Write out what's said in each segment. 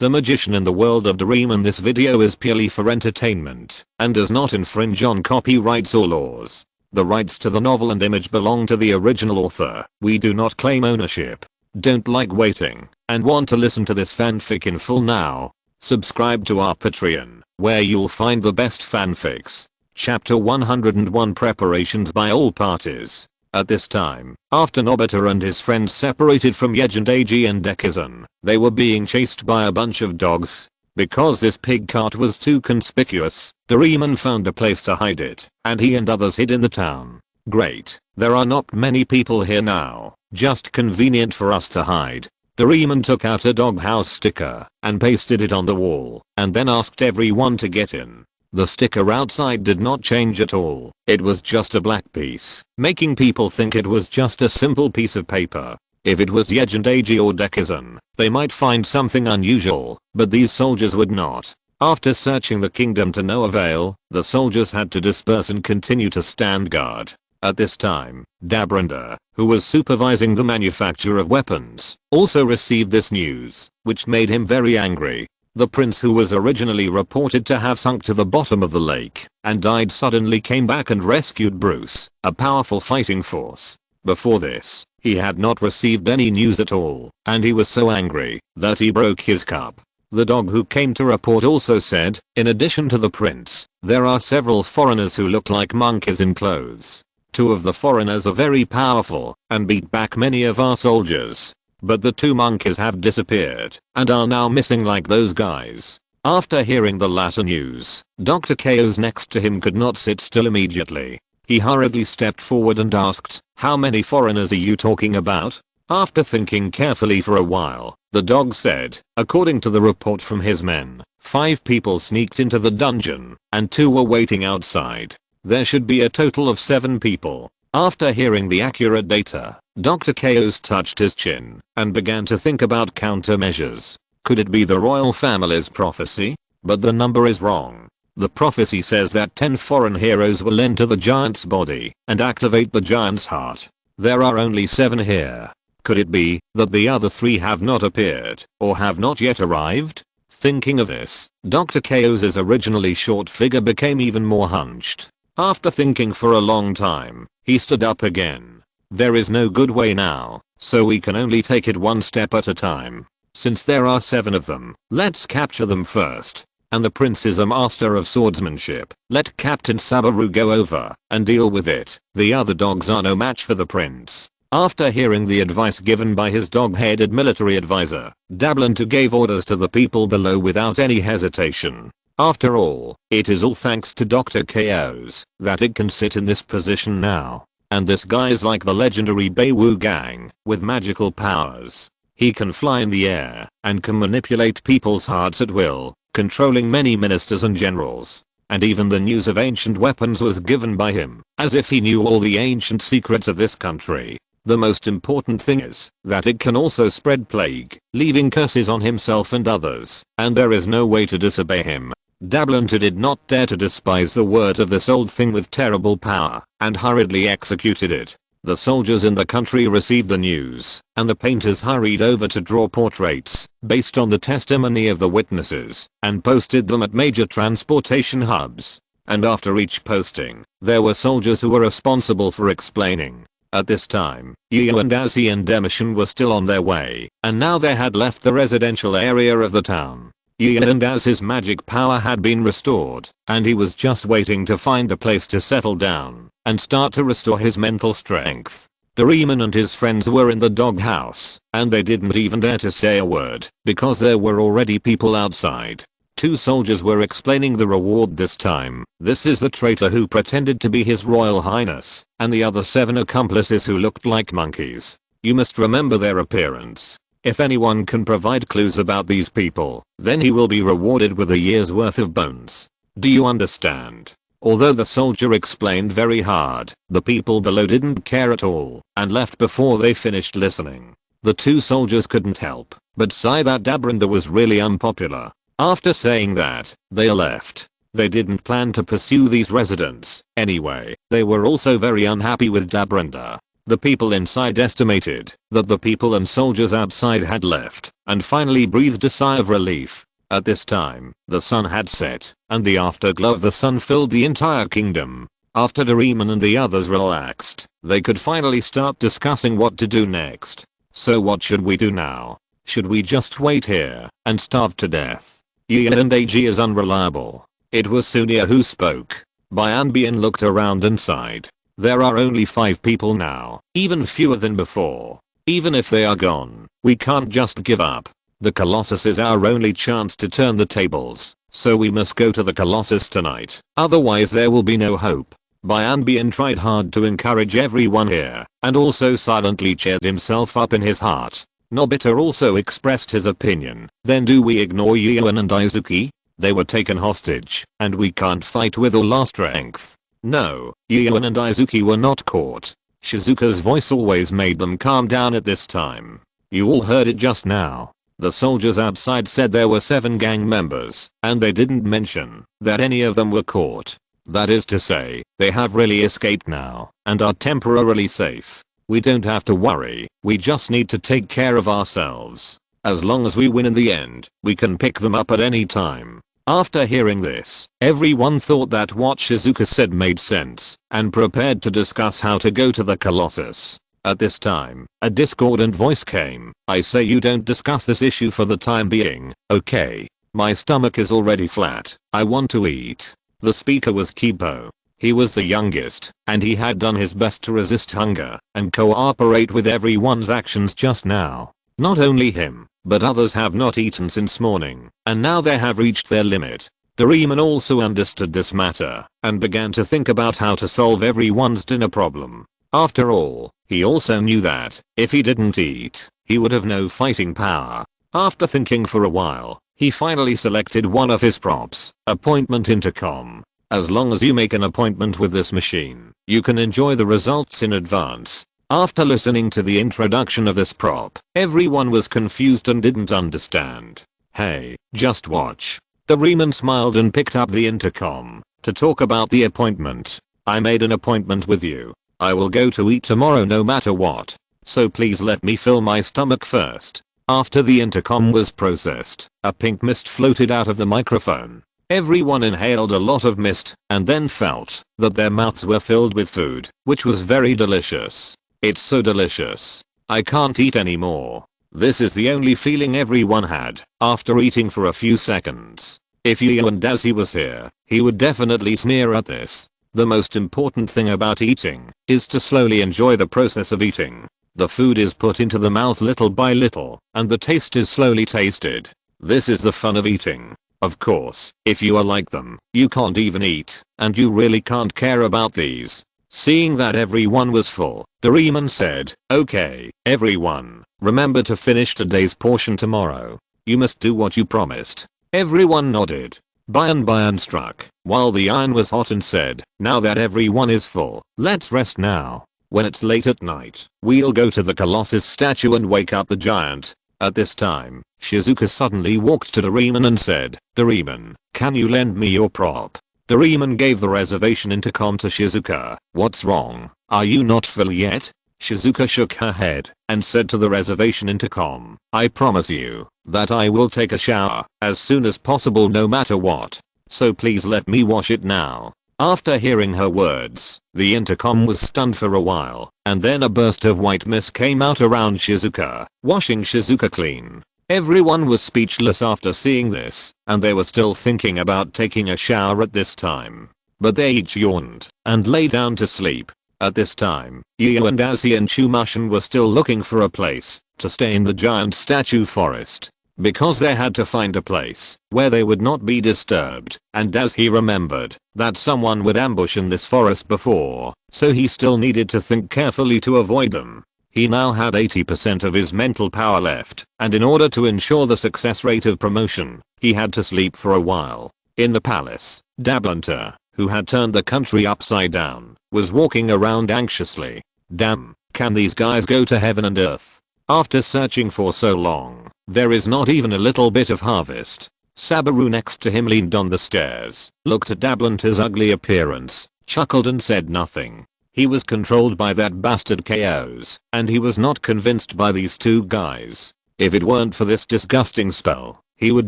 the magician in the world of Doraemon. This video is purely for entertainment and does not infringe on copyrights or laws. The rights to the novel and image belong to the original author. We do not claim ownership. Don't like waiting and want to listen to this fanfic in full now? Subscribe to our Patreon, where you'll find the best fanfics. Chapter 101, Preparations by all parties. At this time, after Nobita and his friends separated from Junfei and Dekisugi, they were being chased by a bunch of dogs. Because this pig cart was too conspicuous, Doraemon found a place to hide it, and he and others hid in the town. Great, there are not many people here now, just convenient for us to hide. Doraemon took out a doghouse sticker and pasted it on the wall, and then asked everyone to get in. The sticker outside did not change at all. It was just a black piece, making people think it was just a simple piece of paper. If it was Junfei or Dekisugi, they might find something unusual, but these soldiers would not. After searching the kingdom to no avail, the soldiers had to disperse and continue to stand guard. At this time, Dabrenda, who was supervising the manufacture of weapons, also received this news, which made him very angry. The prince, who was originally reported to have sunk to the bottom of the lake and died suddenly, came back and rescued Bruce, a powerful fighting force. Before this, he had not received any news at all, and he was so angry that he broke his cup. The dog who came to report also said, in addition to the prince, there are several foreigners who look like monkeys in clothes. Two of the foreigners are very powerful and beat back many of our soldiers. But the two monkeys have disappeared and are now missing like those guys. After hearing the latter news, Dr. Chaos next to him could not sit still immediately. He hurriedly stepped forward and asked, "How many foreigners are you talking about?" After thinking carefully for a while, the dog said, according to the report from his men, 5 people sneaked into the dungeon and 2 were waiting outside. There should be a total of 7 people. After hearing the accurate data, Dr. Chaos touched his chin and began to think about countermeasures. Could it be the royal family's prophecy? But the number is wrong. The prophecy says that 10 foreign heroes will enter the giant's body and activate the giant's heart. There are only 7 here. Could it be that the other 3 have not appeared or have not yet arrived? Thinking of this, Dr. Chaos's originally short figure became even more hunched. After thinking for a long time, he stood up again. There is no good way now, so we can only take it one step at a time. Since there are 7 of them, let's capture them first. And the prince is a master of swordsmanship. Let Captain Sabaru go over and deal with it. The other dogs are no match for the prince. After hearing the advice given by his dog-headed military advisor, Dabrenda gave orders to the people below without any hesitation. After all, it is all thanks to Dr. Chaos that it can sit in this position now. And this guy is like the legendary Beiwu gang, with magical powers. He can fly in the air and can manipulate people's hearts at will, controlling many ministers and generals. And even the news of ancient weapons was given by him, as if he knew all the ancient secrets of this country. The most important thing is that it can also spread plague, leaving curses on himself and others, and there is no way to disobey him. Dabrenda did not dare to despise the words of this old thing with terrible power, and hurriedly executed it. The soldiers in the country received the news, and the painters hurried over to draw portraits, based on the testimony of the witnesses, and posted them at major transportation hubs. And after each posting, there were soldiers who were responsible for explaining. At this time, Yu and Azzy and Demission were still on their way, and now they had left the residential area of the town. Yu and Azzy's magic power had been restored, and he was just waiting to find a place to settle down and start to restore his mental strength. Doraemon and his friends were in the doghouse, and they didn't even dare to say a word because there were already people outside. 2 soldiers were explaining the reward this time. This is the traitor who pretended to be His Royal Highness, and the other 7 accomplices who looked like monkeys. You must remember their appearance. If anyone can provide clues about these people, then he will be rewarded with a year's worth of bones. Do you understand? Although the soldier explained very hard, the people below didn't care at all and left before they finished listening. The 2 soldiers couldn't help but sigh that Dabrenda was really unpopular. After saying that, they left. They didn't plan to pursue these residents anyway. They were also very unhappy with Dabrenda. The people inside estimated that the people and soldiers outside had left and finally breathed a sigh of relief. At this time, the sun had set, and the afterglow of the sun filled the entire kingdom. After Doraemon and the others relaxed, they could finally start discussing what to do next. So what should we do now? Should we just wait here and starve to death? Gian and AG is unreliable. It was Sunia who spoke. Bian looked around and sighed. There are only 5 people now, even fewer than before. Even if they are gone, we can't just give up. The Colossus is our only chance to turn the tables, so we must go to the Colossus tonight. Otherwise there will be no hope. Bian tried hard to encourage everyone here, and also silently cheered himself up in his heart. Nobita also expressed his opinion. Then do we ignore Yuan and Izuki? They were taken hostage, and we can't fight with all our strength. No, Yuan and Izuki were not caught. Shizuka's voice always made them calm down at this time. You all heard it just now. The soldiers outside said there were 7 gang members, and they didn't mention that any of them were caught. That is to say, they have really escaped now, and are temporarily safe. We don't have to worry, we just need to take care of ourselves. As long as we win in the end, we can pick them up at any time. After hearing this, everyone thought that what Shizuka said made sense, and prepared to discuss how to go to the Colossus. At this time, a discordant voice came. I say you don't discuss this issue for the time being, okay? My stomach is already flat, I want to eat. The speaker was Kipo. He was the youngest, and he had done his best to resist hunger and cooperate with everyone's actions just now. Not only him, but others have not eaten since morning, and now they have reached their limit. Doraemon also understood this matter, and began to think about how to solve everyone's dinner problem. After all, he also knew that, if he didn't eat, he would have no fighting power. After thinking for a while, he finally selected one of his props, appointment intercom. As long as you make an appointment with this machine, you can enjoy the results in advance. After listening to the introduction of this prop, everyone was confused and didn't understand. Hey, just watch. Doraemon smiled and picked up the intercom to talk about the appointment. I made an appointment with you. I will go to eat tomorrow no matter what. So please let me fill my stomach first. After the intercom was processed, a pink mist floated out of the microphone. Everyone inhaled a lot of mist and then felt that their mouths were filled with food, which was very delicious. It's so delicious. I can't eat anymore. This is the only feeling everyone had after eating for a few seconds. If Yuan Dazi was here, he would definitely sneer at this. The most important thing about eating is to slowly enjoy the process of eating. The food is put into the mouth little by little, and the taste is slowly tasted. This is the fun of eating. Of course, if you are like them, you can't even eat, and you really can't care about these. Seeing that everyone was full, Doraemon said, okay, everyone, remember to finish today's portion tomorrow. You must do what you promised. Everyone nodded. Bian struck, while the iron was hot and said, now that everyone is full, let's rest now. When it's late at night, we'll go to the Colossus statue and wake up the giant. At this time, Shizuka suddenly walked to Doraemon and said, Doraemon, can you lend me your prop? Doraemon gave the reservation intercom to Shizuka. What's wrong? Are you not full yet? Shizuka shook her head and said to the reservation intercom, I promise you that I will take a shower as soon as possible no matter what. So please let me wash it now. After hearing her words, the intercom was stunned for a while, and then a burst of white mist came out around Shizuka, washing Shizuka clean. Everyone was speechless after seeing this, and they were still thinking about taking a shower at this time. But they each yawned and lay down to sleep. At this time, Yu and Azzy and Chumashin were still looking for a place to stay in the giant statue forest, because they had to find a place where they would not be disturbed, and as he remembered that someone would ambush in this forest before, so he still needed to think carefully to avoid them. He now had 80% of his mental power left, and in order to ensure the success rate of promotion, he had to sleep for a while. In the palace, Dablunter, who had turned the country upside down, was walking around anxiously. Damn, can these guys go to heaven and earth? After searching for so long, there is not even a little bit of harvest. Sabaru next to him leaned on the stairs, looked at Dablunter's ugly appearance, chuckled and said nothing. He was controlled by that bastard Chaos, and he was not convinced by these two guys. If it weren't for this disgusting spell, he would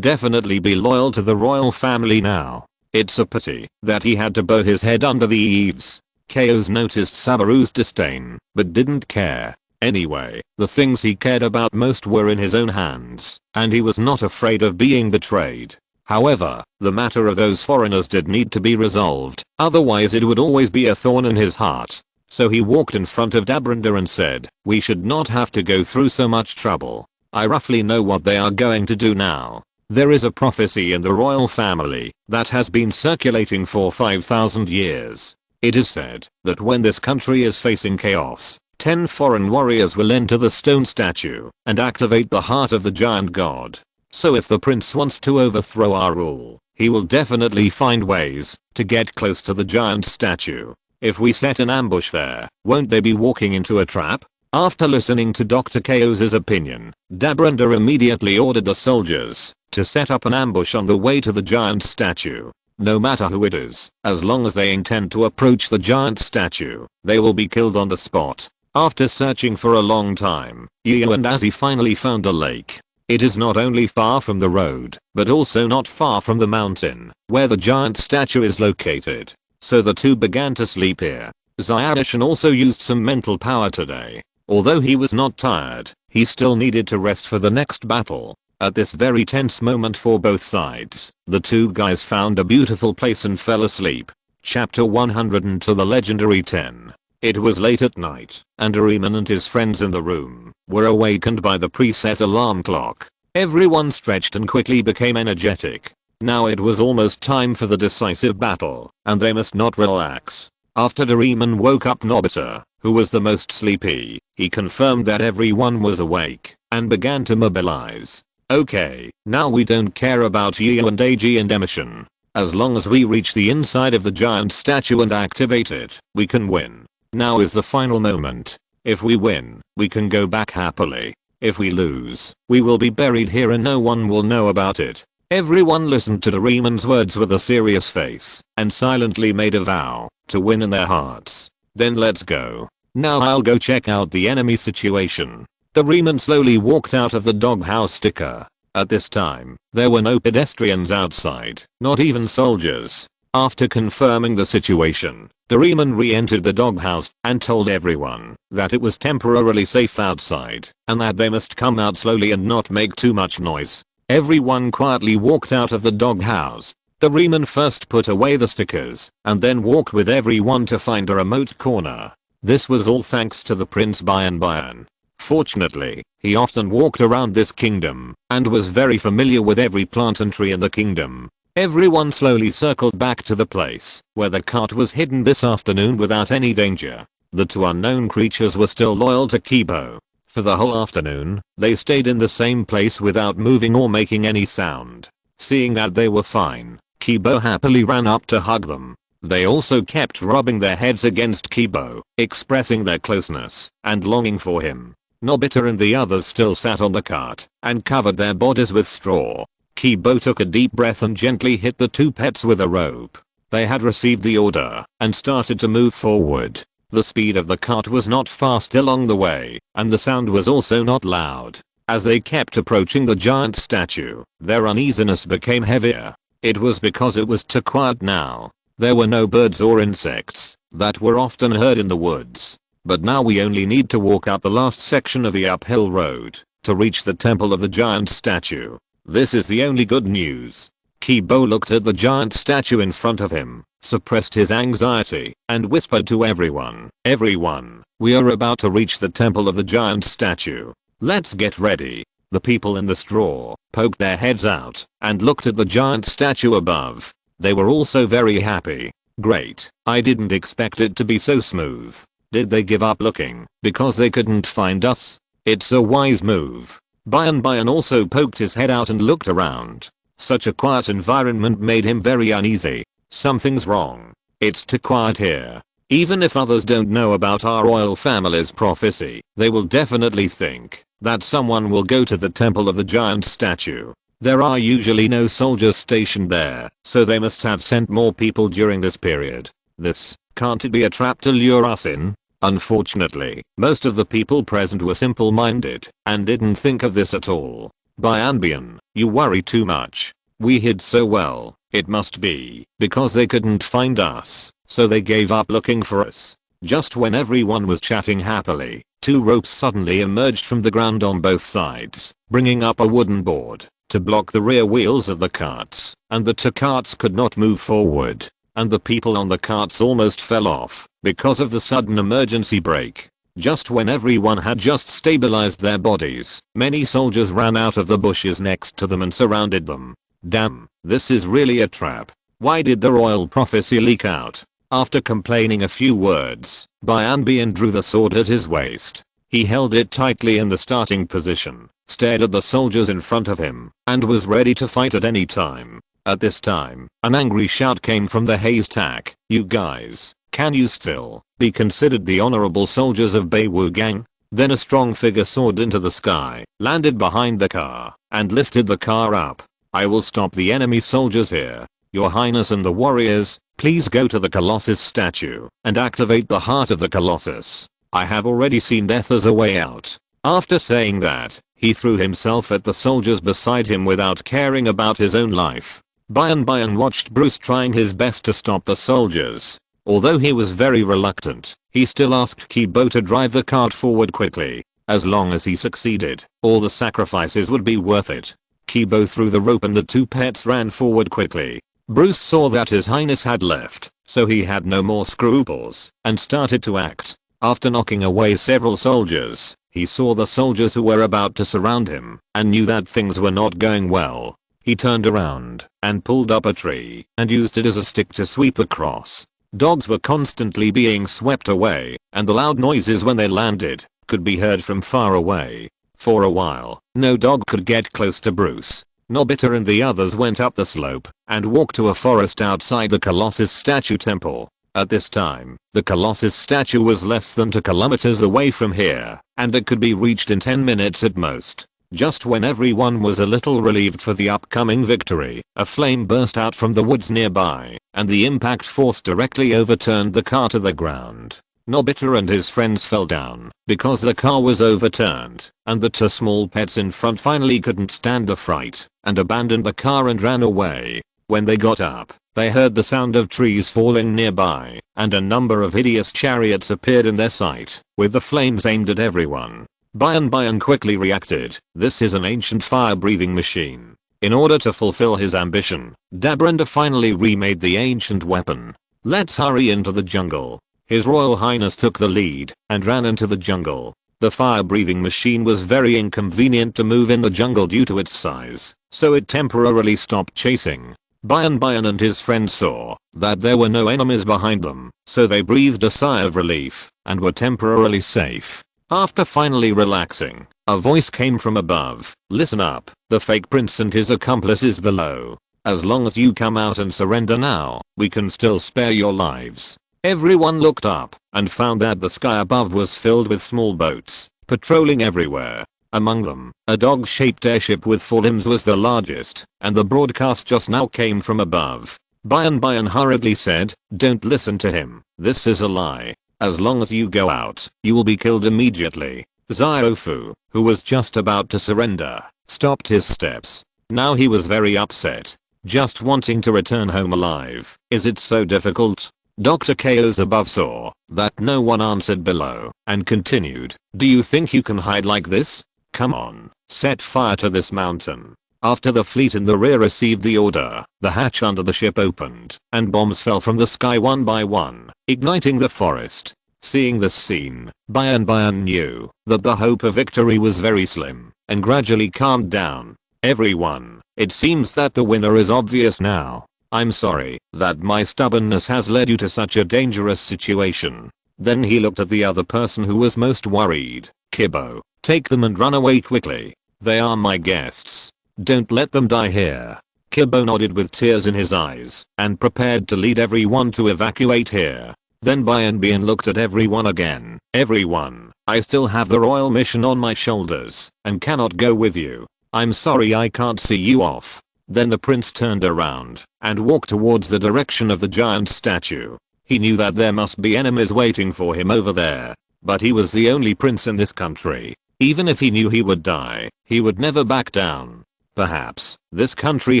definitely be loyal to the royal family now. It's a pity that he had to bow his head under the eaves. Chaos noticed Sabaru's disdain, but didn't care. Anyway, the things he cared about most were in his own hands, and he was not afraid of being betrayed. However, the matter of those foreigners did need to be resolved, otherwise it would always be a thorn in his heart. So he walked in front of Dabrinda and said, "We should not have to go through so much trouble. I roughly know what they are going to do now. There is a prophecy in the royal family that has been circulating for 5,000 years. It is said that when this country is facing chaos, 10 foreign warriors will enter the stone statue and activate the heart of the giant god. So if the prince wants to overthrow our rule, he will definitely find ways to get close to the giant statue. If we set an ambush there, won't they be walking into a trap?" After listening to Dr. Chaos's opinion, Dabrinda immediately ordered the soldiers to set up an ambush on the way to the giant statue. No matter who it is, as long as they intend to approach the giant statue, they will be killed on the spot. After searching for a long time, Yu and Azzy finally found a lake. It is not only far from the road, but also not far from the mountain where the giant statue is located. So the two began to sleep here. Xiaodishan also used some mental power today. Although he was not tired, he still needed to rest for the next battle. At this very tense moment for both sides, the two guys found a beautiful place and fell asleep. Chapter 102 The Legendary 10. It was late at night, and Doraemon and his friends in the room were awakened by the preset alarm clock. Everyone stretched and quickly became energetic. Now it was almost time for the decisive battle, and they must not relax. After Doraemon woke up Nobita, who was the most sleepy, he confirmed that everyone was awake, and began to mobilize. "Okay, now we don't care about Yu and Ag and Emission. As long as we reach the inside of the giant statue and activate it, we can win. Now is the final moment. If we win, we can go back happily. If we lose, we will be buried here and no one will know about it." Everyone listened to Doraemon's words with a serious face, and silently made a vow to win in their hearts. "Then let's go. Now I'll go check out the enemy situation." Doraemon slowly walked out of the doghouse sticker. At this time, there were no pedestrians outside, not even soldiers. After confirming the situation, Doraemon re-entered the doghouse and told everyone that it was temporarily safe outside and that they must come out slowly and not make too much noise. Everyone quietly walked out of the doghouse. Doraemon first put away the stickers and then walked with everyone to find a remote corner. This was all thanks to the Prince Bian. Fortunately, he often walked around this kingdom and was very familiar with every plant and tree in the kingdom. Everyone slowly circled back to the place where the cart was hidden this afternoon without any danger. The two unknown creatures were still loyal to Kibo. For the whole afternoon, they stayed in the same place without moving or making any sound. Seeing that they were fine, Kibo happily ran up to hug them. They also kept rubbing their heads against Kibo, expressing their closeness and longing for him. Nobita and the others still sat on the cart and covered their bodies with straw. Kibo took a deep breath and gently hit the two pets with a rope. They had received the order and started to move forward. The speed of the cart was not fast along the way, and the sound was also not loud. As they kept approaching the giant statue, their uneasiness became heavier. It was because it was too quiet now. There were no birds or insects that were often heard in the woods. But now we only need to walk up the last section of the uphill road to reach the temple of the giant statue. This is the only good news. Kibo looked at the giant statue in front of him, suppressed his anxiety, and whispered to everyone, "Everyone, we are about to reach the temple of the giant statue. Let's get ready." The people in the straw poked their heads out and looked at the giant statue above. They were also very happy. "Great, I didn't expect it to be so smooth." Did they give up looking because they couldn't find us? It's a wise move. Bian also poked his head out and looked around. Such a quiet environment made him very uneasy. Something's wrong. It's too quiet here. Even if others don't know about our royal family's prophecy, they will definitely think that someone will go to the temple of the giant statue. There are usually no soldiers stationed there, so they must have sent more people during this period. This Can't it be a trap to lure us in? Unfortunately, most of the people present were simple-minded and didn't think of this at all. Bian, you worry too much. We hid so well, it must be because they couldn't find us, so they gave up looking for us. Just when everyone was chatting happily, two ropes suddenly emerged from the ground on both sides, bringing up a wooden board to block the rear wheels of the carts, and the two carts could not move forward, and the people on the carts almost fell off because of the sudden emergency brake. Just when everyone had just stabilized their bodies, many soldiers ran out of the bushes next to them and surrounded them. Damn, this is really a trap. Why did the royal prophecy leak out? After complaining a few words, Bian drew the sword at his waist. He held it tightly in the starting position, stared at the soldiers in front of him, and was ready to fight at any time. At this time, an angry shout came from the haystack. You guys, can you still be considered the honorable soldiers of Beiwu Gang? Then a strong figure soared into the sky, landed behind the car, and lifted the car up. I will stop the enemy soldiers here. Your Highness and the warriors, please go to the Colossus statue and activate the heart of the Colossus. I have already seen death as a way out. After saying that, he threw himself at the soldiers beside him without caring about his own life. Bian watched Bruce trying his best to stop the soldiers. Although he was very reluctant, he still asked Kibo to drive the cart forward quickly. As long as he succeeded, all the sacrifices would be worth it. Kibo threw the rope and the two pets ran forward quickly. Bruce saw that his highness had left, so he had no more scruples and started to act. After knocking away several soldiers, he saw the soldiers who were about to surround him and knew that things were not going well. He turned around and pulled up a tree and used it as a stick to sweep across. Dogs were constantly being swept away, and the loud noises when they landed could be heard from far away. For a while, no dog could get close to Bruce. Nobita and the others went up the slope and walked to a forest outside the Colossus statue temple. At this time, the Colossus statue was less than 2 kilometers away from here, and it could be reached in 10 minutes at most. Just when everyone was a little relieved for the upcoming victory, a flame burst out from the woods nearby, and the impact force directly overturned the car to the ground. Nobita and his friends fell down because the car was overturned, and the two small pets in front finally couldn't stand the fright and abandoned the car and ran away. When they got up, they heard the sound of trees falling nearby, and a number of hideous chariots appeared in their sight, with the flames aimed at everyone. Bian quickly reacted. This is an ancient fire-breathing machine. In order to fulfill his ambition, Dabrenda finally remade the ancient weapon. Let's hurry into the jungle. His Royal Highness took the lead and ran into the jungle. The fire-breathing machine was very inconvenient to move in the jungle due to its size, so it temporarily stopped chasing. Bian and his friends saw that there were no enemies behind them, so they breathed a sigh of relief and were temporarily safe. After finally relaxing, a voice came from above. Listen up, the fake prince and his accomplice is below. As long as you come out and surrender now, we can still spare your lives. Everyone looked up and found that the sky above was filled with small boats, patrolling everywhere. Among them, a dog-shaped airship with 4 limbs was the largest, and the broadcast just now came from above. Bian hurriedly said, don't listen to him, this is a lie. As long as you go out, you will be killed immediately. Ziofu, who was just about to surrender, stopped his steps. Now he was very upset, just wanting to return home alive. Is it so difficult? Dr. Chaos above saw that no one answered below and continued, do you think you can hide like this? Come on, set fire to this mountain. After the fleet in the rear received the order, the hatch under the ship opened, and bombs fell from the sky one by one, igniting the forest. Seeing this scene, Bian knew that the hope of victory was very slim, and gradually calmed down. Everyone, it seems that the winner is obvious now. I'm sorry that my stubbornness has led you to such a dangerous situation. Then he looked at the other person who was most worried. Kibo, take them and run away quickly. They are my guests. Don't let them die here. Kibo nodded with tears in his eyes and prepared to lead everyone to evacuate here. Then Bian looked at everyone again. Everyone, I still have the royal mission on my shoulders and cannot go with you. I'm sorry I can't see you off. Then the prince turned around and walked towards the direction of the giant statue. He knew that there must be enemies waiting for him over there. But he was the only prince in this country. Even if he knew he would die, he would never back down. Perhaps this country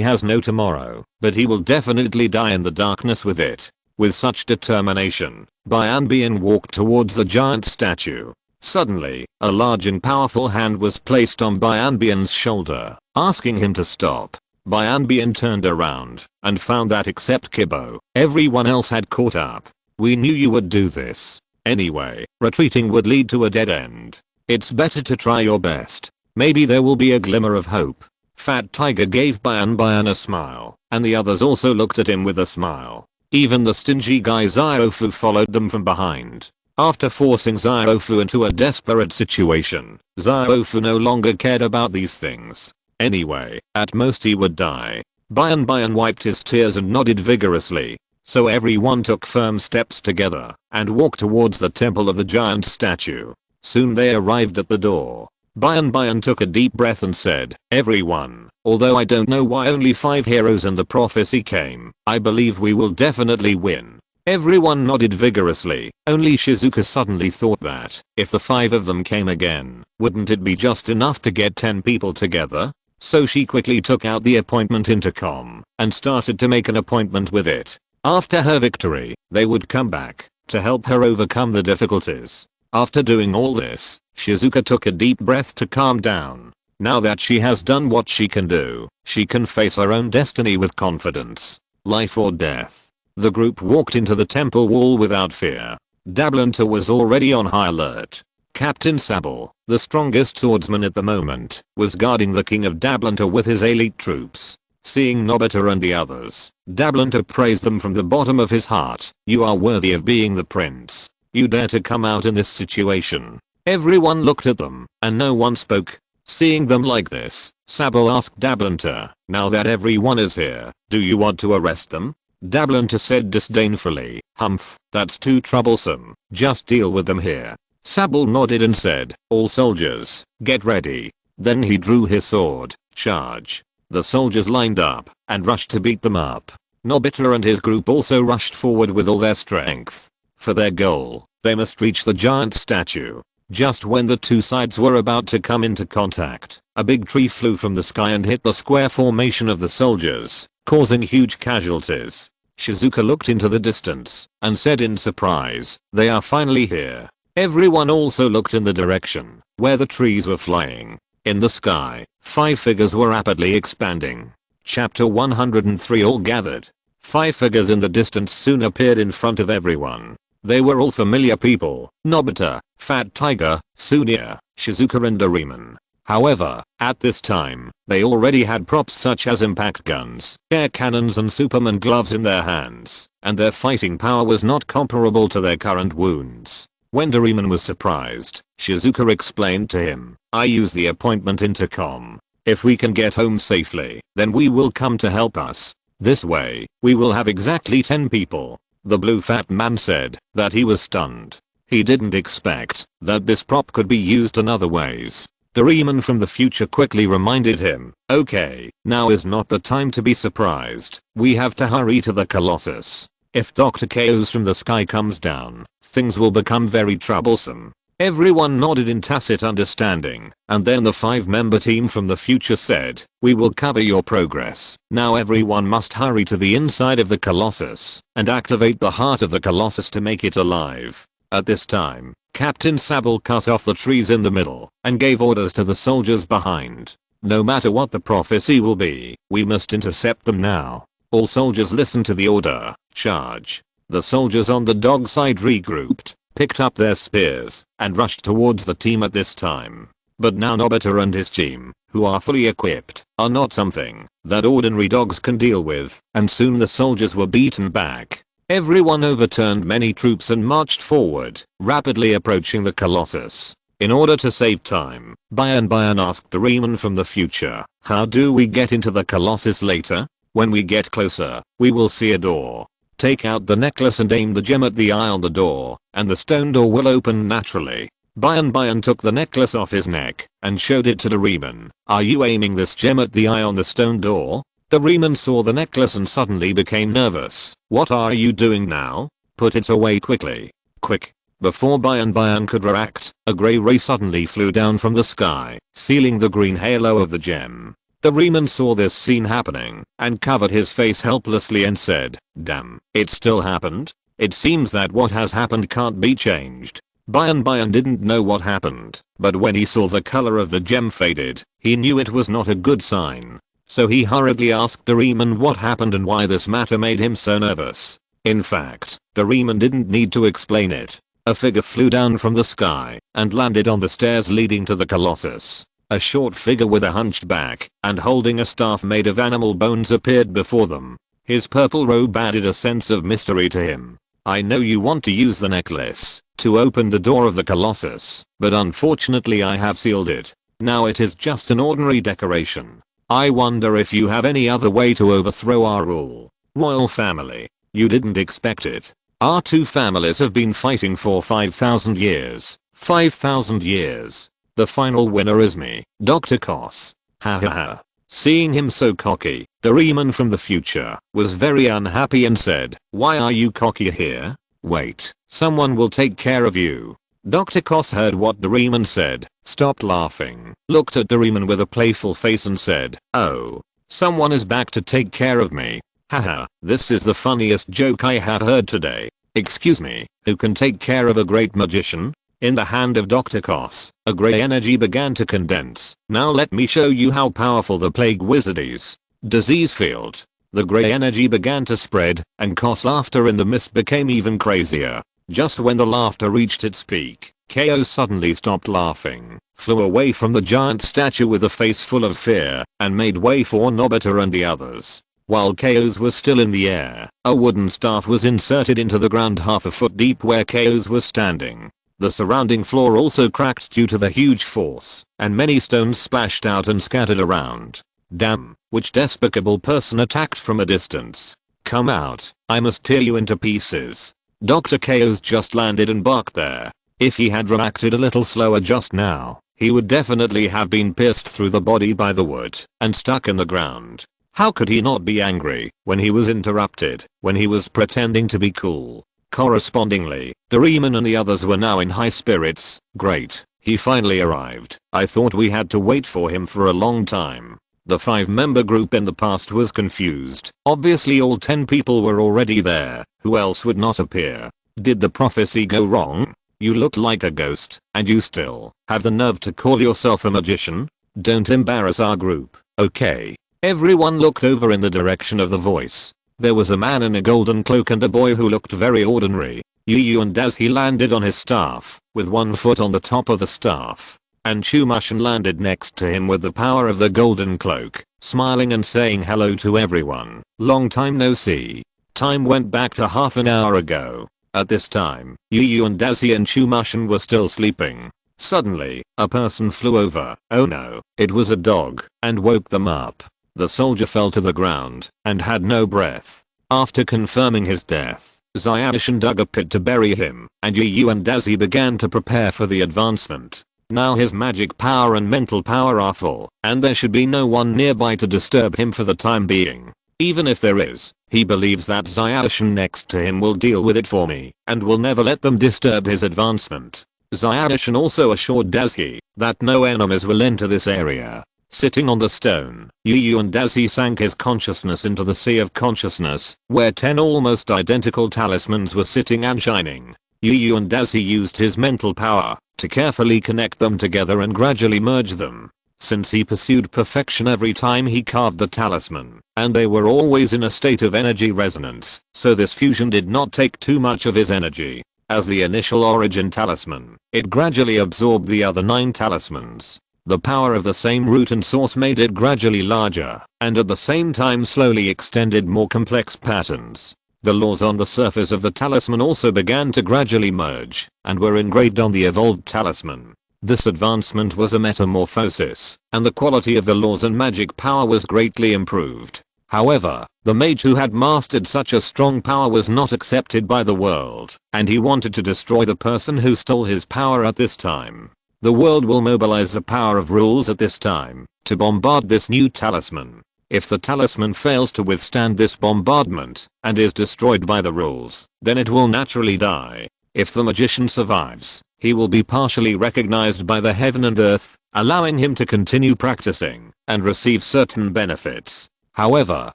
has no tomorrow, but he will definitely die in the darkness with it. With such determination, Bian walked towards the giant statue. Suddenly, a large and powerful hand was placed on Bian's shoulder, asking him to stop. Bian turned around and found that except Kibo, everyone else had caught up. We knew you would do this. Anyway, retreating would lead to a dead end. It's better to try your best. Maybe there will be a glimmer of hope. Fat Tiger gave Bian a smile, and the others also looked at him with a smile. Even the stingy guy Ziofu followed them from behind. After forcing Ziofu into a desperate situation, Ziofu no longer cared about these things. Anyway, at most he would die. Bian wiped his tears and nodded vigorously. So everyone took firm steps together and walked towards the temple of the giant statue. Soon they arrived at the door. Bian took a deep breath and said, "Everyone, although I don't know why only 5 heroes in the prophecy came, I believe we will definitely win." Everyone nodded vigorously. Only Shizuka suddenly thought that, if the 5 of them came again, wouldn't it be just enough to get 10 people together? So she quickly took out the appointment intercom and started to make an appointment with it. After her victory, they would come back to help her overcome the difficulties. After doing all this, Shizuka took a deep breath to calm down. Now that she has done what she can do, she can face her own destiny with confidence. Life or death. The group walked into the temple wall without fear. Dablunta was already on high alert. Captain Sable, the strongest swordsman at the moment, was guarding the king of Dablunta with his elite troops. Seeing Nobita and the others, Dablunta praised them from the bottom of his heart. "You are worthy of being the prince. You dare to come out in this situation." Everyone looked at them, and no one spoke. Seeing them like this, Sable asked Dablunta, "Now that everyone is here, do you want to arrest them?" Dablunta said disdainfully, "Humph, that's too troublesome. Just deal with them here." Sable nodded and said, "All soldiers, get ready." Then he drew his sword. Charge. The soldiers lined up and rushed to beat them up. Nobita and his group also rushed forward with all their strength. For their goal, they must reach the giant statue. Just when the two sides were about to come into contact, a big tree flew from the sky and hit the square formation of the soldiers, causing huge casualties. Shizuka looked into the distance and said in surprise, "They are finally here." Everyone also looked in the direction where the trees were flying. In the sky, 5 figures were rapidly expanding. Chapter 103 All gathered. 5 figures in the distance soon appeared in front of everyone. They were all familiar people: Nobita, Fat Tiger, Sunia, Shizuka and Doraemon. However, at this time, they already had props such as impact guns, air cannons and Superman gloves in their hands, and their fighting power was not comparable to their current wounds. When Doraemon was surprised, Shizuka explained to him, "I use the appointment intercom. If we can get home safely, then we will come to help us. This way, we will have exactly 10 people." The blue fat man said that he was stunned. He didn't expect that this prop could be used in other ways. Doraemon from the future quickly reminded him, "Okay, now is not the time to be surprised. We have to hurry to the Colossus. If Dr. Chaos from the sky comes down, things will become very troublesome." Everyone nodded in tacit understanding, and then the 5-member team from the future said, "We will cover your progress. Now everyone must hurry to the inside of the Colossus and activate the heart of the Colossus to make it alive." At this time, Captain Sable cut off the trees in the middle and gave orders to the soldiers behind. "No matter what the prophecy will be, we must intercept them now." All soldiers listened to the order. Charge. The soldiers on the dog side regrouped, picked up their spears, and rushed towards the team at this time. But now Nobita and his team, who are fully equipped, are not something that ordinary dogs can deal with, and soon the soldiers were beaten back. Everyone overturned many troops and marched forward, rapidly approaching the Colossus. In order to save time, Bian asked Doraemon from the future, "How do we get into the Colossus later?" "When we get closer, we will see a door. Take out the necklace and aim the gem at the eye on the door, and the stone door will open naturally." Bian took the necklace off his neck and showed it to Doraemon. "Are you aiming this gem at the eye on the stone door?" Doraemon saw the necklace and suddenly became nervous. "What are you doing now?" Put it away quickly. Quick. Before Bian could react, a grey ray suddenly flew down from the sky, sealing the green halo of the gem. Doraemon saw this scene happening and covered his face helplessly and said, "Damn, it still happened? It seems that what has happened can't be changed." Bian didn't know what happened, but when he saw the color of the gem faded, he knew it was not a good sign. So he hurriedly asked Doraemon what happened and why this matter made him so nervous. In fact, Doraemon didn't need to explain it. A figure flew down from the sky and landed on the stairs leading to the Colossus. A short figure with a hunched back and holding a staff made of animal bones appeared before them. His purple robe added a sense of mystery to him. "I know you want to use the necklace to open the door of the Colossus, but unfortunately I have sealed it. Now it is just an ordinary decoration. I wonder if you have any other way to overthrow our rule. Royal family, you didn't expect it. Our two families have been fighting for 5,000 years. 5,000 years. The final winner is me, Dr. Cos. Ha ha ha." Seeing him so cocky, Doraemon from the future was very unhappy and said, "Why are you cocky here? Wait, someone will take care of you." Dr. Cos heard what Doraemon said, stopped laughing, looked at Doraemon with a playful face and said, "Oh, someone is back to take care of me. Haha, this is the funniest joke I have heard today. Excuse me, who can take care of a great magician?" In the hand of Dr. Cos, a grey energy began to condense. "Now let me show you how powerful the plague wizard is." Disease field. The grey energy began to spread, and Cos' laughter in the mist became even crazier. Just when the laughter reached its peak, Chaos suddenly stopped laughing, flew away from the giant statue with a face full of fear, and made way for Nobita and the others. While Chaos was still in the air, a wooden staff was inserted into the ground half a foot deep where Chaos was standing. The surrounding floor also cracked due to the huge force, and many stones splashed out and scattered around. "Damn, which despicable person attacked from a distance? Come out, I must tear you into pieces." Dr. Chaos just landed and barked there. If he had reacted a little slower just now, he would definitely have been pierced through the body by the wood and stuck in the ground. How could he not be angry when he was interrupted, when he was pretending to be cool? Correspondingly, Doraemon and the others were now in high spirits. "Great, he finally arrived. I thought we had to wait for him for a long time." The 5-member group in the past was confused. Obviously all 10 people were already there. Who else would not appear? Did the prophecy go wrong? You look like a ghost, and you still have the nerve to call yourself a magician? Don't embarrass our group, okay? Everyone looked over in the direction of the voice. There was a man in a golden cloak and a boy who looked very ordinary. Yu and as he landed on his staff, with one foot on the top of the staff. And Chumushin landed next to him with the power of the golden cloak, smiling and saying hello to everyone. "Long time no see." Time went back to half an hour ago. At this time, Yu and Dazi and Chumushin were still sleeping. Suddenly, a person flew over. Oh no, it was a dog, and woke them up. The soldier fell to the ground and had no breath. After confirming his death, Zyadishan dug a pit to bury him, and Yu and Dazi began to prepare for the advancement. Now his magic power and mental power are full, and there should be no one nearby to disturb him for the time being. Even if there is, he believes that Zyadishan next to him will deal with it for me, and will never let them disturb his advancement. Zyadishan also assured Dazi that no enemies will enter this area. Sitting on the stone, Yu and Dazi sank his consciousness into the sea of consciousness, where 10 almost identical talismans were sitting and shining. Yu and Dazi used his mental power to carefully connect them together and gradually merge them. Since he pursued perfection every time he carved the talisman, and they were always in a state of energy resonance, so this fusion did not take too much of his energy. As the initial origin talisman, it gradually absorbed the other 9 talismans. The power of the same root and source made it gradually larger, and at the same time slowly extended more complex patterns. The laws on the surface of the talisman also began to gradually merge, and were engraved on the evolved talisman. This advancement was a metamorphosis, and the quality of the laws and magic power was greatly improved. However, the mage who had mastered such a strong power was not accepted by the world, and he wanted to destroy the person who stole his power at this time. The world will mobilize the power of rules at this time to bombard this new talisman. If the talisman fails to withstand this bombardment and is destroyed by the rules, then it will naturally die. If the magician survives, he will be partially recognized by the heaven and earth, allowing him to continue practicing and receive certain benefits. However,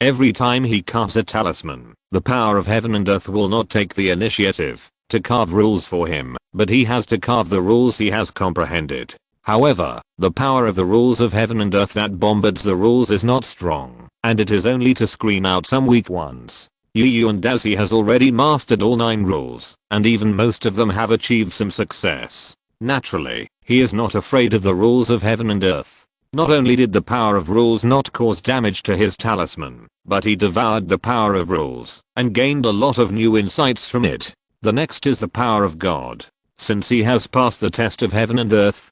every time he carves a talisman, the power of heaven and earth will not take the initiative to carve rules for him, but he has to carve the rules he has comprehended. However, the power of the rules of heaven and earth that bombards the rules is not strong, and it is only to screen out some weak ones. Yuandazi has already mastered all 9 rules, and even most of them have achieved some success. Naturally, he is not afraid of the rules of heaven and earth. Not only did the power of rules not cause damage to his talisman, but he devoured the power of rules and gained a lot of new insights from it. The next is the power of God. Since he has passed the test of heaven and earth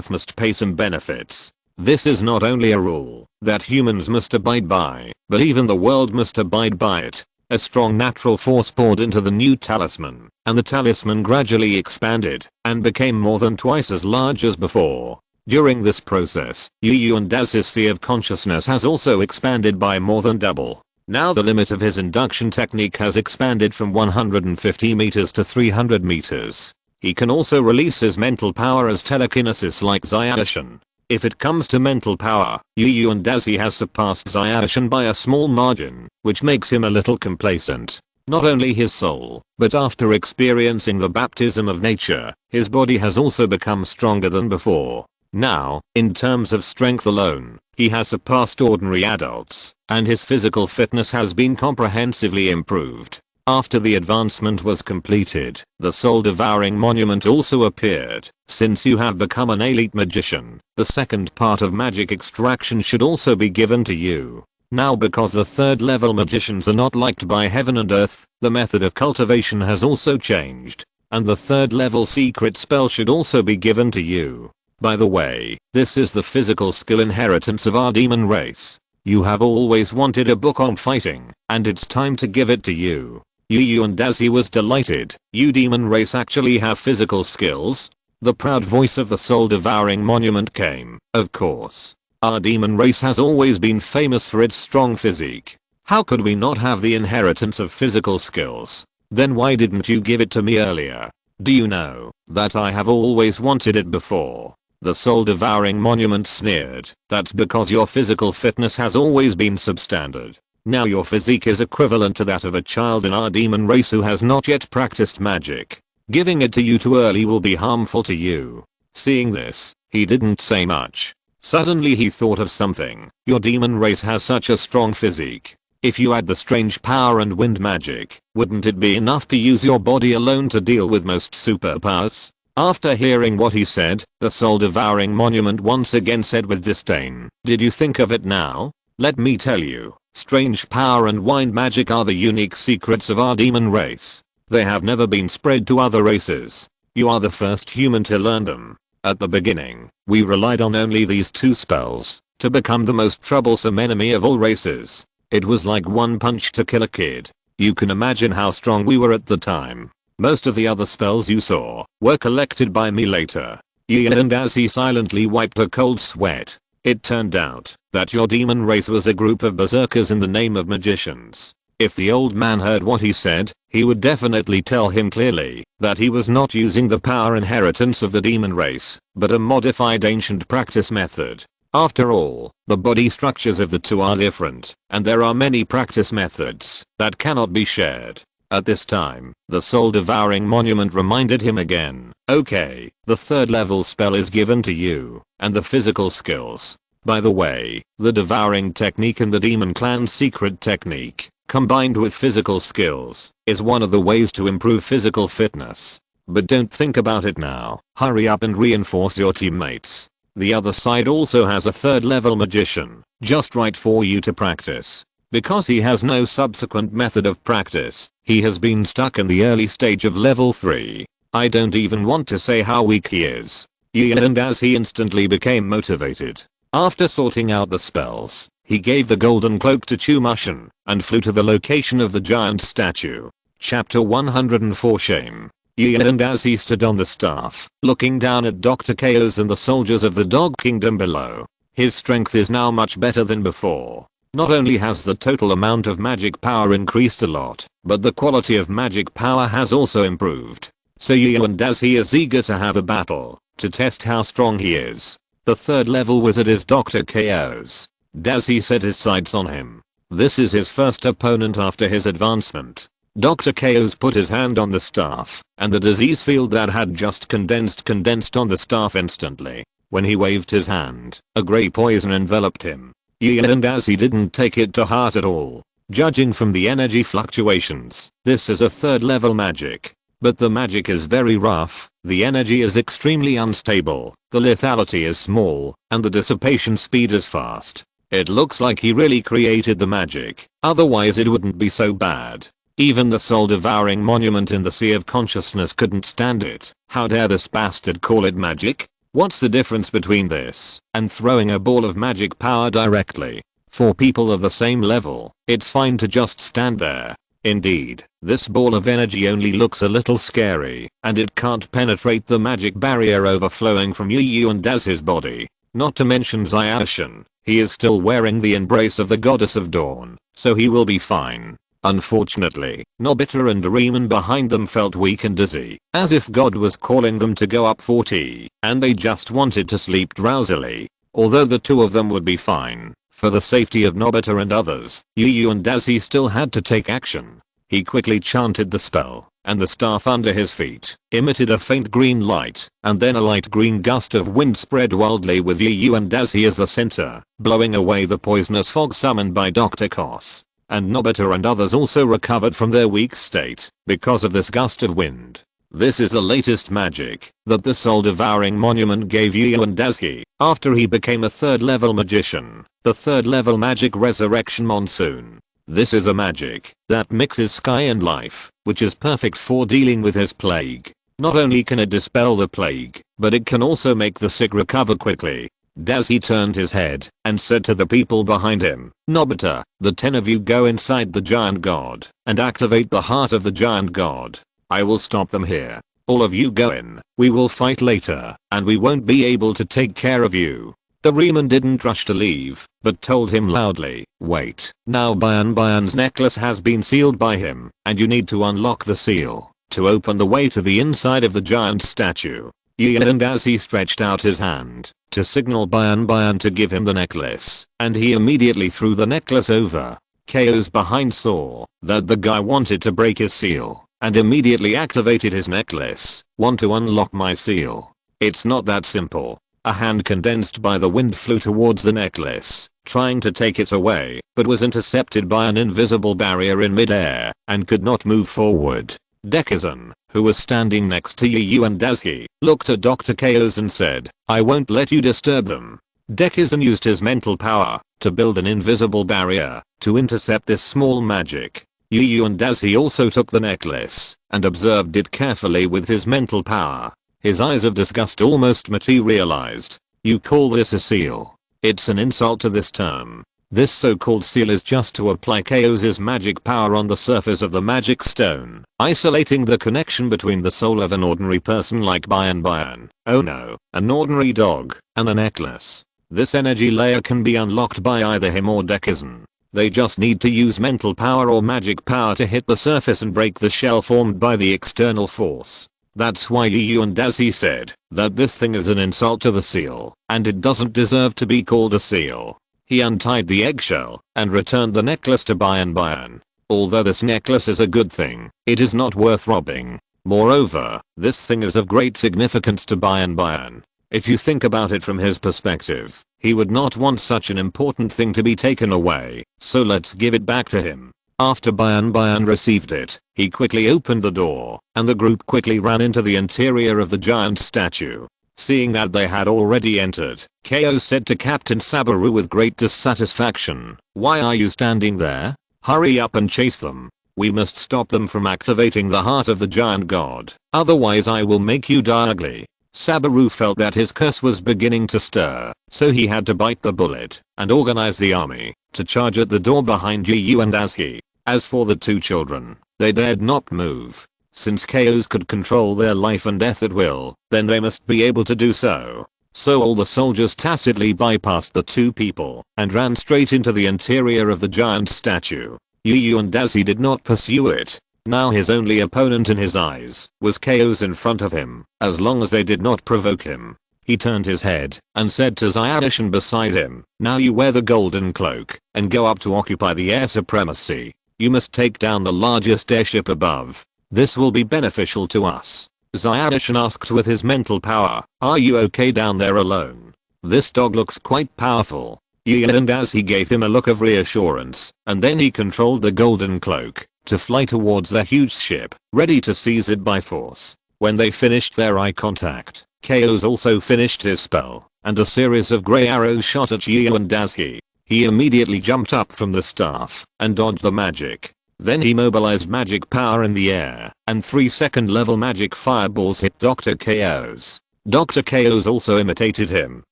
must pay some benefits. This is not only a rule that humans must abide by, but even the world must abide by it. A strong natural force poured into the new talisman, and the talisman gradually expanded and became more than twice as large as before. During this process, Yuandazi's sea of consciousness has also expanded by more than double. Now the limit of his induction technique has expanded from 150 meters to 300 meters. He can also release his mental power as telekinesis like Xiaoshan. If it comes to mental power, Yuandazi has surpassed Xiaoshan by a small margin, which makes him a little complacent. Not only his soul, but after experiencing the baptism of nature, his body has also become stronger than before. Now, in terms of strength alone, he has surpassed ordinary adults, and his physical fitness has been comprehensively improved. After the advancement was completed, the soul-devouring monument also appeared. Since you have become an elite magician, the second part of magic extraction should also be given to you. Now because the third level magicians are not liked by heaven and earth, the method of cultivation has also changed, and the third level secret spell should also be given to you. By the way, this is the physical skill inheritance of our demon race. You have always wanted a book on fighting, and it's time to give it to you. Yuandazi was delighted. You demon race actually have physical skills? The proud voice of the soul-devouring monument came. Of course. Our demon race has always been famous for its strong physique. How could we not have the inheritance of physical skills? Then why didn't you give it to me earlier? Do you know that I have always wanted it before? The soul-devouring monument sneered. That's because your physical fitness has always been substandard. Now your physique is equivalent to that of a child in our demon race who has not yet practiced magic. Giving it to you too early will be harmful to you. Seeing this, he didn't say much. Suddenly he thought of something. Your demon race has such a strong physique. If you add the strange power and wind magic, wouldn't it be enough to use your body alone to deal with most superpowers? After hearing what he said, the soul-devouring monument once again said with disdain, "Did you think of it now? Let me tell you. Strange power and wind magic are the unique secrets of our demon race. They have never been spread to other races. You are the first human to learn them. At the beginning, we relied on only these 2 spells to become the most troublesome enemy of all races. It was like one punch to kill a kid. You can imagine how strong we were at the time. Most of the other spells you saw were collected by me later." And as he silently wiped a cold sweat, it turned out that your demon race was a group of berserkers in the name of magicians. If the old man heard what he said, he would definitely tell him clearly that he was not using the power inheritance of the demon race, but a modified ancient practice method. After all, the body structures of the 2 are different, and there are many practice methods that cannot be shared. At this time, the soul-devouring monument reminded him again. Okay, the 3rd level spell is given to you, and the physical skills. By the way, the devouring technique and the demon clan's secret technique, combined with physical skills, is one of the ways to improve physical fitness. But don't think about it now. Hurry up and reinforce your teammates. The other side also has a 3rd level magician, just right for you to practice. Because he has no subsequent method of practice, he has been stuck in the early stage of level 3. I don't even want to say how weak he is. And as he instantly became motivated. After sorting out the spells, he gave the golden cloak to Chumushin and flew to the location of the giant statue. Chapter 104 Shame. And as he stood on the staff, looking down at Dr. Chaos and the soldiers of the Dog Kingdom below, his strength is now much better than before. Not only has the total amount of magic power increased a lot, but the quality of magic power has also improved. So Yu and Dazi is eager to have a battle, to test how strong he is. The third level wizard is Dr. Chaos. Dazi set his sights on him. This is his first opponent after his advancement. Dr. Chaos put his hand on the staff, and the disease field that had just condensed on the staff instantly. When he waved his hand, a grey poison enveloped him. Yu and Dazi didn't take it to heart at all. Judging from the energy fluctuations, this is a third level magic. But the magic is very rough, the energy is extremely unstable, the lethality is small, and the dissipation speed is fast. It looks like he really created the magic, otherwise it wouldn't be so bad. Even the soul-devouring monument in the Sea of Consciousness couldn't stand it. How dare this bastard call it magic? What's the difference between this and throwing a ball of magic power directly? For people of the same level, it's fine to just stand there. Indeed, this ball of energy only looks a little scary, and it can't penetrate the magic barrier overflowing from Yu and Daz's body. Not to mention Zaoshin, he is still wearing the embrace of the goddess of dawn, so he will be fine. Unfortunately, Nobita and Doraemon behind them felt weak and dizzy, as if God was calling them to go up 40, and they just wanted to sleep drowsily. Although the two of them would be fine, for the safety of Nobita and others, Yu and Dazi still had to take action. He quickly chanted the spell, and the staff under his feet emitted a faint green light, and then a light green gust of wind spread wildly with Yu and Dazi as the center, blowing away the poisonous fog summoned by Dr. Kos. And Nobita and others also recovered from their weak state because of this gust of wind. This is the latest magic that the soul-devouring monument gave Yu and Dazi after he became a third-level magician, the third-level magic resurrection monsoon. This is a magic that mixes sky and life, which is perfect for dealing with his plague. Not only can it dispel the plague, but it can also make the sick recover quickly. Dazi turned his head and said to the people behind him, Nobita, the 10 of you go inside the giant god and activate the heart of the giant god. I will stop them here. All of you go in, we will fight later, and we won't be able to take care of you. Doraemon didn't rush to leave, but told him loudly, wait, now Bian's necklace has been sealed by him, and you need to unlock the seal to open the way to the inside of the giant statue. And as he stretched out his hand to signal Bian to give him the necklace, and he immediately threw the necklace over. Chaos behind saw that the guy wanted to break his seal, and immediately activated his necklace. Want to unlock my seal? It's not that simple. A hand condensed by the wind flew towards the necklace, trying to take it away, but was intercepted by an invisible barrier in midair, and could not move forward. Dekisugi, who was standing next to Yu and Dazi, looked at Dr. Chaos and said, I won't let you disturb them. Dekisugi used his mental power to build an invisible barrier to intercept this small magic. Yu and Dazi also took the necklace and observed it carefully with his mental power. His eyes of disgust almost materialized. You call this a seal? It's an insult to this term. This so-called seal is just to apply Chaos's magic power on the surface of the magic stone, isolating the connection between the soul of an ordinary person like Bian. Oh no, an ordinary dog, and a necklace. This energy layer can be unlocked by either him or Dekisugi. They just need to use mental power or magic power to hit the surface and break the shell formed by the external force. That's why Yu and Dazi said that this thing is an insult to the seal, and it doesn't deserve to be called a seal. He untied the eggshell and returned the necklace to Bian. Although this necklace is a good thing, it is not worth robbing. Moreover, this thing is of great significance to Bian. If you think about it from his perspective, he would not want such an important thing to be taken away, so let's give it back to him. After Bian received it, he quickly opened the door, and the group quickly ran into the interior of the giant statue. Seeing that they had already entered, Chaos said to Captain Sabaru with great dissatisfaction, why are you standing there? Hurry up and chase them. We must stop them from activating the heart of the giant god, otherwise I will make you die ugly. Sabaru felt that his curse was beginning to stir, so he had to bite the bullet and organize the army to charge at the door behind Yu and Dazi. As for the two children, they dared not move. Since Chaos could control their life and death at will, then they must be able to do so. So all the soldiers tacitly bypassed the two people and ran straight into the interior of the giant statue. Yu and Dazi did not pursue it. Now his only opponent in his eyes was chaos in front of him, as long as they did not provoke him. He turned his head and said to Zyadishan beside him, "Now you wear the golden cloak and go up to occupy the air supremacy. You must take down the largest airship above. This will be beneficial to us." Zyadishan asked with his mental power, "Are you okay down there alone? This dog looks quite powerful." And as he gave him a look of reassurance, and then he controlled the golden cloak to fly towards the huge ship, ready to seize it by force. When they finished their eye contact, Chaos also finished his spell, and a series of grey arrows shot at Yu and Dazi. He immediately jumped up from the staff and dodged the magic. Then he mobilized magic power in the air, and 3 second level magic fireballs hit Dr. Chaos. Dr. Chaos also imitated him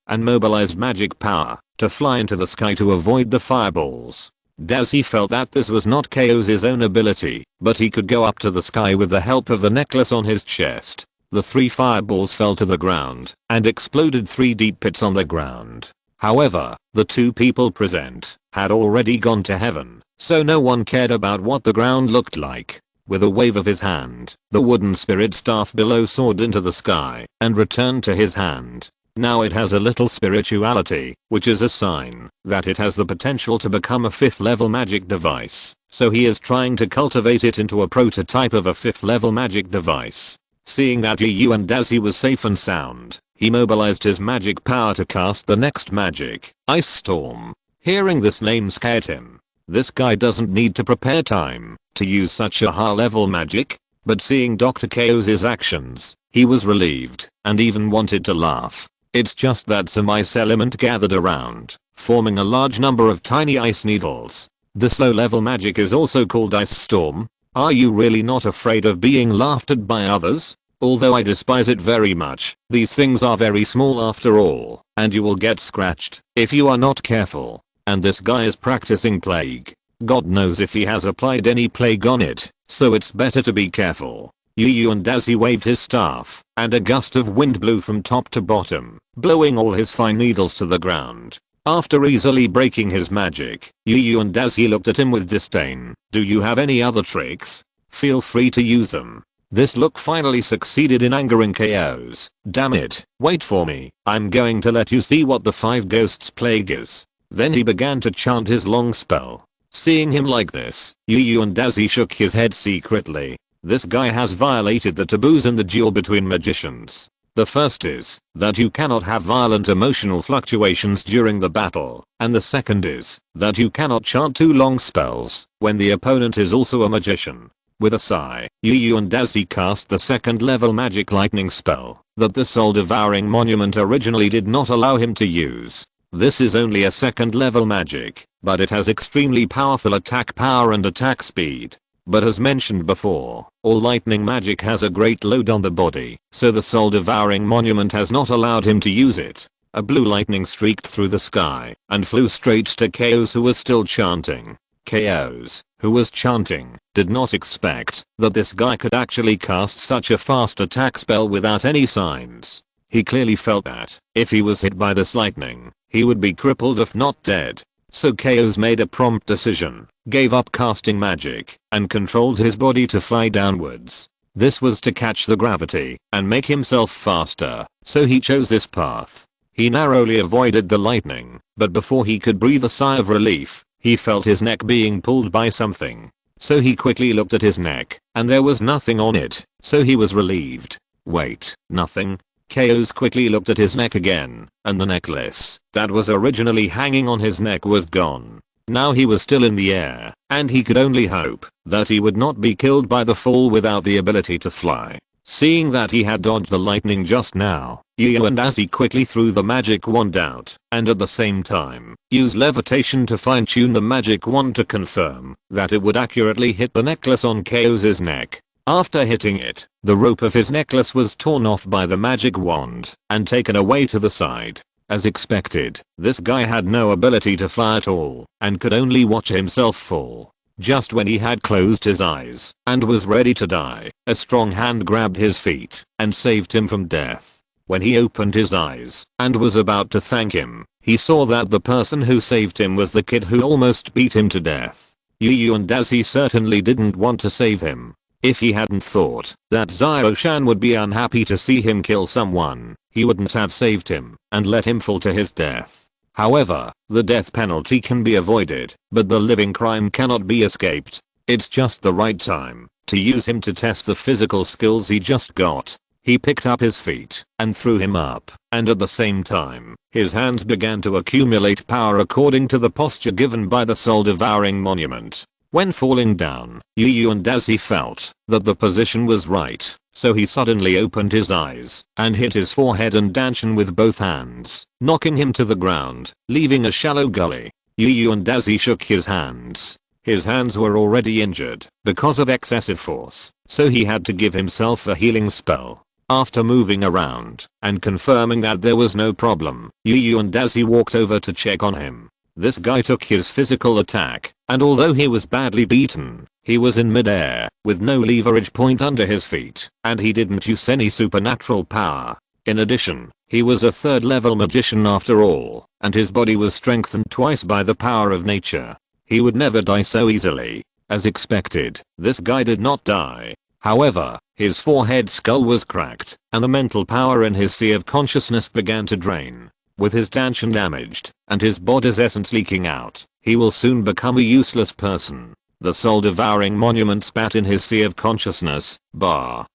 and mobilized magic power to fly into the sky to avoid the fireballs. Dazi felt that this was not Chaos' own ability, but he could go up to the sky with the help of the necklace on his chest. The 3 fireballs fell to the ground and exploded 3 deep pits on the ground. However, the 2 people present had already gone to heaven, so no one cared about what the ground looked like. With a wave of his hand, the wooden spirit staff below soared into the sky and returned to his hand. Now it has a little spirituality, which is a sign that it has the potential to become a 5th level magic device, so he is trying to cultivate it into a prototype of a 5th level magic device. Seeing that Yu and Dazi was safe and sound, he mobilized his magic power to cast the next magic, Ice Storm. Hearing this name scared him. This guy doesn't need to prepare time to use such a high level magic, but seeing Dr. Chaos' actions, he was relieved and even wanted to laugh. It's just that some ice element gathered around, forming a large number of tiny ice needles. This low level magic is also called Ice Storm. Are you really not afraid of being laughed at by others? Although I despise it very much, these things are very small after all, and you will get scratched if you are not careful. And this guy is practicing plague. God knows if he has applied any plague on it, so it's better to be careful. Yu and Dazi waved his staff, and a gust of wind blew from top to bottom, blowing all his fine needles to the ground. After easily breaking his magic, Yu and Dazi looked at him with disdain. "Do you have any other tricks? Feel free to use them." This look finally succeeded in angering Chaos. "Damn it, wait for me, I'm going to let you see what the 5 ghosts plague is." Then he began to chant his long spell. Seeing him like this, Yu and Dazi shook his head secretly. This guy has violated the taboos in the duel between magicians. The first is that you cannot have violent emotional fluctuations during the battle, and the second is that you cannot chant too long spells when the opponent is also a magician. With a sigh, Yu and Dazi cast the 2nd level magic lightning spell that the soul devouring monument originally did not allow him to use. This is only a 2nd level magic, but it has extremely powerful attack power and attack speed. But as mentioned before, all lightning magic has a great load on the body, so the soul devouring monument has not allowed him to use it. A blue lightning streaked through the sky and flew straight to Chaos, who was still chanting. Chaos, who was chanting, did not expect that this guy could actually cast such a fast attack spell without any signs. He clearly felt that if he was hit by this lightning, he would be crippled if not dead. So Chaos made a prompt decision, gave up casting magic, and controlled his body to fly downwards. This was to catch the gravity and make himself faster, so he chose this path. He narrowly avoided the lightning, but before he could breathe a sigh of relief, he felt his neck being pulled by something. So he quickly looked at his neck, and there was nothing on it, so he was relieved. Wait, nothing? Chaos quickly looked at his neck again, and the necklace that was originally hanging on his neck was gone. Now he was still in the air, and he could only hope that he would not be killed by the fall without the ability to fly. Seeing that he had dodged the lightning just now, Yu and Dazi quickly threw the magic wand out, and at the same time, used levitation to fine-tune the magic wand to confirm that it would accurately hit the necklace on Chaos's neck. After hitting it, the rope of his necklace was torn off by the magic wand and taken away to the side. As expected, this guy had no ability to fly at all and could only watch himself fall. Just when he had closed his eyes and was ready to die, a strong hand grabbed his feet and saved him from death. When he opened his eyes and was about to thank him, he saw that the person who saved him was the kid who almost beat him to death. And as he certainly didn't want to save him. If he hadn't thought that Zio-chan would be unhappy to see him kill someone, he wouldn't have saved him and let him fall to his death. However, the death penalty can be avoided, but the living crime cannot be escaped. It's just the right time to use him to test the physical skills he just got. He picked up his feet and threw him up, and at the same time, his hands began to accumulate power according to the posture given by the soul-devouring monument. When falling down, and as he felt that the position was right, so he suddenly opened his eyes and hit his forehead and Danshin with both hands, knocking him to the ground, leaving a shallow gully. And as he shook his hands were already injured because of excessive force, so he had to give himself a healing spell. After moving around and confirming that there was no problem, and as he walked over to check on him, this guy took his physical attack, and although he was badly beaten, he was in midair with no leverage point under his feet, and he didn't use any supernatural power. In addition, he was a third level magician after all, and his body was strengthened twice by the power of nature. He would never die so easily. As expected, this guy did not die. However, his forehead skull was cracked, and the mental power in his sea of consciousness began to drain. With his Danshin damaged, and his body's essence leaking out, he will soon become a useless person. The soul-devouring monument spat in his sea of consciousness.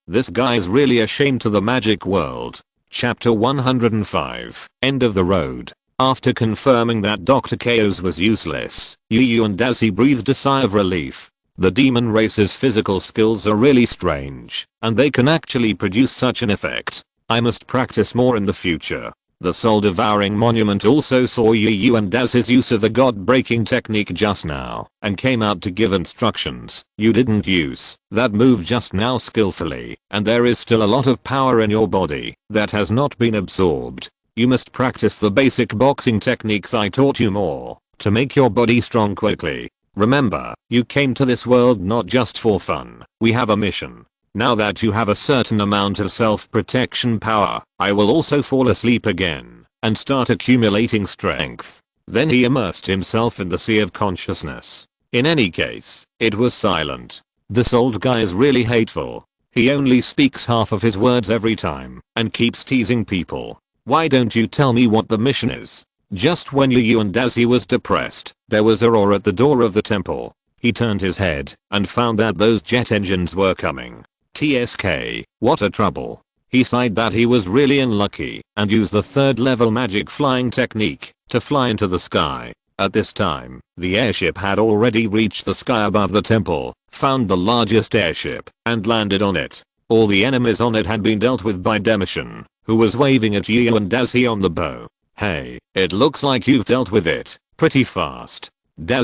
This guy's really a shame to the magic world. Chapter 105. End of the road. After confirming that Dr. Chaos was useless, and as he breathed a sigh of relief. The demon race's physical skills are really strange, and they can actually produce such an effect. I must practice more in the future. The soul-devouring monument also saw and as his use of the god-breaking technique just now, and came out to give instructions. You didn't use that move just now skillfully, and there is still a lot of power in your body that has not been absorbed. You must practice the basic boxing techniques I taught you more, to make your body strong quickly. Remember, you came to this world not just for fun. We have a mission. Now that you have a certain amount of self-protection power, I will also fall asleep again and start accumulating strength. Then he immersed himself in the sea of consciousness. In any case, it was silent. This old guy is really hateful. He only speaks half of his words every time and keeps teasing people. Why don't you tell me what the mission is? Just when and as he was depressed, there was a roar at the door of the temple. He turned his head and found that those jet engines were coming. TSK, what a trouble. He sighed that he was really unlucky and used the third level magic flying technique to fly into the sky. At this time, the airship had already reached the sky above the temple, found the largest airship, and landed on it. All the enemies on it had been dealt with by Demission, who was waving at and as he on the bow. Hey, it looks like you've dealt with it pretty fast.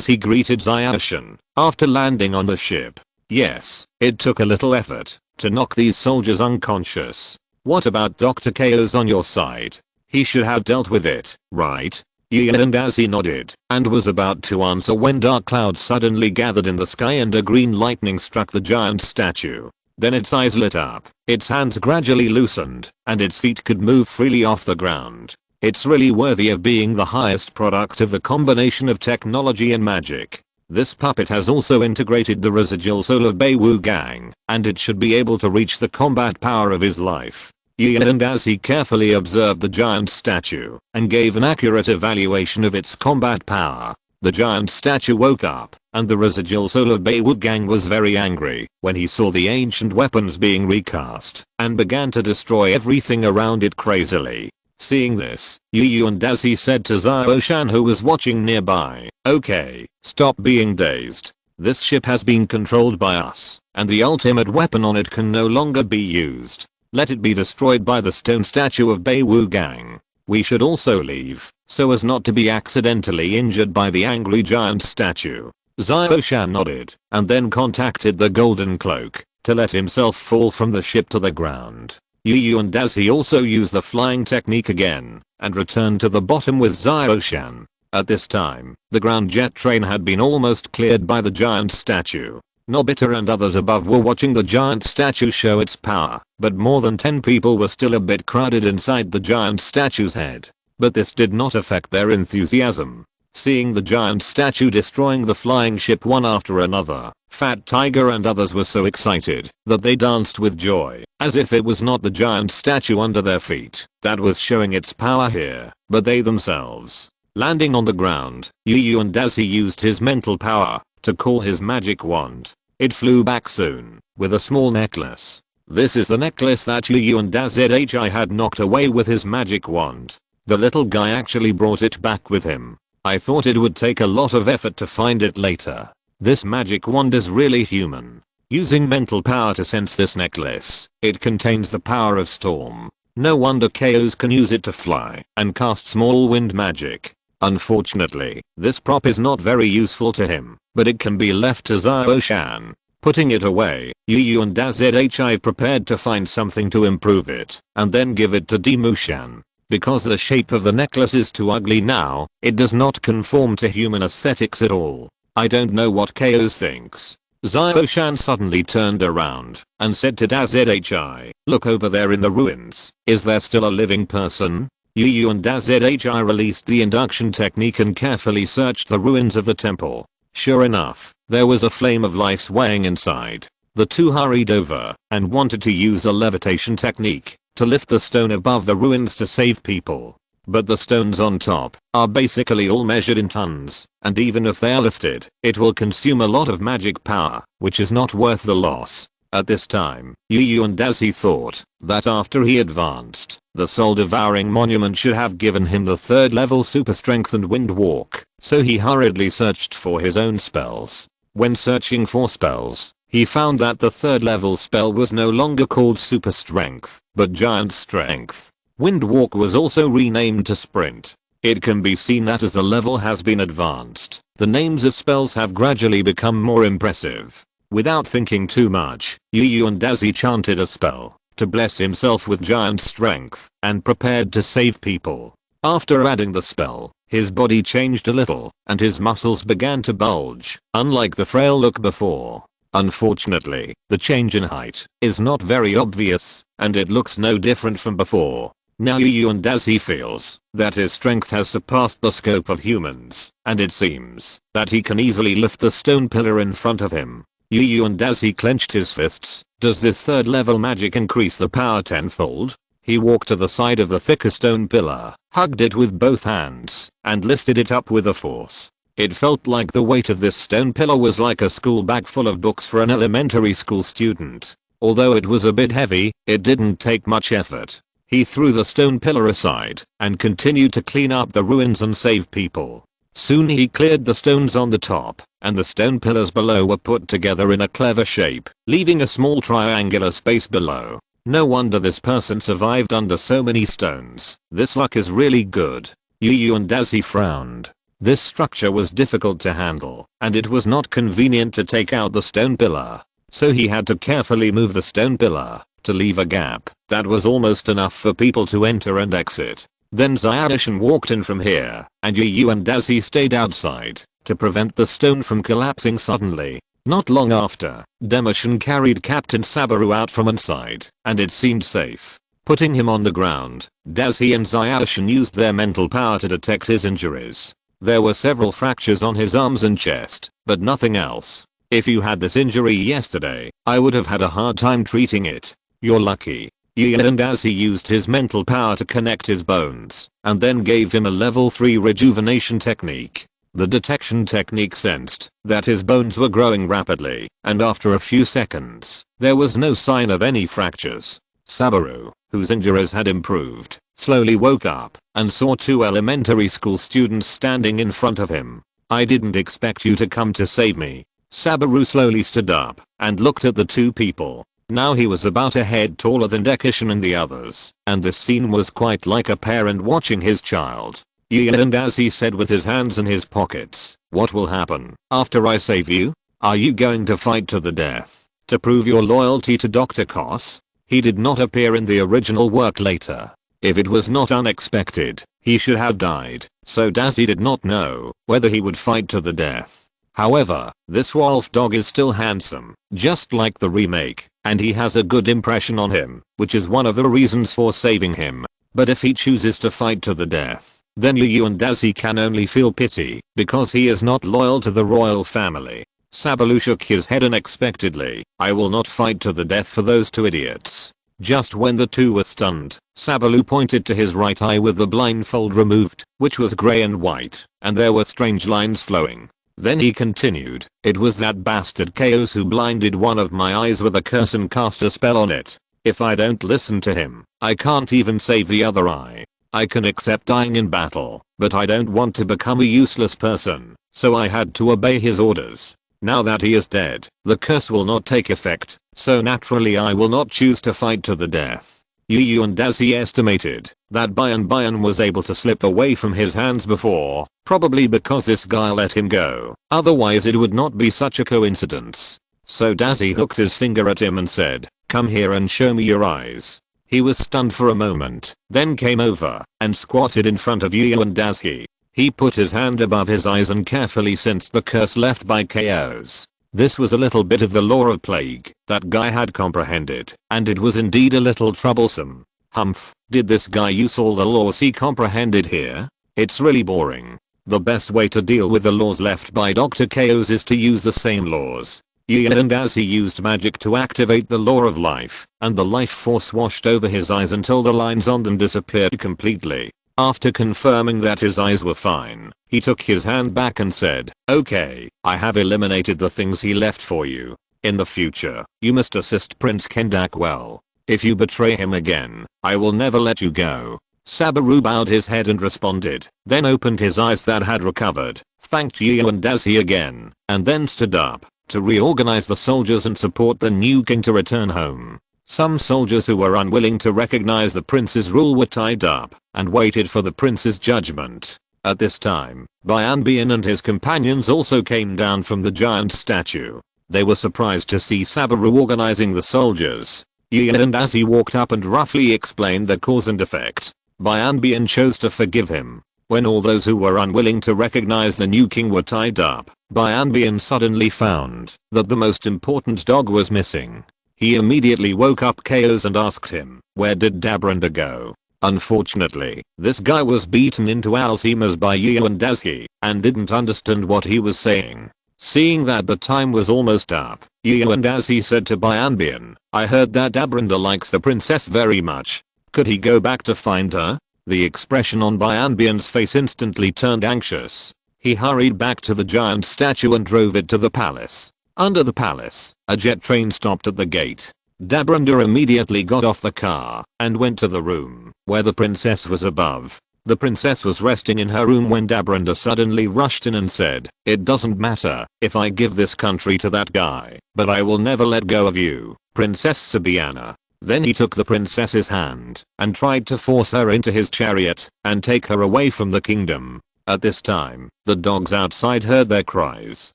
He greeted Zio-chan after landing on the ship. Yes, it took a little effort to knock these soldiers unconscious. What about Dr. Chaos on your side? He should have dealt with it, right? And as he nodded and was about to answer when dark clouds suddenly gathered in the sky and a green lightning struck the giant statue. Then its eyes lit up, its hands gradually loosened, and its feet could move freely off the ground. It's really worthy of being the highest product of the combination of technology and magic. This puppet has also integrated the residual soul of Beiwu Gang, and it should be able to reach the combat power of his life. And as he carefully observed the giant statue and gave an accurate evaluation of its combat power, the giant statue woke up, and the residual soul of Beiwu Gang was very angry when he saw the ancient weapons being recast and began to destroy everything around it crazily. Seeing this, and as he said to Zio-chan who was watching nearby, okay, stop being dazed. This ship has been controlled by us, and the ultimate weapon on it can no longer be used. Let it be destroyed by the stone statue of Beiwu Gang. We should also leave, so as not to be accidentally injured by the angry giant statue. Zio-chan nodded, and then contacted the golden cloak to let himself fall from the ship to the ground. And as he also used the flying technique again, and returned to the bottom with Zio-chan. At this time, the ground jet train had been almost cleared by the giant statue. Nobita and others above were watching the giant statue show its power, but more than 10 people were still a bit crowded inside the giant statue's head. But this did not affect their enthusiasm. Seeing the giant statue destroying the flying ship one after another, Fat Tiger and others were so excited that they danced with joy, as if it was not the giant statue under their feet that was showing its power here, but they themselves. Landing on the ground, Yu and Dazi used his mental power to call his magic wand. It flew back soon, with a small necklace. This is the necklace that Yu and Dazi had knocked away with his magic wand. The little guy actually brought it back with him. I thought it would take a lot of effort to find it later. This magic wand is really human. Using mental power to sense this necklace, it contains the power of storm. No wonder KOs can use it to fly and cast small wind magic. Unfortunately, this prop is not very useful to him, but it can be left to Xiao-Shan. Putting it away, Yu and Dazi prepared to find something to improve it, and then give it to Dimushan. Because the shape of the necklace is too ugly now, it does not conform to human aesthetics at all. I don't know what KOs thinks. Xiao-Shan suddenly turned around and said to Dazi, "Look over there in the ruins. Is there still a living person?" Yu and Dazi released the induction technique and carefully searched the ruins of the temple. Sure enough, there was a flame of life swaying inside. The two hurried over and wanted to use a levitation technique to lift the stone above the ruins to save people. But the stones on top are basically all measured in tons, and even if they are lifted, it will consume a lot of magic power, which is not worth the loss. At this time, Yu and Dazi thought that after he advanced, the soul-devouring monument should have given him the 3rd level super strength and wind walk, so he hurriedly searched for his own spells. When searching for spells, he found that the 3rd level spell was no longer called super strength, but giant strength. Wind walk was also renamed to sprint. It can be seen that as the level has been advanced, the names of spells have gradually become more impressive. Without thinking too much, Yu and Dazi chanted a spell to bless himself with giant strength and prepared to save people. After adding the spell, his body changed a little and his muscles began to bulge, unlike the frail look before. Unfortunately, the change in height is not very obvious and it looks no different from before. Now Yu and Dazi feels that his strength has surpassed the scope of humans, and it seems that he can easily lift the stone pillar in front of him. Yu and Dazi clenched his fists. Does this 3rd level magic increase the power tenfold? He walked to the side of the thicker stone pillar, hugged it with both hands, and lifted it up with a force. It felt like the weight of this stone pillar was like a school bag full of books for an elementary school student. Although it was a bit heavy, it didn't take much effort. He threw the stone pillar aside and continued to clean up the ruins and save people. Soon he cleared the stones on the top, and the stone pillars below were put together in a clever shape, leaving a small triangular space below. No wonder this person survived under so many stones. This luck is really good. Yu and Dazi frowned. This structure was difficult to handle, and it was not convenient to take out the stone pillar. So he had to carefully move the stone pillar to leave a gap that was almost enough for people to enter and exit. Then Xiao-Shan walked in from here, and Yu and Dazi stayed outside to prevent the stone from collapsing suddenly. Not long after, Demushan carried Captain Sabaru out from inside, and it seemed safe. Putting him on the ground, Dazi and Xiao-Shan used their mental power to detect his injuries. There were several fractures on his arms and chest, but nothing else. If you had this injury yesterday, I would have had a hard time treating it. You're lucky. Yu and Dazi used his mental power to connect his bones, and then gave him a level 3 rejuvenation technique. The detection technique sensed that his bones were growing rapidly, and after a few seconds, there was no sign of any fractures. Sabaru, whose injuries had improved, slowly woke up and saw 2 elementary school students standing in front of him. I didn't expect you to come to save me. Sabaru slowly stood up and looked at the 2 people. Now he was about a head taller than Dekisugi and the others, and this scene was quite like a parent watching his child. Yu and Dazi said with his hands in his pockets, "What will happen after I save you? Are you going to fight to the death to prove your loyalty to Dr. Koss?" He did not appear in the original work later. If it was not unexpected, he should have died, so Dazi did not know whether he would fight to the death. However, this wolf dog is still handsome, just like the remake, and he has a good impression on him, which is one of the reasons for saving him. But if he chooses to fight to the death, then Yu and Dazi can only feel pity, because he is not loyal to the royal family. Sabalu shook his head unexpectedly. I will not fight to the death for those two idiots. Just when the two were stunned, Sabalu pointed to his right eye with the blindfold removed, which was grey and white, and there were strange lines flowing. Then he continued, it was that bastard Chaos who blinded one of my eyes with a curse and cast a spell on it. If I don't listen to him, I can't even save the other eye. I can accept dying in battle, but I don't want to become a useless person, so I had to obey his orders. Now that he is dead, the curse will not take effect, so naturally I will not choose to fight to the death. Yu and Dazi estimated that Bian was able to slip away from his hands before, probably because this guy let him go, otherwise it would not be such a coincidence. So Dazi hooked his finger at him and said, come here and show me your eyes. He was stunned for a moment, then came over and squatted in front of Yu and Dazi. He put his hand above his eyes and carefully sensed the curse left by Chaos. This was a little bit of the law of plague that guy had comprehended, and it was indeed a little troublesome. Humph, did this guy use all the laws he comprehended here? It's really boring. The best way to deal with the laws left by Dr. Chaos is to use the same laws. And as he used magic to activate the law of life, and the life force washed over his eyes until the lines on them disappeared completely. After confirming that his eyes were fine, he took his hand back and said, okay, I have eliminated the things he left for you. In the future, you must assist Prince Kendak well. If you betray him again, I will never let you go. Sabaru bowed his head and responded, then opened his eyes that had recovered, thanked Yu and Dazi again, and then stood up to reorganize the soldiers and support the new king to return home. Some soldiers who were unwilling to recognize the prince's rule were tied up and waited for the prince's judgment. At this time, Bian and his companions also came down from the giant statue. They were surprised to see Sabaru organizing the soldiers. Yu and Dazi walked up and roughly explained the cause and effect. Bian chose to forgive him. When all those who were unwilling to recognize the new king were tied up, Bian suddenly found that the most important dog was missing. He immediately woke up Chaos and asked him, where did Dabranda go? Unfortunately, this guy was beaten into Alzheimer's by Yu and Dazi and didn't understand what he was saying. Seeing that the time was almost up, Yu and Dazi said to Bian, I heard that Dabranda likes the princess very much. Could he go back to find her? The expression on Bian's face instantly turned anxious. He hurried back to the giant statue and drove it to the palace. Under the palace, a jet train stopped at the gate. Dabranda immediately got off the car and went to the room where the princess was above. The princess was resting in her room when Dabranda suddenly rushed in and said, it doesn't matter if I give this country to that guy, but I will never let go of you, Princess Sabiana. Then he took the princess's hand and tried to force her into his chariot and take her away from the kingdom. At this time, the dogs outside heard their cries.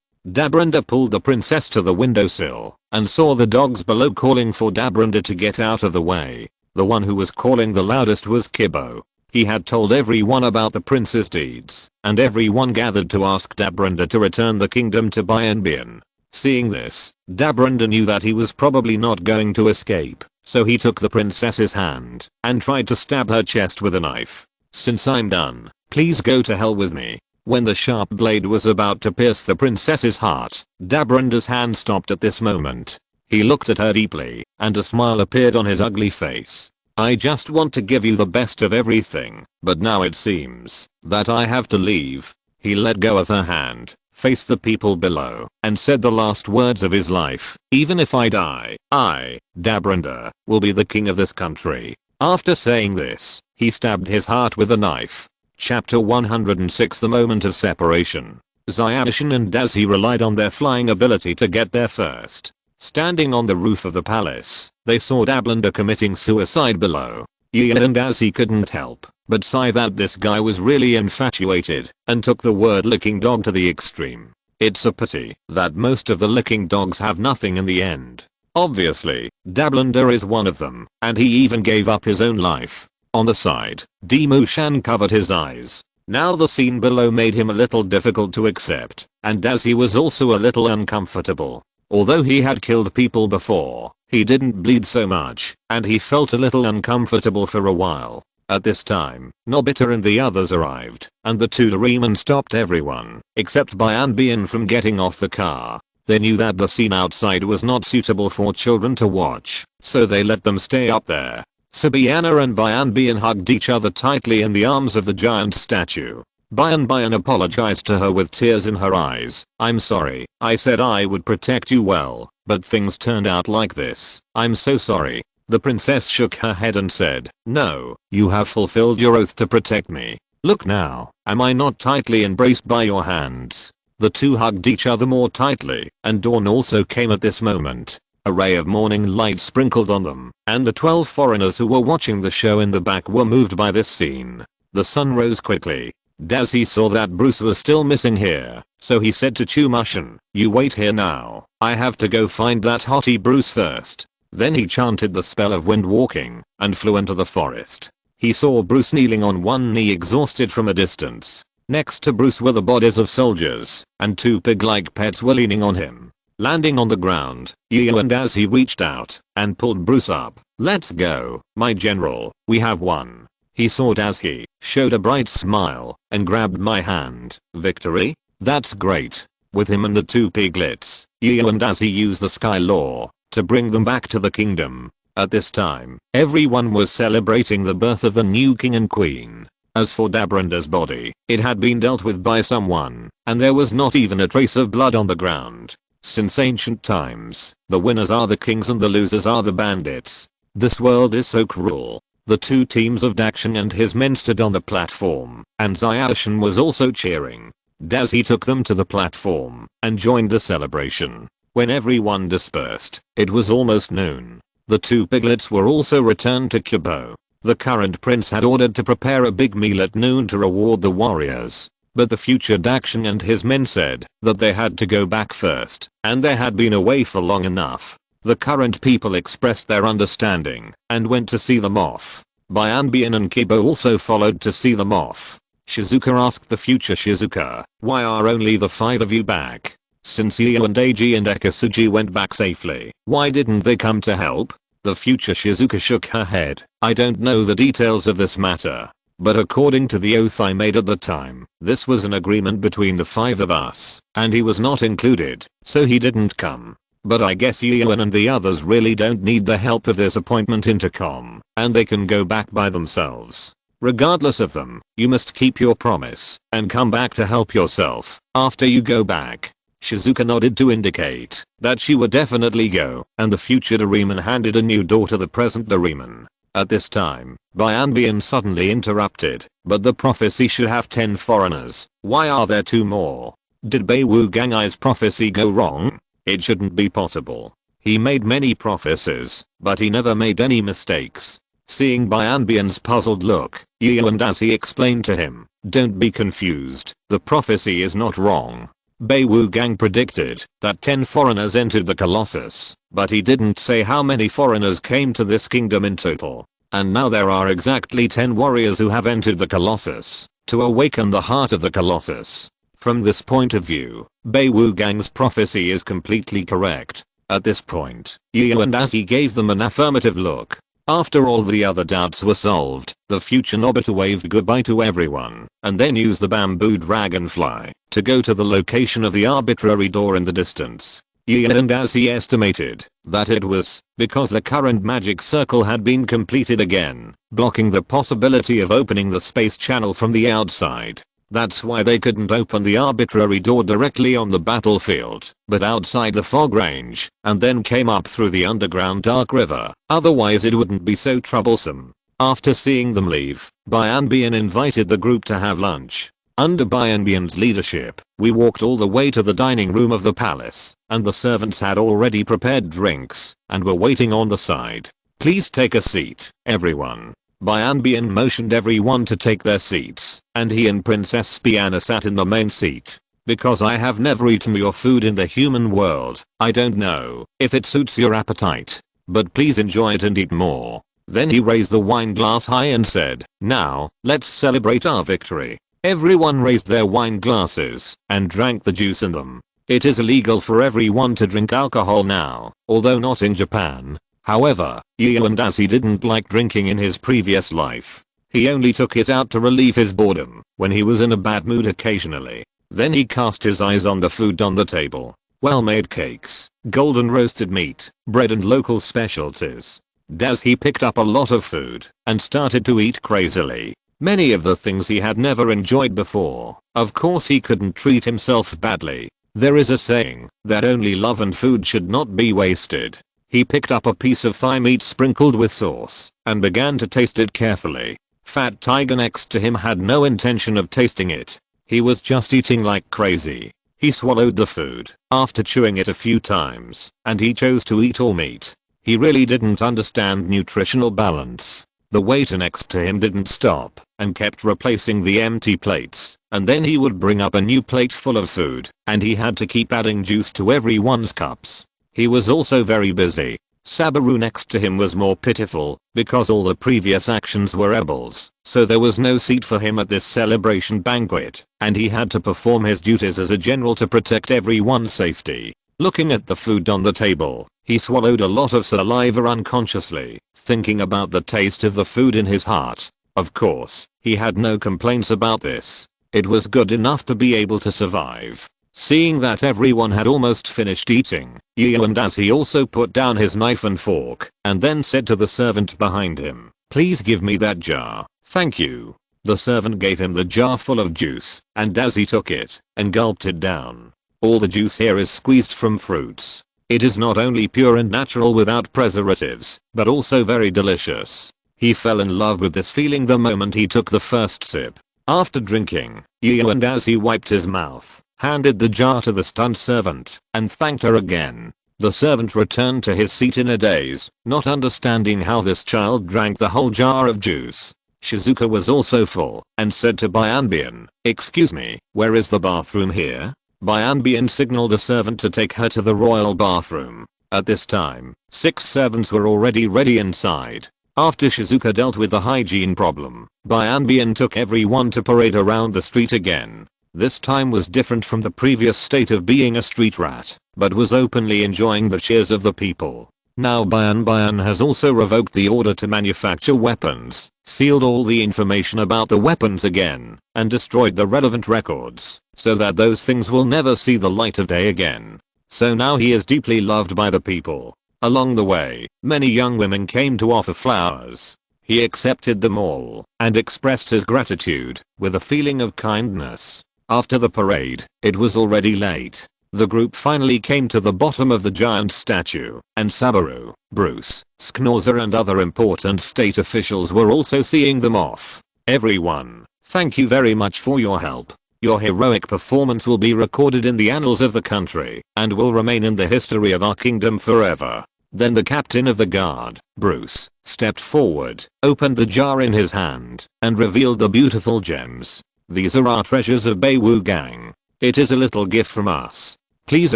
Dabranda pulled the princess to the windowsill and saw the dogs below calling for Dabranda to get out of the way. The one who was calling the loudest was Kibbo. He had told everyone about the prince's deeds, and everyone gathered to ask Dabranda to return the kingdom to Bian. Seeing this, Dabranda knew that he was probably not going to escape, so he took the princess's hand and tried to stab her chest with a knife. Since I'm done, please go to hell with me. When the sharp blade was about to pierce the princess's heart, Dabranda's hand stopped at this moment. He looked at her deeply, and a smile appeared on his ugly face. I just want to give you the best of everything, but now it seems that I have to leave. He let go of her hand, faced the people below, and said the last words of his life. Even if I die, I, Dabranda, will be the king of this country. After saying this, he stabbed his heart with a knife. Chapter 106 The Moment of Separation. Xiaoshan and Dazi relied on their flying ability to get there first. Standing on the roof of the palace, they saw Dabranda committing suicide below. Yu and Dazi couldn't help but sigh that this guy was really infatuated and took the word licking dog to the extreme. It's a pity that most of the licking dogs have nothing in the end. Obviously, Dabranda is one of them, and he even gave up his own life. On the side, Dimushan covered his eyes. Now the scene below made him a little difficult to accept, and as he was also a little uncomfortable. Although he had killed people before, he didn't bleed so much, and he felt a little uncomfortable for a while. At this time, Nobita and the others arrived, and the two Doraemon stopped everyone, except Bian from getting off the car. They knew that the scene outside was not suitable for children to watch, so they let them stay up there. Sabiana and Bian hugged each other tightly in the arms of the giant statue. Bian apologized to her with tears in her eyes. "I'm sorry, I said I would protect you well, but things turned out like this. I'm so sorry." The princess shook her head and said, "No, you have fulfilled your oath to protect me. Look now, am I not tightly embraced by your hands?" The two hugged each other more tightly, and dawn also came at this moment. A ray of morning light sprinkled on them, and the 12 foreigners who were watching the show in the back were moved by this scene. The sun rose quickly. As he saw that Bruce was still missing here, so he said to Chumushin, "You wait here now, I have to go find that hottie Bruce first." Then he chanted the spell of wind walking, and flew into the forest. He saw Bruce kneeling on one knee exhausted from a distance. Next to Bruce were the bodies of soldiers, and two pig-like pets were leaning on him. Landing on the ground, and as he reached out and pulled Bruce up. "Let's go, my general, we have won." He soared as he showed a bright smile and grabbed my hand. "Victory? That's great." With him and the two piglets, and as he used the sky law to bring them back to the kingdom. At this time, everyone was celebrating the birth of the new king and queen. As for Dabranda's body, it had been dealt with by someone, and there was not even a trace of blood on the ground. Since ancient times, the winners are the kings and the losers are the bandits. This world is so cruel. The two teams of Dakshin and his men stood on the platform, and Zyashin was also cheering. As he took them to the platform and joined the celebration. When everyone dispersed, it was almost noon. The two piglets were also returned to Kubo. The current prince had ordered to prepare a big meal at noon to reward the warriors. But the future Dakshin and his men said that they had to go back first, and they had been away for long enough. The current people expressed their understanding and went to see them off. Bian and Kibo also followed to see them off. Shizuka asked the future Shizuka, "Why are only the 5 of you back? Since you and Eiji and Dekisugi went back safely, why didn't they come to help?" The future Shizuka shook her head. "I don't know the details of this matter. But according to the oath I made at the time, this was an agreement between the 5 of us, and he was not included, so he didn't come. But I guess Yuan and the others really don't need the help of this appointment intercom, and they can go back by themselves. Regardless of them, you must keep your promise, and come back to help yourself, after you go back." Shizuka nodded to indicate that she would definitely go, and the future Doraemon handed a new door to the present Doraemon. At this time, Bian suddenly interrupted, "But the prophecy should have 10 foreigners, why are there 2 more? Did Beiwu Gangai's prophecy go wrong? It shouldn't be possible. He made many prophecies, but he never made any mistakes." Seeing Bian's puzzled look, and as he explained to him, "Don't be confused, the prophecy is not wrong. Beiwu Gang predicted that 10 foreigners entered the Colossus, but he didn't say how many foreigners came to this kingdom in total. And now there are exactly 10 warriors who have entered the Colossus to awaken the heart of the Colossus. From this point of view, Beiwu Gang's prophecy is completely correct." At this point, and as he gave them an affirmative look. After all the other doubts were solved, the future Nobita waved goodbye to everyone, and then used the bamboo dragonfly to go to the location of the arbitrary door in the distance. And as he estimated that it was because the current magic circle had been completed again, blocking the possibility of opening the space channel from the outside. That's why they couldn't open the arbitrary door directly on the battlefield, but outside the fog range, and then came up through the underground dark river. Otherwise it wouldn't be so troublesome. After seeing them leave, Bian invited the group to have lunch. Under Bian's leadership, we walked all the way to the dining room of the palace, and the servants had already prepared drinks, and were waiting on the side. "Please take a seat, everyone." Bian motioned everyone to take their seats, and he and Princess Spiana sat in the main seat. "Because I have never eaten your food in the human world, I don't know if it suits your appetite, but please enjoy it and eat more." Then he raised the wine glass high and said, "Now, let's celebrate our victory." Everyone raised their wine glasses and drank the juice in them. It is illegal for everyone to drink alcohol now, although not in Japan. However, and as he didn't like drinking in his previous life, he only took it out to relieve his boredom when he was in a bad mood occasionally. Then he cast his eyes on the food on the table. Well-made cakes, golden roasted meat, bread and local specialties. As he picked up a lot of food and started to eat crazily. Many of the things he had never enjoyed before. Of course he couldn't treat himself badly. There is a saying that only love and food should not be wasted. He picked up a piece of thigh meat sprinkled with sauce and began to taste it carefully. Fat Tiger next to him had no intention of tasting it. He was just eating like crazy. He swallowed the food after chewing it a few times, and he chose to eat all meat. He really didn't understand nutritional balance. The waiter next to him didn't stop and kept replacing the empty plates, and then he would bring up a new plate full of food, and he had to keep adding juice to everyone's cups. He was also very busy. Sabaru next to him was more pitiful because all the previous actions were rebels, so there was no seat for him at this celebration banquet, and he had to perform his duties as a general to protect everyone's safety. Looking at the food on the table, he swallowed a lot of saliva unconsciously, thinking about the taste of the food in his heart. Of course, he had no complaints about this. It was good enough to be able to survive. Seeing that everyone had almost finished eating, and as he also put down his knife and fork, and then said to the servant behind him, "Please give me that jar, thank you." The servant gave him the jar full of juice, and as he took it and gulped it down. All the juice here is squeezed from fruits. It is not only pure and natural without preservatives, but also very delicious. He fell in love with this feeling the moment he took the first sip. After drinking, and as he wiped his mouth, handed the jar to the stunned servant and thanked her again. The servant returned to his seat in a daze, not understanding how this child drank the whole jar of juice. Shizuka was also full and said to Bianbian, "Excuse me, where is the bathroom here?" Bianbian signaled a servant to take her to the royal bathroom. At this time, 6 servants were already ready inside. After Shizuka dealt with the hygiene problem, Bianbian took everyone to parade around the street again. This time was different from the previous state of being a street rat, but was openly enjoying the cheers of the people. Now Bian has also revoked the order to manufacture weapons, sealed all the information about the weapons again, and destroyed the relevant records, so that those things will never see the light of day again. So now he is deeply loved by the people. Along the way, many young women came to offer flowers. He accepted them all, and expressed his gratitude, with a feeling of kindness. After the parade, it was already late. The group finally came to the bottom of the giant statue, and Sabaru, Bruce, Sknorza and other important state officials were also seeing them off. "Everyone, thank you very much for your help. Your heroic performance will be recorded in the annals of the country, and will remain in the history of our kingdom forever." Then the captain of the guard, Bruce, stepped forward, opened the jar in his hand, and revealed the beautiful gems. "These are our treasures of Beiwu Gang. It is a little gift from us. Please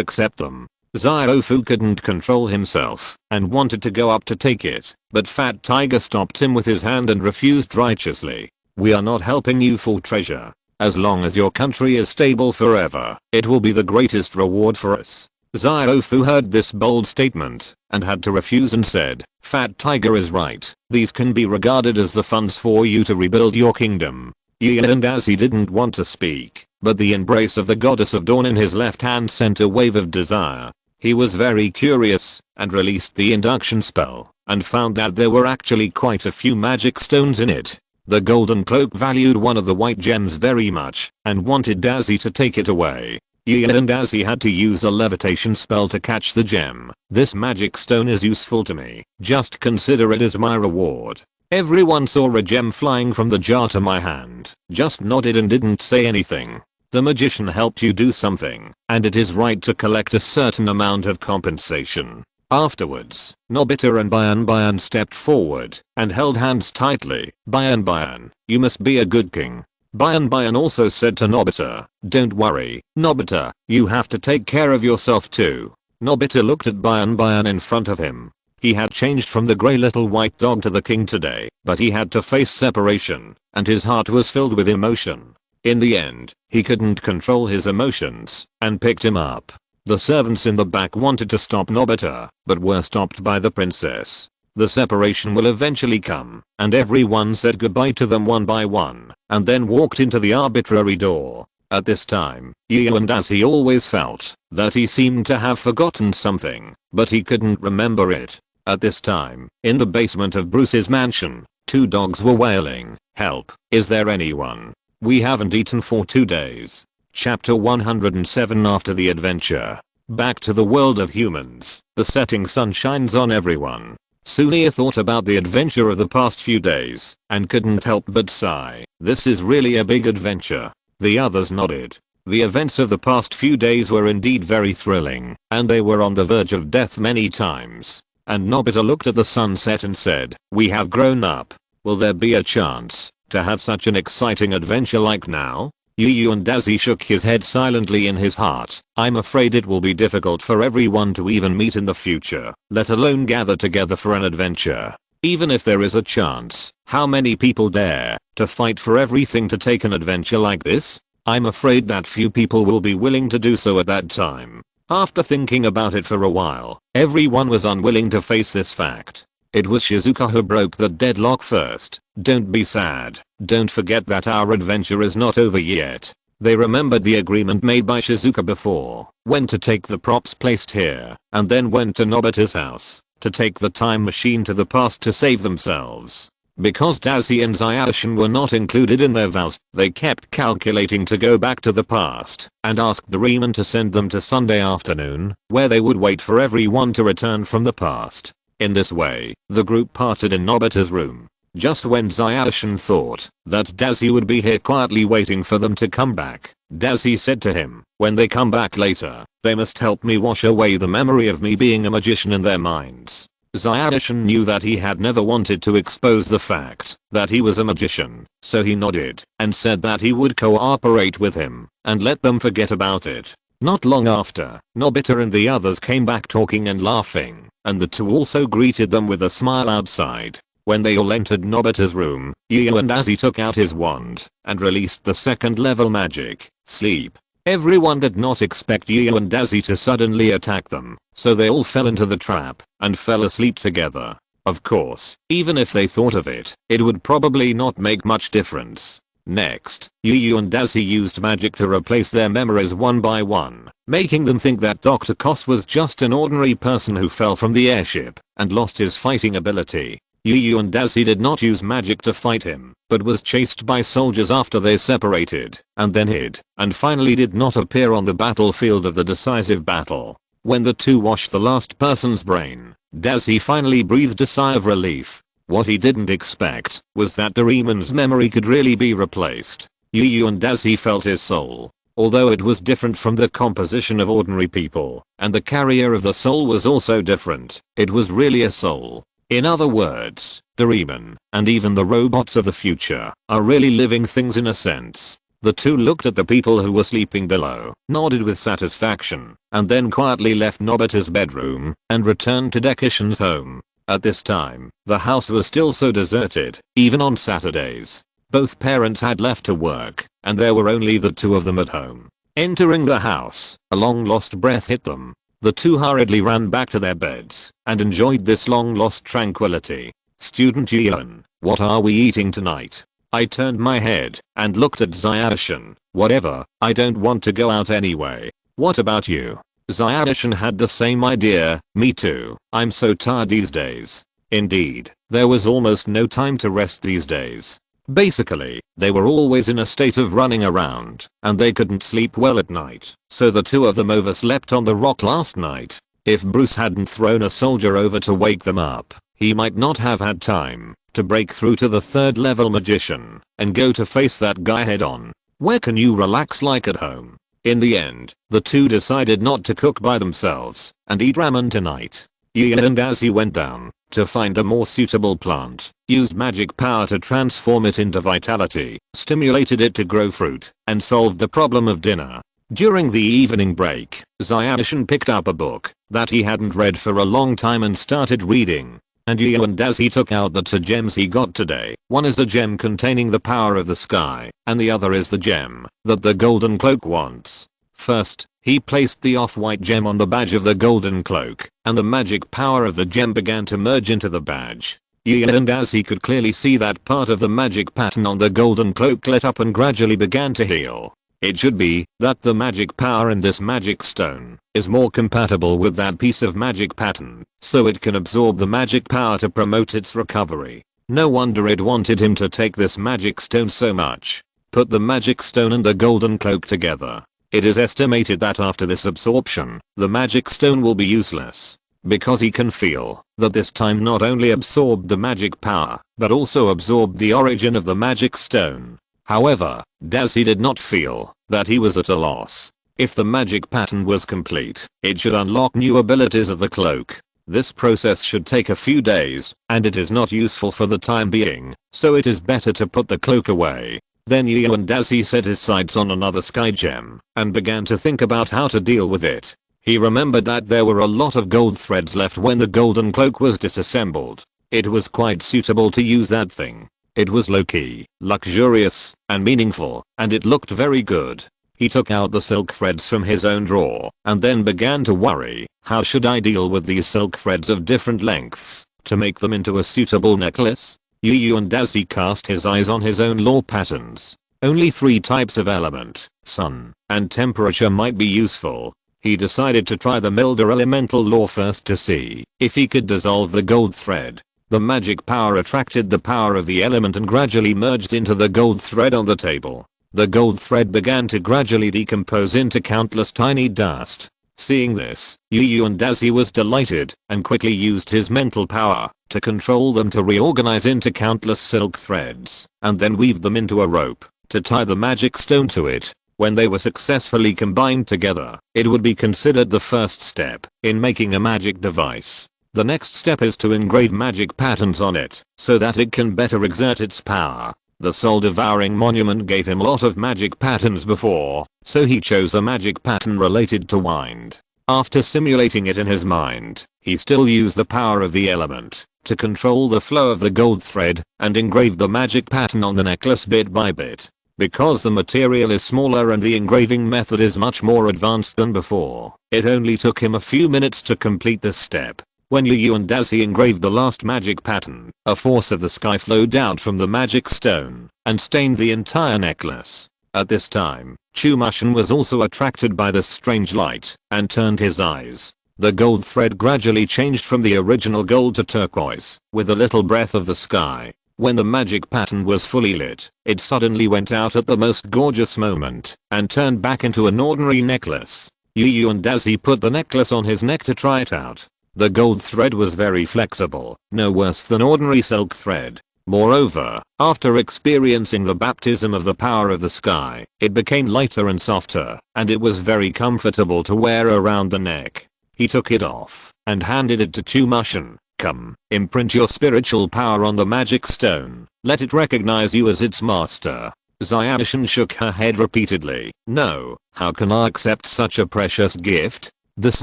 accept them." Ziofu couldn't control himself and wanted to go up to take it, but Fat Tiger stopped him with his hand and refused righteously. "We are not helping you for treasure. As long as your country is stable forever, it will be the greatest reward for us." Ziofu heard this bold statement and had to refuse and said, "Fat Tiger is right. These can be regarded as the funds for you to rebuild your kingdom." And as he didn't want to speak, but the embrace of the goddess of dawn in his left hand sent a wave of desire. He was very curious and released the induction spell and found that there were actually quite a few magic stones in it. The golden cloak valued one of the white gems very much and wanted Dazzy to take it away. And Dazzy had to use a levitation spell to catch the gem. "This magic stone is useful to me. Just consider it as my reward." Everyone saw a gem flying from the jar to my hand, just nodded and didn't say anything. The magician helped you do something, and it is right to collect a certain amount of compensation. Afterwards, Nobita and Bian stepped forward and held hands tightly. Bian, you must be a good king." Bian also said to Nobita, "Don't worry, Nobita, you have to take care of yourself too." Nobita looked at Bian in front of him. He had changed from the grey little white dog to the king today, but he had to face separation, and his heart was filled with emotion. In the end, he couldn't control his emotions and picked him up. The servants in the back wanted to stop Nobita, but were stopped by the princess. The separation will eventually come, and everyone said goodbye to them one by one, and then walked into the arbitrary door. At this time, and as he always felt, that he seemed to have forgotten something, but he couldn't remember it. At this time, in the basement of Bruce's mansion, 2 dogs were wailing, "Help, is there anyone? We haven't eaten for 2 days." Chapter 107. After the adventure. Back to the world of humans, the setting sun shines on everyone. Sulia thought about the adventure of the past few days, and couldn't help but sigh. This is really a big adventure. The others nodded. The events of the past few days were indeed very thrilling, and they were on the verge of death many times. And Nobita looked at the sunset and said, "We have grown up. Will there be a chance to have such an exciting adventure like now?" And as he shook his head silently in his heart, "I'm afraid it will be difficult for everyone to even meet in the future, let alone gather together for an adventure. Even if there is a chance, how many people dare to fight for everything to take an adventure like this? I'm afraid that few people will be willing to do so at that time." After thinking about it for a while, everyone was unwilling to face this fact. It was Shizuka who broke the deadlock first. "Don't be sad. Don't forget that our adventure is not over yet." They remembered the agreement made by Shizuka before, when to take the props placed here, and then went to Nobita's house, to take the time machine to the past to save themselves. Because Dazi and Zyashin were not included in their vows, they kept calculating to go back to the past, and asked Doraemon to send them to Sunday afternoon, where they would wait for everyone to return from the past. In this way, the group parted in Nobita's room. Just when Zyashin thought that Dazi would be here quietly waiting for them to come back, Dazi said to him, "When they come back later, they must help me wash away the memory of me being a magician in their minds." Zyashin knew that he had never wanted to expose the fact that he was a magician, so he nodded and said that he would cooperate with him and let them forget about it. Not long after, Nobita and the others came back talking and laughing, and the 2 also greeted them with a smile outside. When they all entered Nobita's room, and as he took out his wand and released the 2nd level magic, sleep. Everyone did not expect and Dazi to suddenly attack them, so they all fell into the trap and fell asleep together. Of course, even if they thought of it, it would probably not make much difference. Next, and Dazi used magic to replace their memories one by one, making them think that Dr. Kos was just an ordinary person who fell from the airship and lost his fighting ability. and Dazi did not use magic to fight him, but was chased by soldiers after they separated, and then hid, and finally did not appear on the battlefield of the decisive battle. When the 2 washed the last person's brain, Dazi finally breathed a sigh of relief. What he didn't expect was that Doraemon's memory could really be replaced. and Dazi felt his soul. Although it was different from the composition of ordinary people, and the carrier of the soul was also different, it was really a soul. In other words, Doraemon, and even the robots of the future, are really living things in a sense. The 2 looked at the people who were sleeping below, nodded with satisfaction, and then quietly left Nobita's bedroom, and returned to Dekishi's home. At this time, the house was still so deserted, even on Saturdays. Both parents had left to work, and there were only the 2 of them at home. Entering the house, a long-lost breath hit them. The 2 hurriedly ran back to their beds and enjoyed this long-lost tranquility. "Student Gian, what are we eating tonight?" I turned my head and looked at Zyashin. "Whatever, I don't want to go out anyway. What about you?" Zyashin had the same idea. "Me too, I'm so tired these days." Indeed, there was almost no time to rest these days. Basically, they were always in a state of running around, and they couldn't sleep well at night, so the 2 of them overslept on the rock last night. If Bruce hadn't thrown a soldier over to wake them up, he might not have had time to break through to the 3rd level magician and go to face that guy head on. Where can you relax like at home? In the end, the 2 decided not to cook by themselves and eat ramen tonight. And as he went down to find a more suitable plant, used magic power to transform it into vitality, stimulated it to grow fruit, and solved the problem of dinner. During the evening break, Zyashin picked up a book that he hadn't read for a long time and started reading. and Yu and Dazi took out the 2 gems he got today. One is the gem containing the power of the sky, and the other is the gem that the golden cloak wants. First, he placed the off-white gem on the badge of the golden cloak, and the magic power of the gem began to merge into the badge. Yu and Dazi could clearly see that part of the magic pattern on the golden cloak lit up and gradually began to heal. It should be that the magic power in this magic stone is more compatible with that piece of magic pattern, so it can absorb the magic power to promote its recovery. No wonder it wanted him to take this magic stone so much. Put the magic stone and the golden cloak together. It is estimated that after this absorption, the magic stone will be useless. Because he can feel that this time not only absorbed the magic power, but also absorbed the origin of the magic stone. However, Dazi did not feel that he was at a loss. If the magic pattern was complete, it should unlock new abilities of the cloak. This process should take a few days, and it is not useful for the time being, so it is better to put the cloak away. Then Yu and Dazi set his sights on another sky gem, and began to think about how to deal with it. He remembered that there were a lot of gold threads left when the golden cloak was disassembled. It was quite suitable to use that thing. It was low-key, luxurious, and meaningful, and it looked very good. He took out the silk threads from his own drawer, and then began to worry, how should I deal with these silk threads of different lengths, to make them into a suitable necklace? Yu and Dazi cast his eyes on his own law patterns. Only 3 types of element, sun, and temperature might be useful. He decided to try the milder elemental law first to see if he could dissolve the gold thread. The magic power attracted the power of the element and gradually merged into the gold thread on the table. The gold thread began to gradually decompose into countless tiny dust. Seeing this, Yu and Dazi was delighted and quickly used his mental power to control them to reorganize into countless silk threads, and then weave them into a rope to tie the magic stone to it. When they were successfully combined together, it would be considered the first step in making a magic device. The next step is to engrave magic patterns on it so that it can better exert its power. The soul-devouring monument gave him a lot of magic patterns before, so he chose a magic pattern related to wind. After simulating it in his mind, he still used the power of the element to control the flow of the gold thread and engraved the magic pattern on the necklace bit by bit. Because the material is smaller and the engraving method is much more advanced than before, it only took him a few minutes to complete this step. When Yu and Dazi engraved the last magic pattern, a force of the sky flowed out from the magic stone and stained the entire necklace. At this time, Chumashin was also attracted by this strange light and turned his eyes. The gold thread gradually changed from the original gold to turquoise with a little breath of the sky. When the magic pattern was fully lit, it suddenly went out at the most gorgeous moment and turned back into an ordinary necklace. Yu and Dazi put the necklace on his neck to try it out. The gold thread was very flexible, no worse than ordinary silk thread. Moreover, after experiencing the baptism of the power of the sky, it became lighter and softer, and it was very comfortable to wear around the neck. He took it off and handed it to Chumashin. Come, imprint your spiritual power on the magic stone. Let it recognize you as its master. Zyashin shook her head repeatedly. No, how can I accept such a precious gift? This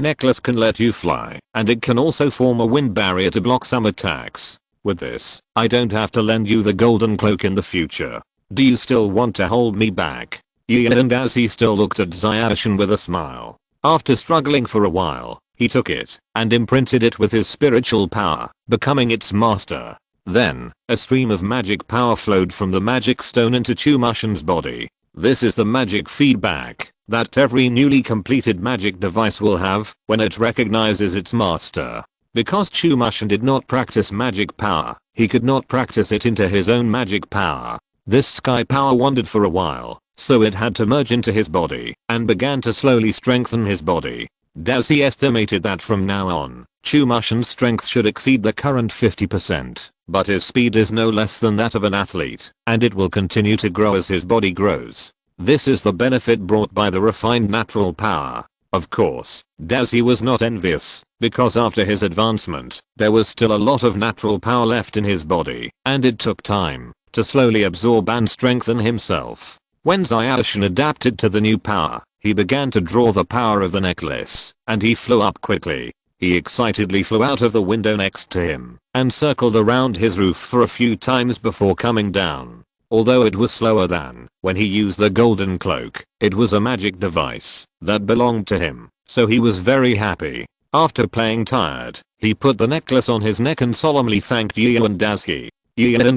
necklace can let you fly, and it can also form a wind barrier to block some attacks. With this, I don't have to lend you the golden cloak in the future. Do you still want to hold me back? Yu and Dazi still looked at Zyashin with a smile. After struggling for a while, he took it and imprinted it with his spiritual power, becoming its master. Then, a stream of magic power flowed from the magic stone into Chumashin's body. This is the magic feedback that every newly completed magic device will have when it recognizes its master. Because Chumashin did not practice magic power, he could not practice it into his own magic power. This sky power wandered for a while, so it had to merge into his body and began to slowly strengthen his body. Dazi estimated that from now on, Chumashin's strength should exceed the current 50%, but his speed is no less than that of an athlete, and it will continue to grow as his body grows. This is the benefit brought by the refined natural power. Of course, Dazi was not envious, because after his advancement, there was still a lot of natural power left in his body, and it took time to slowly absorb and strengthen himself. When Zyashin adapted to the new power, he began to draw the power of the necklace, and he flew up quickly. He excitedly flew out of the window next to him and circled around his roof for a few times before coming down. Although it was slower than when he used the golden cloak, it was a magic device that belonged to him, so he was very happy. After playing tired, he put the necklace on his neck and solemnly thanked Gian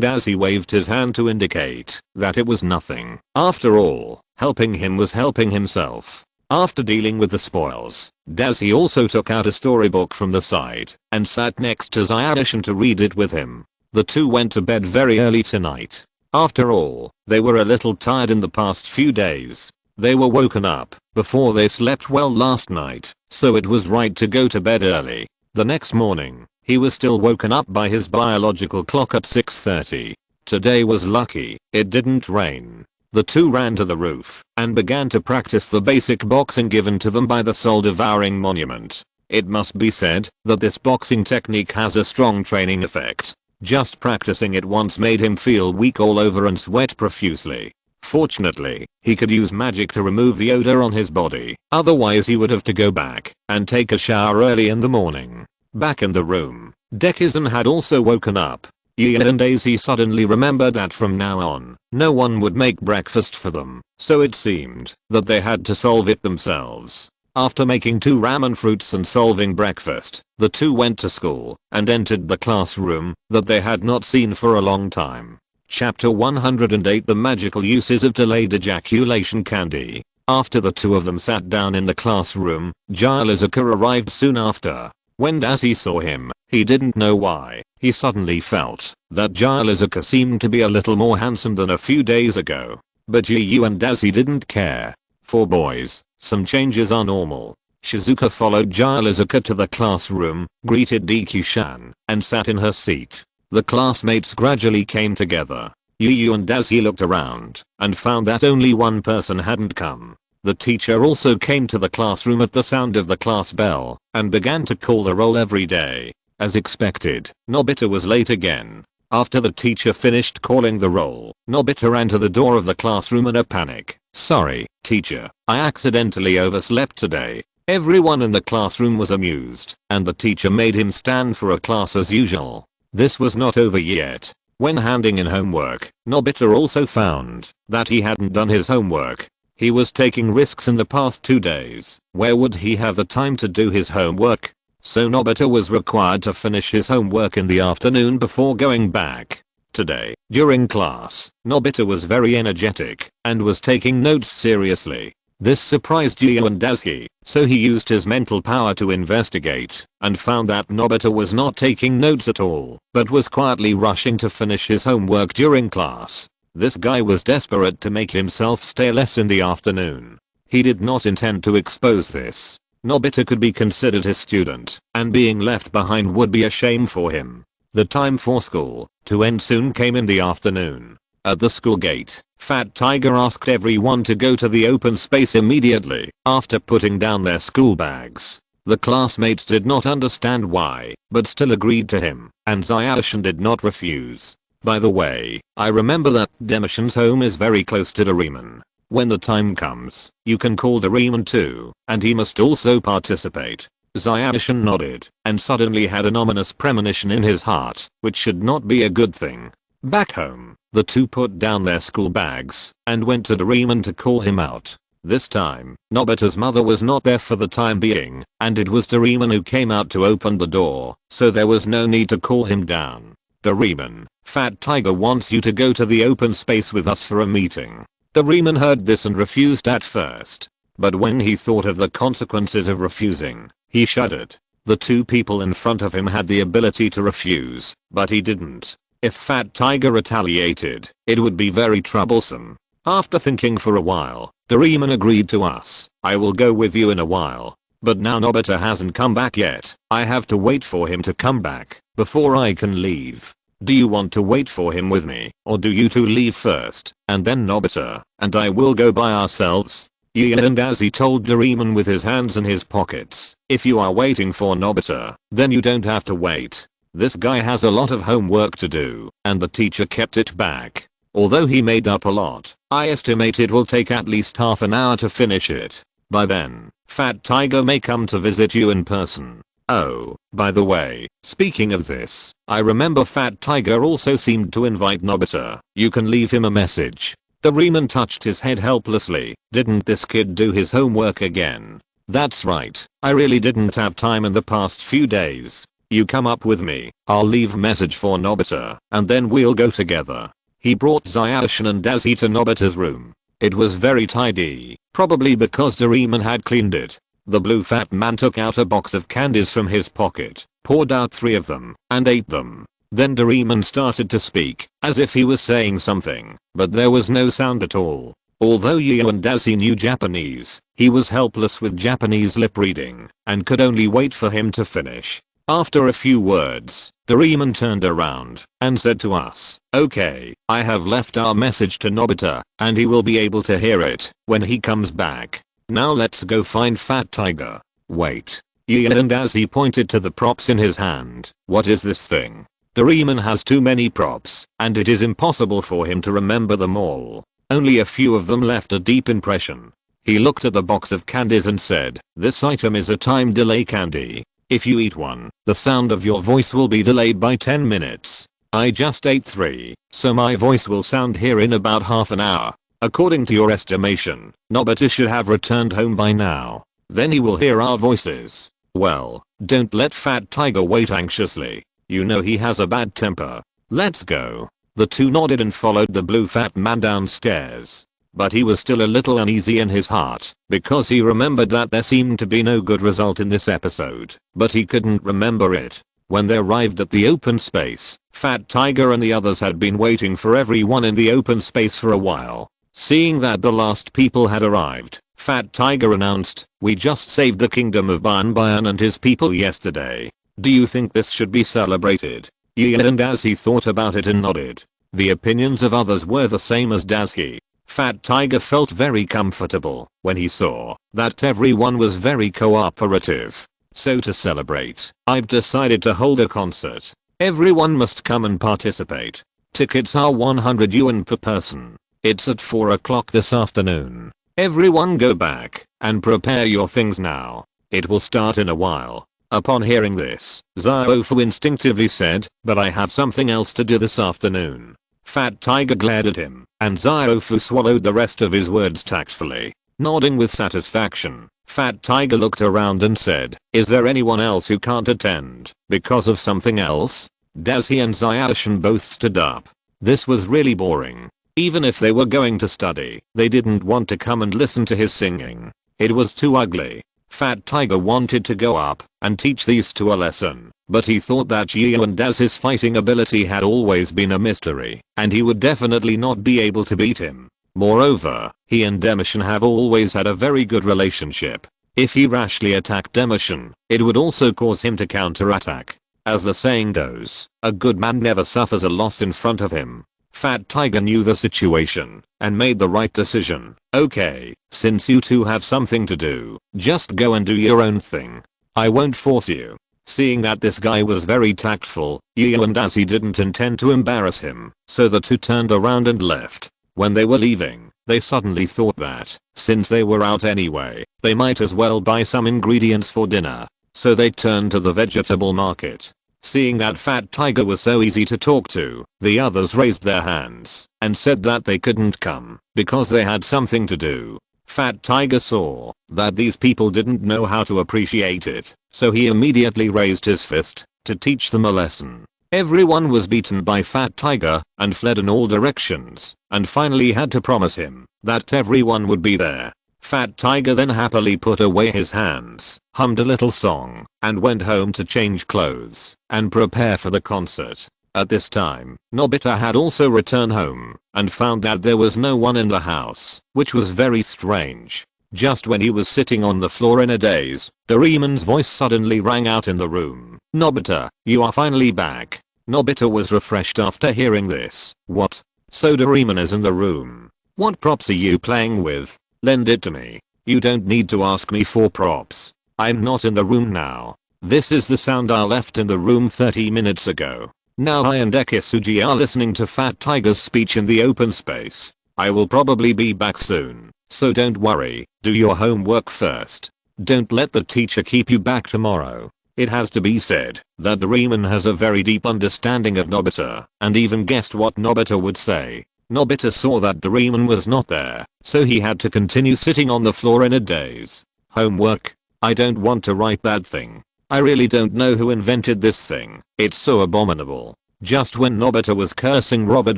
as he waved his hand to indicate that it was nothing. After all, helping him was helping himself. After dealing with the spoils, Dazi also took out a storybook from the side and sat next to Zyadishan to read it with him. The two went to bed very early tonight. After all, they were a little tired in the past few days. They were woken up before they slept well last night, so it was right to go to bed early. The next morning, he was still woken up by his biological clock at 6:30. Today was lucky, it didn't rain. The two ran to the roof and began to practice the basic boxing given to them by the soul-devouring monument. It must be said that this boxing technique has a strong training effect. Just practicing it once made him feel weak all over and sweat profusely. Fortunately, he could use magic to remove the odor on his body, otherwise he would have to go back and take a shower early in the morning. Back in the room, Dekisugi had also woken up. And Daisy suddenly remembered that from now on, no one would make breakfast for them, so it seemed that they had to solve it themselves. After making 2 ramen fruits and solving breakfast, the two went to school and entered the classroom that they had not seen for a long time. Chapter 108 The Magical Uses of Delayed Ejaculation Candy. After the two of them sat down in the classroom, Shizuka arrived soon after. When Dazi saw him, he didn't know why. He suddenly felt that Shizuka seemed to be a little more handsome than a few days ago. But Yu and Dazi didn't care. For boys, some changes are normal. Shizuka followed Shizuka to the classroom, greeted Dekisugi, and sat in her seat. The classmates gradually came together. Yu and Dazi looked around and found that only one person hadn't come. The teacher also came to the classroom at the sound of the class bell and began to call the roll every day. As expected, Nobita was late again. After the teacher finished calling the roll, Nobita ran to the door of the classroom in a panic. "Sorry, teacher, I accidentally overslept today." Everyone in the classroom was amused, and the teacher made him stand for a class as usual. This was not over yet. When handing in homework, Nobita also found that he hadn't done his homework. He was taking risks in the past 2 days. Where would he have the time to do his homework? So Nobita was required to finish his homework in the afternoon before going back. Today, during class, Nobita was very energetic and was taking notes seriously. This surprised Yu and Dazi, so he used his mental power to investigate and found that Nobita was not taking notes at all, but was quietly rushing to finish his homework during class. This guy was desperate to make himself stay less in the afternoon. He did not intend to expose this. Nobita could be considered his student, and being left behind would be a shame for him. The time for school to end soon came in the afternoon. At the school gate, Fat Tiger asked everyone to go to the open space immediately after putting down their school bags. The classmates did not understand why, but still agreed to him, and Zyadishan did not refuse. By the way, I remember that Demishan's home is very close to Doraemon. When the time comes, you can call Doraemon too, and he must also participate. Zyadishan nodded, and suddenly had an ominous premonition in his heart, which should not be a good thing. Back home, the two put down their school bags and went to Doraemon to call him out. This time, Nobita's mother was not there for the time being, and it was Doraemon who came out to open the door, so there was no need to call him down. "Doraemon, Fat Tiger wants you to go to the open space with us for a meeting." Doraemon heard this and refused at first. But when he thought of the consequences of refusing, he shuddered. The two people in front of him had the ability to refuse, but he didn't. If Fat Tiger retaliated, it would be very troublesome. After thinking for a while, Doraemon agreed to us. "I will go with you in a while. But now Nobita hasn't come back yet. I have to wait for him to come back before I can leave. Do you want to wait for him with me, or do you two leave first, and then Nobita and I will go by ourselves?" And as he told Doraemon with his hands in his pockets, "If you are waiting for Nobita, then you don't have to wait. This guy has a lot of homework to do," and the teacher kept it back. Although he made up a lot, I estimate it will take at least half an hour to finish it. By then, Fat Tiger may come to visit you in person. Oh, by the way, speaking of this, I remember Fat Tiger also seemed to invite Nobita. You can leave him a message. Doraemon touched his head helplessly. Didn't this kid do his homework again? That's right, I really didn't have time in the past few days. You come up with me, I'll leave a message for Nobita, and then we'll go together. He brought Zayashi and Dazi to Nobita's room. It was very tidy, probably because Doraemon had cleaned it. The blue fat man took out a box of candies from his pocket, poured out 3 of them, and ate them. Then Doraemon started to speak, as if he was saying something, but there was no sound at all. Although Yu and Dazi knew Japanese, he was helpless with Japanese lip reading, and could only wait for him to finish. After a few words, Doraemon turned around, and said to us, "Okay, I have left our message to Nobita, and he will be able to hear it when he comes back. Now let's go find Fat Tiger." Wait. Ian and Dazi pointed to the props in his hand. What is this thing? Doraemon has too many props, and it is impossible for him to remember them all. Only a few of them left a deep impression. He looked at the box of candies and said, "This item is a time delay candy. If you eat one, the sound of your voice will be delayed by 10 minutes. I just ate 3, so my voice will sound here in about half an hour. According to your estimation, Nobita should have returned home by now. Then he will hear our voices. Well, don't let Fat Tiger wait anxiously. You know he has a bad temper. Let's go." The two nodded and followed the blue fat man downstairs. But he was still a little uneasy in his heart, because he remembered that there seemed to be no good result in this episode, but he couldn't remember it. When they arrived at the open space, Fat Tiger and the others had been waiting for everyone in the open space for a while. Seeing that the last people had arrived, Fat Tiger announced, "We just saved the kingdom of Banban and his people yesterday. Do you think this should be celebrated?" Ian and Dazi thought about it and nodded. The opinions of others were the same as Dazi. Fat Tiger felt very comfortable when he saw that everyone was very cooperative. "So to celebrate, I've decided to hold a concert. Everyone must come and participate. Tickets are 100 yuan per person. It's at 4 o'clock this afternoon. Everyone go back and prepare your things now. It will start in a while." Upon hearing this, Xiaofu instinctively said, "But I have something else to do this afternoon." Fat Tiger glared at him, and Xiaofu swallowed the rest of his words tactfully. Nodding with satisfaction, Fat Tiger looked around and said, "Is there anyone else who can't attend because of something else?" Dazi and Xiaoshan both stood up. This was really boring. Even if they were going to study, they didn't want to come and listen to his singing. It was too ugly. Fat Tiger wanted to go up and teach these two a lesson, but he thought that Gio and Daz's fighting ability had always been a mystery, and he would definitely not be able to beat him. Moreover, he and Demishan have always had a very good relationship. If he rashly attacked Demishan, it would also cause him to counterattack. As the saying goes, a good man never suffers a loss in front of him. Fat Tiger knew the situation and made the right decision. "Okay, since you two have something to do, just go and do your own thing. I won't force you." Seeing that this guy was very tactful, Yu and Dazi didn't intend to embarrass him, so the two turned around and left. When they were leaving, they suddenly thought that, since they were out anyway, they might as well buy some ingredients for dinner. So they turned to the vegetable market. Seeing that Fat Tiger was so easy to talk to, the others raised their hands and said that they couldn't come because they had something to do. Fat Tiger saw that these people didn't know how to appreciate it, so he immediately raised his fist to teach them a lesson. Everyone was beaten by Fat Tiger and fled in all directions, and finally had to promise him that everyone would be there. Fat Tiger then happily put away his hands, hummed a little song, and went home to change clothes and prepare for the concert. At this time, Nobita had also returned home and found that there was no one in the house, which was very strange. Just when he was sitting on the floor in a daze, Doraemon's voice suddenly rang out in the room. "Nobita, you are finally back." Nobita was refreshed after hearing this. "What? So Doraemon is in the room. What props are you playing with? Lend it to me. You don't need to ask me for props. I'm not in the room now. This is the sound I left in the room 30 minutes ago. Now I and Dekisugi are listening to Fat Tiger's speech in the open space. I will probably be back soon, so don't worry, do your homework first. Don't let the teacher keep you back tomorrow." It has to be said that Doraemon has a very deep understanding of Nobita, and even guessed what Nobita would say. Nobita saw that Doraemon was not there, so he had to continue sitting on the floor in a daze. Homework? I don't want to write that thing. I really don't know who invented this thing. It's so abominable. Just when Nobita was cursing Robert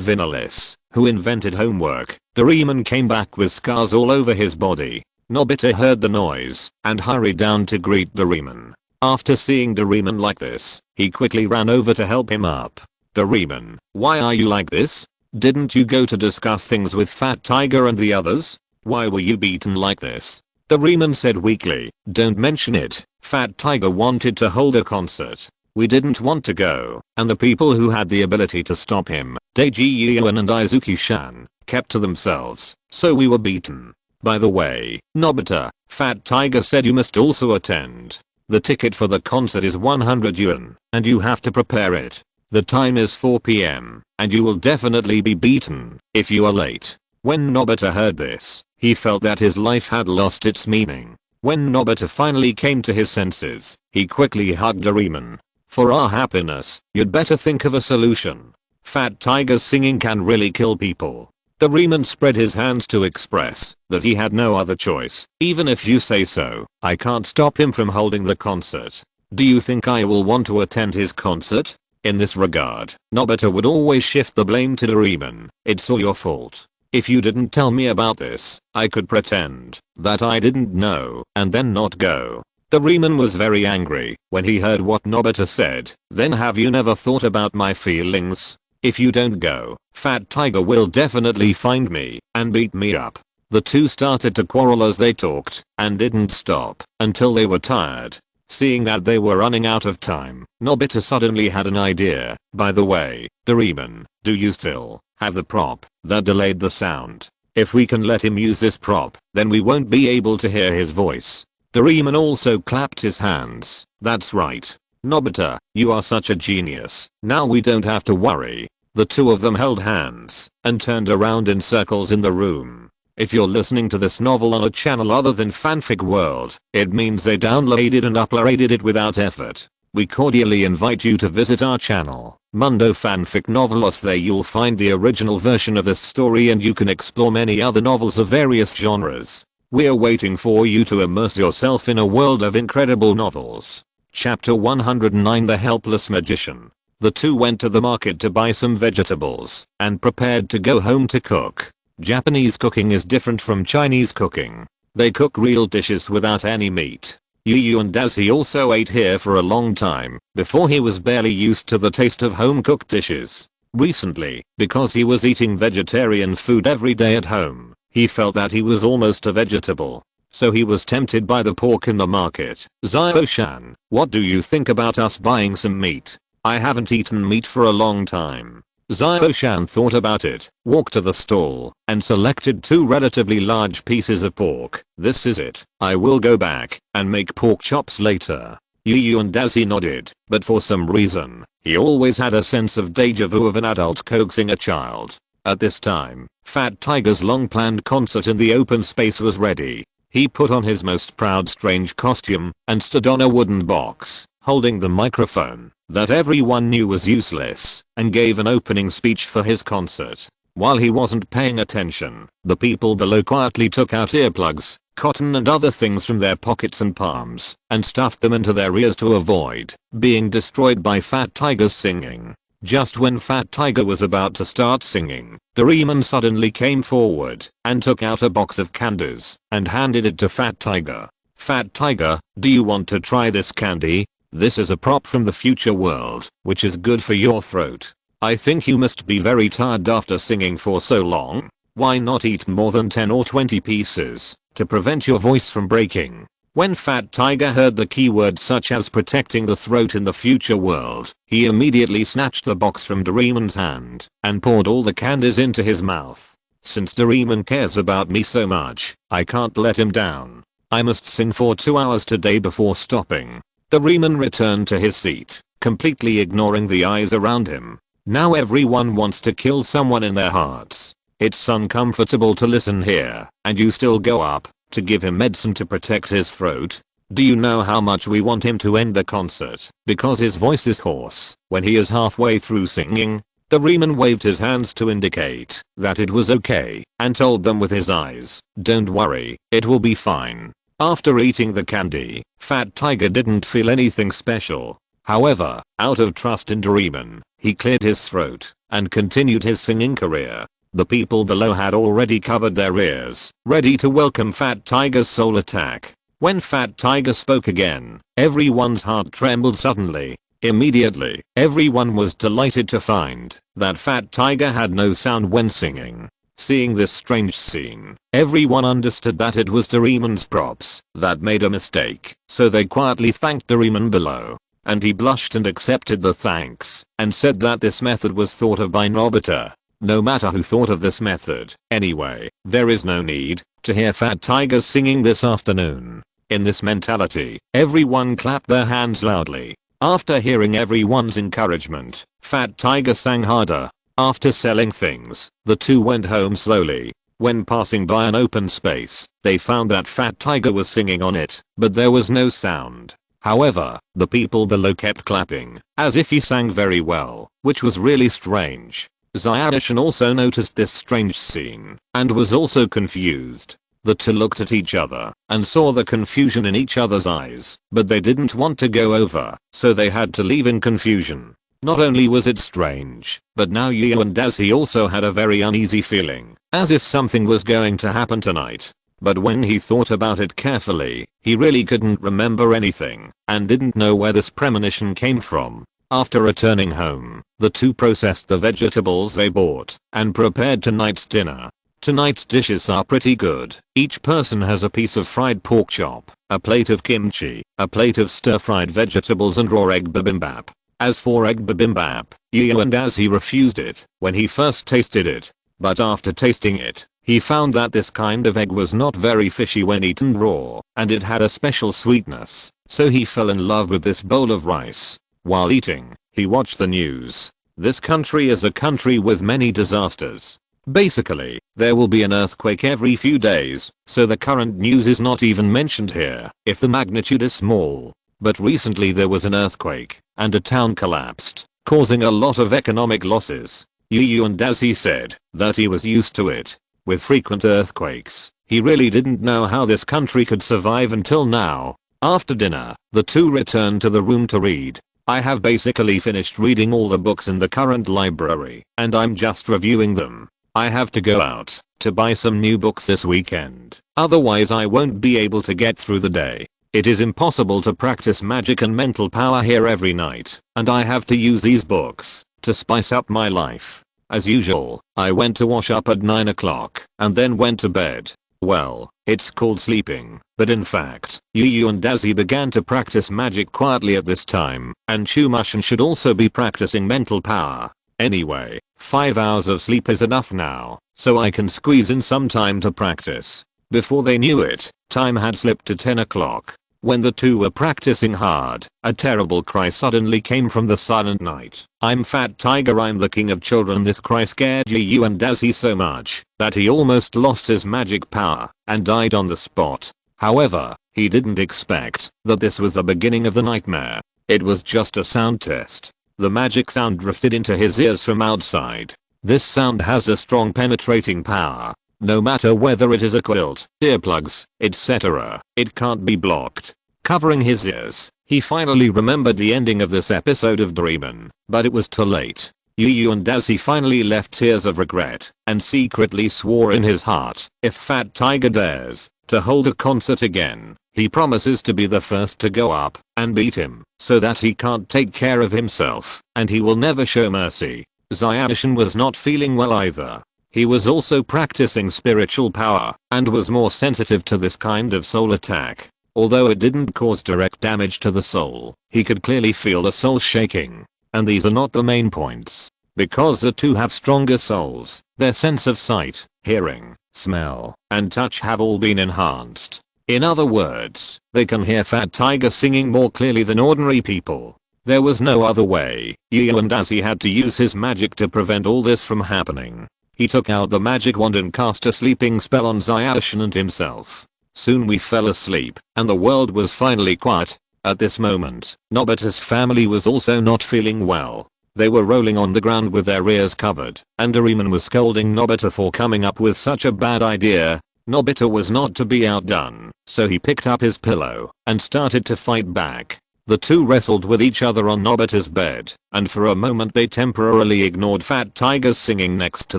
Vinalis, who invented homework, Doraemon came back with scars all over his body. Nobita heard the noise and hurried down to greet Doraemon. After seeing Doraemon like this, he quickly ran over to help him up. Doraemon, why are you like this? Didn't you go to discuss things with Fat Tiger and the others? Why were you beaten like this? Doraemon said weakly, don't mention it. Fat Tiger wanted to hold a concert. We didn't want to go, and the people who had the ability to stop him, Dekisugi and Izuki-chan, kept to themselves, so we were beaten. By the way, Nobita, Fat Tiger said you must also attend. The ticket for the concert is 100 yuan, and you have to prepare it. The time is 4 PM, and you will definitely be beaten if you are late. When Nobita heard this, he felt that his life had lost its meaning. When Nobita finally came to his senses, he quickly hugged Doraemon. For our happiness, you'd better think of a solution. Fat Tiger's singing can really kill people. Doraemon spread his hands to express that he had no other choice. Even if you say so, I can't stop him from holding the concert. Do you think I will want to attend his concert? In this regard, Nobita would always shift the blame to Doraemon. It's all your fault. If you didn't tell me about this, I could pretend that I didn't know and then not go. Doraemon was very angry when he heard what Nobita said. Then have you never thought about my feelings? If you don't go, Fat Tiger will definitely find me and beat me up. The two started to quarrel as they talked and didn't stop until they were tired. Seeing that they were running out of time, Nobita suddenly had an idea. By the way, Doraemon, do you still have the prop that delayed the sound? If we can let him use this prop, then we won't be able to hear his voice. Doraemon also clapped his hands. That's right. Nobita, you are such a genius. Now we don't have to worry. The two of them held hands and turned around in circles in the room. If you're listening to this novel on a channel other than Fanfic World, it means they downloaded and uploaded it without effort. We cordially invite you to visit our channel, Mundo Fanfic Novelos. There you'll find the original version of this story and you can explore many other novels of various genres. We're waiting for you to immerse yourself in a world of incredible novels. Chapter 109 The Helpless Magician. The two went to the market to buy some vegetables and prepared to go home to cook. Japanese cooking is different from Chinese cooking. They cook real dishes without any meat. Yu and Dazi also ate here for a long time before he was barely used to the taste of home-cooked dishes. Recently, because he was eating vegetarian food every day at home, he felt that he was almost a vegetable. So he was tempted by the pork in the market. Zio-chan, what do you think about us buying some meat? I haven't eaten meat for a long time. Zio-chan thought about it, walked to the stall, and selected two relatively large pieces of pork. This is it. I will go back and make pork chops later. Yu and Dazi nodded, but for some reason, he always had a sense of deja vu of an adult coaxing a child. At this time, Fat Tiger's long-planned concert in the open space was ready. He put on his most proud strange costume and stood on a wooden box, holding the microphone that everyone knew was useless, and gave an opening speech for his concert. While he wasn't paying attention, the people below quietly took out earplugs, cotton and other things from their pockets and palms, and stuffed them into their ears to avoid being destroyed by Fat Tiger's singing. Just when Fat Tiger was about to start singing, Doraemon suddenly came forward and took out a box of candies and handed it to Fat Tiger. Fat Tiger, do you want to try this candy? This is a prop from the future world, which is good for your throat. I think you must be very tired after singing for so long. Why not eat more than 10 or 20 pieces to prevent your voice from breaking? When Fat Tiger heard the keywords such as protecting the throat in the future world, he immediately snatched the box from Doraemon's hand and poured all the candies into his mouth. Since Doraemon cares about me so much, I can't let him down. I must sing for 2 hours today before stopping. Doraemon returned to his seat, completely ignoring the eyes around him. Now everyone wants to kill someone in their hearts. It's uncomfortable to listen here, and you still go up to give him medicine to protect his throat. Do you know how much we want him to end the concert because his voice is hoarse when he is halfway through singing? Doraemon waved his hands to indicate that it was okay and told them with his eyes, "Don't worry, it will be fine." After eating the candy, Fat Tiger didn't feel anything special. However, out of trust in Doraemon, he cleared his throat and continued his singing career. The people below had already covered their ears, ready to welcome Fat Tiger's soul attack. When Fat Tiger spoke again, everyone's heart trembled suddenly. Immediately, everyone was delighted to find that Fat Tiger had no sound when singing. Seeing this strange scene, everyone understood that it was Doraemon's props that made a mistake, so they quietly thanked Doraemon below. And he blushed and accepted the thanks, and said that this method was thought of by Nobita. No matter who thought of this method, anyway, there is no need to hear Fat Tiger singing this afternoon. In this mentality, everyone clapped their hands loudly. After hearing everyone's encouragement, Fat Tiger sang harder. After selling things, the two went home slowly. When passing by an open space, they found that Fat Tiger was singing on it, but there was no sound. However, the people below kept clapping, as if he sang very well, which was really strange. Zyadishan also noticed this strange scene, and was also confused. The two looked at each other, and saw the confusion in each other's eyes, but they didn't want to go over, so they had to leave in confusion. Not only was it strange, but now Yu and Dazi also had a very uneasy feeling, as if something was going to happen tonight. But when he thought about it carefully, he really couldn't remember anything, and didn't know where this premonition came from. After returning home, the two processed the vegetables they bought, and prepared tonight's dinner. Tonight's dishes are pretty good. Each person has a piece of fried pork chop, a plate of kimchi, a plate of stir-fried vegetables and raw egg bibimbap. As for egg bibimbap, Yu and Dazi refused it when he first tasted it, but after tasting it, he found that this kind of egg was not very fishy when eaten raw, and it had a special sweetness, so he fell in love with this bowl of rice. While eating, he watched the news. This country is a country with many disasters. Basically, there will be an earthquake every few days, so the current news is not even mentioned here if the magnitude is small. But recently there was an earthquake, and a town collapsed, causing a lot of economic losses. Yu and Dazi said that he was used to it. With frequent earthquakes, he really didn't know how this country could survive until now. After dinner, the two returned to the room to read. I have basically finished reading all the books in the current library, and I'm just reviewing them. I have to go out to buy some new books this weekend, otherwise I won't be able to get through the day. It is impossible to practice magic and mental power here every night, and I have to use these books to spice up my life. As usual, I went to wash up at 9 o'clock and then went to bed. Well, it's called sleeping, but in fact, Yu and Dazi began to practice magic quietly at this time, and Shumushin should also be practicing mental power. Anyway, 5 hours of sleep is enough now, so I can squeeze in some time to practice. Before they knew it, time had slipped to 10 o'clock. When the two were practicing hard, a terrible cry suddenly came from the silent night. I'm Fat Tiger, I'm the king of children. This cry scared Yu and Dazi so much that he almost lost his magic power and died on the spot. However, he didn't expect that this was the beginning of the nightmare. It was just a sound test. The magic sound drifted into his ears from outside. This sound has a strong penetrating power. No matter whether it is a quilt, earplugs, etc., it can't be blocked. Covering his ears, he finally remembered the ending of this episode of Doraemon, but it was too late. Yu and Dazi finally left tears of regret and secretly swore in his heart, if Fat Tiger dares to hold a concert again, he promises to be the first to go up and beat him so that he can't take care of himself and he will never show mercy. Zyadishan was not feeling well either. He was also practicing spiritual power and was more sensitive to this kind of soul attack. Although it didn't cause direct damage to the soul, he could clearly feel the soul shaking. And these are not the main points. Because the two have stronger souls, their sense of sight, hearing, smell, and touch have all been enhanced. In other words, they can hear Fat Tiger singing more clearly than ordinary people. There was no other way. Yu and Dazi had to use his magic to prevent all this from happening. He took out the magic wand and cast a sleeping spell on Zyadishan and himself. Soon we fell asleep, and the world was finally quiet. At this moment, Nobita's family was also not feeling well. They were rolling on the ground with their ears covered, and Doraemon was scolding Nobita for coming up with such a bad idea. Nobita was not to be outdone, so he picked up his pillow and started to fight back. The two wrestled with each other on Nobita's bed, and for a moment they temporarily ignored Fat Tiger's singing next to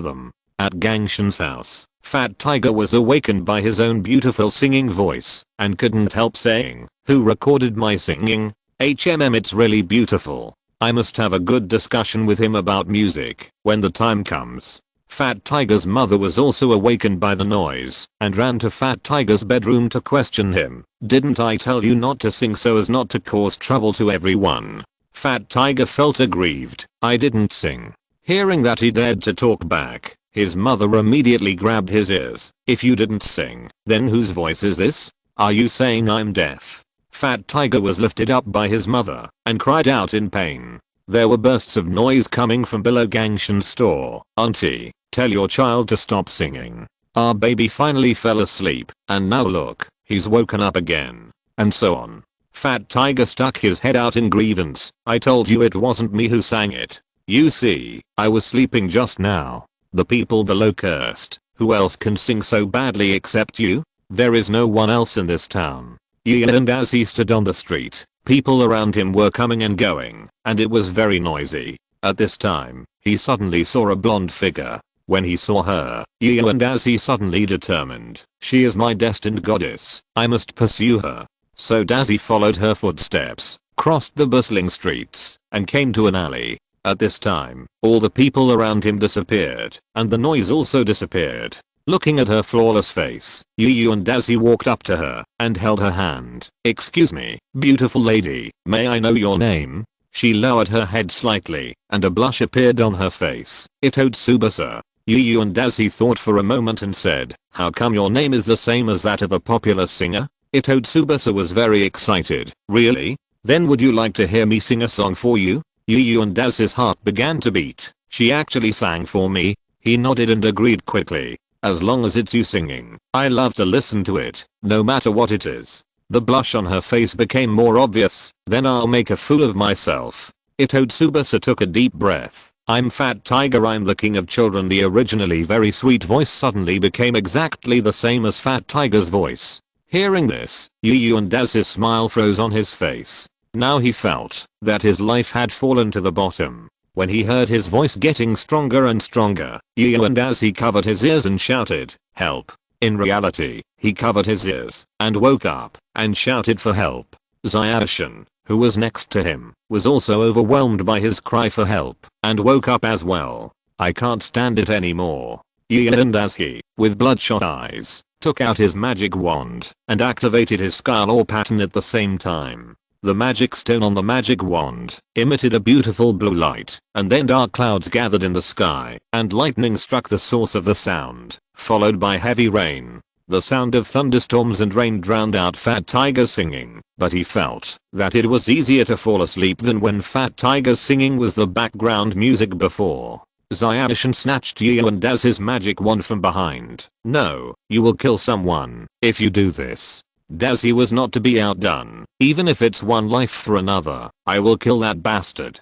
them. At Gangshan's house, Fat Tiger was awakened by his own beautiful singing voice, and couldn't help saying, "Who recorded my singing? It's really beautiful. I must have a good discussion with him about music when the time comes." Fat Tiger's mother was also awakened by the noise, and ran to Fat Tiger's bedroom to question him. "Didn't I tell you not to sing so as not to cause trouble to everyone?" Fat Tiger felt aggrieved. "I didn't sing." Hearing that he dared to talk back, his mother immediately grabbed his ears. "If you didn't sing, then whose voice is this? Are you saying I'm deaf?" Fat Tiger was lifted up by his mother and cried out in pain. There were bursts of noise coming from below Gangshan's store. "Auntie, tell your child to stop singing. Our baby finally fell asleep, and now look, he's woken up again." And so on. Fat Tiger stuck his head out in grievance. "I told you it wasn't me who sang it. You see, I was sleeping just now." The people below cursed. "Who else can sing so badly except you? There is no one else in this town." And as he stood on the street, people around him were coming and going, and it was very noisy. At this time, he suddenly saw a blonde figure. When he saw her, and as he suddenly determined, "She is my destined goddess, I must pursue her." So Dazzy followed her footsteps, crossed the bustling streets, and came to an alley. At this time, all the people around him disappeared, and the noise also disappeared. Looking at her flawless face, and Dazzy walked up to her and held her hand. "Excuse me, beautiful lady, may I know your name?" She lowered her head slightly, and a blush appeared on her face. "Tsubasa." And Dazzy thought for a moment and said, "How come your name is the same as that of a popular singer?" Tsubasa was very excited. "Really? Then would you like to hear me sing a song for you?" And Dazzy's heart began to beat. "She actually sang for me." He nodded and agreed quickly. "As long as it's you singing, I love to listen to it, no matter what it is." The blush on her face became more obvious. "Then I'll make a fool of myself." Tsubasa took a deep breath. "I'm Fat Tiger, I'm the king of children." The originally very sweet voice suddenly became exactly the same as Fat Tiger's voice. Hearing this, and Daz's smile froze on his face. Now he felt that his life had fallen to the bottom. When he heard his voice getting stronger and stronger, and as he covered his ears and shouted, "Help." In reality, he covered his ears and woke up and shouted for help. Zyashin, who was next to him, was also overwhelmed by his cry for help and woke up as well. "I can't stand it anymore." And as he, with bloodshot eyes, took out his magic wand and activated his skull or pattern at the same time. The magic stone on the magic wand emitted a beautiful blue light, and then dark clouds gathered in the sky, and lightning struck the source of the sound, followed by heavy rain. The sound of thunderstorms and rain drowned out Fat Tiger's singing, but he felt that it was easier to fall asleep than when Fat Tiger's singing was the background music before. Zyashin snatched and Daz's magic wand from behind. "No, you will kill someone if you do this." Dazzy was not to be outdone. "Even if it's one life for another, I will kill that bastard."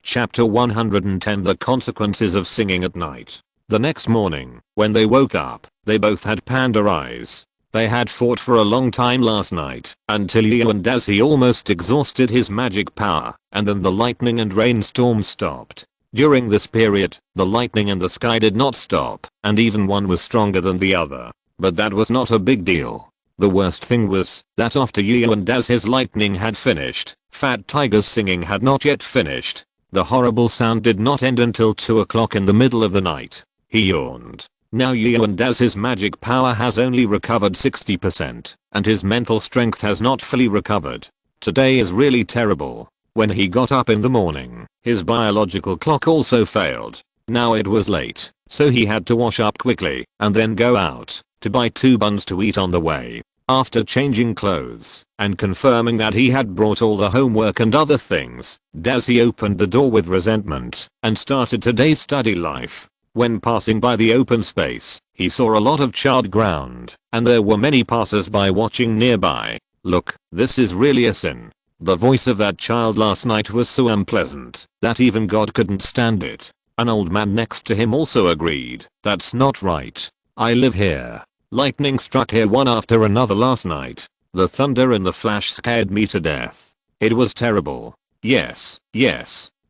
Chapter 110 The Consequences of Singing at Night. The next morning, when they woke up, they both had panda eyes. They had fought for a long time last night, until and Dazzy almost exhausted his magic power, and then the lightning and rainstorm stopped. During this period, the lightning in the sky did not stop, and even one was stronger than the other. But that was not a big deal. The worst thing was that after and Daz's lightning had finished, Fat Tiger's singing had not yet finished. The horrible sound did not end until 2 o'clock in the middle of the night. He yawned. Now and Daz's magic power has only recovered 60%, and his mental strength has not fully recovered. Today is really terrible. When he got up in the morning, his biological clock also failed. Now it was late, so he had to wash up quickly and then go out to buy 2 buns to eat on the way. After changing clothes and confirming that he had brought all the homework and other things, Dazzy opened the door with resentment and started today's study life. When passing by the open space, he saw a lot of charred ground, and there were many passers-by watching nearby. Look, this is really a sin. The voice of that child last night was so unpleasant that even God couldn't stand it. An old man next to him also agreed. That's not right. I live here. Lightning struck here one after another last night. The thunder and the flash scared me to death. It was terrible. Yes.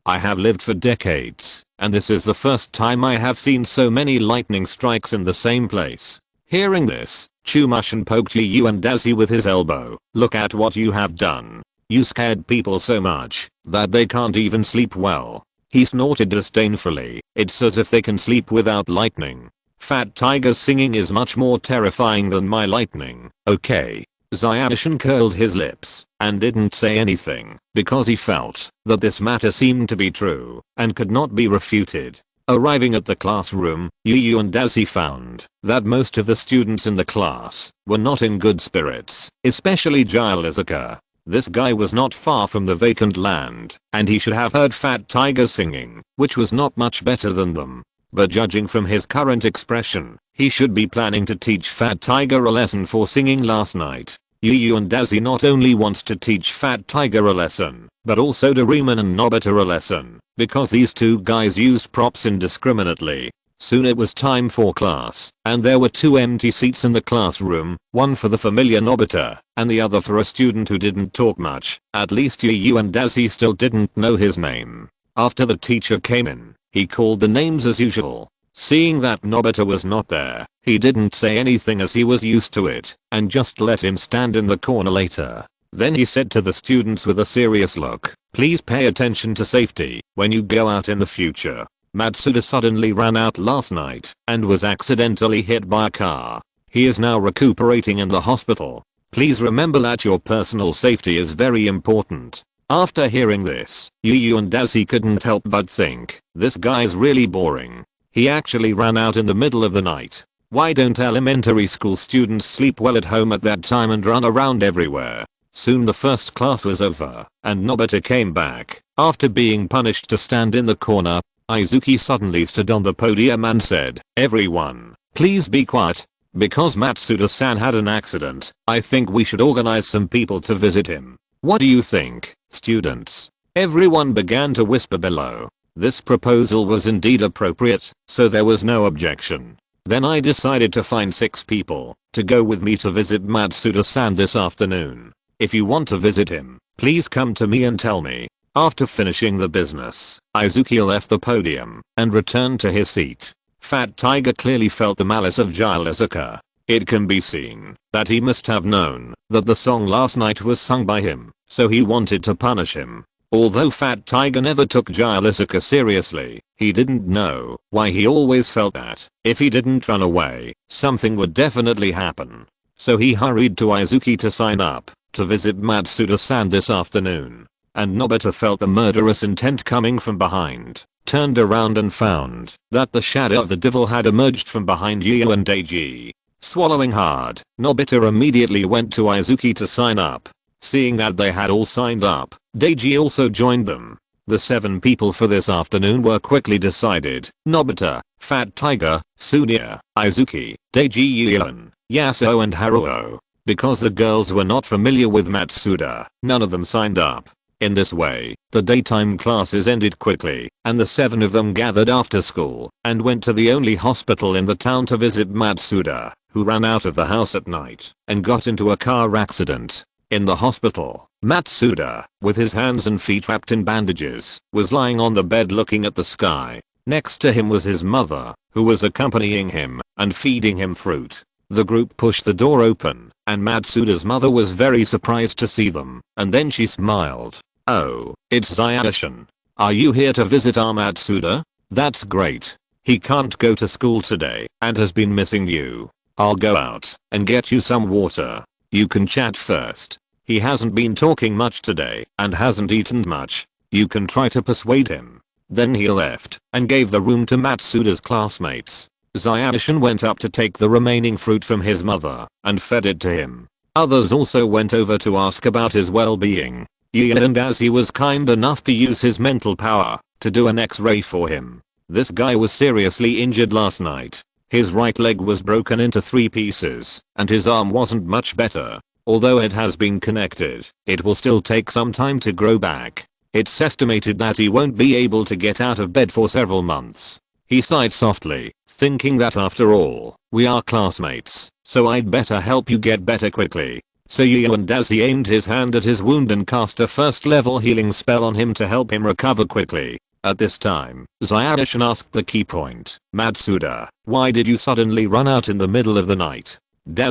I have lived for decades, and this is the first time I have seen so many lightning strikes in the same place. Hearing this, Chumushin poked Yu and Dazi with his elbow. Look at what you have done. You scared people so much that they can't even sleep well. He snorted disdainfully. It's as if they can sleep without lightning. Fat Tiger's singing is much more terrifying than my lightning. Okay. Zyadishin curled his lips and didn't say anything because he felt that this matter seemed to be true and could not be refuted. Arriving at the classroom, Yu and Dazi found that most of the students in the class were not in good spirits, especially Shizuka. This guy was not far from the vacant land, and he should have heard Fat Tiger singing, which was not much better than them. But judging from his current expression, he should be planning to teach Fat Tiger a lesson for singing last night. Yu and Dazi not only wants to teach Fat Tiger a lesson, but also Doraemon and Nobita a lesson, because these two guys used props indiscriminately. Soon it was time for class, and there were 2 empty seats in the classroom, one for the familiar Nobita, and the other for a student who didn't talk much. At least Yu and Dazi still didn't know his name. After the teacher came in, he called the names as usual. Seeing that Nobita was not there, he didn't say anything as he was used to it, and just let him stand in the corner later. Then he said to the students with a serious look, please pay attention to safety when you go out in the future. Matsuda suddenly ran out last night and was accidentally hit by a car. He is now recuperating in the hospital. Please remember that your personal safety is very important. After hearing this, Yu and Dazi couldn't help but think, this guy's really boring. He actually ran out in the middle of the night. Why don't elementary school students sleep well at home at that time and run around everywhere? Soon the first class was over, and Nobita came back. After being punished to stand in the corner, Izuki suddenly stood on the podium and said, everyone, please be quiet. Because Matsuda-san had an accident, I think we should organize some people to visit him. What do you think, students? Everyone began to whisper below. This proposal was indeed appropriate, so there was no objection. Then I decided to find 6 people to go with me to visit Matsuda-san this afternoon. If you want to visit him, please come to me and tell me. After finishing the business, Izuki left the podium and returned to his seat. Fat Tiger clearly felt the malice of Shizuka. It can be seen that he must have known that the song last night was sung by him, so he wanted to punish him. Although Fat Tiger never took Shizuka seriously, he didn't know why he always felt that if he didn't run away, something would definitely happen. So he hurried to Izuki to sign up to visit Matsuda-san this afternoon. And Nobita felt the murderous intent coming from behind, turned around and found that the shadow of the devil had emerged from behind Yu and Daiji. Swallowing hard, Nobita immediately went to Izuki to sign up. Seeing that they had all signed up, Daiji also joined them. The 7 people for this afternoon were quickly decided: Nobita, Fat Tiger, Tsunya, Izuki, Daiji, Yuan, Yasuo and Haruo. Because the girls were not familiar with Matsuda, none of them signed up. In this way, the daytime classes ended quickly, and the 7 of them gathered after school and went to the only hospital in the town to visit Matsuda, who ran out of the house at night and got into a car accident. In the hospital, Matsuda, with his hands and feet wrapped in bandages, was lying on the bed looking at the sky. Next to him was his mother, who was accompanying him and feeding him fruit. The group pushed the door open, and Matsuda's mother was very surprised to see them, and then she smiled. Oh, it's Zyadishin. Are you here to visit our Matsuda? That's great. He can't go to school today and has been missing you. I'll go out and get you some water. You can chat first. He hasn't been talking much today and hasn't eaten much. You can try to persuade him. Then he left and gave the room to Matsuda's classmates. Zyadishin went up to take the remaining fruit from his mother and fed it to him. Others also went over to ask about his well-being. Gian, as he was kind enough to use his mental power to do an X-ray for him. This guy was seriously injured last night. His right leg was broken into 3 pieces, and his arm wasn't much better. Although it has been connected, it will still take some time to grow back. It's estimated that he won't be able to get out of bed for several months. He sighed softly, thinking that after all, we are classmates, so I'd better help you get better quickly. So and as he aimed his hand at his wound and cast a first level healing spell on him to help him recover quickly. At this time, Zyadishan asked the key point, Matsuda, why did you suddenly run out in the middle of the night?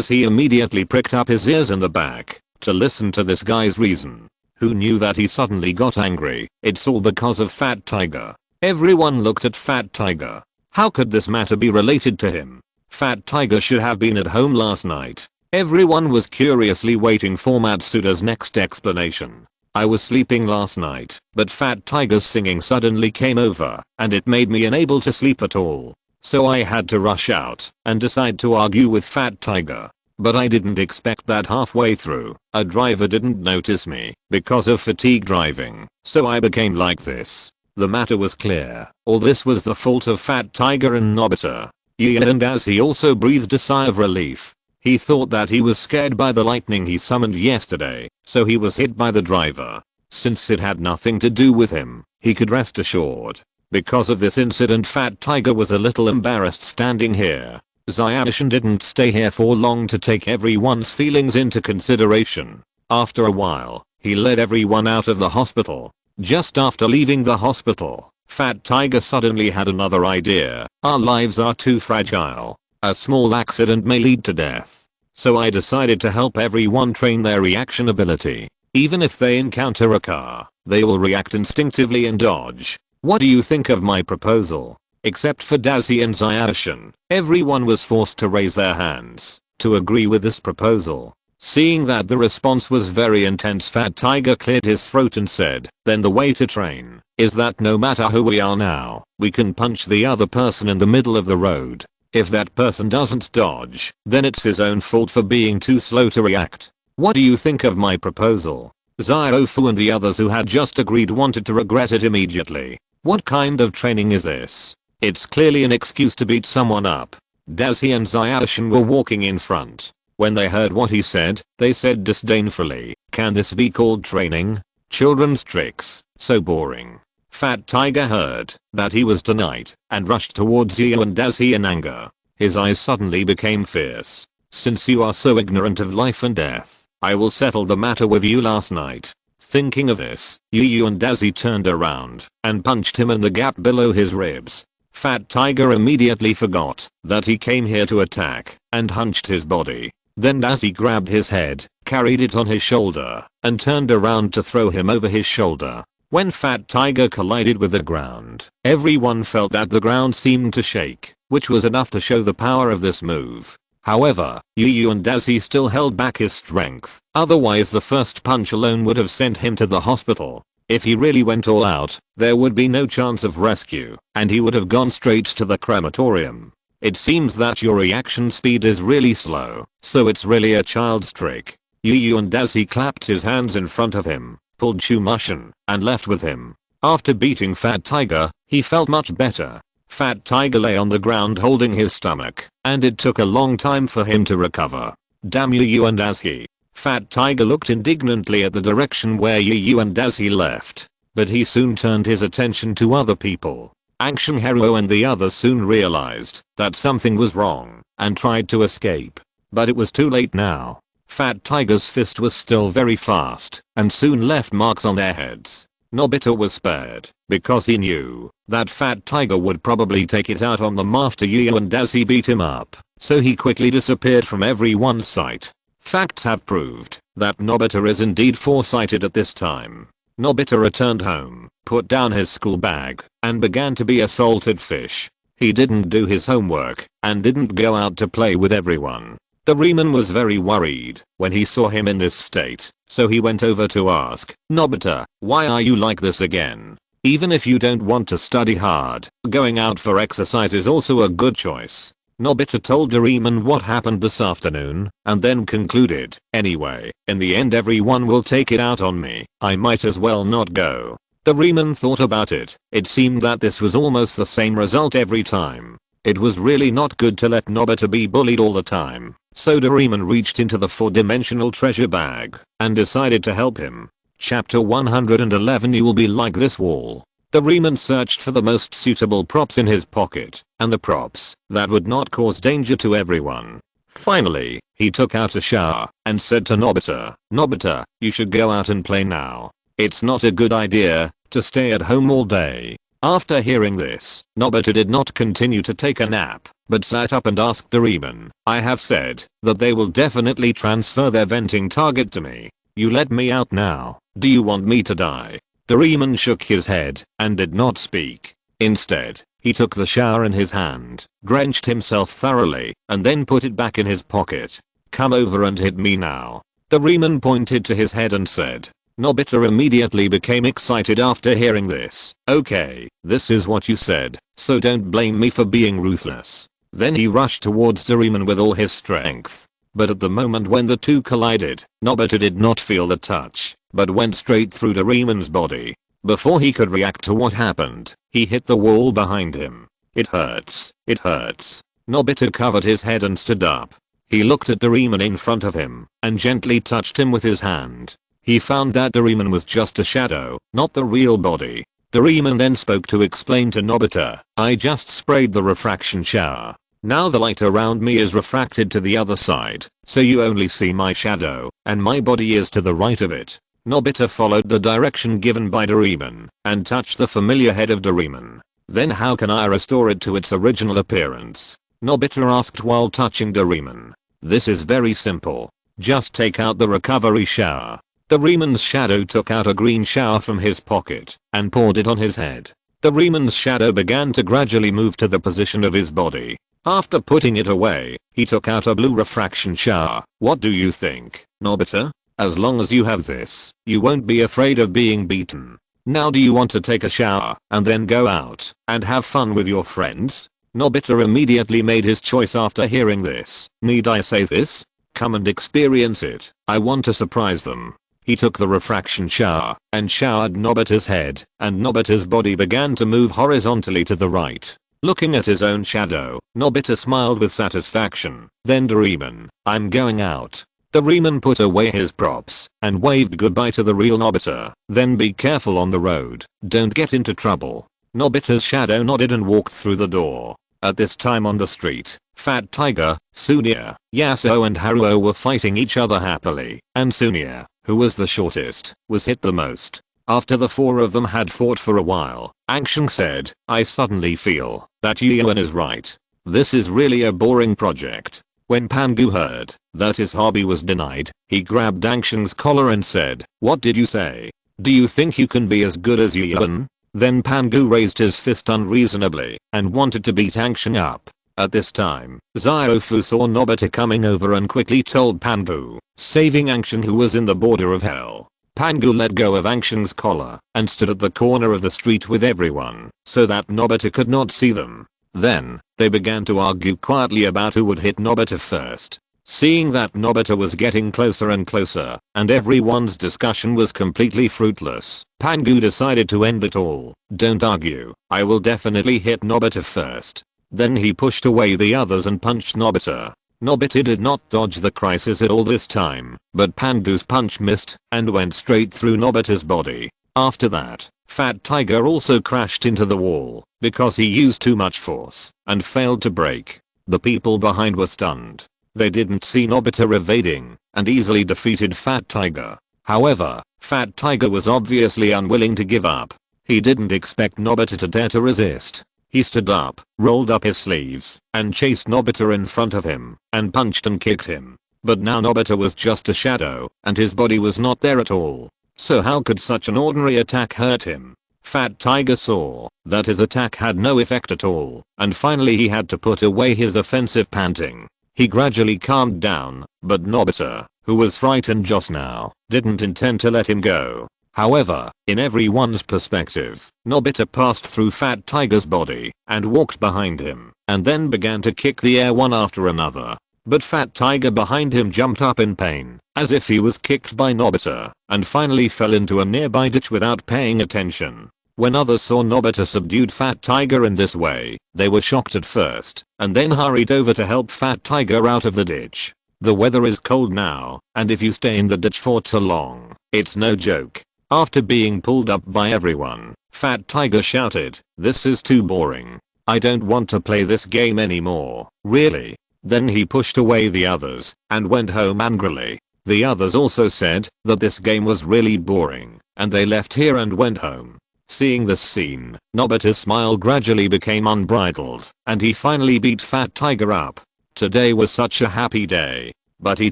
He immediately pricked up his ears in the back to listen to this guy's reason. Who knew that he suddenly got angry? It's all because of Fat Tiger. Everyone looked at Fat Tiger. How could this matter be related to him? Fat Tiger should have been at home last night. Everyone was curiously waiting for Matsuda's next explanation. I was sleeping last night, but Fat Tiger's singing suddenly came over, and it made me unable to sleep at all. So I had to rush out and decide to argue with Fat Tiger. But I didn't expect that halfway through, a driver didn't notice me because of fatigue driving, so I became like this. The matter was clear. All this was the fault of Fat Tiger and Nobita. And as he also breathed a sigh of relief. He thought that he was scared by the lightning he summoned yesterday, so he was hit by the driver. Since it had nothing to do with him, he could rest assured. Because of this incident, Fat Tiger was a little embarrassed standing here. Zyadishan didn't stay here for long to take everyone's feelings into consideration. After a while, he led everyone out of the hospital. Just after leaving the hospital, Fat Tiger suddenly had another idea. Our lives are too fragile. A small accident may lead to death. So I decided to help everyone train their reaction ability. Even if they encounter a car, they will react instinctively and dodge. What do you think of my proposal? Except for Dazi and Zyadishan, everyone was forced to raise their hands to agree with this proposal. Seeing that the response was very intense, Fat Tiger cleared his throat and said, then the way to train is that no matter who we are now, we can punch the other person in the middle of the road. If that person doesn't dodge, then it's his own fault for being too slow to react. What do you think of my proposal? Ziofu and the others who had just agreed wanted to regret it immediately. What kind of training is this? It's clearly an excuse to beat someone up. Dazi and Zyadishan were walking in front. When they heard what he said, they said disdainfully, can this be called training? Children's tricks, so boring. Fat Tiger heard that he was denied and rushed towards Zio and Dazi in anger. His eyes suddenly became fierce. Since you are so ignorant of life and death, I will settle the matter with you last night. Thinking of this, Yu and Dazi turned around and punched him in the gap below his ribs. Fat Tiger immediately forgot that he came here to attack and hunched his body. Then Dazi grabbed his head, carried it on his shoulder, and turned around to throw him over his shoulder. When Fat Tiger collided with the ground, everyone felt that the ground seemed to shake, which was enough to show the power of this move. However, Yu and Dazi still held back his strength, otherwise the first punch alone would have sent him to the hospital. If he really went all out, there would be no chance of rescue, and he would have gone straight to the crematorium. It seems that your reaction speed is really slow, so it's really a child's trick. Yu and Dazi clapped his hands in front of him, pulled Shumushin, and left with him. After beating Fat Tiger, he felt much better. Fat Tiger lay on the ground holding his stomach, and it took a long time for him to recover. Damn Yu and Dazi. Fat Tiger looked indignantly at the direction where Yu and Dazi left, but he soon turned his attention to other people. Action Hero and the others soon realized that something was wrong and tried to escape, but it was too late now. Fat Tiger's fist was still very fast and soon left marks on their heads. Nobita was spared because he knew that Fat Tiger would probably take it out on them after Yu and Dazi beat him up, so he quickly disappeared from everyone's sight. Facts have proved that Nobita is indeed foresighted at this time. Nobita returned home, put down his school bag, and began to be a salted fish. He didn't do his homework and didn't go out to play with everyone. Doraemon was very worried when he saw him in this state, so he went over to ask, Nobita, why are you like this again? Even if you don't want to study hard, going out for exercise is also a good choice. Nobita told Doraemon what happened this afternoon, and then concluded, anyway, in the end everyone will take it out on me, I might as well not go. Doraemon thought about it. It seemed that this was almost the same result every time. It was really not good to let Nobita be bullied all the time. So Doraemon reached into the 4-dimensional treasure bag and decided to help him. Chapter 111. You will be like this wall. Doraemon searched for the most suitable props in his pocket, and the props that would not cause danger to everyone. Finally, he took out a shower and said to Nobita, "Nobita, you should go out and play now. It's not a good idea to stay at home all day." After hearing this, Nobita did not continue to take a nap, but sat up and asked Doraemon, "I have said that they will definitely transfer their venting target to me. You let me out now. Do you want me to die?" Doraemon shook his head and did not speak. Instead, he took the shower in his hand, drenched himself thoroughly, and then put it back in his pocket. "Come over and hit me now." Doraemon pointed to his head and said. Nobita immediately became excited after hearing this. "Okay, this is what you said, so don't blame me for being ruthless." Then he rushed towards Doraemon with all his strength. But at the moment when the two collided, Nobita did not feel the touch, but went straight through Doraemon's body. Before he could react to what happened, he hit the wall behind him. "It hurts, it hurts." Nobita covered his head and stood up. He looked at Doraemon in front of him and gently touched him with his hand. He found that Doraemon was just a shadow, not the real body. Doraemon then spoke to explain to Nobita, "I just sprayed the refraction shower. Now the light around me is refracted to the other side, so you only see my shadow, and my body is to the right of it." Nobita followed the direction given by Doraemon and touched the familiar head of Doraemon. "Then how can I restore it to its original appearance?" Nobita asked while touching Doraemon. "This is very simple. Just take out the recovery shower." Doraemon's shadow took out a green shower from his pocket and poured it on his head. Doraemon's shadow began to gradually move to the position of his body. After putting it away, he took out a blue refraction shower. "What do you think, Nobita? As long as you have this, you won't be afraid of being beaten. Now do you want to take a shower and then go out and have fun with your friends?" Nobita immediately made his choice after hearing this. "Need I say this? Come and experience it. I want to surprise them." He took the refraction shower and showered Nobita's head, and Nobita's body began to move horizontally to the right. Looking at his own shadow, Nobita smiled with satisfaction. Then Doraemon, "I'm going out." Doraemon put away his props and waved goodbye to the real Nobita. "Then be careful on the road. Don't get into trouble." Nobita's shadow nodded and walked through the door. At this time on the street, Fat Tiger, Sunia, Yasuo and Haruo were fighting each other happily, and Sunia, who was the shortest, was hit the most. After the four of them had fought for a while, Angshan said, "I suddenly feel that Yuan is right. This is really a boring project." When Pangu heard that his hobby was denied, he grabbed Angshan's collar and said, "What did you say? Do you think you can be as good as Yuan?" Then Pangu raised his fist unreasonably and wanted to beat Angshan up. At this time, Ziofu saw Nobita coming over and quickly told Pangu, saving Angshan, who was in the border of hell. Pangu let go of Angshan's collar and stood at the corner of the street with everyone so that Nobita could not see them. Then, they began to argue quietly about who would hit Nobita first. Seeing that Nobita was getting closer and closer, and everyone's discussion was completely fruitless, Pangu decided to end it all. "Don't argue, I will definitely hit Nobita first." Then he pushed away the others and punched Nobita. Nobita did not dodge the crisis at all this time, but Pangu's punch missed and went straight through Nobita's body. After that, Fat Tiger also crashed into the wall because he used too much force and failed to break. The people behind were stunned. They didn't see Nobita evading and easily defeated Fat Tiger. However, Fat Tiger was obviously unwilling to give up. He didn't expect Nobita to dare to resist. He stood up, rolled up his sleeves, and chased Nobita in front of him, and punched and kicked him. But now Nobita was just a shadow, and his body was not there at all. So how could such an ordinary attack hurt him? Fat Tiger saw that his attack had no effect at all, and finally he had to put away his offensive panting. He gradually calmed down, but Nobita, who was frightened just now, didn't intend to let him go. However, in everyone's perspective, Nobita passed through Fat Tiger's body and walked behind him, and then began to kick the air one after another. But Fat Tiger behind him jumped up in pain as if he was kicked by Nobita, and finally fell into a nearby ditch without paying attention. When others saw Nobita subdued Fat Tiger in this way, they were shocked at first, and then hurried over to help Fat Tiger out of the ditch. The weather is cold now, and if you stay in the ditch for too long, it's no joke. After being pulled up by everyone, Fat Tiger shouted, "This is too boring. I don't want to play this game anymore, really." Then he pushed away the others, and went home angrily. The others also said that this game was really boring, and they left here and went home. Seeing this scene, Nobita's smile gradually became unbridled, and he finally beat Fat Tiger up. Today was such a happy day, but he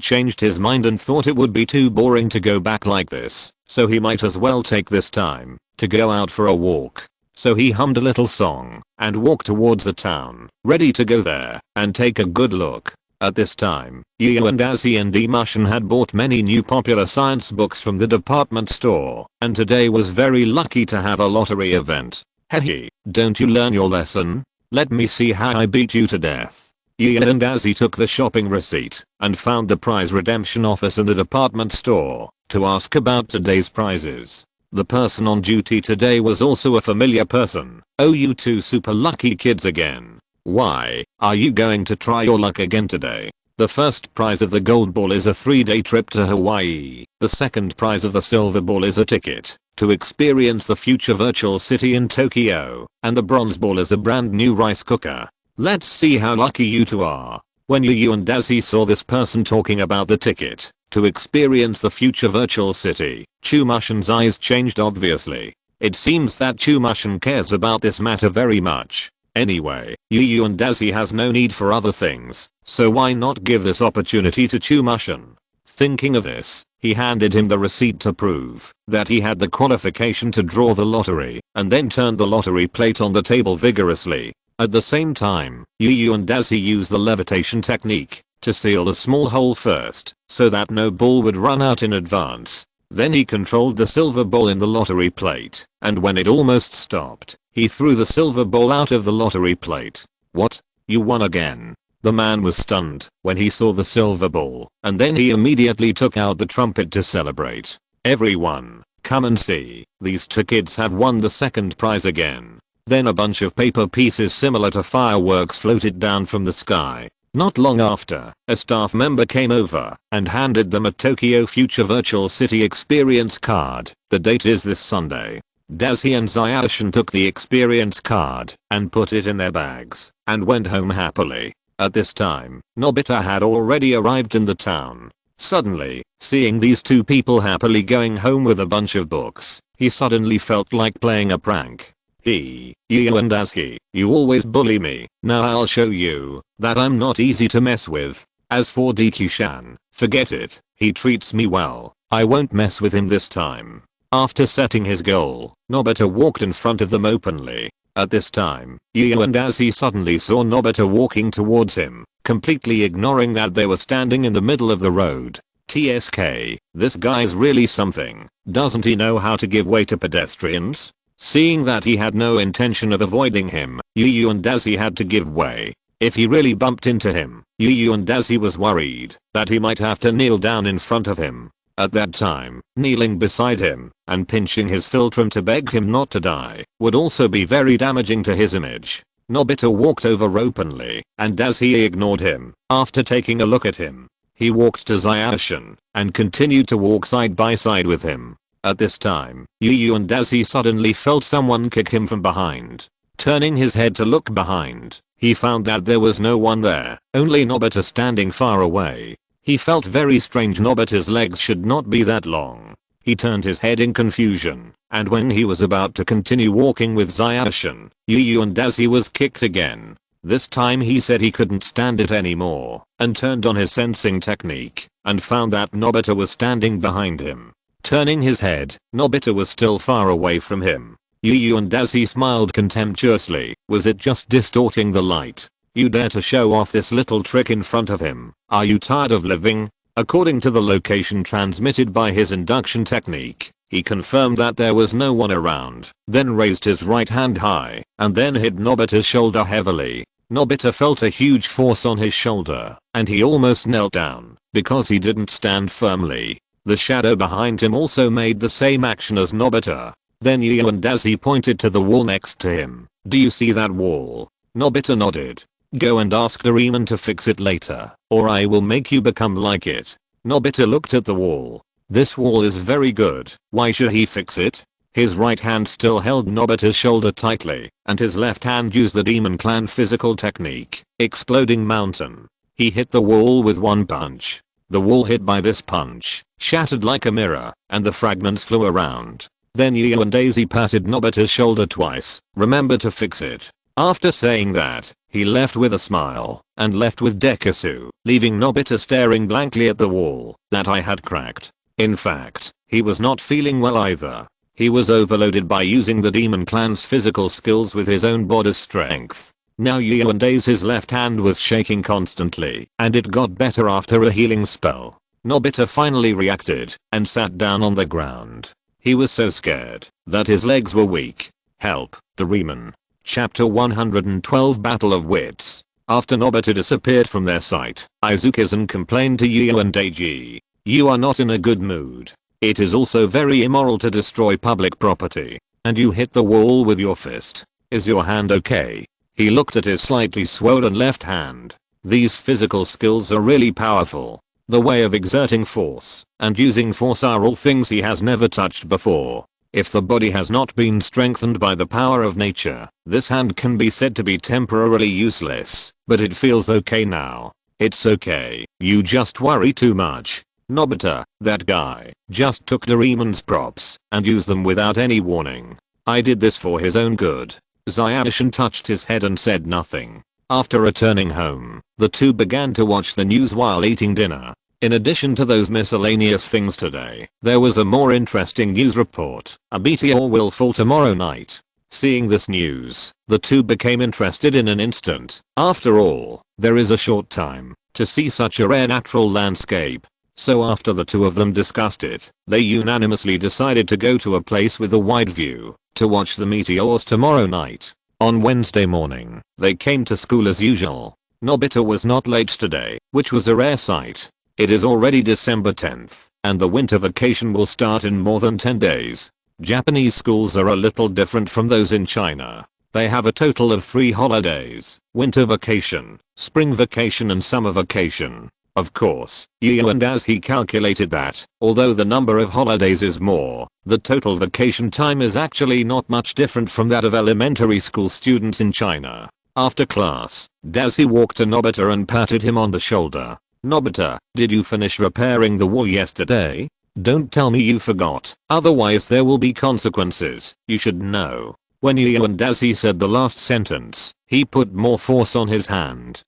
changed his mind and thought it would be too boring to go back like this, so he might as well take this time to go out for a walk. So he hummed a little song and walked towards the town, ready to go there and take a good look. At this time, Yu and Azzy and Emushin had bought many new popular science books from the department store, and today was very lucky to have a lottery event. Hey, don't you learn your lesson? Let me see how I beat you to death. Yu and Azzy took the shopping receipt and found the prize redemption office in the department store to ask about today's prizes. The person on duty today was also a familiar person. "Oh, you two super lucky kids again. Why, are you going to try your luck again today?" The first prize of the gold ball is a 3-day trip to Hawaii. The second prize of the silver ball is a ticket to experience the future virtual city in Tokyo. And the bronze ball is a brand new rice cooker. Let's see how lucky you two are. When Yu and Azzy saw this person talking about the ticket to experience the future virtual city, Chumushin's eyes changed obviously. It seems that Chumushin cares about this matter very much. Anyway, Yu and Azzy has no need for other things, so why not give this opportunity to Chumushin? Thinking of this, he handed him the receipt to prove that he had the qualification to draw the lottery, and then turned the lottery plate on the table vigorously. At the same time, Yu and Azzy used the levitation technique to seal the small hole first, so that no ball would run out in advance. Then he controlled the silver ball in the lottery plate, and when it almost stopped, he threw the silver ball out of the lottery plate. "What? You won again?" The man was stunned when he saw the silver ball, and then he immediately took out the trumpet to celebrate. "Everyone, come and see, these two kids have won the second prize again." Then a bunch of paper pieces similar to fireworks floated down from the sky. Not long after, a staff member came over and handed them a Tokyo Future Virtual City Experience card. The date is this Sunday. Azzy and Zayashi took the experience card and put it in their bags and went home happily. At this time, Nobita had already arrived in the town. Suddenly, seeing these two people happily going home with a bunch of books, he suddenly felt like playing a prank. "You and Azzy, you always bully me. Now I'll show you that I'm not easy to mess with. As for Dekisugi, forget it. He treats me well. I won't mess with him this time." After setting his goal, Nobita walked in front of them openly. At this time, Yu and Azzy suddenly saw Nobita walking towards him, completely ignoring that they were standing in the middle of the road. TSK, this guy's really something. Doesn't he know how to give way to pedestrians? Seeing that he had no intention of avoiding him, Yu and Azzy had to give way. If he really bumped into him, Yu and Azzy was worried that he might have to kneel down in front of him. At that time, kneeling beside him and pinching his philtrum to beg him not to die would also be very damaging to his image. Nobita walked over openly, and as he ignored him, after taking a look at him, he walked to Zayashi and continued to walk side by side with him. At this time, Yu and Azzy suddenly felt someone kick him from behind. Turning his head to look behind, he found that there was no one there, only Nobita standing far away. He felt very strange. Nobita's legs should not be that long. He turned his head in confusion, and when he was about to continue walking with Zayashi, Yu and Azzy was kicked again. This time he said he couldn't stand it anymore, and turned on his sensing technique, and found that Nobita was standing behind him. Turning his head, Nobita was still far away from him. Yu and Azzy smiled contemptuously. Was it just distorting the light? You dare to show off this little trick in front of him? Are you tired of living? According to the location transmitted by his induction technique, he confirmed that there was no one around, then raised his right hand high, and then hit Nobita's shoulder heavily. Nobita felt a huge force on his shoulder, and he almost knelt down, because he didn't stand firmly. The shadow behind him also made the same action as Nobita. Then Yu and as he pointed to the wall next to him, "Do you see that wall?" Nobita nodded. "Go and ask Doraemon to fix it later, or I will make you become like it." Nobita looked at the wall. This wall is very good, why should he fix it? His right hand still held Nobita's shoulder tightly, and his left hand used the Demon Clan physical technique, Exploding Mountain. He hit the wall with one punch. The wall hit by this punch, shattered like a mirror, and the fragments flew around. Then Yu and Daisy patted Nobita's shoulder twice. "Remember to fix it." After saying that, he left with a smile, and left with Dekisugi, leaving Nobita staring blankly at the wall that I had cracked. In fact, he was not feeling well either. He was overloaded by using the Demon Clan's physical skills with his own body's strength. Now Yu and Daisy's left hand was shaking constantly, and it got better after a healing spell. Nobita finally reacted, and sat down on the ground. He was so scared that his legs were weak. Help, Doraemon. Chapter 112 Battle of Wits. After Nobita disappeared from their sight, Izuka-san complained to Yu and Daiji. "You are not in a good mood. It is also very immoral to destroy public property. And you hit the wall with your fist. Is your hand okay?" He looked at his slightly swollen left hand. These physical skills are really powerful. The way of exerting force and using force are all things he has never touched before. If the body has not been strengthened by the power of nature, this hand can be said to be temporarily useless, but it feels okay now. It's okay, you just worry too much. Nobita, that guy, just took Doraemon's props and used them without any warning. I did this for his own good. Zyadishan touched his head and said nothing. After returning home, the two began to watch the news while eating dinner. In addition to those miscellaneous things today, there was a more interesting news report. A meteor will fall tomorrow night. Seeing this news, the two became interested in an instant. After all, there is a short time to see such a rare natural landscape. So after the two of them discussed it, they unanimously decided to go to a place with a wide view to watch the meteors tomorrow night. On Wednesday morning, they came to school as usual. Nobita was not late today, which was a rare sight. It is already December 10th, and the winter vacation will start in more than 10 days. Japanese schools are a little different from those in China. They have a total of 3 holidays: winter vacation, spring vacation and summer vacation. Of course, Yu and as he calculated that, although the number of holidays is more, the total vacation time is actually not much different from that of elementary school students in China. After class, Daisy walked to Nobita and patted him on the shoulder. "Nobita, did you finish repairing the wall yesterday? Don't tell me you forgot, otherwise there will be consequences. You should know." When Yu and Daisy said the last sentence, he put more force on his hand.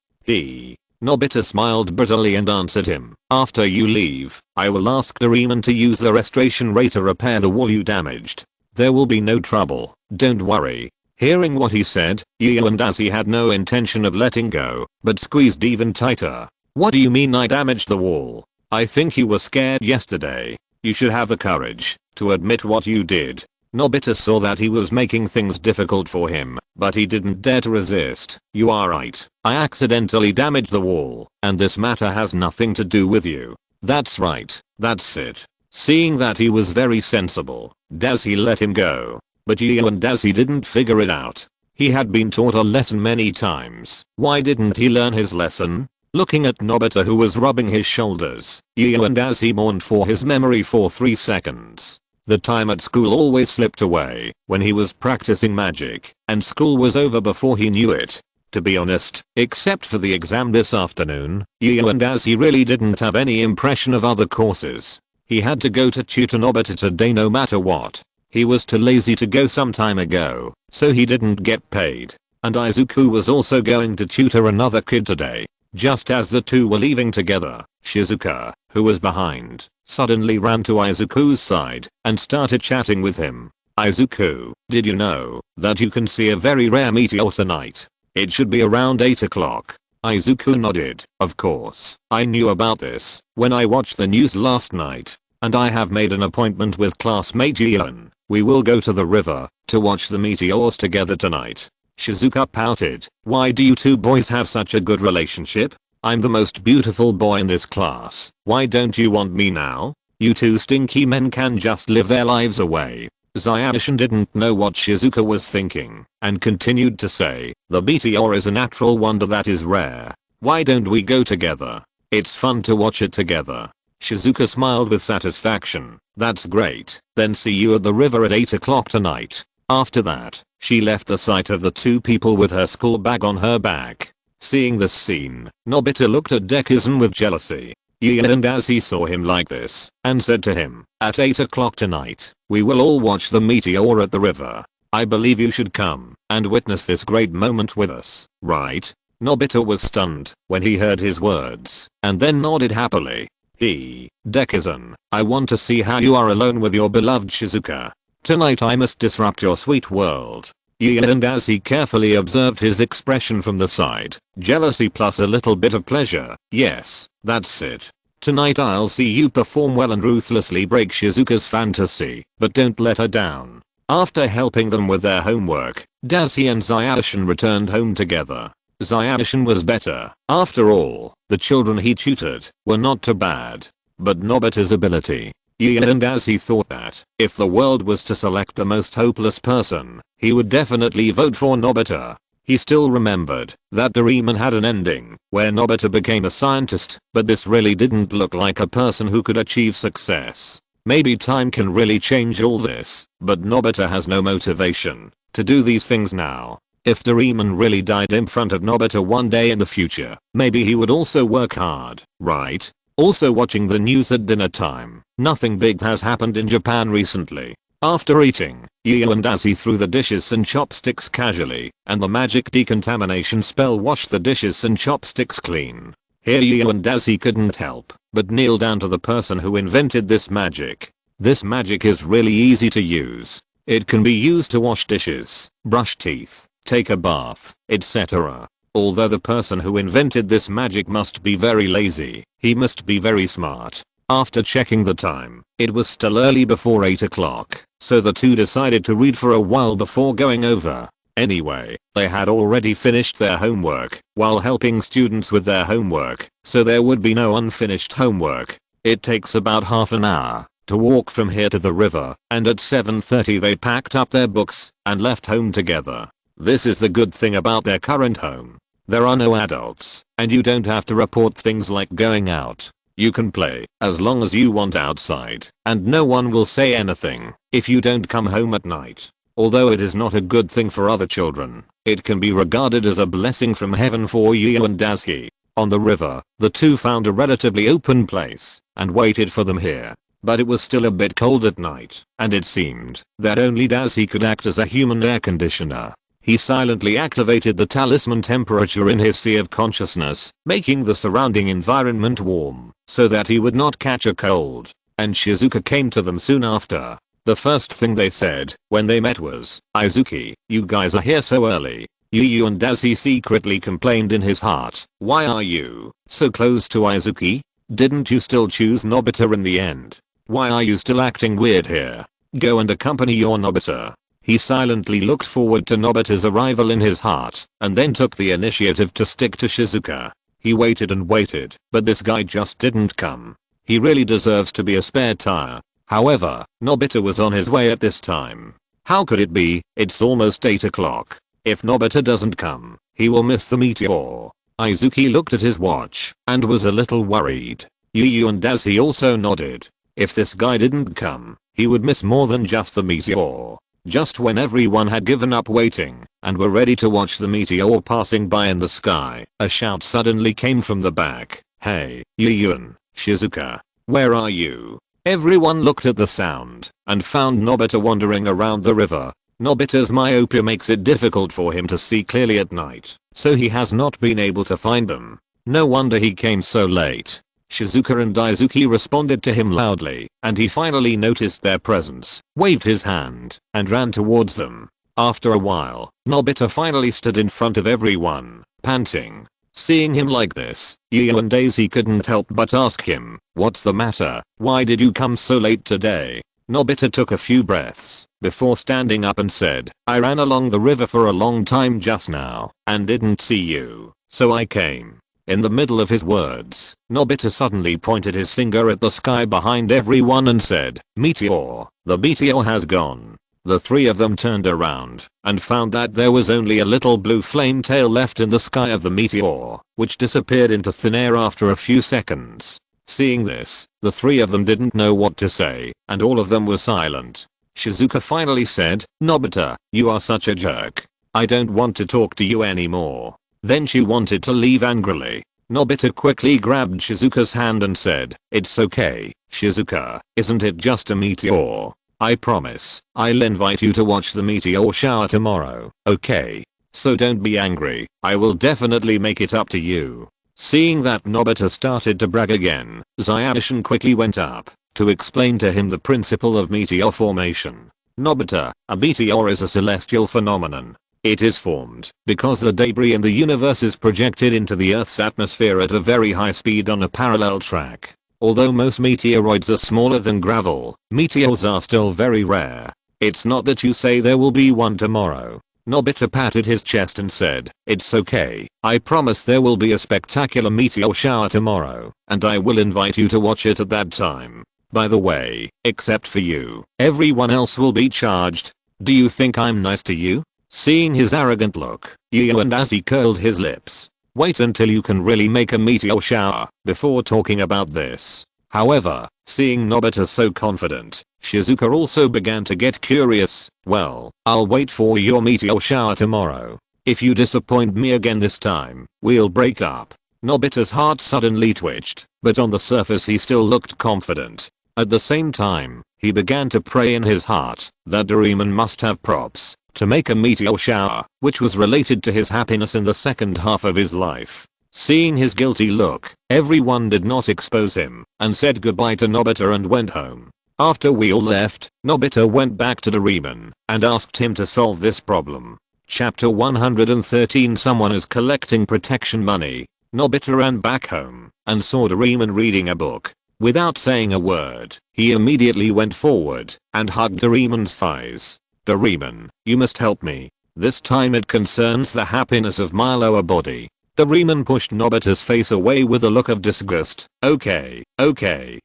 Nobita smiled bitterly and answered him, "After you leave, I will ask Doraemon to use the restoration ray to repair the wall you damaged. There will be no trouble, don't worry." Hearing what he said, Yu and Daisy had no intention of letting go, but squeezed even tighter. "What do you mean I damaged the wall? I think you were scared yesterday. You should have the courage to admit what you did." Nobita saw that he was making things difficult for him, but he didn't dare to resist. "You are right. I accidentally damaged the wall, and this matter has nothing to do with you." "That's right, that's it." Seeing that he was very sensible, Daisy let him go. But Yu and Daisy didn't figure it out. He had been taught a lesson many times. Why didn't he learn his lesson? Looking at Nobita who was rubbing his shoulders, Yu and Daisy mourned for his memory for 3 seconds. The time at school always slipped away when he was practicing magic, and school was over before he knew it. To be honest, except for the exam this afternoon, Yu and Daisy really didn't have any impression of other courses. He had to go to tutor Nobita today no matter what. He was too lazy to go some time ago, so he didn't get paid. And Izuku was also going to tutor another kid today. Just as the two were leaving together, Shizuka, who was behind, suddenly ran to Izuku's side and started chatting with him. "Izuku, did you know that you can see a very rare meteor tonight? It should be around 8 o'clock. Izuku nodded. "Of course, I knew about this when I watched the news last night, and I have made an appointment with classmate Gian. We will go to the river to watch the meteors together tonight." Shizuka pouted. Why do you two boys have such a good relationship? I'm the most beautiful boy in this class. Why don't you want me now? You two stinky men can just live their lives away. Zayanshin didn't know what Shizuka was thinking and continued to say, the meteor is a natural wonder that is rare. Why don't we go together? It's fun to watch it together. Shizuka smiled with satisfaction. That's great. Then see you at the river at 8 o'clock tonight. After that, she left the sight of the two people with her school bag on her back. Seeing this scene, Nobita looked at Dekisugi with jealousy. And as he saw him like this, and said to him, at 8 o'clock tonight, we will all watch the meteor at the river. I believe you should come and witness this great moment with us, right? Nobita was stunned when he heard his words, and then nodded happily. Dekisugi, I want to see how you are alone with your beloved Shizuka. Tonight I must disrupt your sweet world. And as he carefully observed his expression from the side, jealousy plus a little bit of pleasure, yes, that's it. Tonight I'll see you perform well and ruthlessly break Shizuka's fantasy, but don't let her down. After helping them with their homework, Daisuke and Zayanshin returned home together. Zayanshin was better. After all, the children he tutored were not too bad. But Nobita's ability. And as he thought that, if the world was to select the most hopeless person, he would definitely vote for Nobita. He still remembered that Doraemon had an ending where Nobita became a scientist, but this really didn't look like a person who could achieve success. Maybe time can really change all this, but Nobita has no motivation to do these things now. If Doraemon really died in front of Nobita one day in the future, maybe he would also work hard, right? Also watching the news at dinner time, nothing big has happened in Japan recently. After eating, and as he threw the dishes and chopsticks casually, and the magic decontamination spell washed the dishes and chopsticks clean. Here and as he couldn't help but kneel down to the person who invented this magic. This magic is really easy to use. It can be used to wash dishes, brush teeth, take a bath, etc. Although the person who invented this magic must be very lazy, he must be very smart. After checking the time, it was still early before 8 o'clock, so the two decided to read for a while before going over. Anyway, they had already finished their homework while helping students with their homework, so there would be no unfinished homework. It takes about half an hour to walk from here to the river, and at 7:30 they packed up their books and left home together. This is the good thing about their current home. There are no adults, and you don't have to report things like going out. You can play as long as you want outside, and no one will say anything if you don't come home at night. Although it is not a good thing for other children, it can be regarded as a blessing from heaven for you and Daisuke. On the river, the two found a relatively open place and waited for them here. But it was still a bit cold at night, and it seemed that only Daisuke could act as a human air conditioner. He silently activated the talisman temperature in his sea of consciousness, making the surrounding environment warm so that he would not catch a cold. And Shizuka came to them soon after. The first thing they said when they met was, "Izuki, you guys are here so early." Yu and Daisuke secretly complained in his heart, "Why are you so close to Izuki? Didn't you still choose Nobita in the end? Why are you still acting weird here? Go and accompany your Nobita." He silently looked forward to Nobita's arrival in his heart, and then took the initiative to stick to Shizuka. He waited and waited, but this guy just didn't come. He really deserves to be a spare tire. However, Nobita was on his way at this time. How could it be? It's almost 8 o'clock. If Nobita doesn't come, he will miss the meteor. Izuki looked at his watch and was a little worried. Yu and Daisuke also nodded. If this guy didn't come, he would miss more than just the meteor. Just when everyone had given up waiting and were ready to watch the meteor passing by in the sky, a shout suddenly came from the back. "Hey, Yu, Shizuka, where are you?" Everyone looked at the sound and found Nobita wandering around the river. Nobita's myopia makes it difficult for him to see clearly at night, so he has not been able to find them. No wonder he came so late. Shizuka and Daisuke responded to him loudly, and he finally noticed their presence, waved his hand, and ran towards them. After a while, Nobita finally stood in front of everyone, panting. Seeing him like this, Yu and Daisuke couldn't help but ask him, "What's the matter? Why did you come so late today?" Nobita took a few breaths before standing up and said, I ran along the river for a long time just now and didn't see you, so I came. In the middle of his words, Nobita suddenly pointed his finger at the sky behind everyone and said, Meteor, the meteor has gone. The three of them turned around and found that there was only a little blue flame tail left in the sky of the meteor, which disappeared into thin air after a few seconds. Seeing this, the three of them didn't know what to say, and all of them were silent. Shizuka finally said, Nobita, you are such a jerk. I don't want to talk to you anymore. Then she wanted to leave angrily. Nobita quickly grabbed Shizuka's hand and said, It's okay, Shizuka, isn't it just a meteor? I promise, I'll invite you to watch the meteor shower tomorrow, okay? So don't be angry, I will definitely make it up to you. Seeing that Nobita started to brag again, Zayashi quickly went up to explain to him the principle of meteor formation. Nobita, a meteor is a celestial phenomenon. It is formed because the debris in the universe is projected into the Earth's atmosphere at a very high speed on a parallel track. Although most meteoroids are smaller than gravel, meteors are still very rare. It's not that you say there will be one tomorrow. Nobita patted his chest and said, It's okay, I promise there will be a spectacular meteor shower tomorrow, and I will invite you to watch it at that time. By the way, except for you, everyone else will be charged. Do you think I'm nice to you? Seeing his arrogant look, and as he curled his lips. Wait until you can really make a meteor shower before talking about this. However, seeing Nobita so confident, Shizuka also began to get curious. Well, I'll wait for your meteor shower tomorrow. If you disappoint me again this time, we'll break up. Nobita's heart suddenly twitched, but on the surface he still looked confident. At the same time, he began to pray in his heart that Doraemon must have props to make a meteor shower, which was related to his happiness in the second half of his life. Seeing his guilty look, everyone did not expose him and said goodbye to Nobita and went home. After we all left, Nobita went back to Doraemon and asked him to solve this problem. Chapter 113 Someone is collecting protection money. Nobita ran back home and saw Doraemon reading a book. Without saying a word, he immediately went forward and hugged Doraemon's thighs. Doraemon, you must help me. This time it concerns the happiness of my lower body. Doraemon pushed Nobita's face away with a look of disgust. Okay,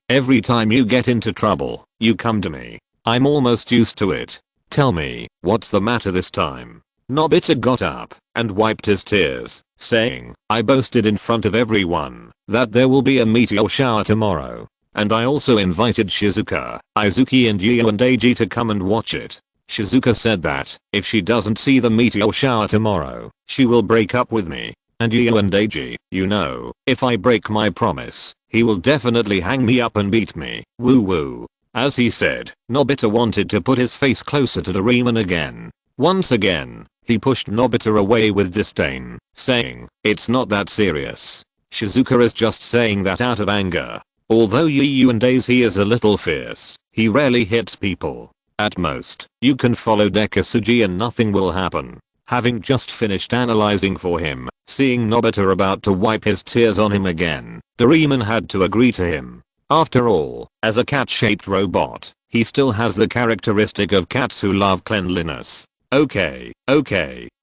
every time you get into trouble, you come to me. I'm almost used to it. Tell me, what's the matter this time? Nobita got up and wiped his tears, saying, I boasted in front of everyone that there will be a meteor shower tomorrow. And I also invited Shizuka, Izuki and Yu and Eiji to come and watch it. Shizuka said that if she doesn't see the meteor shower tomorrow, she will break up with me. And Yu and Eiji, you know, if I break my promise, he will definitely hang me up and beat me. Woo woo. As he said, Nobita wanted to put his face closer to Doraemon again. Once again, he pushed Nobita away with disdain, saying, It's not that serious. Shizuka is just saying that out of anger. Although Yu and Eiji is a little fierce, he rarely hits people. At most, you can follow Dekisugi and nothing will happen. Having just finished analyzing for him, seeing Nobita about to wipe his tears on him again, Doraemon had to agree to him. After all, as a cat-shaped robot, he still has the characteristic of cats who love cleanliness. Okay,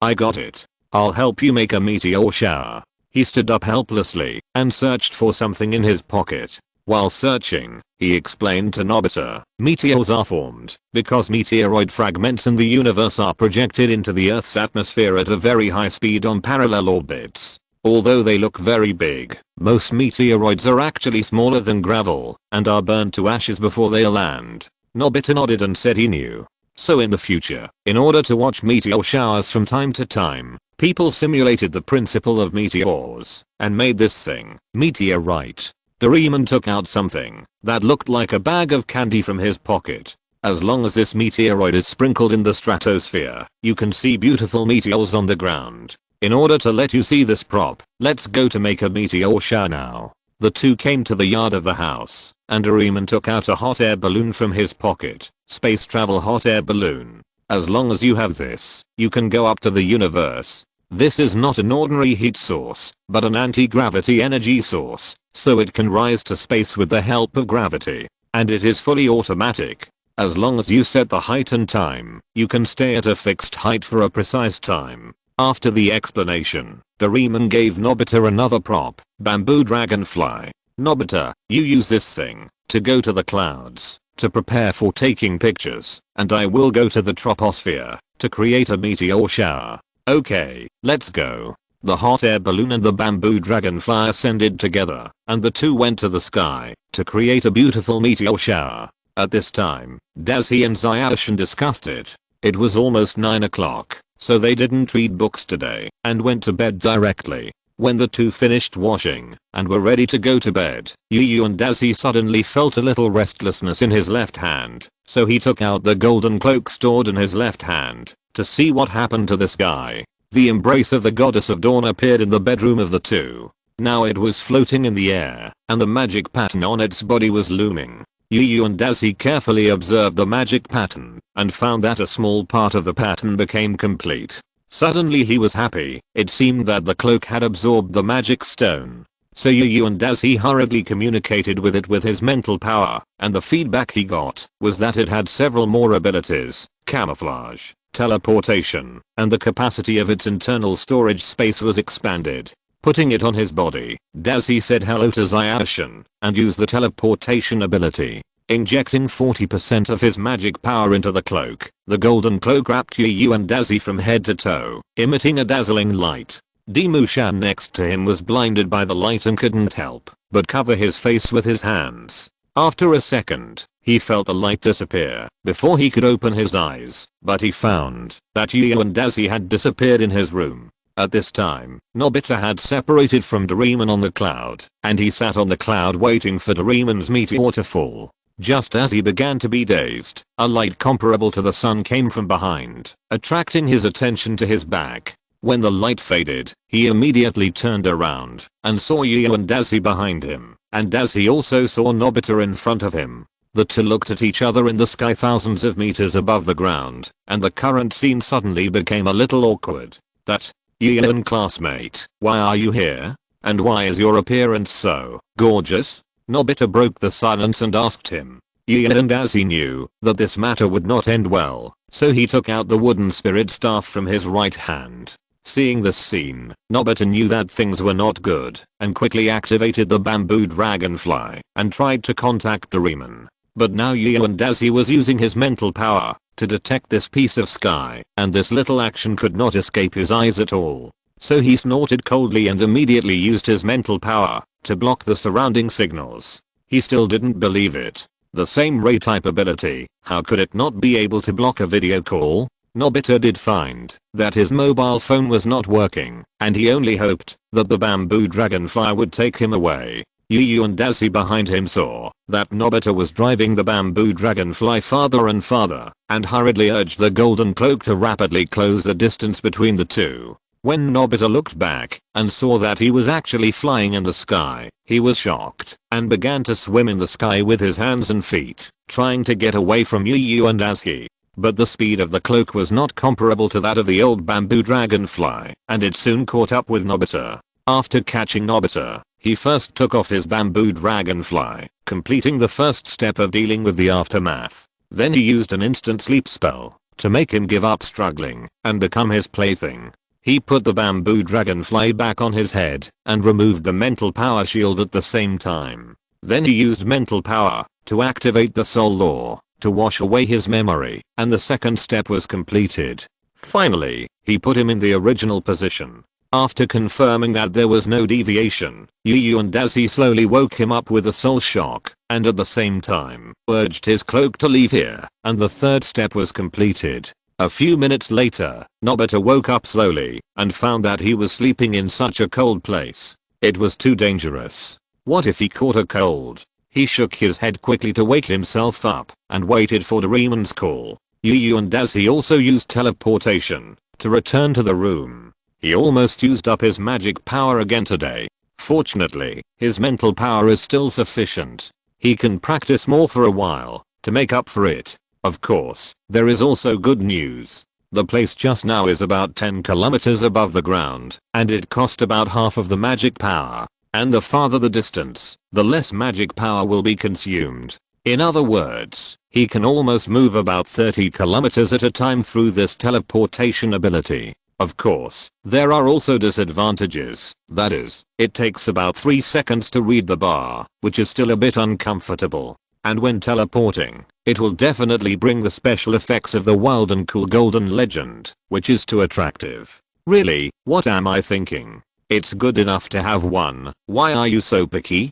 I got it. I'll help you make a meteor shower. He stood up helplessly and searched for something in his pocket. While searching, he explained to Nobita, meteors are formed because meteoroid fragments in the universe are projected into the Earth's atmosphere at a very high speed on parallel orbits. Although they look very big, most meteoroids are actually smaller than gravel and are burned to ashes before they land. Nobita nodded and said he knew. So in the future, in order to watch meteor showers from time to time, people simulated the principle of meteors and made this thing, meteorite. Doraemon took out something that looked like a bag of candy from his pocket. As long as this meteoroid is sprinkled in the stratosphere, you can see beautiful meteors on the ground. In order to let you see this prop, let's go to make a meteor shower now. The two came to the yard of the house, and Doraemon took out a hot air balloon from his pocket. Space travel hot air balloon. As long as you have this, you can go up to the universe. This is not an ordinary heat source, but an anti-gravity energy source, so it can rise to space with the help of gravity. And it is fully automatic. As long as you set the height and time, you can stay at a fixed height for a precise time. After the explanation, Doraemon gave Nobita another prop, bamboo dragonfly. Nobita, you use this thing to go to the clouds, to prepare for taking pictures, and I will go to the troposphere to create a meteor shower. Okay, let's go. The hot air balloon and the bamboo dragonfly ascended together, and the two went to the sky to create a beautiful meteor shower. At this time, Dazi and Zyashin discussed it. It was almost 9 o'clock, so they didn't read books today and went to bed directly. When the two finished washing and were ready to go to bed, Yu and Dazi suddenly felt a little restlessness in his left hand, so he took out the golden cloak stored in his left hand to see what happened to this guy. The embrace of the goddess of dawn appeared in the bedroom of the two. Now it was floating in the air, and the magic pattern on its body was looming. Yu and Dazi carefully observed the magic pattern and found that a small part of the pattern became complete. Suddenly he was happy. It seemed that the cloak had absorbed the magic stone. So Yu and Dazi hurriedly communicated with it with his mental power, and the feedback he got was that it had several more abilities: camouflage, teleportation, and the capacity of its internal storage space was expanded. Putting it on his body, Dazi said hello to Zyashin and used the teleportation ability. Injecting 40% of his magic power into the cloak, the golden cloak wrapped Yu and Dazi from head to toe, emitting a dazzling light. Demushan next to him was blinded by the light and couldn't help but cover his face with his hands. After a second, he felt the light disappear before he could open his eyes, but he found that Yu and Dazi had disappeared in his room. At this time, Nobita had separated from Doraemon on the cloud, and he sat on the cloud waiting for Doraemon's meteor to fall. Just as he began to be dazed, a light comparable to the sun came from behind, attracting his attention to his back. When the light faded, he immediately turned around and saw Yu and Dazi behind him, and Dazi also saw Nobita in front of him. The two looked at each other in the sky thousands of meters above the ground, and the current scene suddenly became a little awkward. That, Yu and classmate, why are you here? And why is your appearance so gorgeous? Nobita broke the silence and asked him. Yu and Dazi knew that this matter would not end well, so he took out the wooden spirit staff from his right hand. Seeing this scene, Nobita knew that things were not good and quickly activated the bamboo dragonfly and tried to contact Doraemon. But now Yu and Dazi was using his mental power to detect this piece of sky, and this little action could not escape his eyes at all. So he snorted coldly and immediately used his mental power to block the surrounding signals. He still didn't believe it. The same ray type ability, how could it not be able to block a video call? Nobita did find that his mobile phone was not working, and he only hoped that the bamboo dragonfly would take him away. Yu and Dazi behind him saw that Nobita was driving the bamboo dragonfly farther and farther, and hurriedly urged the golden cloak to rapidly close the distance between the two. When Nobita looked back and saw that he was actually flying in the sky, he was shocked and began to swim in the sky with his hands and feet, trying to get away from Yu and Dazi. But the speed of the cloak was not comparable to that of the old bamboo dragonfly, and it soon caught up with Nobita. After catching Nobita, he first took off his bamboo dragonfly, completing the first step of dealing with the aftermath. Then he used an instant sleep spell to make him give up struggling and become his plaything. He put the bamboo dragonfly back on his head and removed the mental power shield at the same time. Then he used mental power to activate the soul law to wash away his memory, and the second step was completed. Finally, he put him in the original position. After confirming that there was no deviation, Yu and Dazi slowly woke him up with a soul shock, and at the same time urged his cloak to leave here, and the third step was completed. A few minutes later, Nobita woke up slowly and found that he was sleeping in such a cold place. It was too dangerous. What if he caught a cold? He shook his head quickly to wake himself up and waited for Doraemon's call. Yu and Dazi also used teleportation to return to the room. He almost used up his magic power again today. Fortunately, his mental power is still sufficient. He can practice more for a while to make up for it. Of course, there is also good news. The place just now is about 10 kilometers above the ground, and it cost about half of the magic power. And the farther the distance, the less magic power will be consumed. In other words, he can almost move about 30 kilometers at a time through this teleportation ability. Of course, there are also disadvantages. That is, it takes about 3 seconds to read the bar, which is still a bit uncomfortable. And when teleporting, it will definitely bring the special effects of the wild and cool golden legend, which is too attractive. Really, what am I thinking? It's good enough to have one. Why are you so picky?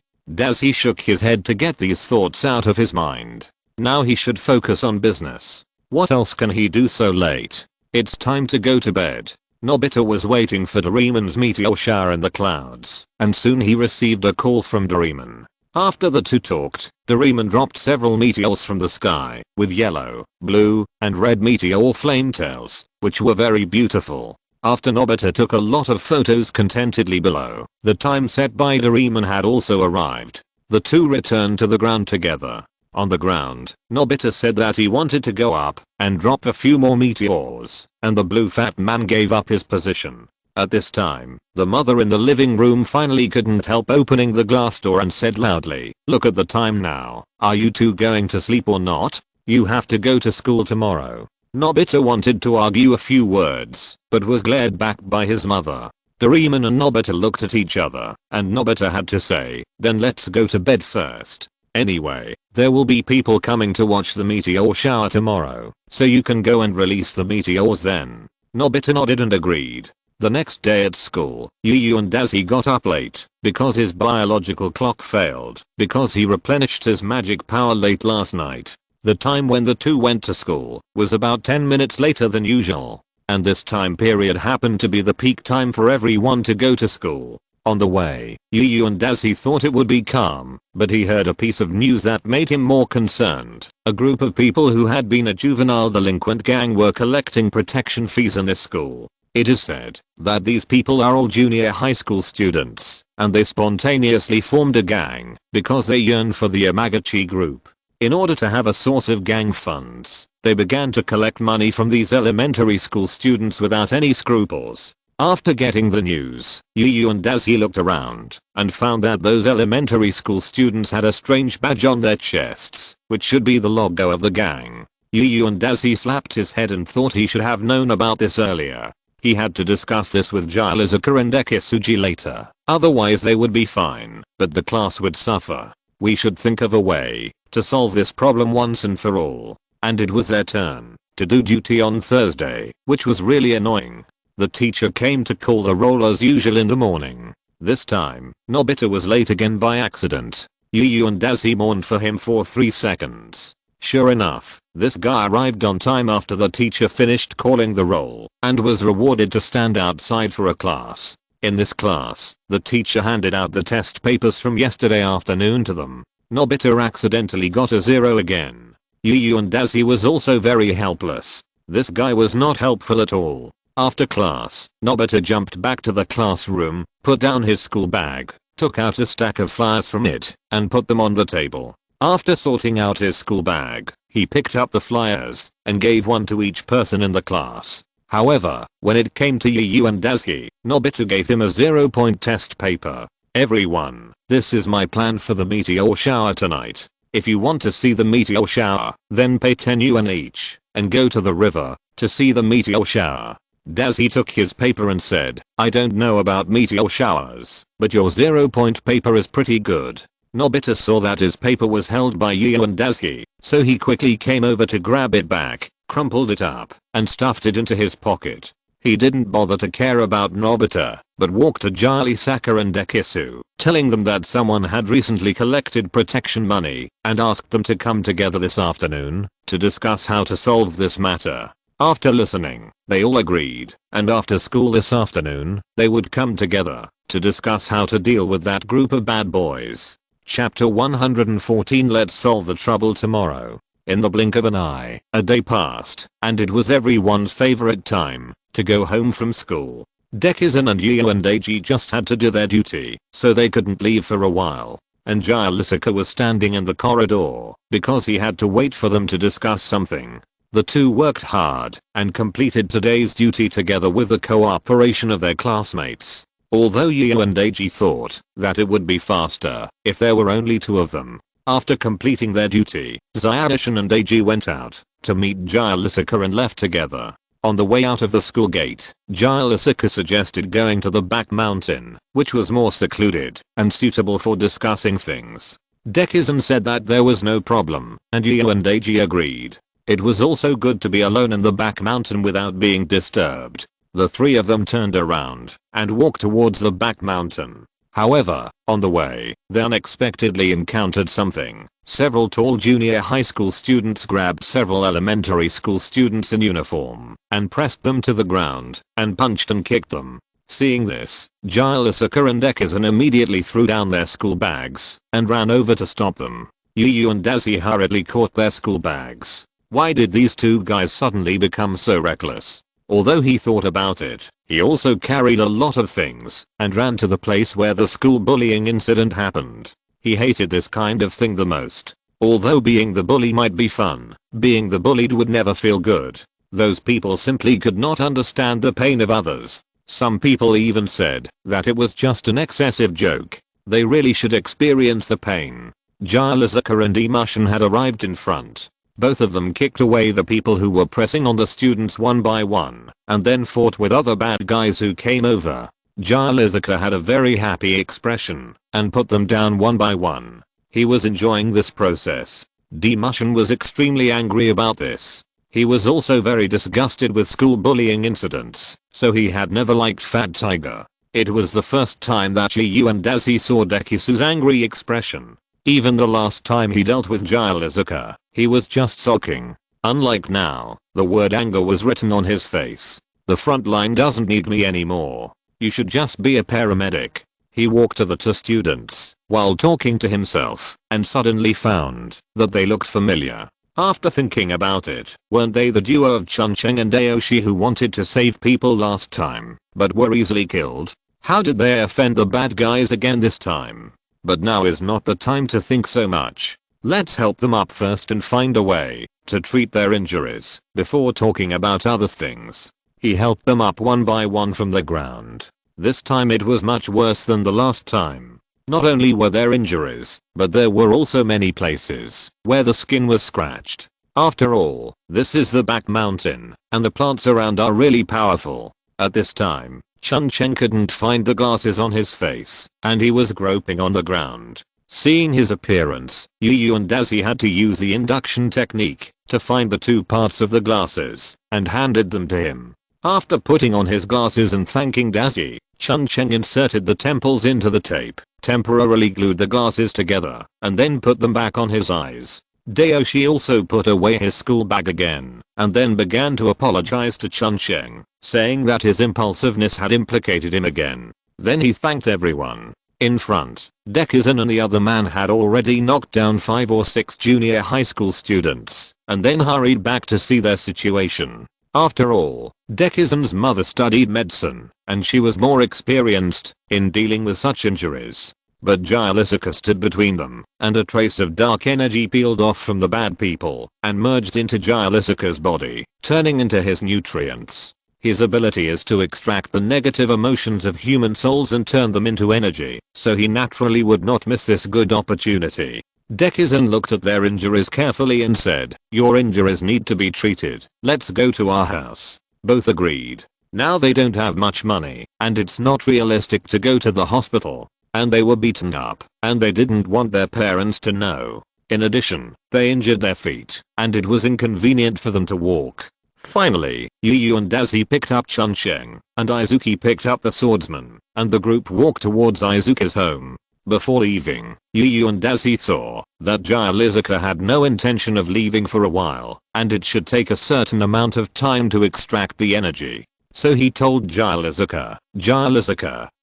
He shook his head to get these thoughts out of his mind. Now he should focus on business. What else can he do so late? It's time to go to bed. Nobita was waiting for Doraemon's meteor shower in the clouds, and soon he received a call from Doraemon. After the two talked, Doraemon dropped several meteors from the sky, with yellow, blue, and red meteor flame tails, which were very beautiful. After Nobita took a lot of photos contentedly below, the time set by Doraemon had also arrived. The two returned to the ground together. On the ground, Nobita said that he wanted to go up and drop a few more meteors, and the blue fat man gave up his position. At this time, the mother in the living room finally couldn't help opening the glass door and said loudly, "Look at the time now. Are you two going to sleep or not? You have to go to school tomorrow." Nobita wanted to argue a few words, but was glared back by his mother. Doraemon and Nobita looked at each other, and Nobita had to say, "Then let's go to bed first. Anyway, there will be people coming to watch the meteor shower tomorrow, so you can go and release the meteors then." Nobita nodded and agreed. The next day at school, Yu and Dazzy got up late because his biological clock failed because he replenished his magic power late last night. The time when the two went to school was about 10 minutes later than usual, and this time period happened to be the peak time for everyone to go to school. On the way, Yu and Dazzy thought it would be calm, but he heard a piece of news that made him more concerned. A group of people who had been a juvenile delinquent gang were collecting protection fees in this school. It is said that these people are all junior high school students, and they spontaneously formed a gang because they yearned for the Amagachi group. In order to have a source of gang funds, they began to collect money from these elementary school students without any scruples. After getting the news, Yu and Dazzy looked around and found that those elementary school students had a strange badge on their chests, which should be the logo of the gang. Yu and Dazzy slapped his head and thought he should have known about this earlier. He had to discuss this with Shizuka and Dekisugi later, otherwise they would be fine, but the class would suffer. We should think of a way to solve this problem once and for all. And it was their turn to do duty on Thursday, which was really annoying. The teacher came to call the roll as usual in the morning. This time, Nobita was late again by accident. Yu and Dazzy mourned for him for 3 seconds. Sure enough, this guy arrived on time after the teacher finished calling the roll and was rewarded to stand outside for a class. In this class, the teacher handed out the test papers from yesterday afternoon to them. Nobita accidentally got a 0 again. Yu and Dazzy was also very helpless. This guy was not helpful at all. After class, Nobita jumped back to the classroom, put down his school bag, took out a stack of flyers from it, and put them on the table. After sorting out his school bag, he picked up the flyers and gave one to each person in the class. However, when it came to Yu and Dazzy, Nobita gave him a 0-point test paper. "Everyone, this is my plan for the meteor shower tonight. If you want to see the meteor shower, then pay 10 yuan each and go to the river to see the meteor shower." Dazzy took his paper and said, "I don't know about meteor showers, but your 0-point paper is pretty good." Nobita saw that his paper was held by Yu and Dazzy, so he quickly came over to grab it back, crumpled it up, and stuffed it into his pocket. He didn't bother to care about Nobita, but walked to Shizuka and Dekisugi, telling them that someone had recently collected protection money and asked them to come together this afternoon to discuss how to solve this matter. After listening, they all agreed, and after school this afternoon, they would come together to discuss how to deal with that group of bad boys. Chapter 114. Let's solve the trouble tomorrow. In the blink of an eye, a day passed, and it was everyone's favorite time to go home from school. Dekisugi and Yu and Dazzy just had to do their duty, so they couldn't leave for a while. And Shizuka was standing in the corridor because he had to wait for them to discuss something. The two worked hard and completed today's duty together with the cooperation of their classmates. Although Yu and Dazzy thought that it would be faster if there were only two of them, After completing their duty, Zyadishan and Eiji went out to meet Shizuka and left together. On the way out of the school gate, Shizuka suggested going to the back mountain, which was more secluded and suitable for discussing things. Dekisugi said that there was no problem, and Yu and Eiji agreed. It was also good to be alone in the back mountain without being disturbed. The three of them turned around and walked towards the back mountain. However, on the way, they unexpectedly encountered something. Several tall junior high school students grabbed several elementary school students in uniform and pressed them to the ground and punched and kicked them. Seeing this, Shizuka and Dekisugi immediately threw down their school bags and ran over to stop them. Yu and Dazi hurriedly caught their school bags. Why did these two guys suddenly become so reckless? Although he thought about it, he also carried a lot of things and ran to the place where the school bullying incident happened. He hated this kind of thing the most. Although being the bully might be fun, being the bullied would never feel good. Those people simply could not understand the pain of others. Some people even said that it was just an excessive joke. They really should experience the pain. Shizuka and Emushin had arrived in front. Both of them kicked away the people who were pressing on the students one by one, and then fought with other bad guys who came over. Shizuka had a very happy expression, and put them down one by one. He was enjoying this process. Emushin was extremely angry about this. He was also very disgusted with school bullying incidents, so he had never liked Fat Tiger. It was the first time that Yu and Dazi saw Dekisugi's angry expression. Even the last time he dealt with Shizuka, he was just sulking. Unlike now, the word anger was written on his face. The front line doesn't need me anymore. You should just be a paramedic. He walked to the two students while talking to himself and suddenly found that they looked familiar. After thinking about it, weren't they the duo of Chuncheng and Aoshi who wanted to save people last time but were easily killed? How did they offend the bad guys again this time? But now is not the time to think so much. Let's help them up first and find a way to treat their injuries before talking about other things. He helped them up one by one from the ground. This time it was much worse than the last time. Not only were there injuries, but there were also many places where the skin was scratched. After all, this is the back mountain, and the plants around are really powerful. At this time, Chuncheng couldn't find the glasses on his face, and he was groping on the ground. Seeing his appearance, Yu and Dazi had to use the induction technique to find the two parts of the glasses and handed them to him. After putting on his glasses and thanking Dazi, Chuncheng inserted the temples into the tape, temporarily glued the glasses together, and then put them back on his eyes. Daoshi also put away his school bag again, and then began to apologize to Chuncheng, saying that his impulsiveness had implicated him again. Then he thanked everyone. In front, Dekisugi and the other man had already knocked down 5 or 6 junior high school students, and then hurried back to see their situation. After all, Dekisugi's mother studied medicine, and she was more experienced in dealing with such injuries. But Shizuka stood between them, and a trace of dark energy peeled off from the bad people and merged into Shizuka's body, turning into his nutrients. His ability is to extract the negative emotions of human souls and turn them into energy, so he naturally would not miss this good opportunity. Dekisugi looked at their injuries carefully and said, "Your injuries need to be treated. Let's go to our house." Both agreed. Now they don't have much money, and it's not realistic to go to the hospital. And they were beaten up, and they didn't want their parents to know. In addition, they injured their feet, and it was inconvenient for them to walk. Finally, Yu and Dazi picked up Chuncheng, and Izuki picked up the swordsman, and the group walked towards Izuki's home. Before leaving, Yu and Dazi saw that Shizuka had no intention of leaving for a while, and it should take a certain amount of time to extract the energy. So he told Shizuka,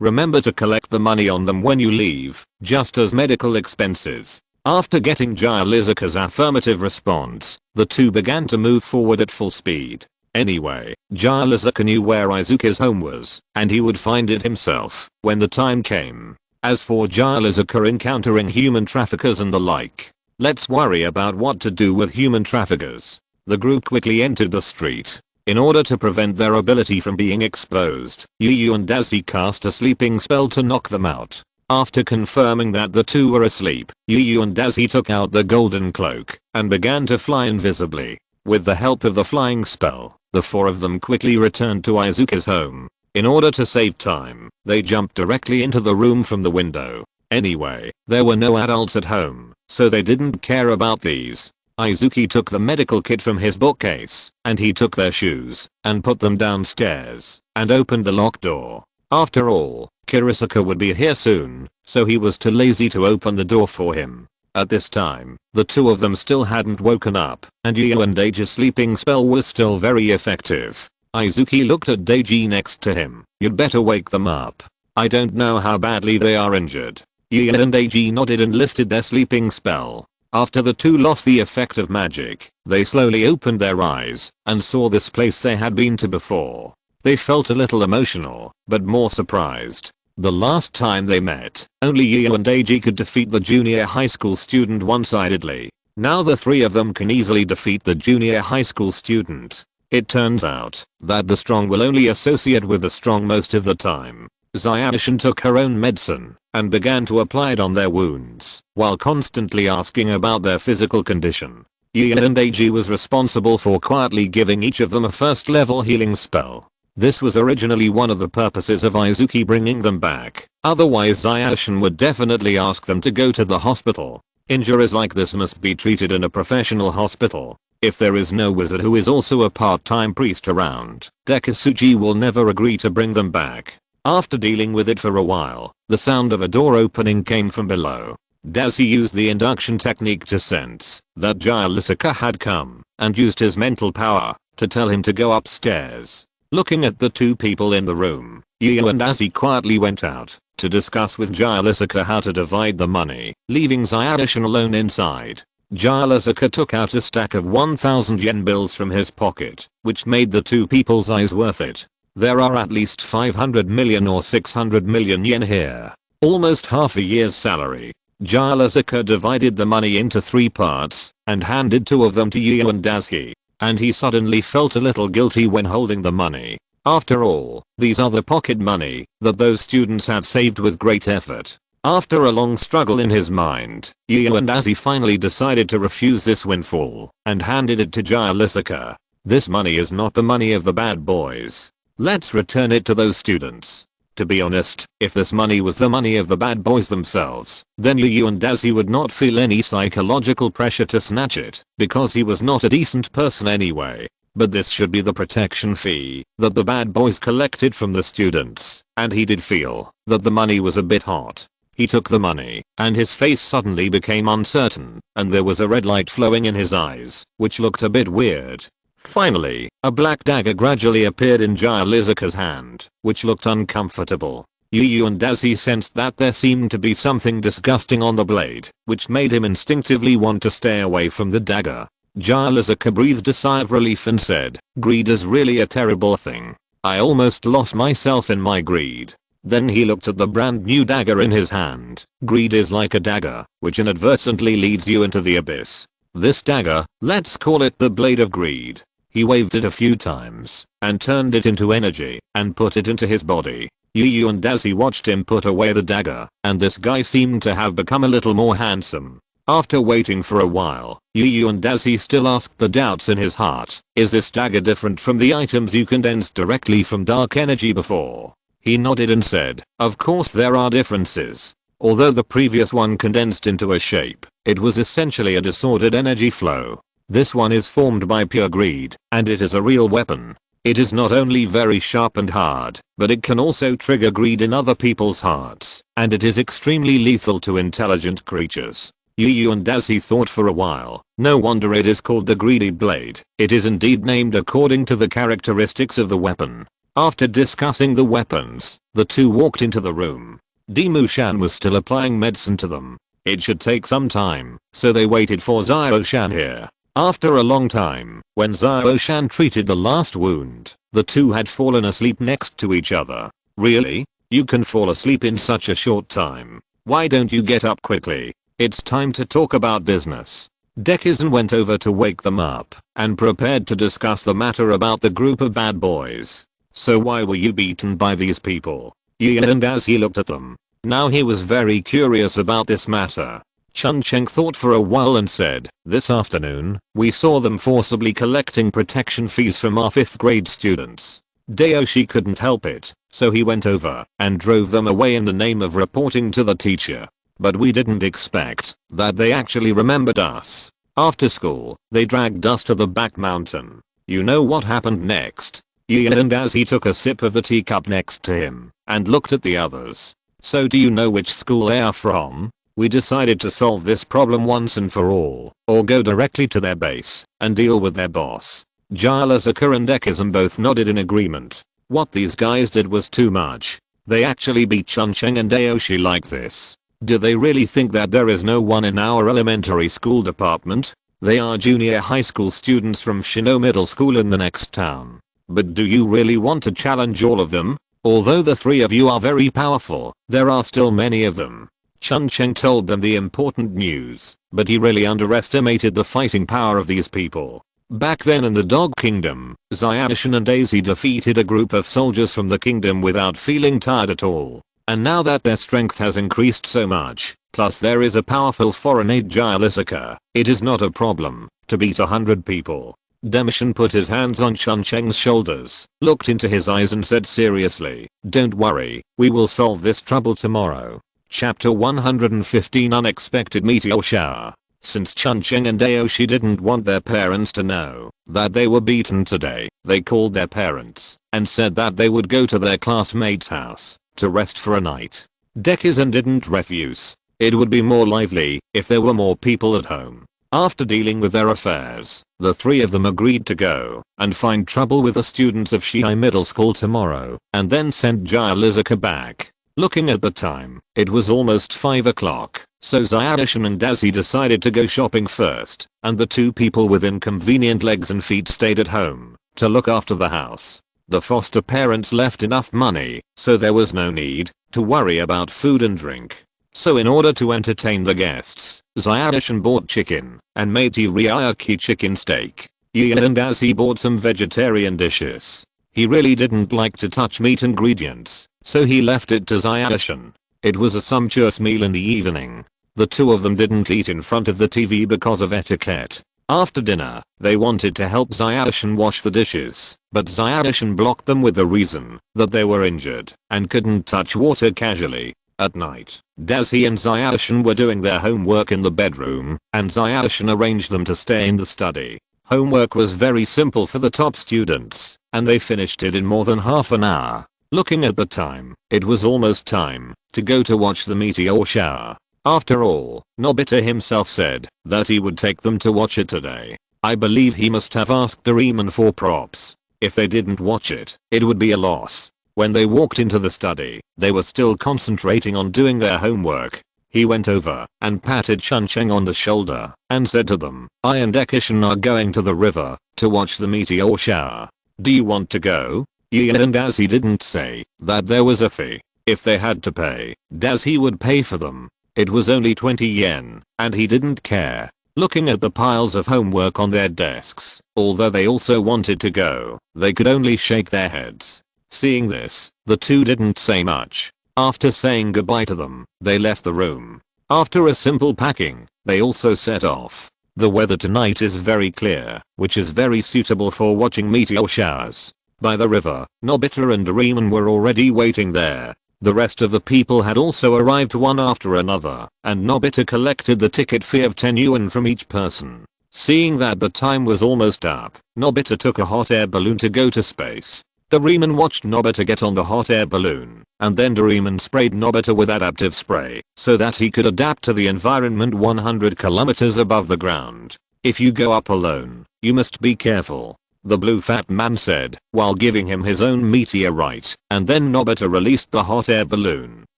remember to collect the money on them when you leave, just as medical expenses. After getting Shizuka's affirmative response, the two began to move forward at full speed. Anyway, Shizuka knew where Izuki's home was, and he would find it himself when the time came. As for Shizuka encountering human traffickers and the like, let's worry about what to do with human traffickers. The group quickly entered the street. In order to prevent their ability from being exposed, Yu and Dazi cast a sleeping spell to knock them out. After confirming that the two were asleep, Yu and Dazi took out the golden cloak and began to fly invisibly. With the help of the flying spell, the four of them quickly returned to Izuka's home. In order to save time, they jumped directly into the room from the window. Anyway, there were no adults at home, so they didn't care about these. Izuki took the medical kit from his bookcase, and he took their shoes and put them downstairs and opened the locked door. After all, Kurisuka would be here soon, so he was too lazy to open the door for him. At this time, the two of them still hadn't woken up, and Yu and Daiji's sleeping spell was still very effective. Izuki looked at Daiji next to him. You'd better wake them up. I don't know how badly they are injured. Yu and Daiji nodded and lifted their sleeping spell. After the two lost the effect of magic, they slowly opened their eyes and saw this place they had been to before. They felt a little emotional, but more surprised. The last time they met, only Yu and Daiji could defeat the junior high school student one-sidedly. Now the three of them can easily defeat the junior high school student. It turns out that the strong will only associate with the strong most of the time. Zyashin took her own medicine and began to apply it on their wounds while constantly asking about their physical condition. Yu and Daiji was responsible for quietly giving each of them a first level healing spell. This was originally one of the purposes of Izuki bringing them back, otherwise Zyashin would definitely ask them to go to the hospital. Injuries like this must be treated in a professional hospital. If there is no wizard who is also a part-time priest around, Dekisugi will never agree to bring them back. After dealing with it for a while, the sound of a door opening came from below. Dazi used the induction technique to sense that Shizuka had come and used his mental power to tell him to go upstairs. Looking at the two people in the room, Yu and Dazi quietly went out to discuss with Shizuka how to divide the money, leaving Zyashin alone inside. Shizuka took out a stack of 1,000 yen bills from his pocket, which made the two people's eyes worth it. There are at least 500 million or 600 million yen here. Almost half a year's salary. Shizuka divided the money into 3 parts and handed 2 of them to Yu and Dazi. And he suddenly felt a little guilty when holding the money. After all, these are the pocket money that those students had saved with great effort. After a long struggle in his mind, Yu and Dazi finally decided to refuse this windfall and handed it to Shizuka. This money is not the money of the bad boys. Let's return it to those students. To be honest, if this money was the money of the bad boys themselves, then Yu and Dazi would not feel any psychological pressure to snatch it, because he was not a decent person anyway. But this should be the protection fee that the bad boys collected from the students, and he did feel that the money was a bit hot. He took the money, and his face suddenly became uncertain, and there was a red light flowing in his eyes, which looked a bit weird. Finally, a black dagger gradually appeared in Shizuka's hand, which looked uncomfortable. Yu and Dazi sensed that there seemed to be something disgusting on the blade, which made him instinctively want to stay away from the dagger. Shizuka breathed a sigh of relief and said, "Greed is really a terrible thing. I almost lost myself in my greed." Then he looked at the brand new dagger in his hand. Greed is like a dagger, which inadvertently leads you into the abyss. This dagger, let's call it the Blade of Greed. He waved it a few times and turned it into energy and put it into his body. Yu and Dazi watched him put away the dagger, and this guy seemed to have become a little more handsome. After waiting for a while, Yu and Dazi still asked the doubts in his heart. Is this dagger different from the items you condensed directly from dark energy before? He nodded and said, of course there are differences. Although the previous one condensed into a shape, it was essentially a disordered energy flow. This one is formed by pure greed, and it is a real weapon. It is not only very sharp and hard, but it can also trigger greed in other people's hearts, and it is extremely lethal to intelligent creatures. Yu and Dazi thought for a while. No wonder it is called the Greedy Blade. It is indeed named according to the characteristics of the weapon. After discussing the weapons, the two walked into the room. Dimu-shan was still applying medicine to them. It should take some time, so they waited for Zio-shan here. After a long time, when Zio-shan treated the last wound, the two had fallen asleep next to each other. Really? You can fall asleep in such a short time. Why don't you get up quickly? It's time to talk about business. Dekisugi went over to wake them up and prepared to discuss the matter about the group of bad boys. So why were you beaten by these people? Yu and Dazi looked at them. Now he was very curious about this matter. Chun-Cheng thought for a while and said, "This afternoon, we saw them forcibly collecting protection fees from our 5th grade students." Dayoshi couldn't help it, so he went over and drove them away in the name of reporting to the teacher. But we didn't expect that they actually remembered us. After school, they dragged us to the back mountain. You know what happened next? And as he took a sip of the teacup next to him and looked at the others. "So do you know which school they are from? We decided to solve this problem once and for all, or go directly to their base and deal with their boss." Shizuka and Dekisugi both nodded in agreement. What these guys did was too much. They actually beat Chun-Cheng and Dayoshi like this. Do they really think that there is no one in our elementary school department? They are junior high school students from Shino Middle School in the next town. But do you really want to challenge all of them? Although the 3 of you are very powerful, there are still many of them. Chun-Cheng told them the important news, but he really underestimated the fighting power of these people. Back then in the Dog Kingdom, Xiaoshin and Daisy defeated a group of soldiers from the kingdom without feeling tired at all. And now that their strength has increased so much, plus there is a powerful foreign aid Shizuka, it is not a problem to beat 100 people. Demishin put his hands on Chun-Cheng's shoulders, looked into his eyes and said seriously, "Don't worry, we will solve this trouble tomorrow." Chapter 115 Unexpected Meteor Shower. Since Chun-Cheng and Dayoshi didn't want their parents to know that they were beaten today, they called their parents and said that they would go to their classmate's house to rest for a night. Dekisugi didn't refuse. It would be more lively if there were more people at home. After dealing with their affairs, the 3 of them agreed to go and find trouble with the students of Shihai Middle School tomorrow and then send Shizuka back. Looking at the time, it was almost 5 o'clock, so Xiaoshin and Daisy decided to go shopping first, and the 2 people with inconvenient legs and feet stayed at home to look after the house. The foster parents left enough money, so there was no need to worry about food and drink. So in order to entertain the guests, Xiaoshin bought chicken and made teriyaki chicken steak. And as he bought some vegetarian dishes. He really didn't like to touch meat ingredients, so he left it to Xiaoshin. It was a sumptuous meal in the evening. The 2 of them didn't eat in front of the TV because of etiquette. After dinner, they wanted to help Xiaoshin wash the dishes, but Xiaoshin blocked them with the reason that they were injured and couldn't touch water casually. At night, Daisy and Xiaoshin were doing their homework in the bedroom, and Xiaoshin arranged them to stay in the study. Homework was very simple for the top students, and they finished it in more than half an hour. Looking at the time, it was almost time to go to watch the meteor shower. After all, Nobita himself said that he would take them to watch it today. I believe he must have asked Doraemon for props. If they didn't watch it, it would be a loss. When they walked into the study, they were still concentrating on doing their homework. He went over and patted Chun-Cheng on the shoulder and said to them, "I and Dekishin are going to the river to watch the meteor shower. Do you want to go?" And as he didn't say that there was a fee, if they had to pay, he would pay for them. It was only 20 yen, and he didn't care. Looking at the piles of homework on their desks, although they also wanted to go, they could only shake their heads. Seeing this, the 2 didn't say much. After saying goodbye to them, they left the room. After a simple packing, they also set off. The weather tonight is very clear, which is very suitable for watching meteor showers. By the river, Nobita and Doraemon were already waiting there. The rest of the people had also arrived one after another, and Nobita collected the ticket fee of 10 yuan from each person. Seeing that the time was almost up, Nobita took a hot air balloon to go to space. Doraemon watched Nobita get on the hot air balloon, and then Doraemon sprayed Nobita with adaptive spray so that he could adapt to the environment 100 kilometers above the ground. "If you go up alone, you must be careful," the blue fat man said while giving him his own meteorite, and then Nobita released the hot air balloon.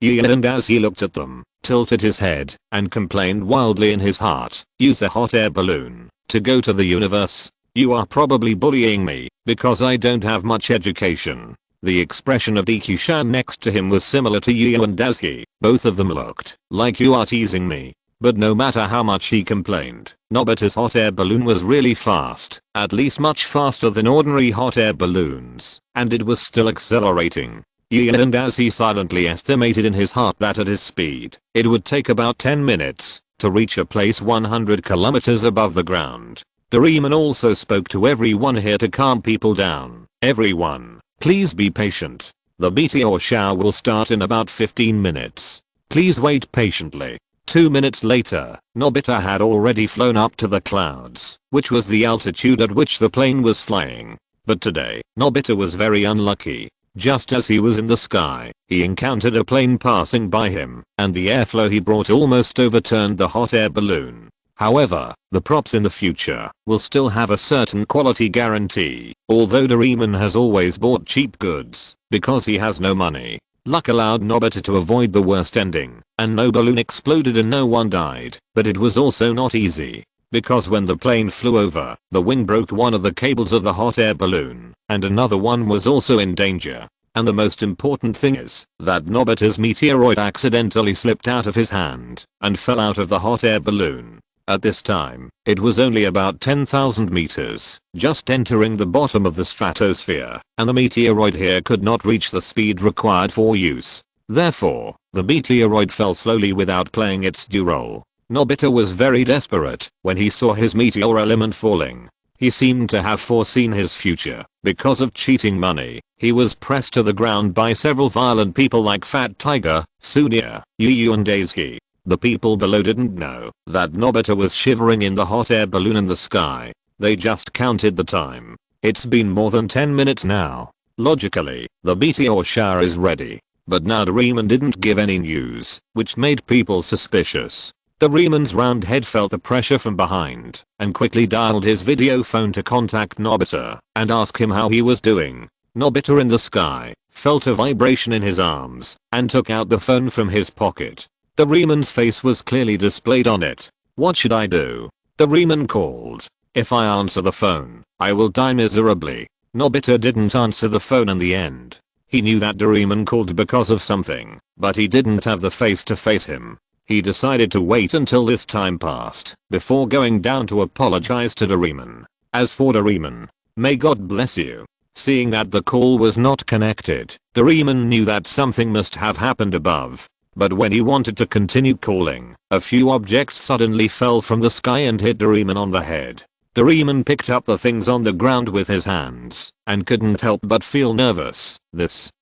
And as he looked at them, tilted his head, and complained wildly in his heart, "Use a hot air balloon to go to the universe? You are probably bullying me because I don't have much education." The expression of Dekishan next to him was similar to Yu and Daisuke. Both of them looked like "You are teasing me." But no matter how much he complained, Nobita's hot air balloon was really fast, at least much faster than ordinary hot air balloons, and it was still accelerating. And as he silently estimated in his heart that at his speed, it would take about 10 minutes to reach a place 100 kilometers above the ground. Doraemon also spoke to everyone here to calm people down. Everyone, please be patient. The meteor shower will start in about 15 minutes. Please wait patiently. 2 minutes later, Nobita had already flown up to the clouds, which was the altitude at which the plane was flying. But today, Nobita was very unlucky. Just as he was in the sky, he encountered a plane passing by him, and the airflow he brought almost overturned the hot air balloon. However, the props in the future will still have a certain quality guarantee, although Doraemon has always bought cheap goods, because he has no money. Luck allowed Nobita to avoid the worst ending, and no balloon exploded and no one died, but it was also not easy. Because when the plane flew over, the wing broke one of the cables of the hot air balloon, and another one was also in danger. And the most important thing is that Nobita's meteoroid accidentally slipped out of his hand and fell out of the hot air balloon. At this time, it was only about 10,000 meters, just entering the bottom of the stratosphere, and the meteoroid here could not reach the speed required for use. Therefore, the meteoroid fell slowly without playing its due role. Nobita was very desperate when he saw his meteor element falling. He seemed to have foreseen his future. Because of cheating money, he was pressed to the ground by several violent people like Fat Tiger, Sunia, Yu and Daisuke. The people below didn't know that Nobita was shivering in the hot air balloon in the sky. They just counted the time. It's been more than 10 minutes now. Logically, the meteor shower is ready. But now Doraemon didn't give any news, which made people suspicious. Doraemon's round head felt the pressure from behind and quickly dialed his video phone to contact Nobita and ask him how he was doing. Nobita in the sky felt a vibration in his arms and took out the phone from his pocket. Doraemon's face was clearly displayed on it. What should I do? Doraemon called. If I answer the phone, I will die miserably. Nobita didn't answer the phone in the end. He knew that Doraemon called because of something, but he didn't have the face to face him. He decided to wait until this time passed before going down to apologize to Doraemon. As for Doraemon, may God bless you. Seeing that the call was not connected, Doraemon knew that something must have happened above. But when he wanted to continue calling, a few objects suddenly fell from the sky and hit Doraemon on the head. Doraemon picked up the things on the ground with his hands and couldn't help but feel nervous.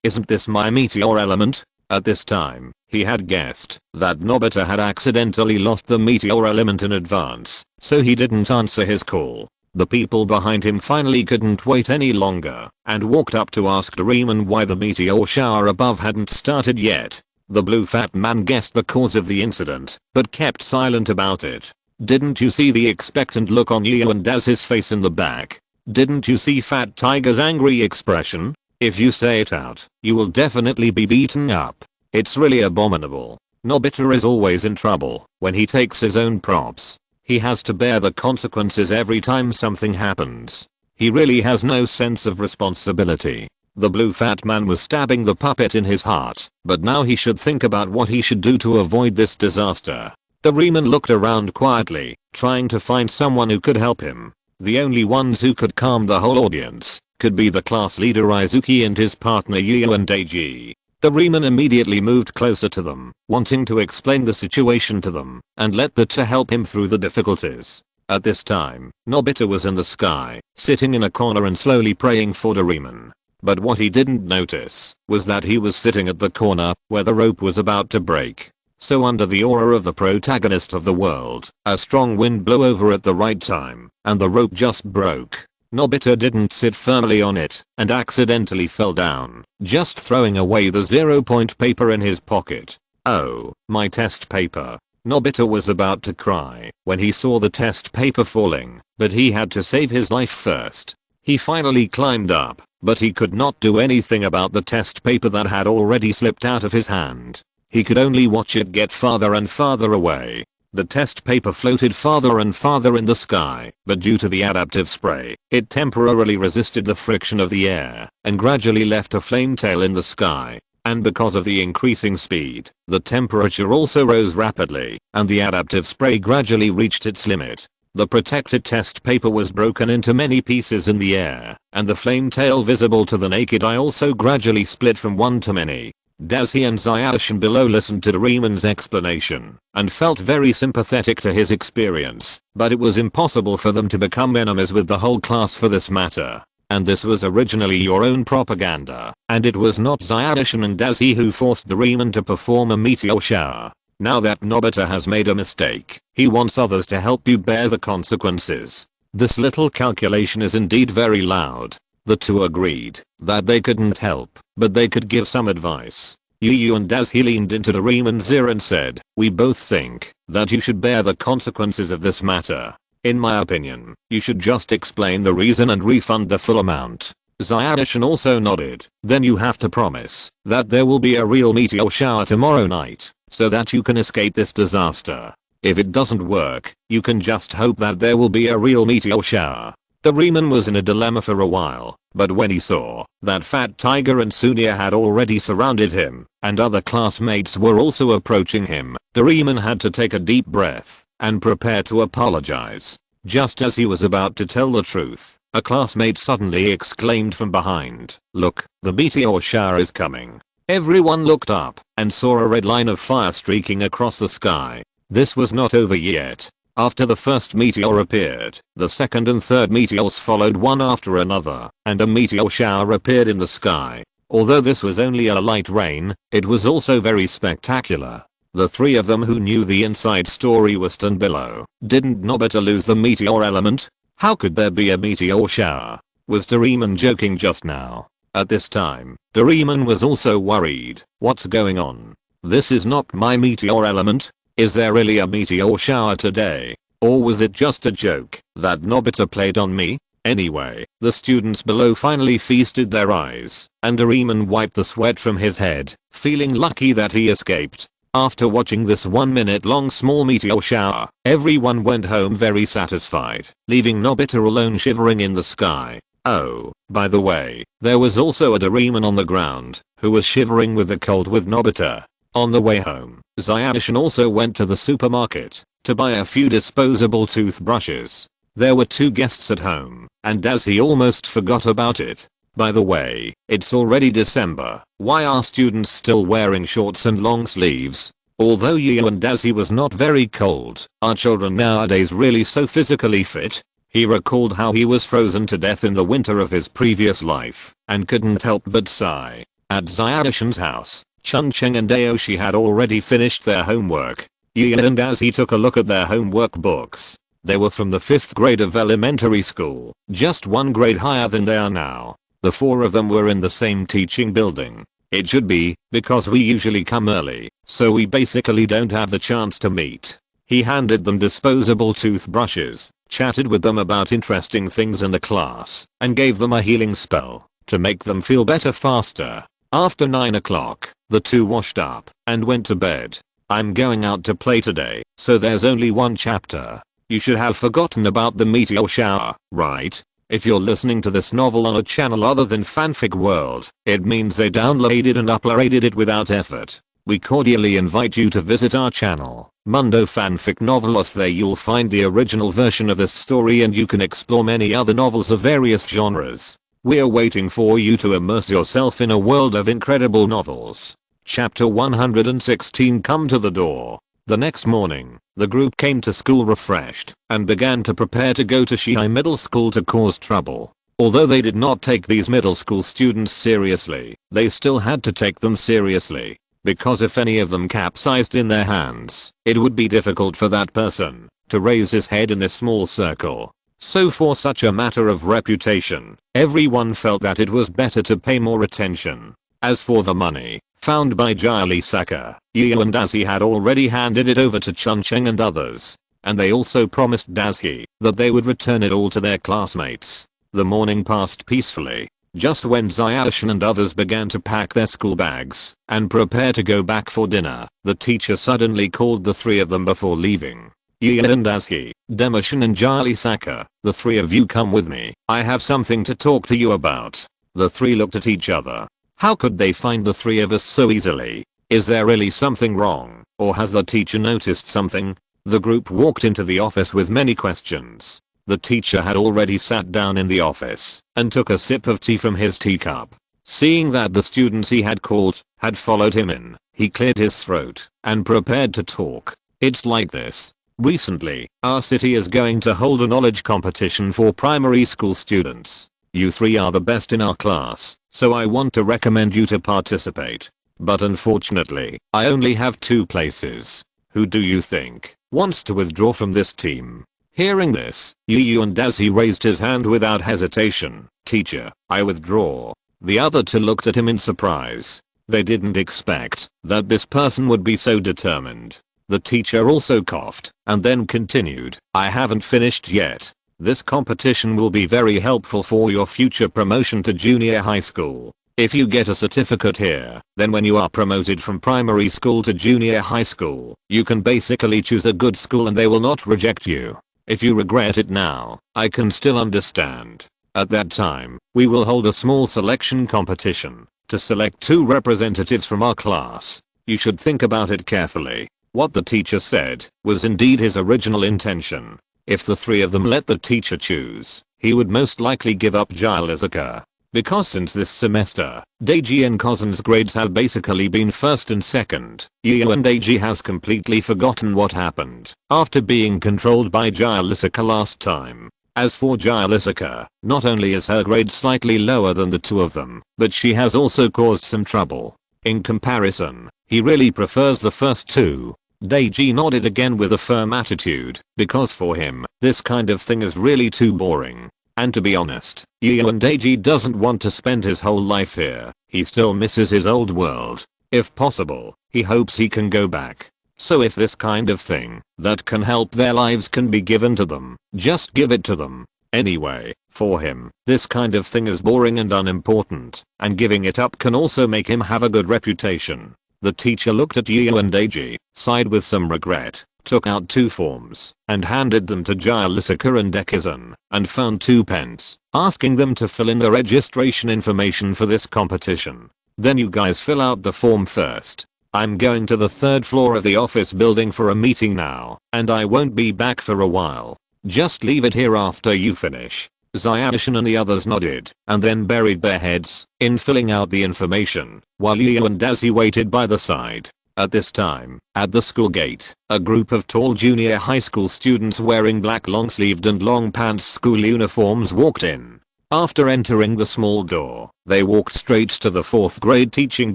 Isn't this my meteor element? At this time, he had guessed that Nobita had accidentally lost the meteor element in advance, so he didn't answer his call. The people behind him finally couldn't wait any longer and walked up to ask Doraemon why the meteor shower above hadn't started yet. The blue fat man guessed the cause of the incident, but kept silent about it. Didn't you see the expectant look on Yu and Daz's face in the back? Didn't you see Fat Tiger's angry expression? If you say it out, you will definitely be beaten up. It's really abominable. Nobita is always in trouble when he takes his own props. He has to bear the consequences every time something happens. He really has no sense of responsibility. The blue fat man was stabbing the puppet in his heart, but now he should think about what he should do to avoid this disaster. Doraemon looked around quietly, trying to find someone who could help him. The only ones who could calm the whole audience could be the class leader Izuki and his partner Yu and Daiji. Doraemon immediately moved closer to them, wanting to explain the situation to them and let the two help him through the difficulties. At this time, Nobita was in the sky, sitting in a corner and slowly praying for Doraemon. But what he didn't notice was that he was sitting at the corner where the rope was about to break. So under the aura of the protagonist of the world, a strong wind blew over at the right time, and the rope just broke. Nobita didn't sit firmly on it, and accidentally fell down, just throwing away the 0-point paper in his pocket. Oh, my test paper. Nobita was about to cry when he saw the test paper falling, but he had to save his life first. He finally climbed up, but he could not do anything about the test paper that had already slipped out of his hand. He could only watch it get farther and farther away. The test paper floated farther and farther in the sky, but due to the adaptive spray, it temporarily resisted the friction of the air and gradually left a flame tail in the sky. And because of the increasing speed, the temperature also rose rapidly, and the adaptive spray gradually reached its limit. The protected test paper was broken into many pieces in the air, and the flame tail visible to the naked eye also gradually split from one to many. Dashi and Zyashin below listened to Doraemon's explanation and felt very sympathetic to his experience, but it was impossible for them to become enemies with the whole class for this matter. And this was originally your own propaganda, and it was not Zyashin and Dashi who forced Doraemon to perform a meteor shower. Now that Nobita has made a mistake, he wants others to help you bear the consequences. This little calculation is indeed very loud. The two agreed that they couldn't help, but they could give some advice. Yu and Dashi leaned into Doraemon's ear and said, "We both think that you should bear the consequences of this matter. In my opinion, you should just explain the reason and refund the full amount." Zyashin also nodded. "Then you have to promise that there will be a real meteor shower tomorrow night, so that you can escape this disaster. If it doesn't work, you can just hope that there will be a real meteor shower." Doraemon was in a dilemma for a while, but when he saw that Fat Tiger and Sunia had already surrounded him, and other classmates were also approaching him, Doraemon had to take a deep breath and prepare to apologize. Just as he was about to tell the truth, a classmate suddenly exclaimed from behind, "Look, the meteor shower is coming." Everyone looked up and saw a red line of fire streaking across the sky. This was not over yet. After the first meteor appeared, the second and third meteors followed one after another, and a meteor shower appeared in the sky. Although this was only a light rain, it was also very spectacular. The three of them who knew the inside story were stunned below. Didn't Nobita lose the meteor element? How could there be a meteor shower? Was Doraemon joking just now? At this time, Doraemon was also worried. What's going on? This is not my meteor element. Is there really a meteor shower today? Or was it just a joke that Nobita played on me? Anyway, the students below finally feasted their eyes, and Doraemon wiped the sweat from his head, feeling lucky that he escaped. After watching this 1-minute long small meteor shower, everyone went home very satisfied, leaving Nobita alone shivering in the sky. Oh, by the way, there was also a Doraemon on the ground, who was shivering with the cold with Nobita. On the way home, Zyashin also went to the supermarket to buy a few disposable toothbrushes. There were 2 guests at home, and Dashi almost forgot about it. By the way, it's already December. Why are students still wearing shorts and long sleeves? Although Yu and Dashi was not very cold, are children nowadays really so physically fit? He recalled how he was frozen to death in the winter of his previous life, and couldn't help but sigh. At Zyashin's house, Chuncheng and Aoshi had already finished their homework. Yu and Dashi took a look at their homework books. They were from the 5th grade of elementary school, just 1 grade higher than they are now. The 4 of them were in the same teaching building. It should be, because we usually come early, so we basically don't have the chance to meet. He handed them disposable toothbrushes, chatted with them about interesting things in the class, and gave them a healing spell to make them feel better faster. After 9 o'clock, the 2 washed up and went to bed. "I'm going out to play today, so there's only 1 chapter. You should have forgotten about the meteor shower, right? If you're listening to this novel on a channel other than Fanfic World, it means they downloaded and uploaded it without effort. We cordially invite you to visit our channel, Mundo Fanfic Novelos. There you'll find the original version of this story and you can explore many other novels of various genres. We're waiting for you to immerse yourself in a world of incredible novels." Chapter 116 Come to the Door. The next morning, the group came to school refreshed and began to prepare to go to Shihai Middle School to cause trouble. Although they did not take these middle school students seriously, they still had to take them seriously. Because if any of them capsized in their hands, it would be difficult for that person to raise his head in this small circle. So for such a matter of reputation, everyone felt that it was better to pay more attention. As for the money found by Shizuka, Yu and Dashi had already handed it over to Chuncheng and others, and they also promised Dashi that they would return it all to their classmates. The morning passed peacefully. Just when Zyashin and others began to pack their school bags and prepare to go back for dinner, the teacher suddenly called the 3 of them before leaving. "Yu and Dashi, Demishin and Shizuka, the 3 of you come with me. I have something to talk to you about." The 3 looked at each other. How could they find the 3 of us so easily? Is there really something wrong, or has the teacher noticed something? The group walked into the office with many questions. The teacher had already sat down in the office and took a sip of tea from his teacup. Seeing that the students he had called had followed him in, he cleared his throat and prepared to talk. It's like this. Recently, our city is going to hold a knowledge competition for primary school students. You three are the best in our class, so I want to recommend you to participate. But unfortunately, I only have 2 places. Who do you think wants to withdraw from this team? Hearing this, Yuan Dazi raised his hand without hesitation. Teacher, I withdraw. The other 2 looked at him in surprise. They didn't expect that this person would be so determined. The teacher also coughed and then continued, I haven't finished yet. This competition will be very helpful for your future promotion to junior high school. If you get a certificate here, then when you are promoted from primary school to junior high school, you can basically choose a good school and they will not reject you. If you regret it now, I can still understand. At that time, we will hold a small selection competition to select 2 representatives from our class. You should think about it carefully. What the teacher said was indeed his original intention. If the 3 of them let the teacher choose, he would most likely give up Shizuka. Because since this semester, Daiji and Kozen's grades have basically been first and second, and Daiji has completely forgotten what happened after being controlled by Shizuka last time. As for Shizuka, not only is her grade slightly lower than the 2 of them, but she has also caused some trouble. In comparison, he really prefers the first 2. Daiji nodded again with a firm attitude, because for him, this kind of thing is really too boring. And to be honest, Yuan Daiji doesn't want to spend his whole life here. He still misses his old world. If possible, he hopes he can go back. So if this kind of thing that can help their lives can be given to them, just give it to them. Anyway, for him, this kind of thing is boring and unimportant, and giving it up can also make him have a good reputation. The teacher looked at Yuan Daiji, sighed with some regret, took out 2 forms, and handed them to Shizuka and Dekisugi, and found 2 pens, asking them to fill in the registration information for this competition. Then you guys fill out the form first. I'm going to the 3rd floor of the office building for a meeting now, and I won't be back for a while. Just leave it here after you finish. Zyashin and the others nodded, and then buried their heads in filling out the information, while Yu and Dazi waited by the side. At this time, at the school gate, a group of tall junior high school students wearing black long-sleeved and long pants school uniforms walked in. After entering the small door, they walked straight to the 4th grade teaching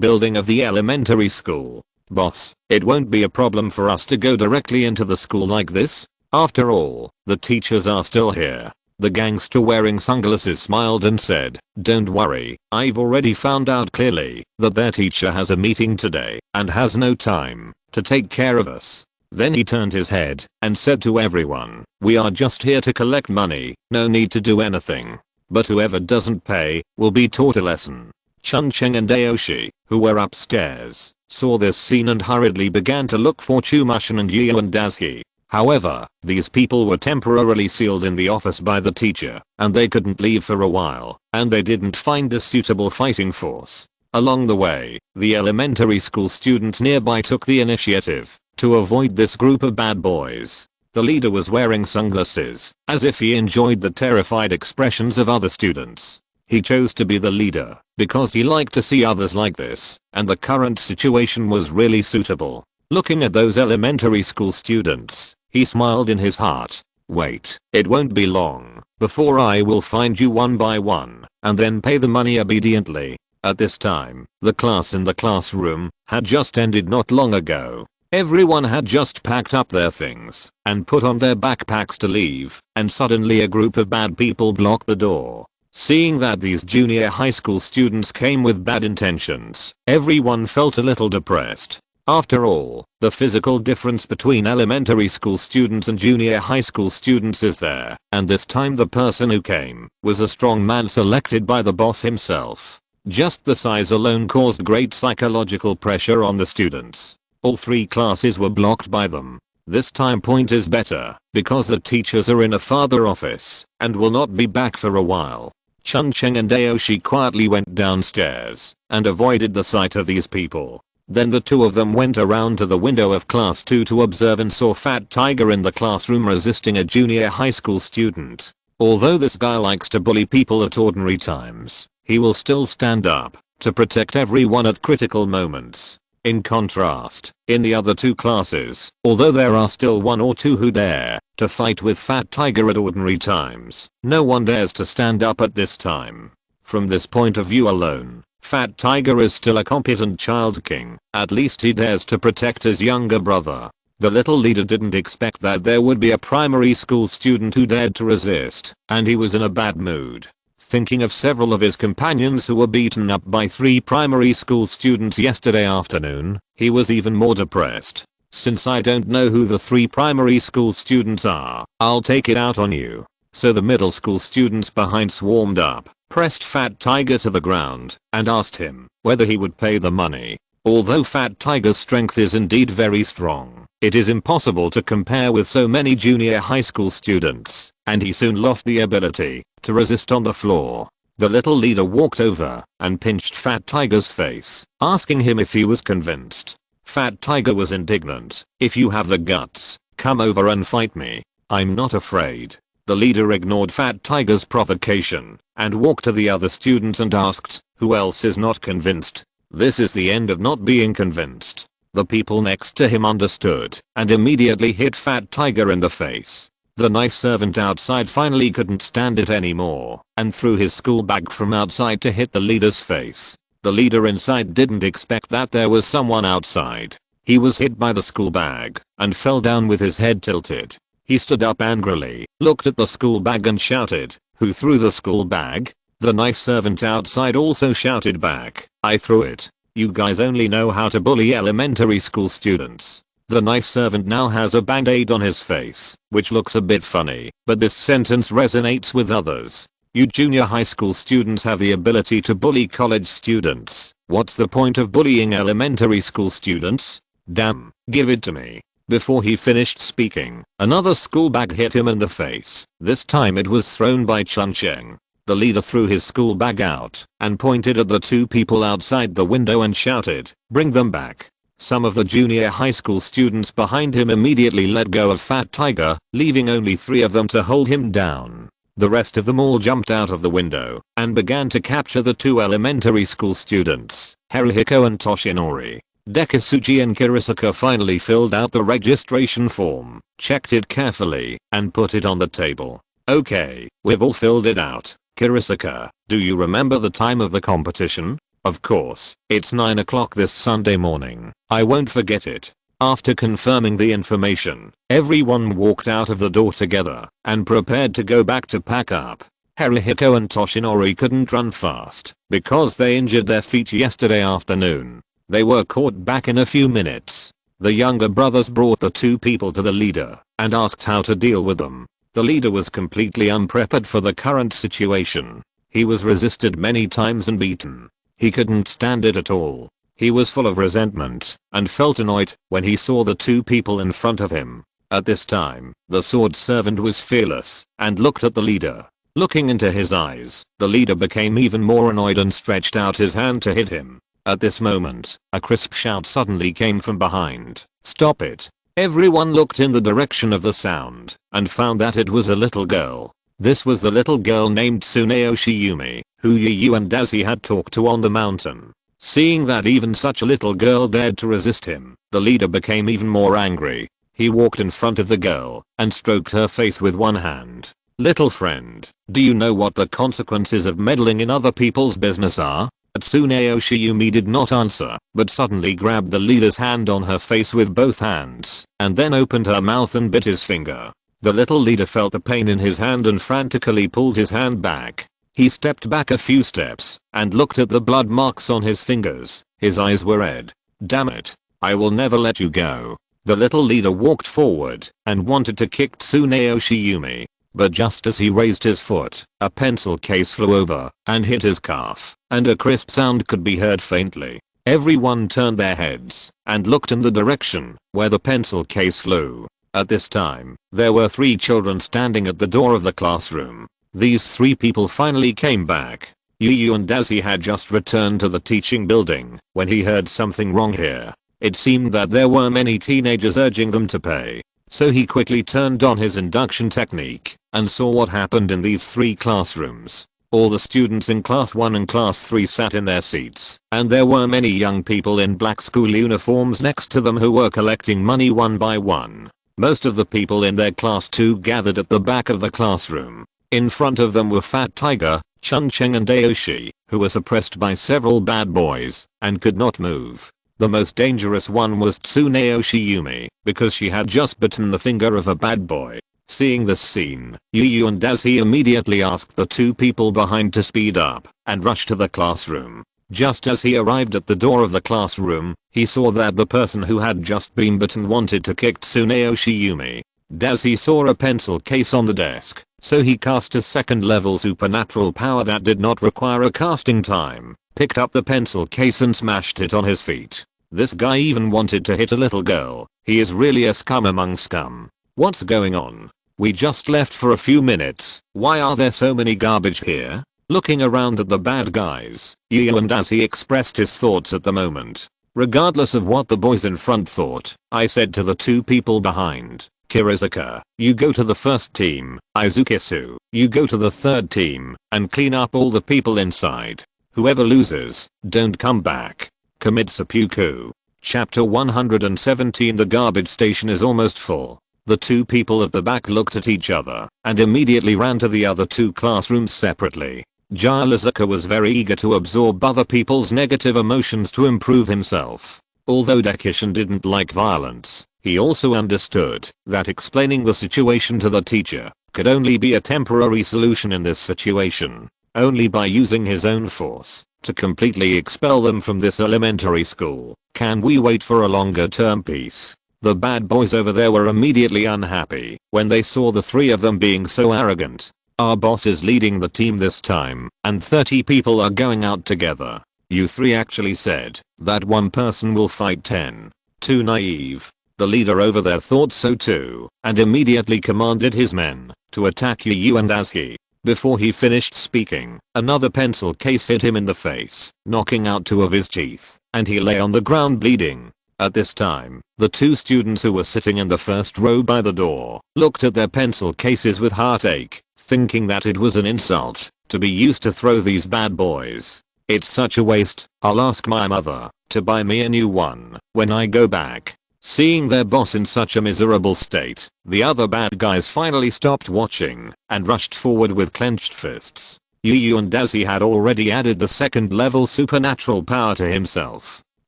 building of the elementary school. Boss, it won't be a problem for us to go directly into the school like this. After all, the teachers are still here. The gangster wearing sunglasses smiled and said, don't worry, I've already found out clearly that their teacher has a meeting today and has no time to take care of us. Then he turned his head and said to everyone, we are just here to collect money, no need to do anything. But whoever doesn't pay will be taught a lesson. Chuncheng and Aoshi, who were upstairs, saw this scene and hurriedly began to look for Chumashin and Yu and Dazuki. However, these people were temporarily sealed in the office by the teacher, and they couldn't leave for a while, and they didn't find a suitable fighting force. Along the way, the elementary school students nearby took the initiative to avoid this group of bad boys. The leader was wearing sunglasses, as if he enjoyed the terrified expressions of other students. He chose to be the leader because he liked to see others like this, and the current situation was really suitable. Looking at those elementary school students, he smiled in his heart. Wait, it won't be long before I will find you one by one and then pay the money obediently. At this time, the class in the classroom had just ended not long ago. Everyone had just packed up their things and put on their backpacks to leave, and suddenly a group of bad people blocked the door. Seeing that these junior high school students came with bad intentions, everyone felt a little depressed. After all, the physical difference between elementary school students and junior high school students is there, and this time the person who came was a strong man selected by the boss himself. Just the size alone caused great psychological pressure on the students. All 3 classes were blocked by them. This time point is better, because the teachers are in a farther office and will not be back for a while. Chuncheng and Aoshi quietly went downstairs and avoided the sight of these people. Then the two of them went around to the window of class 2 to observe and saw Fat Tiger in the classroom resisting a junior high school student. Although this guy likes to bully people at ordinary times, he will still stand up to protect everyone at critical moments. In contrast, in the other two classes, although there are still one or two who dare to fight with Fat Tiger at ordinary times, no one dares to stand up at this time. From this point of view alone, Fat Tiger is still a competent child king. At least he dares to protect his younger brother. The little leader didn't expect that there would be a primary school student who dared to resist, and he was in a bad mood. Thinking of several of his companions who were beaten up by 3 primary school students yesterday afternoon, he was even more depressed. Since I don't know who the 3 primary school students are, I'll take it out on you. So the middle school students behind swarmed up, pressed Fat Tiger to the ground, and asked him whether he would pay the money. Although Fat Tiger's strength is indeed very strong, it is impossible to compare with so many junior high school students, and he soon lost the ability to resist on the floor. The little leader walked over and pinched Fat Tiger's face, asking him if he was convinced. Fat Tiger was indignant. "If you have the guts, come over and fight me. I'm not afraid." The leader ignored Fat Tiger's provocation and walked to the other students and asked, "Who else is not convinced?" This is the end of not being convinced. The people next to him understood and immediately hit Fat Tiger in the face. The nice servant outside finally couldn't stand it anymore and threw his school bag from outside to hit the leader's face. The leader inside didn't expect that there was someone outside. He was hit by the school bag and fell down with his head tilted. He stood up angrily, looked at the school bag and shouted, "Who threw the school bag?" The nice servant outside also shouted back, "I threw it. You guys only know how to bully elementary school students." The nice servant now has a band-aid on his face, which looks a bit funny, but this sentence resonates with others. You junior high school students have the ability to bully college students. What's the point of bullying elementary school students? Damn, give it to me. Before he finished speaking, another school bag hit him in the face. This time it was thrown by Chuncheng. The leader threw his school bag out and pointed at the 2 people outside the window and shouted, "Bring them back." Some of the junior high school students behind him immediately let go of Fat Tiger, leaving only 3 of them to hold him down. The rest of them all jumped out of the window and began to capture the 2 elementary school students, Haruhiko and Toshinori. Dekisugi and Shizuka finally filled out the registration form, checked it carefully, and put it on the table. "Okay, we've all filled it out. Shizuka, do you remember the time of the competition?" "Of course, it's 9 o'clock this Sunday morning. I won't forget it." After confirming the information, everyone walked out of the door together and prepared to go back to pack up. Haruhiko and Toshinori couldn't run fast because they injured their feet yesterday afternoon. They were caught back in a few minutes. The younger brothers brought the 2 people to the leader and asked how to deal with them. The leader was completely unprepared for the current situation. He was resisted many times and beaten. He couldn't stand it at all. He was full of resentment and felt annoyed when he saw the 2 people in front of him. At this time, the sword servant was fearless and looked at the leader. Looking into his eyes, the leader became even more annoyed and stretched out his hand to hit him. At this moment, a crisp shout suddenly came from behind. "Stop it." Everyone looked in the direction of the sound and found that it was a little girl. This was the little girl named Tsuneo Shiyumi, who Yu and Dazi had talked to on the mountain. Seeing that even such a little girl dared to resist him, the leader became even more angry. He walked in front of the girl and stroked her face with one hand. "Little friend, do you know what the consequences of meddling in other people's business are?" Tsuneo Shiyumi did not answer, but suddenly grabbed the leader's hand on her face with both hands, and then opened her mouth and bit his finger. The little leader felt the pain in his hand and frantically pulled his hand back. He stepped back a few steps and looked at the blood marks on his fingers. His eyes were red. "Damn it. I will never let you go." The little leader walked forward and wanted to kick Tsuneo Shiyumi. But just as he raised his foot, a pencil case flew over and hit his calf, and a crisp sound could be heard faintly. Everyone turned their heads and looked in the direction where the pencil case flew. At this time, there were 3 children standing at the door of the classroom. These 3 people finally came back. Yu and Dazi had just returned to the teaching building when he heard something wrong here. It seemed that there were many teenagers urging them to pay. So he quickly turned on his induction technique and saw what happened in these 3 classrooms. All the students in class 1 and class 3 sat in their seats, and there were many young people in black school uniforms next to them who were collecting money one by one. Most of the people in their class 2 gathered at the back of the classroom. In front of them were Fat Tiger, Chuncheng and Aoshi, who were suppressed by several bad boys and could not move. The most dangerous one was Tsuneo Shiyumi, because she had just bitten the finger of a bad boy. Seeing this scene, Yu and Dazi immediately asked the 2 people behind to speed up and rush to the classroom. Just as he arrived at the door of the classroom, he saw that the person who had just been bitten wanted to kick Tsuneo Shiyumi. Dazi saw a pencil case on the desk, so he cast a 2nd level supernatural power that did not require a casting time, picked up the pencil case and smashed it on his feet. This guy even wanted to hit a little girl. He is really a scum among scum. What's going on? We just left for a few minutes. Why are there so many garbage here? Looking around at the bad guys, Yu and Dazi expressed his thoughts at the moment. Regardless of what the boys in front thought, I said to the 2 people behind, Kirizuka, you go to the first team, Izukisu, you go to the third team, and clean up all the people inside. Whoever loses, don't come back. Commit seppuku. Chapter 117. The garbage station is almost full. The 2 people at the back looked at each other and immediately ran to the other 2 classrooms separately. Shizuka was very eager to absorb other people's negative emotions to improve himself. Although Dekisugi didn't like violence, he also understood that explaining the situation to the teacher could only be a temporary solution in this situation. Only by using his own force to completely expel them from this elementary school can we wait for a longer term peace. The bad boys over there were immediately unhappy when they saw the 3 of them being so arrogant. Our boss is leading the team this time, and 30 people are going out together. You 3 actually said that one person will fight 10. Too naive. The leader over there thought so too, and immediately commanded his men to attack Yu and Dazi. Before he finished speaking, another pencil case hit him in the face, knocking out 2 of his teeth, and he lay on the ground bleeding. At this time, the 2 students who were sitting in the first row by the door looked at their pencil cases with heartache, thinking that it was an insult to be used to throw these bad boys. It's such a waste. I'll ask my mother to buy me a new one when I go back. Seeing their boss in such a miserable state, the other bad guys finally stopped watching and rushed forward with clenched fists. Yu and Dazi had already added the 2nd level supernatural power to himself.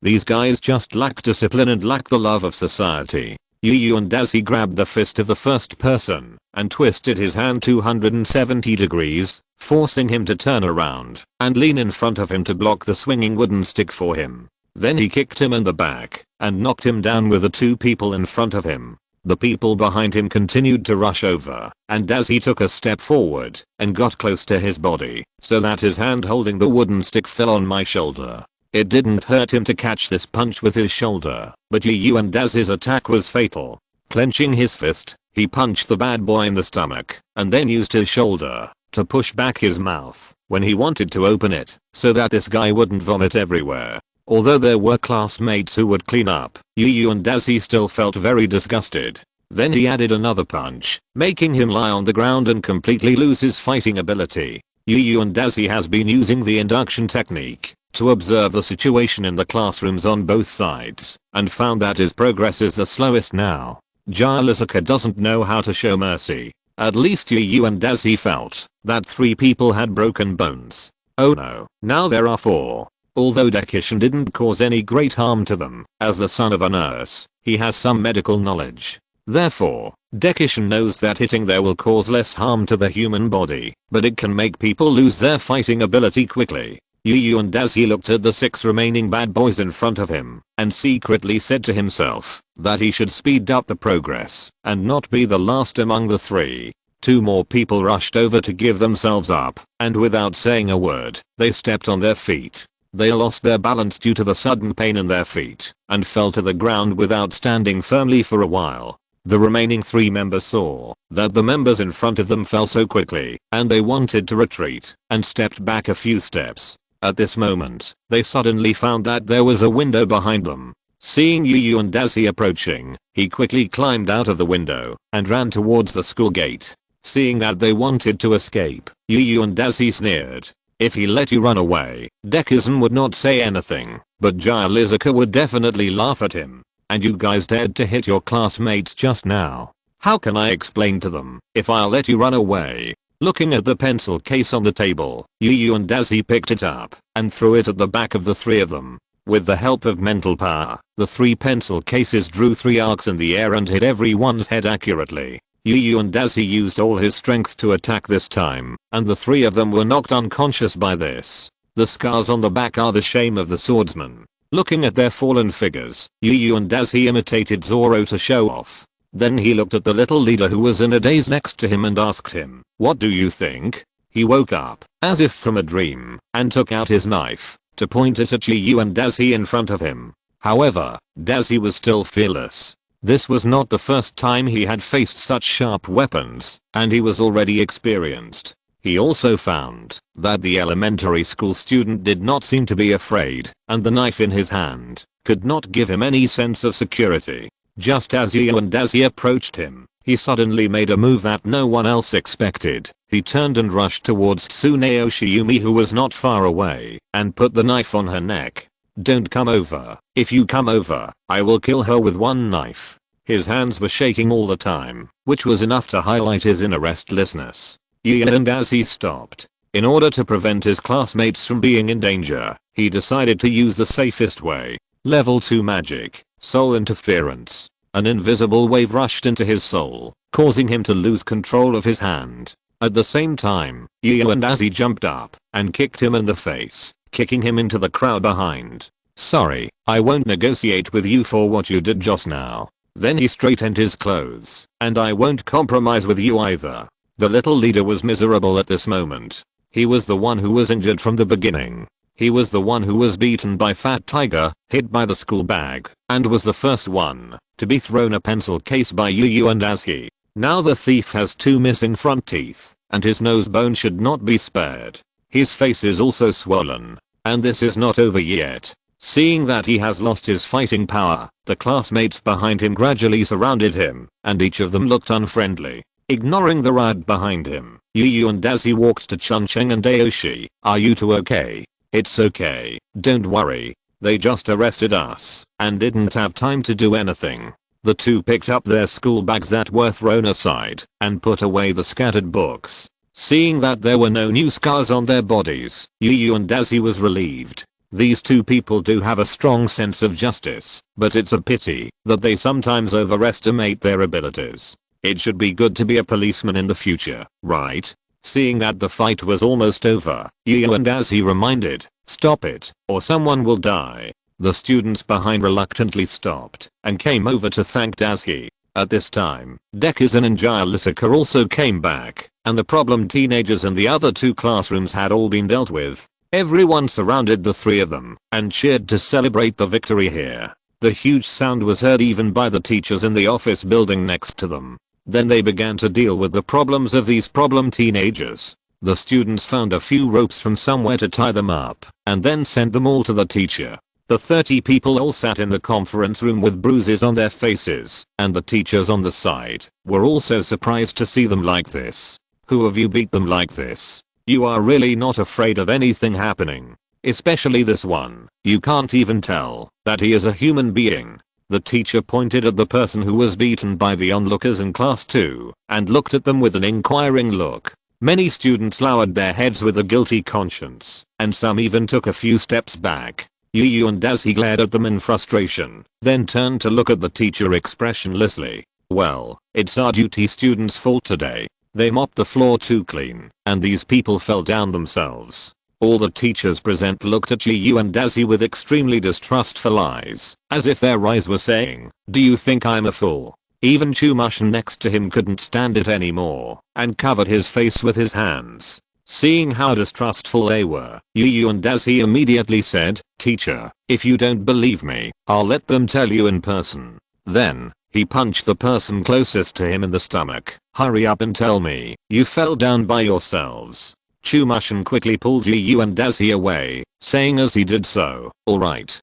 These guys just lack discipline and lack the love of society. Yu and Dazi grabbed the fist of the first person and twisted his hand 270 degrees, forcing him to turn around and lean in front of him to block the swinging wooden stick for him. Then he kicked him in the back and knocked him down with the 2 people in front of him. The people behind him continued to rush over, and Dazi took a step forward and got close to his body so that his hand holding the wooden stick fell on my shoulder. It didn't hurt him to catch this punch with his shoulder, but Yu and Dazi's attack was fatal. Clenching his fist, he punched the bad boy in the stomach and then used his shoulder to push back his mouth when he wanted to open it so that this guy wouldn't vomit everywhere. Although there were classmates who would clean up, Yu and Dazi still felt very disgusted. Then he added another punch, making him lie on the ground and completely lose his fighting ability. Yu and Dazi has been using the induction technique to observe the situation in the classrooms on both sides and found that his progress is the slowest now. Shizuka doesn't know how to show mercy. At least Yu and Dazi felt that 3 people had broken bones. Oh no, now there are 4. Although Dekisugi didn't cause any great harm to them, as the son of a nurse, he has some medical knowledge. Therefore, Dekisugi knows that hitting there will cause less harm to the human body, but it can make people lose their fighting ability quickly. Yu and Dazi looked at the 6 remaining bad boys in front of him and secretly said to himself that he should speed up the progress and not be the last among the 3. 2 more people rushed over to give themselves up, and without saying a word, they stepped on their feet. They lost their balance due to the sudden pain in their feet and fell to the ground without standing firmly for a while. The remaining 3 members saw that the members in front of them fell so quickly, and they wanted to retreat, and stepped back a few steps. At this moment, they suddenly found that there was a window behind them. Seeing Yu and Dazi approaching, he quickly climbed out of the window and ran towards the school gate. Seeing that they wanted to escape, Yu and Dazi sneered. If he let you run away, Dekisugi would not say anything, but Shizuka would definitely laugh at him. And you guys dared to hit your classmates just now. How can I explain to them if I'll let you run away? Looking at the pencil case on the table, Yu and Dazi picked it up and threw it at the back of the 3 of them. With the help of mental power, the 3 pencil cases drew 3 arcs in the air and hit everyone's head accurately. Yu and Dazi used all his strength to attack this time, and the 3 of them were knocked unconscious by this. The scars on the back are the shame of the swordsman. Looking at their fallen figures, Yu and Dazi imitated Zoro to show off. Then he looked at the little leader who was in a daze next to him and asked him, "What do you think?" He woke up, as if from a dream, and took out his knife to point it at Yu and Dazi in front of him. However, Dazi was still fearless. This was not the first time he had faced such sharp weapons, and he was already experienced. He also found that the elementary school student did not seem to be afraid, and the knife in his hand could not give him any sense of security. Just as Yu and Dazi approached him, he suddenly made a move that no one else expected. He turned and rushed towards Tsuneo Shiyumi, who was not far away, and put the knife on her neck. "Don't come over. If you come over, I will kill her with one knife." His hands were shaking all the time, which was enough to highlight his inner restlessness. Yu and Dazi stopped. In order to prevent his classmates from being in danger, he decided to use the safest way. Level 2 magic, soul interference. An invisible wave rushed into his soul, causing him to lose control of his hand. At the same time, Yu and Dazi jumped up and kicked him in the face, kicking him into the crowd behind. "Sorry, I won't negotiate with you for what you did just now." Then he straightened his clothes, "And I won't compromise with you either." The little leader was miserable at this moment. He was the one who was injured from the beginning. He was the one who was beaten by Fat Tiger, hit by the school bag, and was the first one to be thrown a pencil case by Yu and Dazi. Now the thief has 2 missing front teeth, and his nose bone should not be spared. His face is also swollen, and this is not over yet. Seeing that he has lost his fighting power, the classmates behind him gradually surrounded him, and each of them looked unfriendly. Ignoring the riot behind him, Yu and Dazi walked to Chuncheng and Aoshi. "Are you two okay?" "It's okay, don't worry. They just arrested us and didn't have time to do anything." The 2 picked up their school bags that were thrown aside and put away the scattered books. Seeing that there were no new scars on their bodies, Yu and Dazi was relieved. These 2 people do have a strong sense of justice, but it's a pity that they sometimes overestimate their abilities. It should be good to be a policeman in the future, right? Seeing that the fight was almost over, Yu and Dazi reminded, "Stop it, or someone will die." The students behind reluctantly stopped and came over to thank Dazi. At this time, Dekisugi and Shizuka also came back, and the problem teenagers in the other 2 classrooms had all been dealt with. Everyone surrounded the 3 of them and cheered to celebrate the victory here. The huge sound was heard even by the teachers in the office building next to them. Then they began to deal with the problems of these problem teenagers. The students found a few ropes from somewhere to tie them up, and then sent them all to the teacher. The 30 people all sat in the conference room with bruises on their faces, and the teachers on the side were also surprised to see them like this. "Who of you beat them like this? You are really not afraid of anything happening. Especially this one. You can't even tell that he is a human being." The teacher pointed at the person who was beaten by the onlookers in class 2 and looked at them with an inquiring look. Many students lowered their heads with a guilty conscience, and some even took a few steps back. Yu and Dazi glared at them in frustration, then turned to look at the teacher expressionlessly. "Well, it's our duty students' fault today. They mopped the floor too clean, and these people fell down themselves." All the teachers present looked at Yu and Dazi with extremely distrustful eyes, as if their eyes were saying, "Do you think I'm a fool?" Even Chumushin next to him couldn't stand it anymore, and covered his face with his hands. Seeing how distrustful they were, Yu and Dazi immediately said, "Teacher, if you don't believe me, I'll let them tell you in person." Then, He punched the person closest to him in the stomach. Hurry up and tell me, you fell down by yourselves. Chumushin quickly pulled Yu and Dazi away, saying as he did so, alright,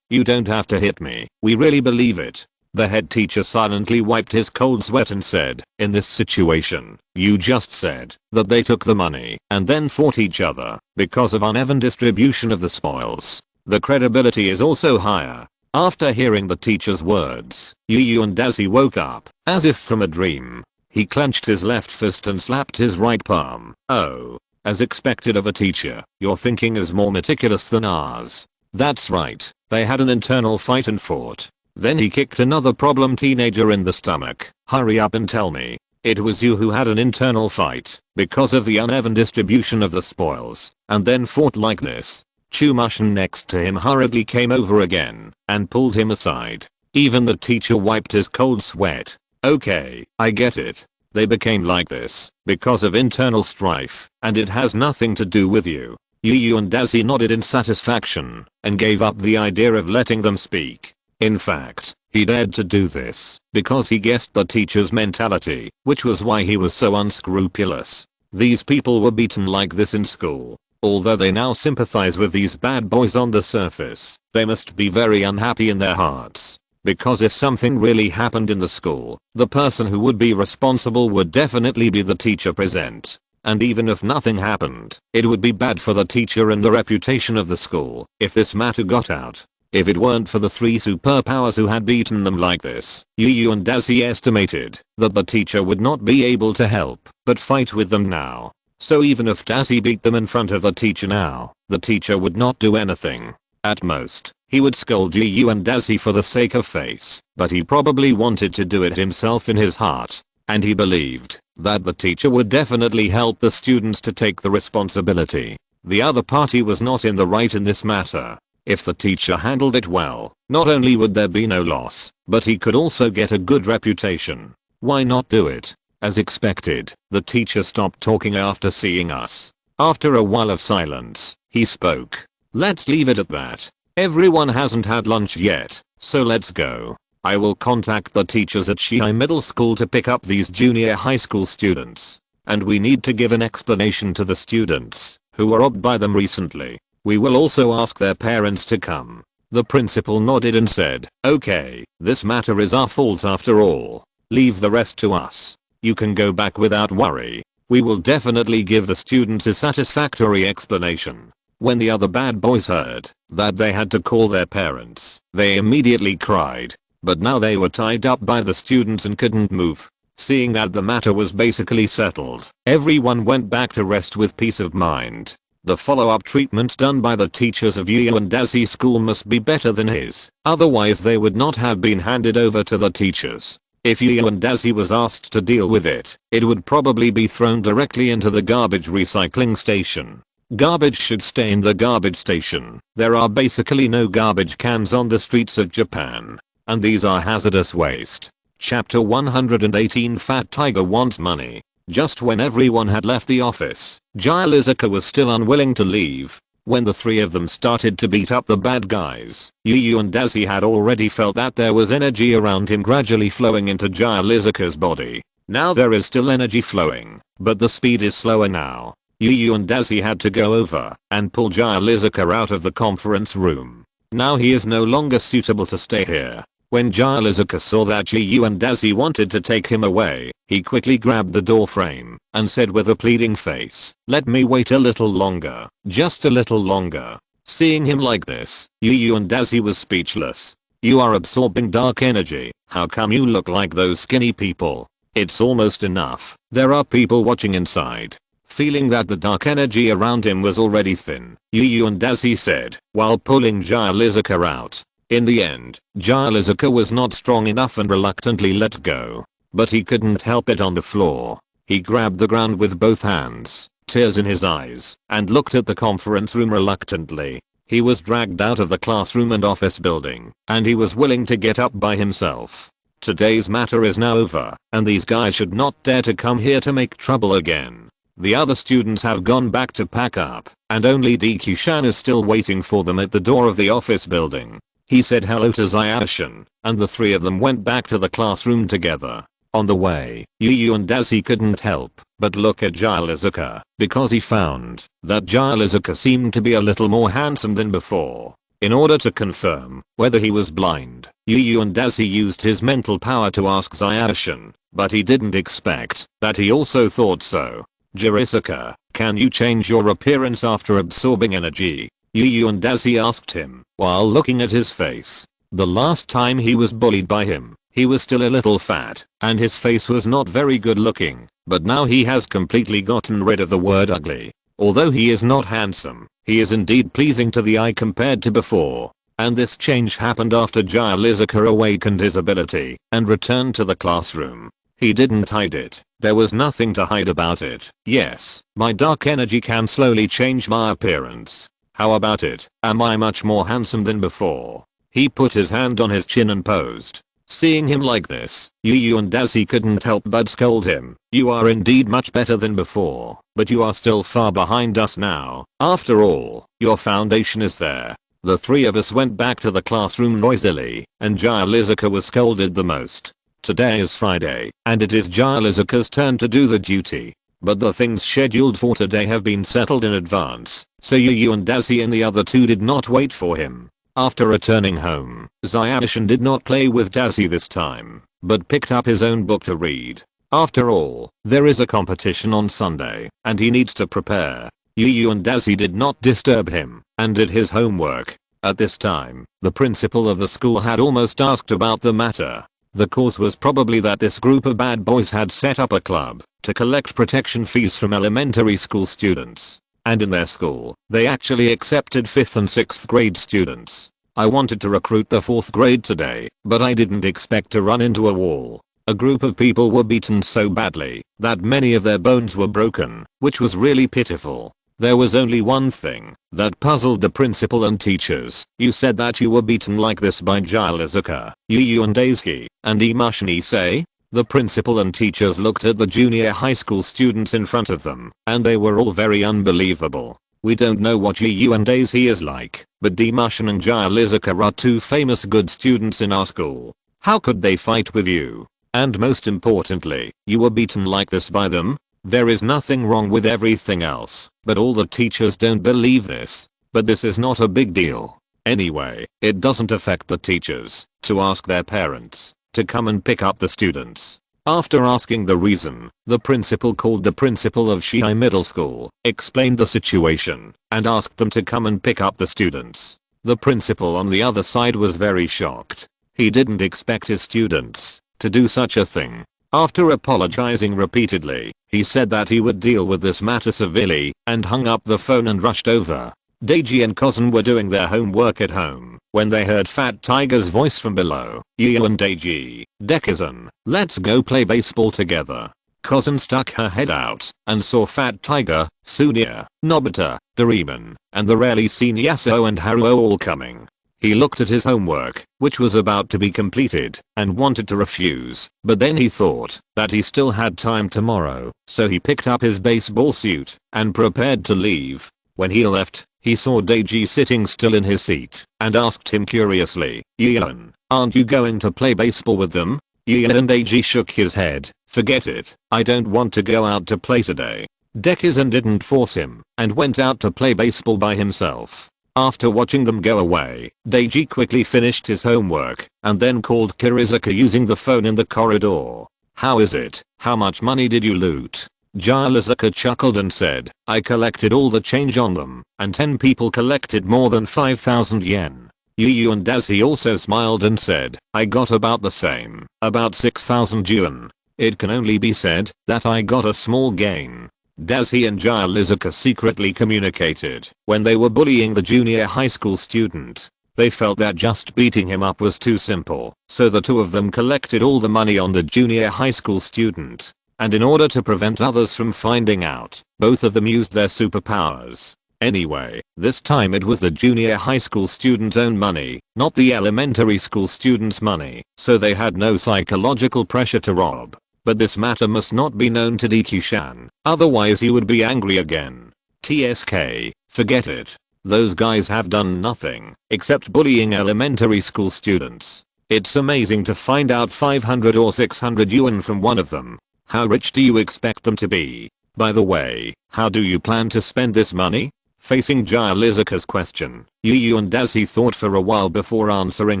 you don't have to hit me, we really believe it. The head teacher silently wiped his cold sweat and said, in this situation, you just said that they took the money and then fought each other because of uneven distribution of the spoils. The credibility is also higher. After hearing the teacher's words, Yu and Dazi woke up, as if from a dream. He clenched his left fist and slapped his right palm. Oh. As expected of a teacher, your thinking is more meticulous than ours. That's right, they had an internal fight and fought. Then he kicked another problem teenager in the stomach. Hurry up and tell me, it was you who had an internal fight, because of the uneven distribution of the spoils, and then fought like this. Chumushin next to him hurriedly came over again, and pulled him aside. Even the teacher wiped his cold sweat. Okay, I get it. They became like this, because of internal strife, and it has nothing to do with you. Yu and Dazi nodded in satisfaction, and gave up the idea of letting them speak. In fact, he dared to do this, because he guessed the teacher's mentality, which was why he was so unscrupulous. These people were beaten like this in school. Although they now sympathize with these bad boys on the surface, they must be very unhappy in their hearts. Because if something really happened in the school, the person who would be responsible would definitely be the teacher present. And even if nothing happened, it would be bad for the teacher and the reputation of the school if this matter got out. If it weren't for the 3 superpowers who had beaten them like this, Yu and Dazi estimated that the teacher would not be able to help but fight with them now. So even if Dazi beat them in front of the teacher now, the teacher would not do anything. At most, he would scold Yu and Dazi for the sake of face, but he probably wanted to do it himself in his heart. And he believed that the teacher would definitely help the students to take the responsibility. The other party was not in the right in this matter. If the teacher handled it well, not only would there be no loss, but he could also get a good reputation. Why not do it? As expected, the teacher stopped talking after seeing us. After a while of silence, he spoke. Let's leave it at that. Everyone hasn't had lunch yet, so let's go. I will contact the teachers at Shihai Middle School to pick up these junior high school students. And we need to give an explanation to the students who were robbed by them recently. We will also ask their parents to come. The principal nodded and said, okay, this matter is our fault after all. Leave the rest to us. You can go back without worry. We will definitely give the students a satisfactory explanation. When the other bad boys heard that they had to call their parents, they immediately cried. But now they were tied up by the students and couldn't move. Seeing that the matter was basically settled, everyone went back to rest with peace of mind. The follow-up treatment done by the teachers of Yu and Dazi school must be better than his, otherwise they would not have been handed over to the teachers. If Yu and Dazi was asked to deal with it, it would probably be thrown directly into the garbage recycling station. Garbage should stay in the garbage station. There are basically no garbage cans on the streets of Japan. And these are hazardous waste. Chapter 118 Fat Tiger Wants Money. Just when everyone had left the office, Shizuka was still unwilling to leave. When the 3 of them started to beat up the bad guys, Yu and Dazi had already felt that there was energy around him gradually flowing into Shizuka's body. Now there is still energy flowing, but the speed is slower now. Yu and Dazi had to go over and pull Shizuka out of the conference room. Now he is no longer suitable to stay here. When Shizuka saw that Yu and Dazi wanted to take him away, he quickly grabbed the door frame and said with a pleading face, let me wait a little longer, just a little longer. Seeing him like this, Yu and Dazi was speechless. You are absorbing dark energy, how come you look like those skinny people? It's almost enough, there are people watching inside. Feeling that the dark energy around him was already thin, Yu and Dazi said, while pulling Shizuka out. In the end, Shizuka was not strong enough and reluctantly let go. But he couldn't help it on the floor. He grabbed the ground with both hands, tears in his eyes, and looked at the conference room reluctantly. He was dragged out of the classroom and office building, and he was willing to get up by himself. Today's matter is now over, and these guys should not dare to come here to make trouble again. The other students have gone back to pack up, and only Dekisugi is still waiting for them at the door of the office building. He said hello to Zayashi, and the three of them went back to the classroom together. On the way, Yu and Daisy couldn't help but look at Shizuka because he found that Shizuka seemed to be a little more handsome than before. In order to confirm whether he was blind, Yu and Daisy used his mental power to ask Zayashi, but he didn't expect that he also thought so. Shizuka, can you change your appearance after absorbing energy? Yu and Daisy asked him while looking at his face. The last time he was bullied by him, he was still a little fat, and his face was not very good looking, but now he has completely gotten rid of the word ugly. Although he is not handsome, he is indeed pleasing to the eye compared to before. And this change happened after Shizuka awakened his ability and returned to the classroom. He didn't hide it. There was nothing to hide about it. Yes, my dark energy can slowly change my appearance. How about it? Am I much more handsome than before? He put his hand on his chin and posed. Seeing him like this, Yu and Daisy couldn't help but scold him. You are indeed much better than before, but you are still far behind us now. After all, your foundation is there. The three of us went back to the classroom noisily, and Shizuka was scolded the most. Today is Friday, and it is Shizuka's turn to do the duty. But the things scheduled for today have been settled in advance, so Yu and Daisy and the other two did not wait for him. After returning home, Zayashi did not play with Daisy this time, but picked up his own book to read. After all, there is a competition on Sunday, and he needs to prepare. Yu and Daisy did not disturb him, and did his homework. At this time, the principal of the school had almost asked about the matter. The cause was probably that this group of bad boys had set up a club to collect protection fees from elementary school students. And in their school, they actually accepted 5th and 6th grade students. I wanted to recruit the 4th grade today, but I didn't expect to run into a wall. A group of people were beaten so badly that many of their bones were broken, which was really pitiful. There was only one thing that puzzled the principal and teachers. You said that you were beaten like this by Shizuka, Yu and Daisuke, and Imashini say? The principal and teachers looked at the junior high school students in front of them, and they were all very unbelievable. We don't know what Yu and Daisy is like, but Dimashin and Shizuka are two famous good students in our school. How could they fight with you? And most importantly, you were beaten like this by them? There is nothing wrong with everything else, but all the teachers don't believe this. But this is not a big deal. Anyway, it doesn't affect the teachers to ask their parents to come and pick up the students. After asking the reason, the principal called the principal of Shihai Middle School, explained the situation, and asked them to come and pick up the students. The principal on the other side was very shocked. He didn't expect his students to do such a thing. After apologizing repeatedly, he said that he would deal with this matter civilly, and hung up the phone and rushed over. Daiji and Cousin were doing their homework at home when they heard Fat Tiger's voice from below. Yu and Daiji, Dekisugi, let's go play baseball together. Cousin stuck her head out and saw Fat Tiger, Sunia, Nobita, Doraemon, and the rarely seen Yasuo and Haruo all coming. He looked at his homework, which was about to be completed, and wanted to refuse, but then he thought that he still had time tomorrow, so he picked up his baseball suit and prepared to leave. When he left, he saw Daiji sitting still in his seat and asked him curiously, Ian, aren't you going to play baseball with them? Ian and Daiji shook his head. Forget it, I don't want to go out to play today. Dekisugi didn't force him and went out to play baseball by himself. After watching them go away, Daiji quickly finished his homework and then called Shizuka using the phone in the corridor. How is it? How much money did you loot? Shizuka chuckled and said, I collected all the change on them, and 10 people collected more than 5,000 yen. Yu and Daisy also smiled and said, I got about the same, about 6,000 yuan. It can only be said that I got a small gain. Daisy and Shizuka secretly communicated when they were bullying the junior high school student. They felt that just beating him up was too simple, so the two of them collected all the money on the junior high school student. And in order to prevent others from finding out, both of them used their superpowers. Anyway, this time it was the junior high school student's own money, not the elementary school student's money, so they had no psychological pressure to rob. But this matter must not be known to Deku-chan, otherwise he would be angry again. TSK, forget it. Those guys have done nothing except bullying elementary school students. It's amazing to find out 500 or 600 yuan from one of them. How rich do you expect them to be? By the way, how do you plan to spend this money? Facing Shizuka's question, Yu and Dazi thought for a while before answering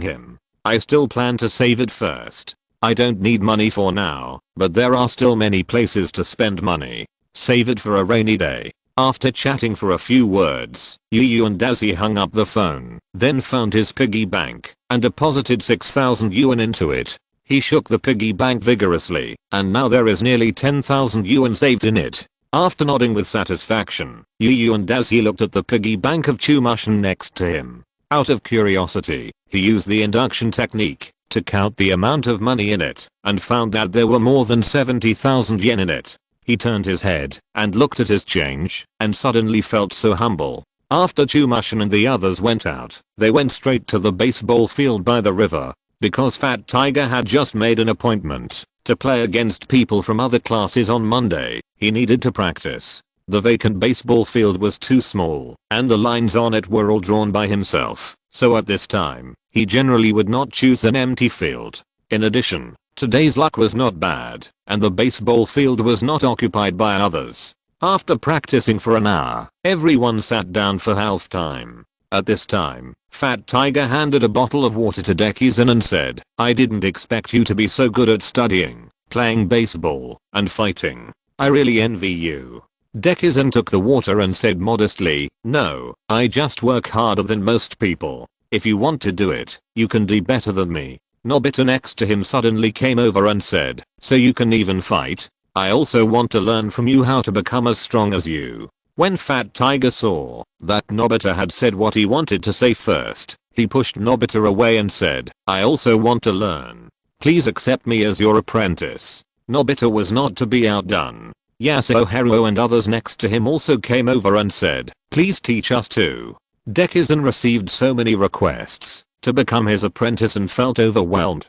him. I still plan to save it first. I don't need money for now, but there are still many places to spend money. Save it for a rainy day. After chatting for a few words, Yu and Dazi hung up the phone, then found his piggy bank and deposited 6,000 yuan into it. He shook the piggy bank vigorously, and now there is nearly 10,000 yuan saved in it. After nodding with satisfaction, Yu and Dazi looked at the piggy bank of Chumushin next to him. Out of curiosity, he used the induction technique to count the amount of money in it and found that there were more than 70,000 yen in it. He turned his head and looked at his change and suddenly felt so humble. After Chumushin and the others went out, they went straight to the baseball field by the river because Fat Tiger had just made an appointment to play against people from other classes on Monday. He needed to practice. The vacant baseball field was too small and the lines on it were all drawn by himself, so at this time, he generally would not choose an empty field. In addition, today's luck was not bad, and the baseball field was not occupied by others. After practicing for an hour, everyone sat down for halftime. At this time, Fat Tiger handed a bottle of water to Dekisugi and said, I didn't expect you to be so good at studying, playing baseball, and fighting. I really envy you. Dekisugi took the water and said modestly, no, I just work harder than most people. If you want to do it, you can do better than me. Nobita next to him suddenly came over and said, so you can even fight? I also want to learn from you how to become as strong as you. When Fat Tiger saw that Nobita had said what he wanted to say first, he pushed Nobita away and said, I also want to learn. Please accept me as your apprentice. Nobita was not to be outdone. Yasuharu and others next to him also came over and said, please teach us too. Dekisugi received so many requests to become his apprentice and felt overwhelmed.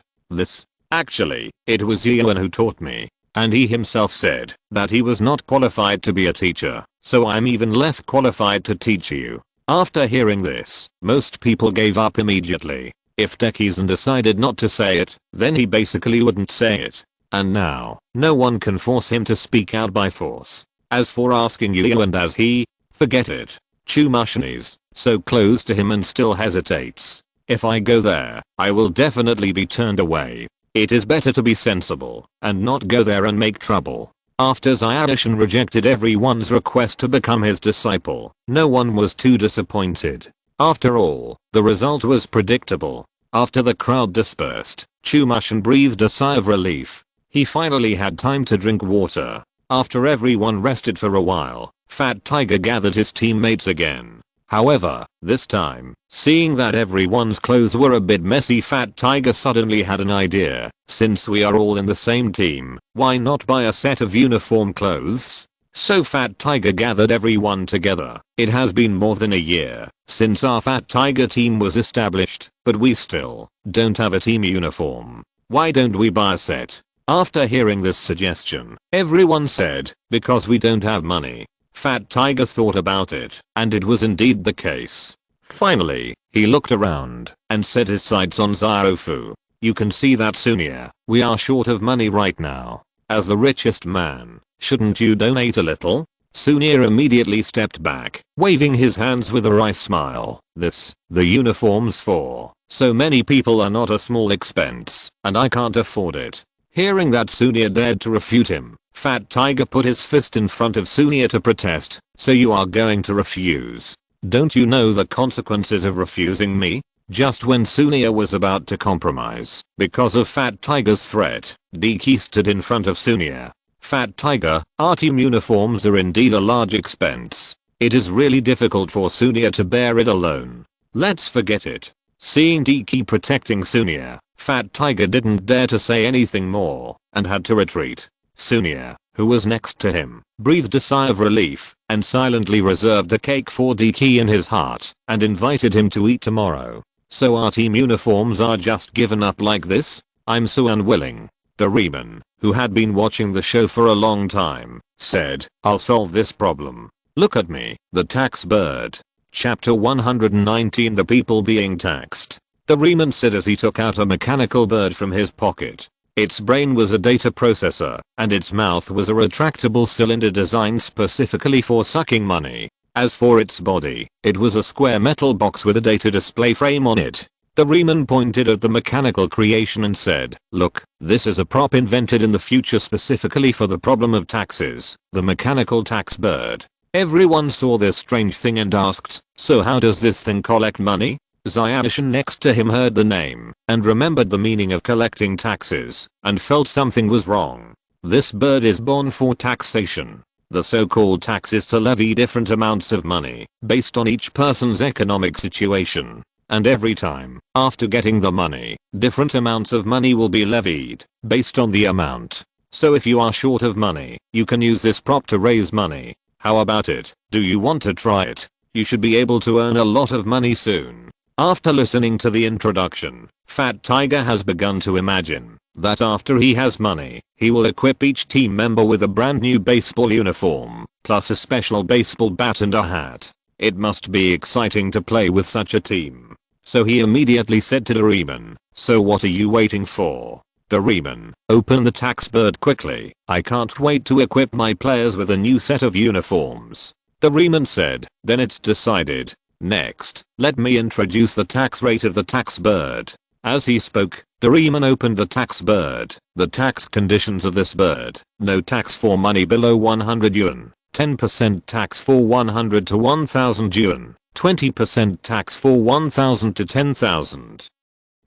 Actually, it was Yuan who taught me, and he himself said that he was not qualified to be a teacher, so I'm even less qualified to teach you. After hearing this, most people gave up immediately. If Dekisugi decided not to say it, then he basically wouldn't say it. And now, no one can force him to speak out by force. As for asking Yuan as he, forget it. Chumushin is so close to him and still hesitates. If I go there, I will definitely be turned away. It is better to be sensible and not go there and make trouble. After Zyadishin rejected everyone's request to become his disciple, no one was too disappointed. After all, the result was predictable. After the crowd dispersed, Chumushin breathed a sigh of relief. He finally had time to drink water. After everyone rested for a while, Fat Tiger gathered his teammates again. However, this time, seeing that everyone's clothes were a bit messy, Fat Tiger suddenly had an idea. Since we are all in the same team, why not buy a set of uniform clothes? So Fat Tiger gathered everyone together. It has been more than a year since our Fat Tiger team was established, but we still don't have a team uniform. Why don't we buy a set? After hearing this suggestion, everyone said, because we don't have money. Fat Tiger thought about it, and it was indeed the case. Finally, he looked around and set his sights on Ziofu. You can see that, Sunia, we are short of money right now. As the richest man, shouldn't you donate a little? Sunia immediately stepped back, waving his hands with a wry smile. The uniforms for so many people are not a small expense, and I can't afford it. Hearing that Sunia dared to refute him, Fat Tiger put his fist in front of Sunia to protest. So you are going to refuse? Don't you know the consequences of refusing me? Just when Sunia was about to compromise because of Fat Tiger's threat, Deki stood in front of Sunia. Fat Tiger, our team uniforms are indeed a large expense. It is really difficult for Sunia to bear it alone. Let's forget it. Seeing Deki protecting Sunia, Fat Tiger didn't dare to say anything more and had to retreat. Sunia, who was next to him, breathed a sigh of relief and silently reserved a cake for Deki in his heart and invited him to eat tomorrow. So our team uniforms are just given up like this? I'm so unwilling. Doraemon, who had been watching the show for a long time, said, I'll solve this problem. Look at me, the tax bird. Chapter 119, The People Being Taxed. Doraemon said as he took out a mechanical bird from his pocket. Its brain was a data processor, and its mouth was a retractable cylinder designed specifically for sucking money. As for its body, it was a square metal box with a data display frame on it. Doraemon pointed at the mechanical creation and said, "Look, this is a prop invented in the future specifically for the problem of taxes, the mechanical tax bird." Everyone saw this strange thing and asked, "So how does this thing collect money?" Zyadishan next to him heard the name and remembered the meaning of collecting taxes and felt something was wrong. This bird is born for taxation. The so-called tax is to levy different amounts of money based on each person's economic situation. And every time, after getting the money, different amounts of money will be levied based on the amount. So if you are short of money, you can use this prop to raise money. How about it? Do you want to try it? You should be able to earn a lot of money soon. After listening to the introduction, Fat Tiger has begun to imagine that after he has money, he will equip each team member with a brand new baseball uniform, plus a special baseball bat and a hat. It must be exciting to play with such a team. So he immediately said to Doraemon, "So what are you waiting for? Doraemon, open the tax bird quickly. I can't wait to equip my players with a new set of uniforms." Doraemon said, "Then it's decided. Next, let me introduce the tax rate of the tax bird." As he spoke, Doraemon opened the tax bird. The tax conditions of this bird: no tax for money below 100 yuan, 10% tax for 100 to 1000 yuan, 20% tax for 1000 to 10,000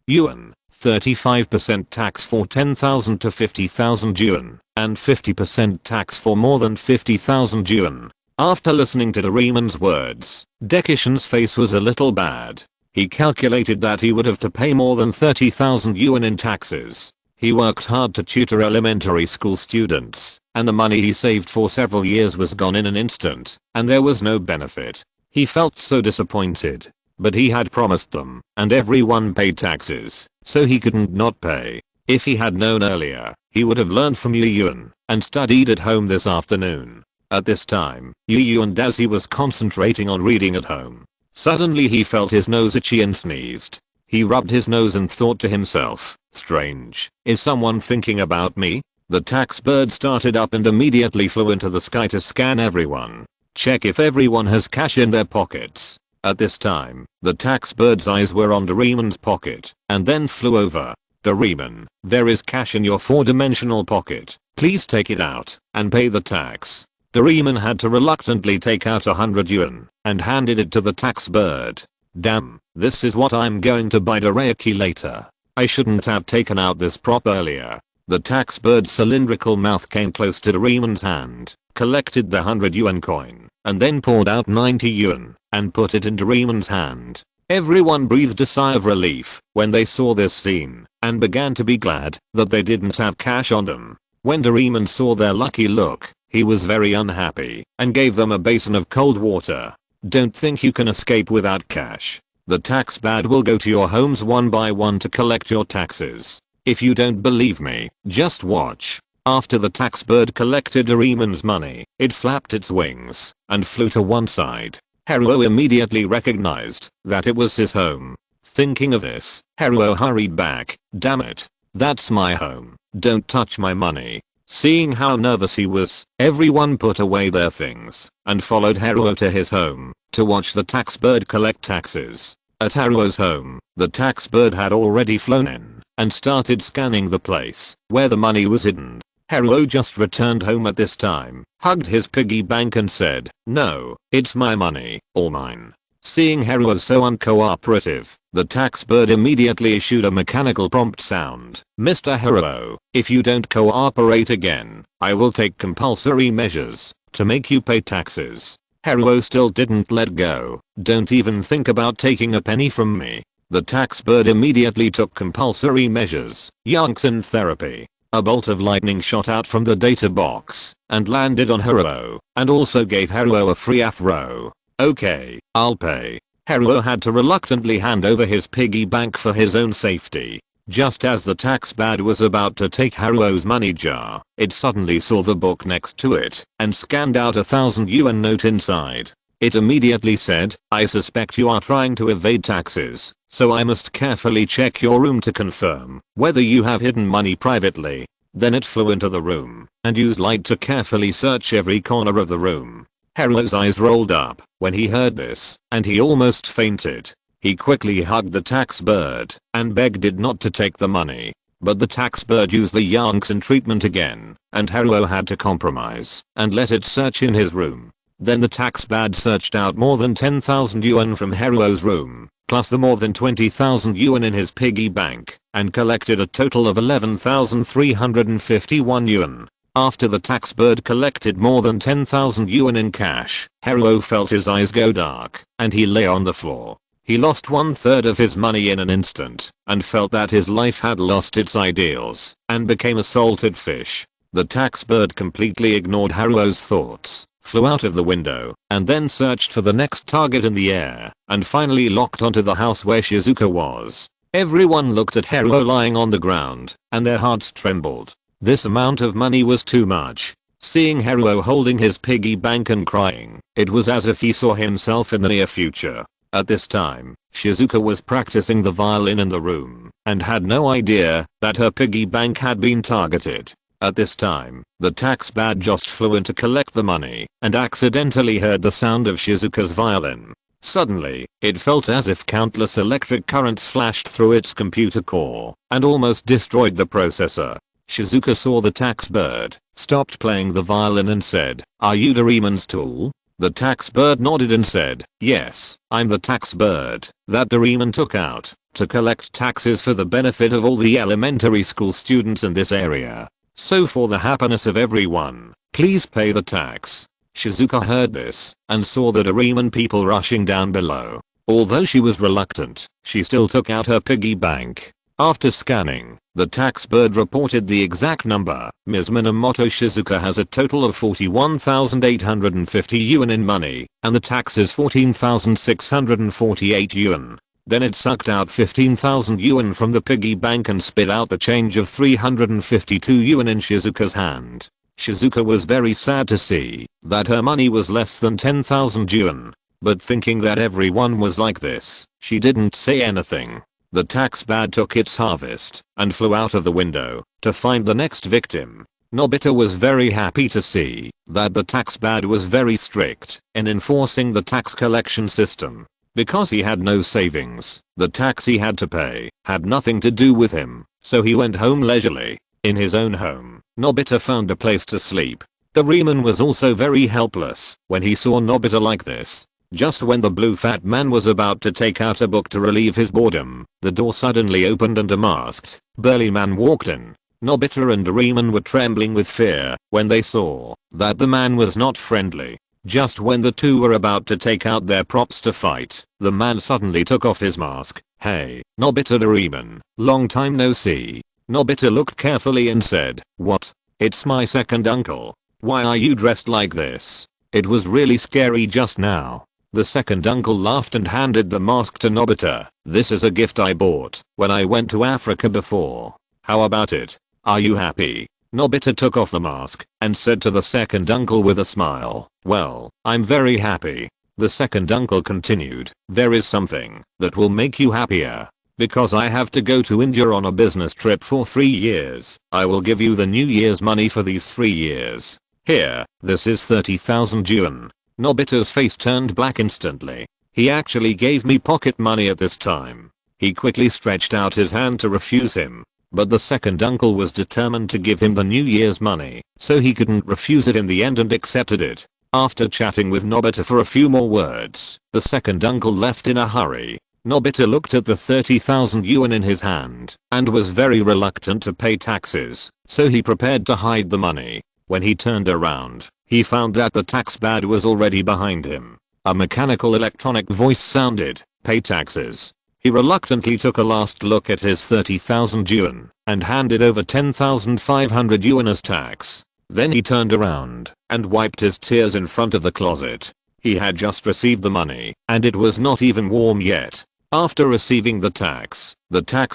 yuan, 35% tax for 10,000 to 50,000 yuan, and 50% tax for more than 50,000 yuan. After listening to Doraemon's words, Dekisugi's face was a little bad. He calculated that he would have to pay more than 30,000 yuan in taxes. He worked hard to tutor elementary school students, and the money he saved for several years was gone in an instant, and there was no benefit. He felt so disappointed. But he had promised them, and everyone paid taxes, so he couldn't not pay. If he had known earlier, he would have learned from Yu Yuan and studied at home this afternoon. At this time, Yu Yuan, as he was concentrating on reading at home, suddenly he felt his nose itchy and sneezed. He rubbed his nose and thought to himself, "Strange, is someone thinking about me?" The tax bird started up and immediately flew into the sky to scan everyone. Check if everyone has cash in their pockets. At this time, the tax bird's eyes were on Doraemon's pocket, and then flew over. "Doraemon, there is cash in your 4-dimensional pocket. Please take it out and pay the tax." Doraemon had to reluctantly take out 100 yuan and handed it to the tax bird. "Damn, this is what I'm going to buy Dorayaki later. I shouldn't have taken out this prop earlier." The tax bird's cylindrical mouth came close to Doraemon's hand, collected the 100 yuan coin, and then poured out 90 yuan and put it in Doraemon's hand. Everyone breathed a sigh of relief when they saw this scene and began to be glad that they didn't have cash on them. When Doraemon saw their lucky look, he was very unhappy and gave them a basin of cold water. "Don't think you can escape without cash. The tax bird will go to your homes one by one to collect your taxes. If you don't believe me, just watch." After the tax bird collected Doraemon's money, it flapped its wings and flew to one side. Haruo immediately recognized that it was his home. Thinking of this, Haruo hurried back. "Damn it. That's my home. Don't touch my money." Seeing how nervous he was, everyone put away their things and followed Haruo to his home to watch the tax bird collect taxes. At Haruo's home, the tax bird had already flown in and started scanning the place where the money was hidden. Haruo just returned home at this time, hugged his piggy bank and said, "No, it's my money, all mine." Seeing Haruo so uncooperative, the tax bird immediately issued a mechanical prompt sound. "Mr. Haruo, if you don't cooperate again, I will take compulsory measures to make you pay taxes." Haruo still didn't let go. "Don't even think about taking a penny from me." The tax bird immediately took compulsory measures. Yangtze therapy. A bolt of lightning shot out from the data box and landed on Haruo, and also gave Haruo a free afro. "Okay, I'll pay." Haruo had to reluctantly hand over his piggy bank for his own safety. Just as the tax bird was about to take Haruo's money jar, it suddenly saw the book next to it and scanned out a 1,000 yuan note inside. It immediately said, "I suspect you are trying to evade taxes, so I must carefully check your room to confirm whether you have hidden money privately." Then it flew into the room and used light to carefully search every corner of the room. Haruo's eyes rolled up when he heard this, and he almost fainted. He quickly hugged the tax bird and begged it not to take the money. But the tax bird used the Yangtze treatment again, and Haruo had to compromise and let it search in his room. Then the tax bird searched out more than 10,000 yuan from Haruo's room, plus the more than 20,000 yuan in his piggy bank, and collected a total of 11,351 yuan. After the tax bird collected more than 10,000 yuan in cash, Haruo felt his eyes go dark, and he lay on the floor. He lost 1/3 of his money in an instant, and felt that his life had lost its ideals, and became a salted fish. The tax bird completely ignored Haruo's thoughts, flew out of the window, and then searched for the next target in the air, and finally locked onto the house where Shizuka was. Everyone looked at Haruo lying on the ground, and their hearts trembled. This amount of money was too much. Seeing Haruo holding his piggy bank and crying, it was as if he saw himself in the near future. At this time, Shizuka was practicing the violin in the room, and had no idea that her piggy bank had been targeted. At this time, the tax bird just flew in to collect the money, and accidentally heard the sound of Shizuka's violin. Suddenly, it felt as if countless electric currents flashed through its computer core, and almost destroyed the processor. Shizuka saw the tax bird, stopped playing the violin and said, "Are you Doraemon's tool?" The tax bird nodded and said, "Yes, I'm the tax bird that Doraemon took out to collect taxes for the benefit of all the elementary school students in this area. So for the happiness of everyone, please pay the tax." Shizuka heard this and saw the Doraemon people rushing down below. Although she was reluctant, she still took out her piggy bank. After scanning, the tax bird reported the exact number. Ms. Minamoto Shizuka has a total of 41,850 yuan in money, and the tax is 14,648 yuan. Then it sucked out 15,000 yuan from the piggy bank and spit out the change of 352 yuan in Shizuka's hand. Shizuka was very sad to see that her money was less than 10,000 yuan. But thinking that everyone was like this, she didn't say anything. The tax bird took its harvest and flew out of the window to find the next victim. Nobita was very happy to see that the tax bird was very strict in enforcing the tax collection system. Because he had no savings, the tax he had to pay had nothing to do with him, so he went home leisurely. In his own home, Nobita found a place to sleep. Doraemon was also very helpless when he saw Nobita like this. Just when the blue fat man was about to take out a book to relieve his boredom, the door suddenly opened and a masked, burly man walked in. Nobita and Doraemon were trembling with fear when they saw that the man was not friendly. Just when the two were about to take out their props to fight, the man suddenly took off his mask. "Hey, Nobita, Doraemon, long time no see." Nobita looked carefully and said, "What? It's my second uncle. Why are you dressed like this? It was really scary just now." The second uncle laughed and handed the mask to Nobita. "This is a gift I bought when I went to Africa before. How about it? Are you happy?" Nobita took off the mask and said to the second uncle with a smile, "Well, I'm very happy." The second uncle continued, "There is something that will make you happier. Because I have to go to India on a business trip for 3 years, I will give you the New Year's money for these 3 years. Here, this is 30,000 yuan. Nobita's face turned black instantly. He actually gave me pocket money at this time. He quickly stretched out his hand to refuse him. But the second uncle was determined to give him the New Year's money, so he couldn't refuse it in the end and accepted it. After chatting with Nobita for a few more words, the second uncle left in a hurry. Nobita looked at the 30,000 yuan in his hand and was very reluctant to pay taxes, so he prepared to hide the money. When he turned around, he found that the tax bird was already behind him. A mechanical electronic voice sounded, "Pay taxes." He reluctantly took a last look at his 30,000 yuan and handed over 10,500 yuan as tax. Then he turned around and wiped his tears in front of the closet. He had just received the money and it was not even warm yet. After receiving the tax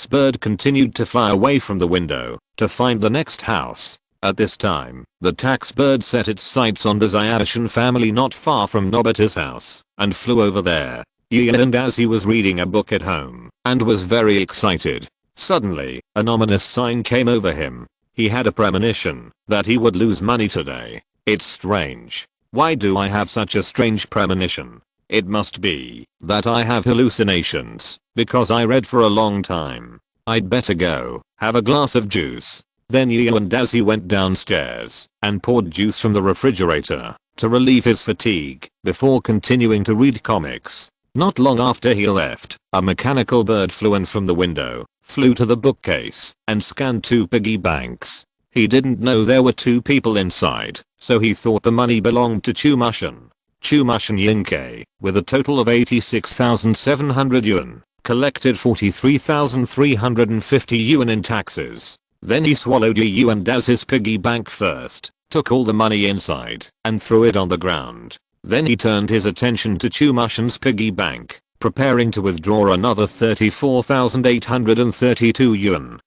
bird continued to fly away from the window to find the next house. At this time, the tax bird set its sights on the Zayashi family not far from Nobita's house and flew over there. And as he was reading a book at home and was very excited, suddenly, an ominous sign came over him. He had a premonition that he would lose money today. It's strange. Why do I have such a strange premonition? It must be that I have hallucinations because I read for a long time. I'd better go have a glass of juice. Then as he went downstairs and poured juice from the refrigerator to relieve his fatigue before continuing to read comics. Not long after he left, a mechanical bird flew in from the window, flew to the bookcase, and scanned 2 piggy banks. He didn't know there were 2 people inside, so he thought the money belonged to Chumushin Yinkei, with a total of 86,700 yuan, collected 43,350 yuan in taxes. Then he swallowed a yuan as his piggy bank first, took all the money inside, and threw it on the ground. Then he turned his attention to Chumushin's piggy bank, preparing to withdraw another 34,832 yuan.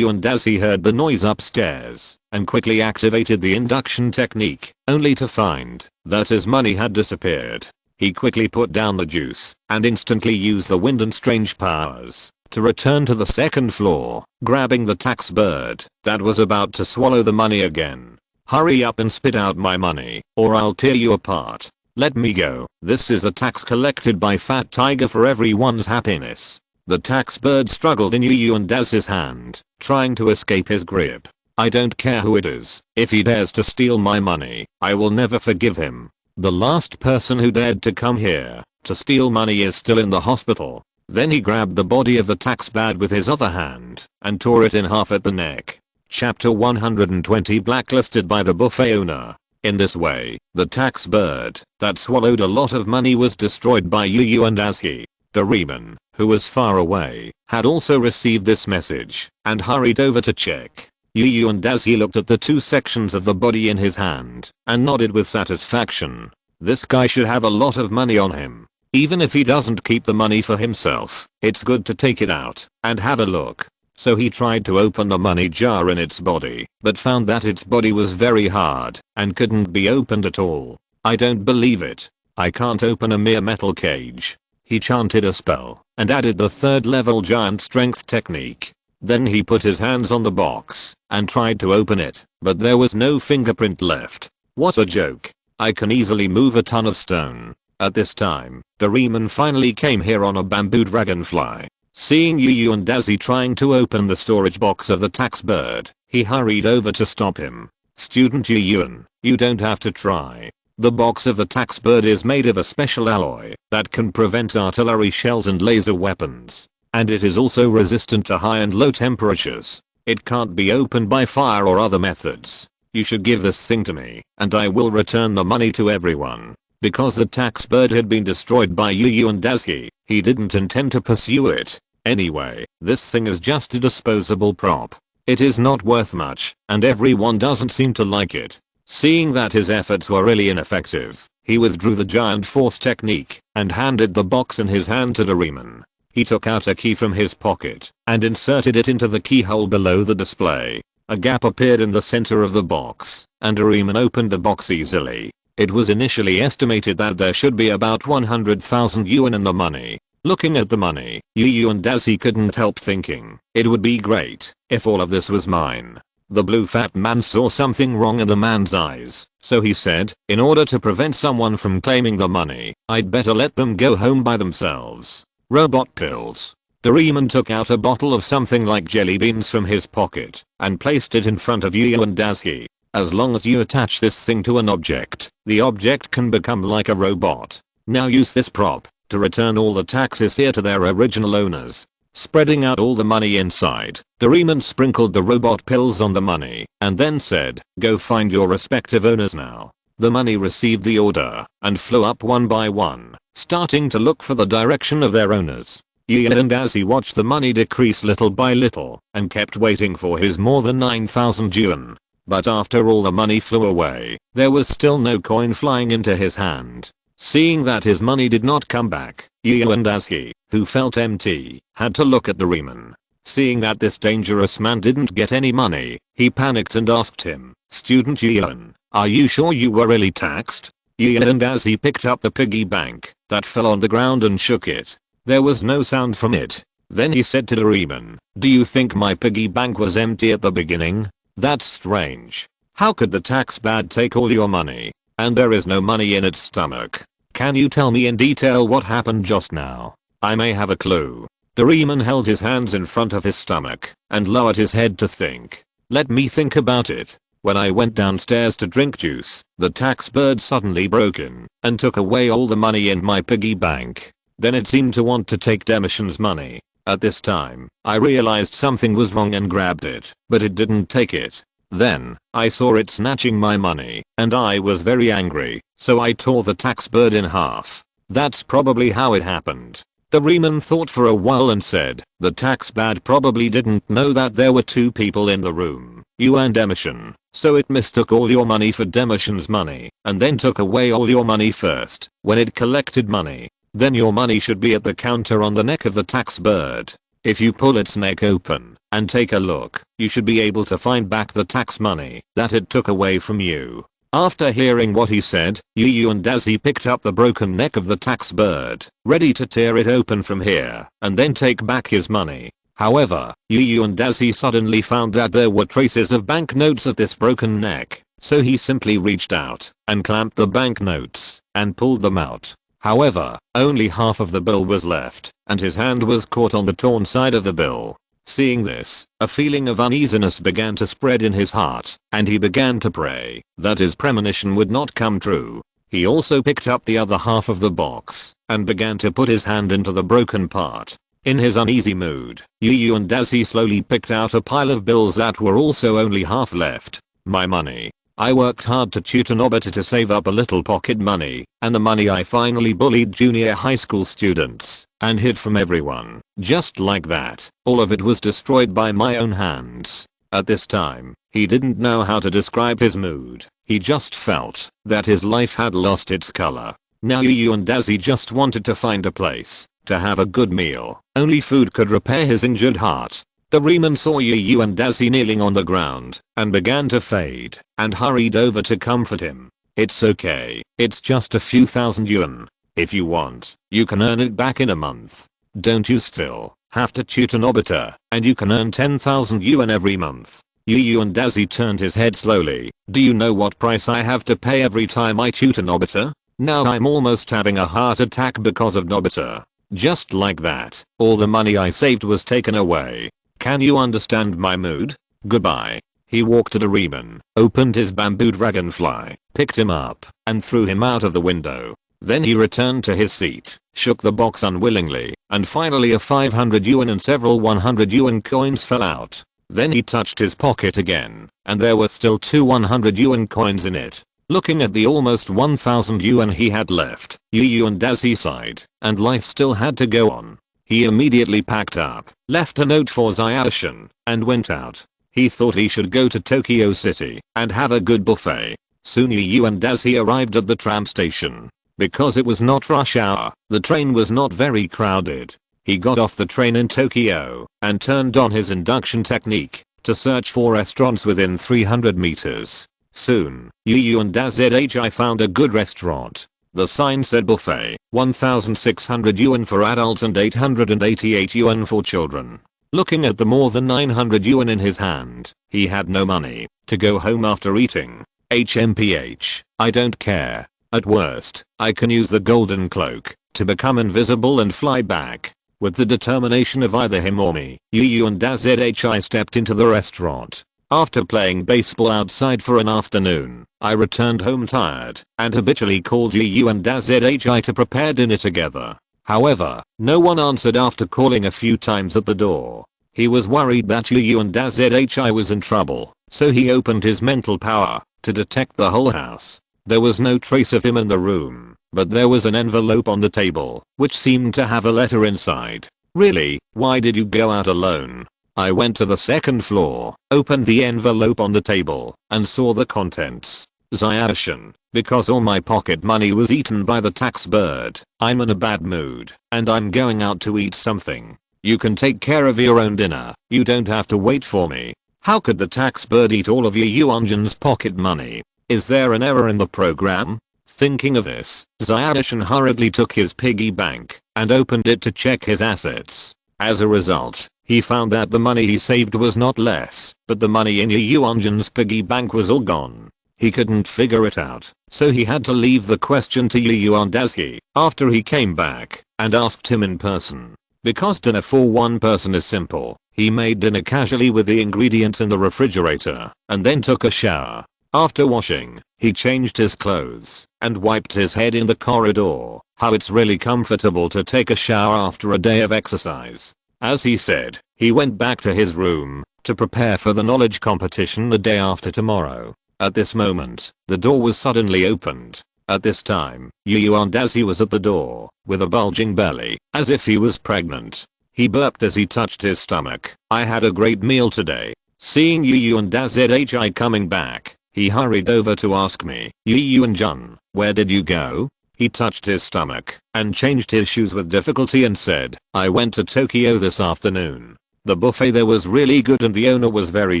As he heard the noise upstairs, and quickly activated the induction technique, only to find that his money had disappeared. He quickly put down the juice, and instantly used the wind and strange powers to return to the 2nd floor, grabbing the tax bird that was about to swallow the money again. Hurry up and spit out my money, or I'll tear you apart. Let me go. This is the tax collected by Fat Tiger for everyone's happiness. The tax bird struggled in Yuandaz's hand, trying to escape his grip. I don't care who it is. If he dares to steal my money, I will never forgive him. The last person who dared to come here to steal money is still in the hospital. Then he grabbed the body of the tax bird with his other hand and tore it in half at the neck. Chapter 120 Blacklisted by the buffet owner. In this way, the tax bird that swallowed a lot of money was destroyed by Yuandazhi. Doraemon, who was far away, had also received this message and hurried over to check. Yuandazhi looked at the 2 sections of the body in his hand and nodded with satisfaction. This guy should have a lot of money on him. Even if he doesn't keep the money for himself, it's good to take it out and have a look. So he tried to open the money jar in its body, but found that its body was very hard and couldn't be opened at all. I don't believe it. I can't open a mere metal cage. He chanted a spell and added the 3rd level giant strength technique. Then he put his hands on the box and tried to open it, but there was no fingerprint left. What a joke. I can easily move a ton of stone. At this time, Doraemon finally came here on a bamboo dragonfly. Seeing Yuandazhi trying to open the storage box of the tax bird, he hurried over to stop him. Student Yuan, you don't have to try. The box of the tax bird is made of a special alloy that can prevent artillery shells and laser weapons. And it is also resistant to high and low temperatures. It can't be opened by fire or other methods. You should give this thing to me, and I will return the money to everyone. Because the tax bird had been destroyed by Yuandazhi, he didn't intend to pursue it. Anyway, this thing is just a disposable prop. It is not worth much, and everyone doesn't seem to like it. Seeing that his efforts were really ineffective, he withdrew the giant force technique and handed the box in his hand to Doraemon. He took out a key from his pocket and inserted it into the keyhole below the display. A gap appeared in the center of the box, and Doraemon opened the box easily. It was initially estimated that there should be about 100,000 yuan in the money. Looking at the money, Yuandazhi couldn't help thinking, it would be great if all of this was mine. The blue fat man saw something wrong in the man's eyes, so he said, in order to prevent someone from claiming the money, I'd better let them go home by themselves. Robot pills. Doraemon took out a bottle of something like jelly beans from his pocket and placed it in front of Yuandazhi. As long as you attach this thing to an object, the object can become like a robot. Now use this prop to return all the taxes here to their original owners. Spreading out all the money inside, Doraemon sprinkled the robot pills on the money and then said, go find your respective owners now. The money received the order and flew up one by one, starting to look for the direction of their owners. Yuandazhi watched the money decrease little by little and kept waiting for his more than 9,000 yuan. But after all the money flew away, there was still no coin flying into his hand. Seeing that his money did not come back, Yuandazhi, who felt empty, had to look at Doraemon. Seeing that this dangerous man didn't get any money, he panicked and asked him, "Student Gian, are you sure you were really taxed?" And as he picked up the piggy bank that fell on the ground and shook it, there was no sound from it. Then he said to Doraemon, "Do you think my piggy bank was empty at the beginning? That's strange. How could the tax bad take all your money? And there is no money in its stomach. Can you tell me in detail what happened just now? I may have a clue." Doraemon held his hands in front of his stomach and lowered his head to think. "Let me think about it. When I went downstairs to drink juice, the tax bird suddenly broke in and took away all the money in my piggy bank. Then it seemed to want to take Demission's money. At this time, I realized something was wrong and grabbed it, but it didn't take it. Then, I saw it snatching my money, and I was very angry, so I tore the tax bird in half. That's probably how it happened." Doraemon thought for a while and said, "The tax bad probably didn't know that there were two people in the room, you and Demission, so it mistook all your money for Demission's money, and then took away all your money first, when it collected money. Then your money should be at the counter on the neck of the tax bird. If you pull its neck open and take a look, you should be able to find back the tax money that it took away from you." After hearing what he said, and as he picked up the broken neck of the tax bird, ready to tear it open from here and then take back his money. However, and as he suddenly found that there were traces of banknotes at this broken neck, so he simply reached out and clamped the banknotes and pulled them out. However, only half of the bill was left, and his hand was caught on the torn side of the bill. Seeing this, a feeling of uneasiness began to spread in his heart, and he began to pray that his premonition would not come true. He also picked up the other half of the box and began to put his hand into the broken part. In his uneasy mood, and as he slowly picked out a pile of bills that were also only half left. "My money. I worked hard to tutor Nobita to save up a little pocket money, and the money I finally bullied junior high school students and hid from everyone. Just like that, all of it was destroyed by my own hands." At this time, he didn't know how to describe his mood. He just felt that his life had lost its color. Now and as he just wanted to find a place to have a good meal. Only food could repair his injured heart. Doraemon saw and as he kneeling on the ground and began to fade and hurried over to comfort him. "It's okay. It's just a few thousand yuan. If you want, you can earn it back in a month. Don't you still have to tutor Nobita, and you can earn 10,000 yuan every month." And as he turned his head slowly, "Do you know what price I have to pay every time I tutor Nobita? Now I'm almost having a heart attack because of Nobita. Just like that, all the money I saved was taken away. Can you understand my mood? Goodbye." He walked to Doraemon, opened his bamboo dragonfly, picked him up, and threw him out of the window. Then he returned to his seat, shook the box unwillingly, and finally a 500 yuan and several 100 yuan coins fell out. Then he touched his pocket again, and there were still two 100 yuan coins in it. Looking at the almost 1000 yuan he had left, and as he sighed, and life still had to go on. He immediately packed up, left a note for Zyashin, and went out. He thought he should go to Tokyo City and have a good buffet. Soon and as he arrived at the tram station. Because it was not rush hour, the train was not very crowded. He got off the train in Tokyo and turned on his induction technique to search for restaurants within 300 meters. Soon, and as I found a good restaurant. The sign said buffet, 1,600 yuan for adults and 888 yuan for children. Looking at the more than 900 yuan in his hand, he had no money to go home after eating. HMPH, I don't care. At worst, I can use the golden cloak to become invisible and fly back. With the determination of either him or me, and as I stepped into the restaurant. After playing baseball outside for an afternoon, I returned home tired and habitually called and as to prepare dinner together. However, no one answered after calling a few times at the door. He was worried that and as was in trouble, so he opened his mental power to detect the whole house. There was no trace of him in the room, but there was an envelope on the table, which seemed to have a letter inside. "Really? Why did you go out alone?" I went to the second floor, opened the envelope on the table, and saw the contents. Zyashin, because all my pocket money was eaten by the tax bird, I'm in a bad mood, and I'm going out to eat something. You can take care of your own dinner. You don't have to wait for me. How could the tax bird eat all of Yuanjin's pocket money? Is there an error in the program? Thinking of this, Xiaoshan hurriedly took his piggy bank and opened it to check his assets. As a result, he found that the money he saved was not less, but the money in Yuanjin's piggy bank was all gone. He couldn't figure it out, so he had to leave the question to Yuandazhi after he came back and asked him in person. Because dinner for one person is simple, he made dinner casually with the ingredients in the refrigerator and then took a shower. After washing, he changed his clothes and wiped his head in the corridor. How it's really comfortable to take a shower after a day of exercise. As he said, he went back to his room to prepare for the knowledge competition the day after tomorrow. At this moment, the door was suddenly opened. At this time, Yuandazhi was at the door, with a bulging belly, as if he was pregnant. He burped as he touched his stomach. I had a great meal today. Seeing Yuandazhi coming back, he hurried over to ask me, Yuanjun, where did you go? He touched his stomach and changed his shoes with difficulty and said, I went to Tokyo this afternoon. The buffet there was really good and the owner was very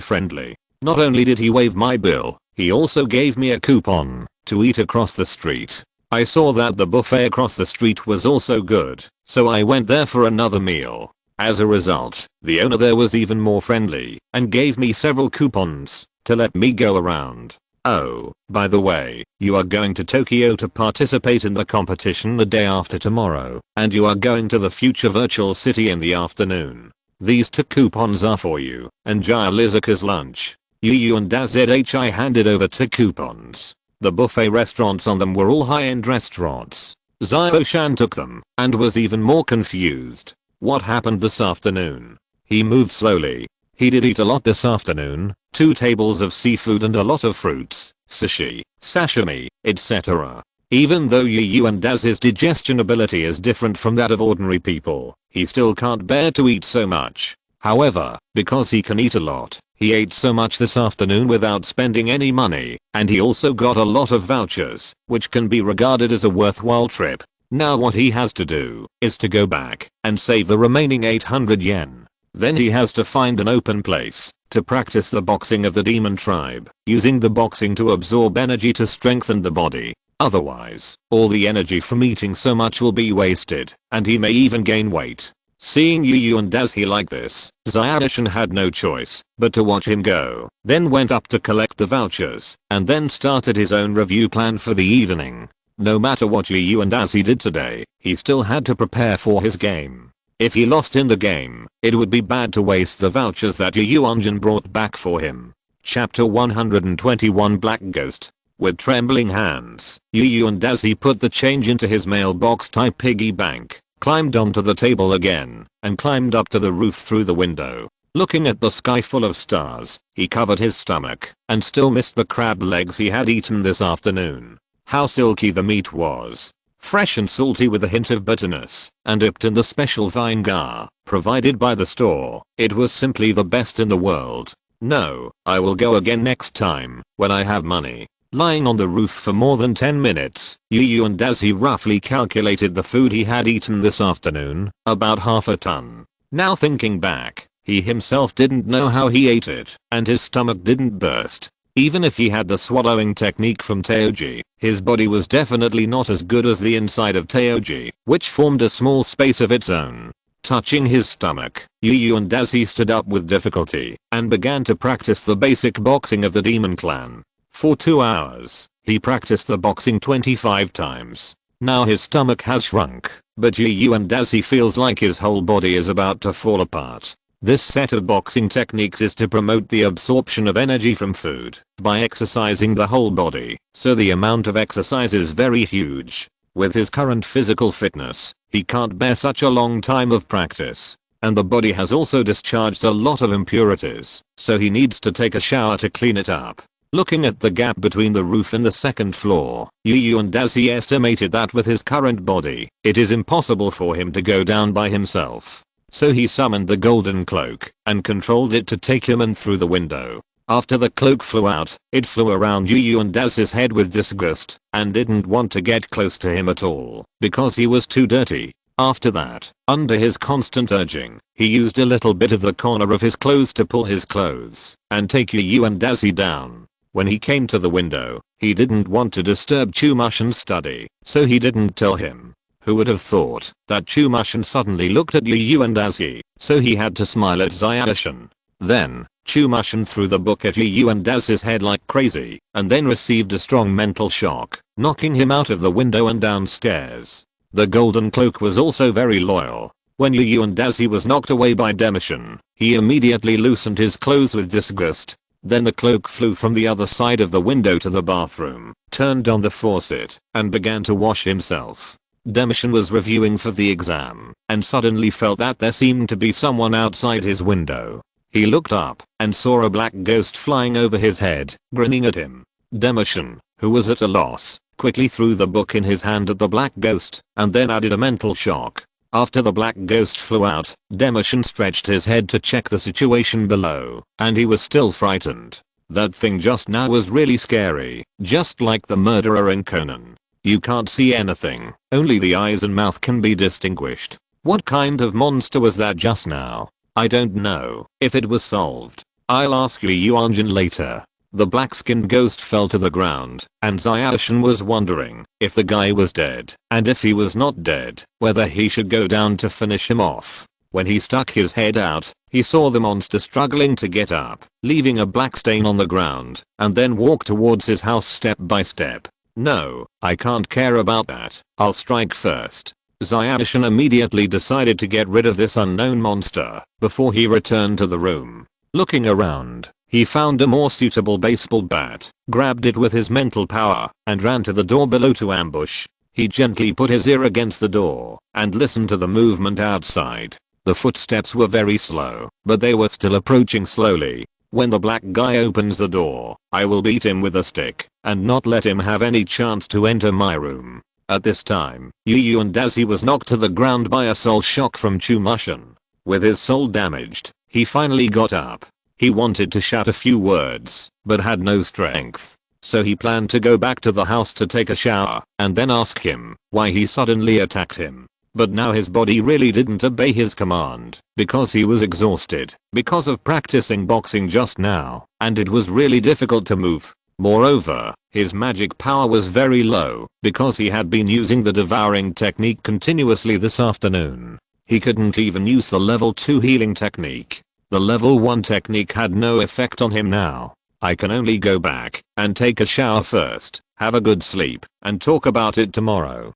friendly. Not only did he waive my bill, he also gave me a coupon to eat across the street. I saw that the buffet across the street was also good, so I went there for another meal. As a result, the owner there was even more friendly and gave me several coupons to let me go around. Oh, by the way, you are going to Tokyo to participate in the competition the day after tomorrow, and you are going to the future virtual city in the afternoon. These 2 coupons are for you, and Lizuka's lunch. Yuandazhi handed over 2 coupons. The buffet restaurants on them were all high-end restaurants. Xiaoshan took them, and was even more confused. What happened this afternoon? He moved slowly. He did eat a lot this afternoon, 2 tables of seafood and a lot of fruits, sushi, sashimi, etc. Even though Yuandazhi's digestion ability is different from that of ordinary people, he still can't bear to eat so much. However, because he can eat a lot, he ate so much this afternoon without spending any money, and he also got a lot of vouchers, which can be regarded as a worthwhile trip. Now what he has to do is to go back and save the remaining 800 yen. Then he has to find an open place to practice the boxing of the demon tribe, using the boxing to absorb energy to strengthen the body. Otherwise, all the energy from eating so much will be wasted, and he may even gain weight. Seeing Yuandazhi like this, Xiaoshan had no choice but to watch him go, then went up to collect the vouchers, and then started his own review plan for the evening. No matter what Yuandazhi did today, he still had to prepare for his game. If he lost in the game, it would be bad to waste the vouchers that Yuanjin brought back for him. Chapter 121 Black Ghost. With trembling hands, Yuandazhi put the change into his mailbox type piggy bank, climbed onto the table again, and climbed up to the roof through the window. Looking at the sky full of stars, he covered his stomach, and still missed the crab legs he had eaten this afternoon. How silky the meat was. Fresh and salty with a hint of bitterness, and dipped in the special vinegar provided by the store. It was simply the best in the world. No, I will go again next time, when I have money. Lying on the roof for more than 10 minutes, Yuandazhi roughly calculated the food he had eaten this afternoon, about half a ton. Now thinking back, he himself didn't know how he ate it, and his stomach didn't burst. Even if he had the swallowing technique from Taoji, his body was definitely not as good as the inside of Taoji, which formed a small space of its own. Touching his stomach, Yuandazhi stood up with difficulty and began to practice the basic boxing of the demon clan. For 2 hours, he practiced the boxing 25 times. Now his stomach has shrunk, but Yuandazhi feels like his whole body is about to fall apart. This set of boxing techniques is to promote the absorption of energy from food by exercising the whole body, so the amount of exercise is very huge. With his current physical fitness, he can't bear such a long time of practice, and the body has also discharged a lot of impurities, so he needs to take a shower to clean it up. Looking at the gap between the roof and the second floor, Yuandazhi estimated that with his current body, it is impossible for him to go down by himself. So he summoned the golden cloak and controlled it to take him in through the window. After the cloak flew out, it flew around Yuandazhi's head with disgust and didn't want to get close to him at all because he was too dirty. After that, under his constant urging, he used a little bit of the corner of his clothes to pull his clothes and take Yu and Daisy down. When he came to the window, he didn't want to disturb Chumashin's study, so he didn't tell him. Who would have thought that Chumashin suddenly looked at Yu and Daisy, so he had to smile at Zayashin. Then, Chumashin threw the book at Yu and Daisy's head like crazy, and then received a strong mental shock, knocking him out of the window and downstairs. The golden cloak was also very loyal. When Yu and Daisy was knocked away by Demishin, he immediately loosened his clothes with disgust. Then the cloak flew from the other side of the window to the bathroom, turned on the faucet, and began to wash himself. Demishin was reviewing for the exam, and suddenly felt that there seemed to be someone outside his window. He looked up, and saw a black ghost flying over his head, grinning at him. Demishin, who was at a loss, quickly threw the book in his hand at the black ghost, and then added a mental shock. After the black ghost flew out, Demishin stretched his head to check the situation below, and he was still frightened. That thing just now was really scary, just like the murderer in Conan. You can't see anything, only the eyes and mouth can be distinguished. What kind of monster was that just now? I don't know if it was solved. I'll ask Yu Anjin later. The black-skinned ghost fell to the ground, and Zayashin was wondering if the guy was dead, and if he was not dead, whether he should go down to finish him off. When he stuck his head out, he saw the monster struggling to get up, leaving a black stain on the ground, and then walk towards his house step by step. No, I can't care about that. I'll strike first. Zayashin immediately decided to get rid of this unknown monster before he returned to the room. Looking around, he found a more suitable baseball bat, grabbed it with his mental power, and ran to the door below to ambush. He gently put his ear against the door and listened to the movement outside. The footsteps were very slow, but they were still approaching slowly. When the black guy opens the door, I will beat him with a stick and not let him have any chance to enter my room. At this time, Yu and Daisy was knocked to the ground by a soul shock from Chumashin. With his soul damaged, he finally got up. He wanted to shout a few words, but had no strength. So he planned to go back to the house to take a shower and then ask him why he suddenly attacked him. But now his body really didn't obey his command because he was exhausted because of practicing boxing just now, and it was really difficult to move. Moreover, his magic power was very low because he had been using the devouring technique continuously this afternoon. He couldn't even use the level 2 healing technique. The level 1 technique had no effect on him now. I can only go back and take a shower first, have a good sleep, and talk about it tomorrow.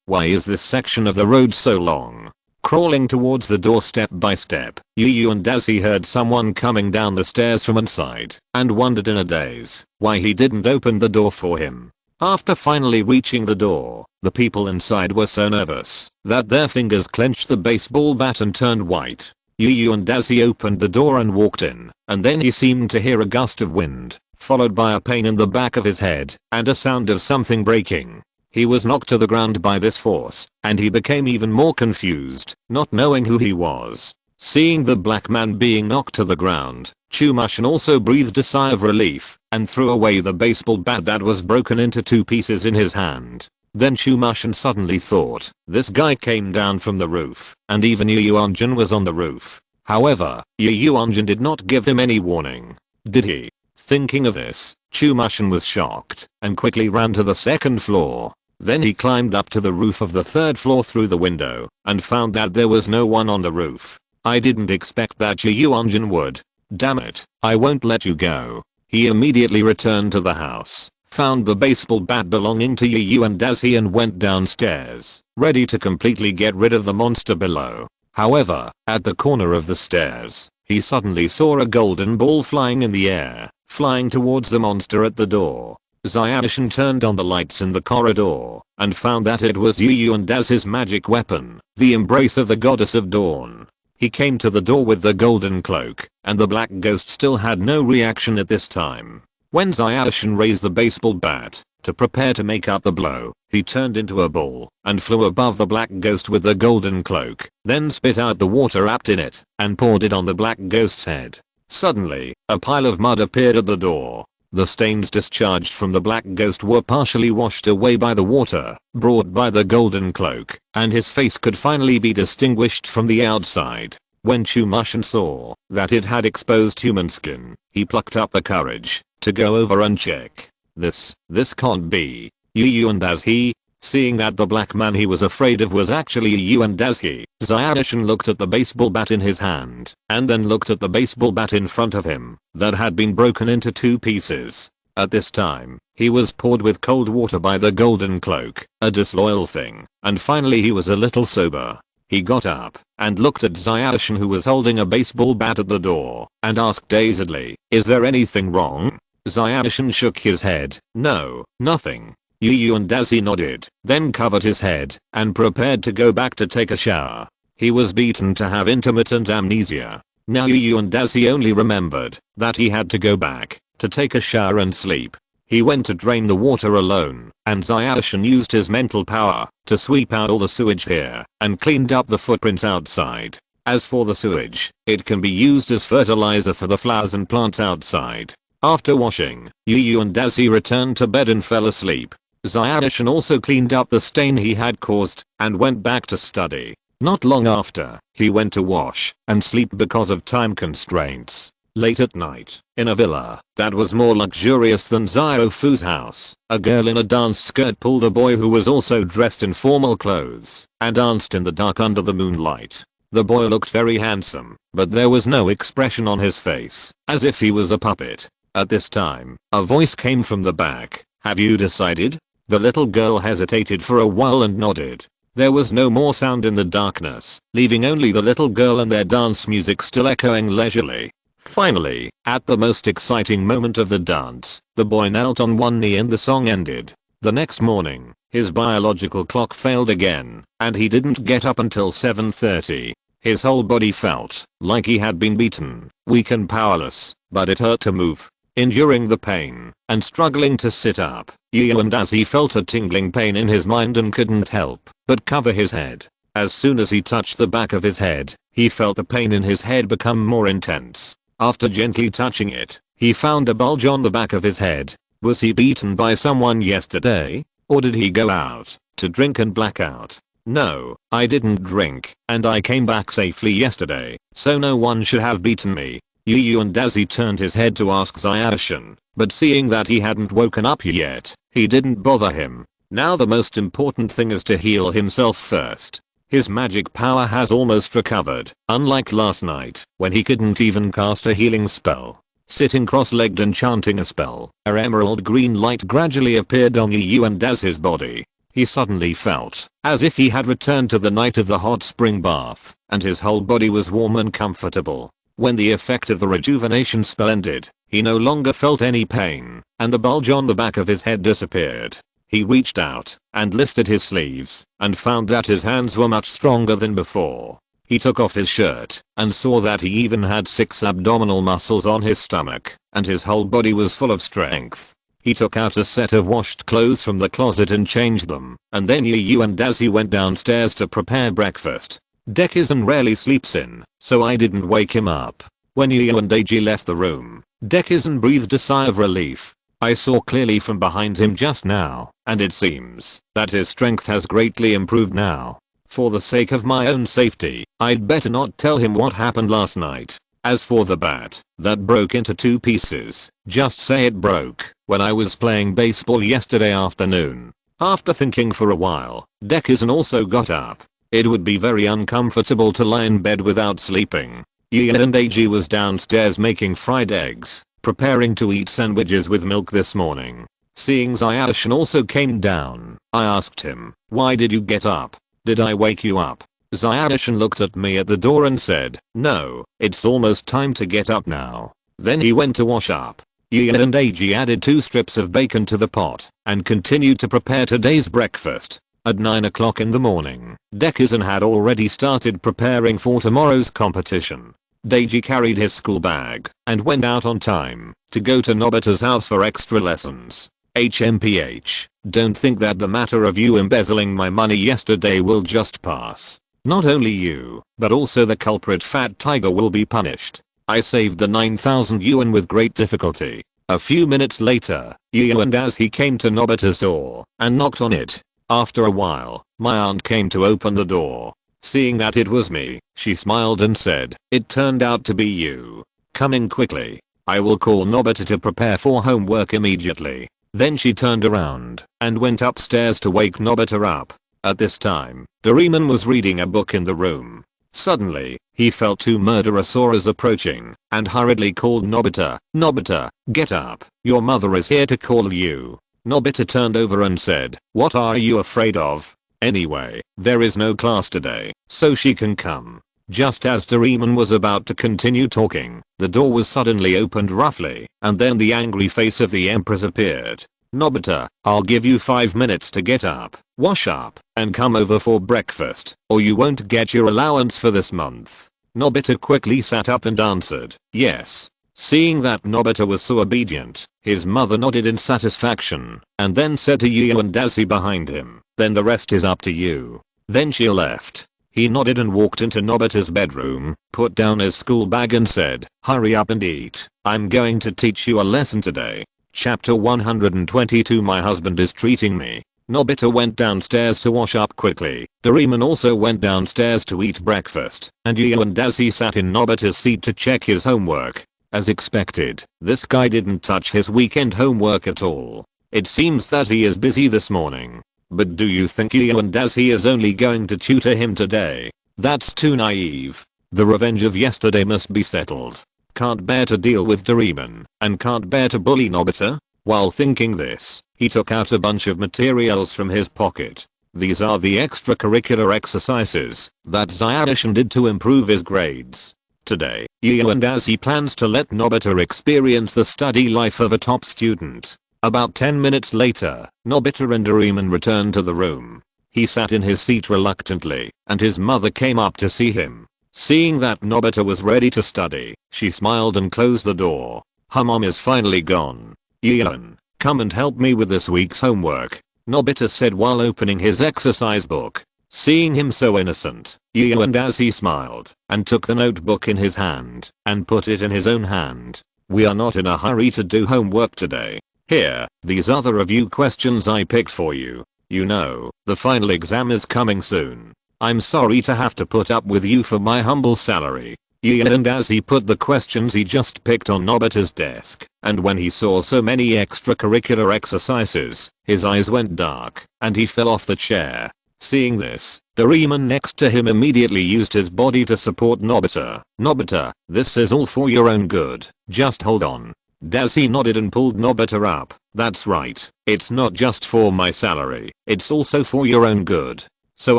Why is this section of the road so long? Crawling towards the door step by step, Yu and Daisy heard someone coming down the stairs from inside and wondered in a daze why he didn't open the door for him. After finally reaching the door, the people inside were so nervous that their fingers clenched the baseball bat and turned white. Yu and Daisy opened the door and walked in, and then he seemed to hear a gust of wind, followed by a pain in the back of his head and a sound of something breaking. He was knocked to the ground by this force, and he became even more confused, not knowing who he was. Seeing the black man being knocked to the ground, Chumashin also breathed a sigh of relief and threw away the baseball bat that was broken into 2 pieces in his hand. Then Chumashin suddenly thought, this guy came down from the roof, and even Yu Anjin was on the roof. However, Yu Anjin did not give him any warning. Did he? Thinking of this, Chumashin was shocked and quickly ran to the 2nd floor. Then he climbed up to the roof of the 3rd floor through the window and found that there was no one on the roof. I didn't expect that Yu Anjin would. Damn it, I won't let you go. He immediately returned to the house, found the baseball bat belonging to Yu and Daisy and went downstairs, ready to completely get rid of the monster below. However, at the corner of the stairs, he suddenly saw a golden ball flying in the air, flying towards the monster at the door. Zayashin turned on the lights in the corridor and found that it was Yu and Daisy's magic weapon, the embrace of the goddess of dawn. He came to the door with the golden cloak, and the black ghost still had no reaction at this time. When Zayashin raised the baseball bat to prepare to make out the blow, he turned into a ball and flew above the black ghost with the golden cloak, then spit out the water wrapped in it and poured it on the black ghost's head. Suddenly, a pile of mud appeared at the door. The stains discharged from the black ghost were partially washed away by the water brought by the golden cloak, and his face could finally be distinguished from the outside. When Chumushin saw that it had exposed human skin, he plucked up the courage to go over and check. This can't be Yu and as he, seeing that the black man he was afraid of was actually Yu and as he, Xiaoshin looked at the baseball bat in his hand, and then looked at the baseball bat in front of him, that had been broken into 2 pieces. At this time, he was poured with cold water by the golden cloak, a disloyal thing, and finally he was a little sober. He got up, and looked at Xiaoshin who was holding a baseball bat at the door, and asked dazedly, "Is there anything wrong?" Xiaoshin shook his head. "No, nothing." Yu and Dazi nodded, then covered his head, and prepared to go back to take a shower. He was beaten to have intermittent amnesia. Now Yu and Dazi only remembered that he had to go back to take a shower and sleep. He went to drain the water alone, and Xiaoshin used his mental power to sweep out all the sewage here, and cleaned up the footprints outside. As for the sewage, it can be used as fertilizer for the flowers and plants outside. After washing, Yu and Dazi returned to bed and fell asleep. Xiaoshin also cleaned up the stain he had caused, and went back to study. Not long after, he went to wash and sleep because of time constraints. Late at night, in a villa that was more luxurious than Ziofu's house, a girl in a dance skirt pulled a boy who was also dressed in formal clothes, and danced in the dark under the moonlight. The boy looked very handsome, but there was no expression on his face, as if he was a puppet. At this time, a voice came from the back. "Have you decided?" The little girl hesitated for a while and nodded. There was no more sound in the darkness, leaving only the little girl and their dance music still echoing leisurely. Finally, at the most exciting moment of the dance, the boy knelt on one knee and the song ended. The next morning, his biological clock failed again, and he didn't get up until 7:30. His whole body felt like he had been beaten, weak and powerless, but it hurt to move. Enduring the pain and struggling to sit up, Yu and as he felt a tingling pain in his mind and couldn't help but cover his head. As soon as he touched the back of his head, he felt the pain in his head become more intense. After gently touching it, he found a bulge on the back of his head. Was he beaten by someone yesterday? Or did he go out to drink and black out? No, I didn't drink, and I came back safely yesterday, so no one should have beaten me. Yu and Dazi turned his head to ask Xiaoshin, but seeing that he hadn't woken up yet, he didn't bother him. Now the most important thing is to heal himself first. His magic power has almost recovered, unlike last night, when he couldn't even cast a healing spell. Sitting cross-legged and chanting a spell, an emerald green light gradually appeared on Yu and Dazi's body. He suddenly felt as if he had returned to the night of the hot spring bath, and his whole body was warm and comfortable. When the effect of the rejuvenation spell ended, he no longer felt any pain, and the bulge on the back of his head disappeared. He reached out and lifted his sleeves and found that his hands were much stronger than before. He took off his shirt and saw that he even had 6 abdominal muscles on his stomach, and his whole body was full of strength. He took out a set of washed clothes from the closet and changed them, and then Yu and Dazi went downstairs to prepare breakfast. Dekisugi rarely sleeps in, so I didn't wake him up. When Yu and Daiji left the room, Dekisugi breathed a sigh of relief. I saw clearly from behind him just now, and it seems that his strength has greatly improved now. For the sake of my own safety, I'd better not tell him what happened last night. As for the bat that broke into 2 pieces, just say it broke when I was playing baseball yesterday afternoon. After thinking for a while, Dekisugi also got up. It would be very uncomfortable to lie in bed without sleeping. Yu and Daiji was downstairs making fried eggs, preparing to eat sandwiches with milk this morning. Seeing Xiaoshin also came down, I asked him, "Why did you get up? Did I wake you up?" Xiaoshin looked at me at the door and said, "No, it's almost time to get up now." Then he went to wash up. Yu and Daiji added 2 strips of bacon to the pot and continued to prepare today's breakfast. At 9 o'clock in the morning, Dekisugi had already started preparing for tomorrow's competition. Daiji carried his school bag and went out on time to go to Nobita's house for extra lessons. HMPH, don't think that the matter of you embezzling my money yesterday will just pass. Not only you, but also the culprit Fat Tiger will be punished. I saved the 9,000 yuan with great difficulty. A few minutes later, Yu and as he came to Nobita's door and knocked on it. After a while, my aunt came to open the door. Seeing that it was me, she smiled and said, "It turned out to be you. Come in quickly. I will call Nobita to prepare for homework immediately." Then she turned around and went upstairs to wake Nobita up. At this time, Doraemon was reading a book in the room. Suddenly, he felt two murderosaurs approaching and hurriedly called Nobita. "Nobita, get up. Your mother is here to call you." Nobita turned over and said, "What are you afraid of? Anyway, there is no class today, so she can come." Just as Doraemon was about to continue talking, the door was suddenly opened roughly, and then the angry face of the Empress appeared. "Nobita, I'll give you 5 minutes to get up, wash up, and come over for breakfast, or you won't get your allowance for this month." Nobita quickly sat up and answered, "Yes." Seeing that Nobita was so obedient, his mother nodded in satisfaction, and then said to Yu and Daisy behind him, "Then the rest is up to you." Then she left. He nodded and walked into Nobita's bedroom, put down his school bag and said, "Hurry up and eat. I'm going to teach you a lesson today." Chapter 122 My husband is treating me. Nobita went downstairs to wash up quickly. Doraemon also went downstairs to eat breakfast, and Yu and Daisy sat in Nobita's seat to check his homework. As expected, this guy didn't touch his weekend homework at all. It seems that he is busy this morning. But do you think Yu and Daisy is only going to tutor him today? That's too naive. The revenge of yesterday must be settled. Can't bear to deal with Doraemon, and can't bear to bully Nobita? While thinking this, he took out a bunch of materials from his pocket. These are the extracurricular exercises that Ziadishan did to improve his grades. Today, Yu and Daisy plans to let Nobita experience the study life of a top student. About 10 minutes later, Nobita and Doraemon returned to the room. He sat in his seat reluctantly, and his mother came up to see him. Seeing that Nobita was ready to study, she smiled and closed the door. Her mom is finally gone. "Gian, come and help me with this week's homework," Nobita said while opening his exercise book. Seeing him so innocent, Yu and Daisy smiled and took the notebook in his hand and put it in his own hand. "We are not in a hurry to do homework today. Here, these are the review questions I picked for you. You know, the final exam is coming soon. I'm sorry to have to put up with you for my humble salary." Yu and Daisy put the questions he just picked on Nobita's desk, and when he saw so many extracurricular exercises, his eyes went dark, and he fell off the chair. Seeing this, Doraemon next to him immediately used his body to support Nobita. "Nobita, this is all for your own good. Just hold on." Daisy nodded and pulled Nobita up. "That's right. It's not just for my salary, it's also for your own good. So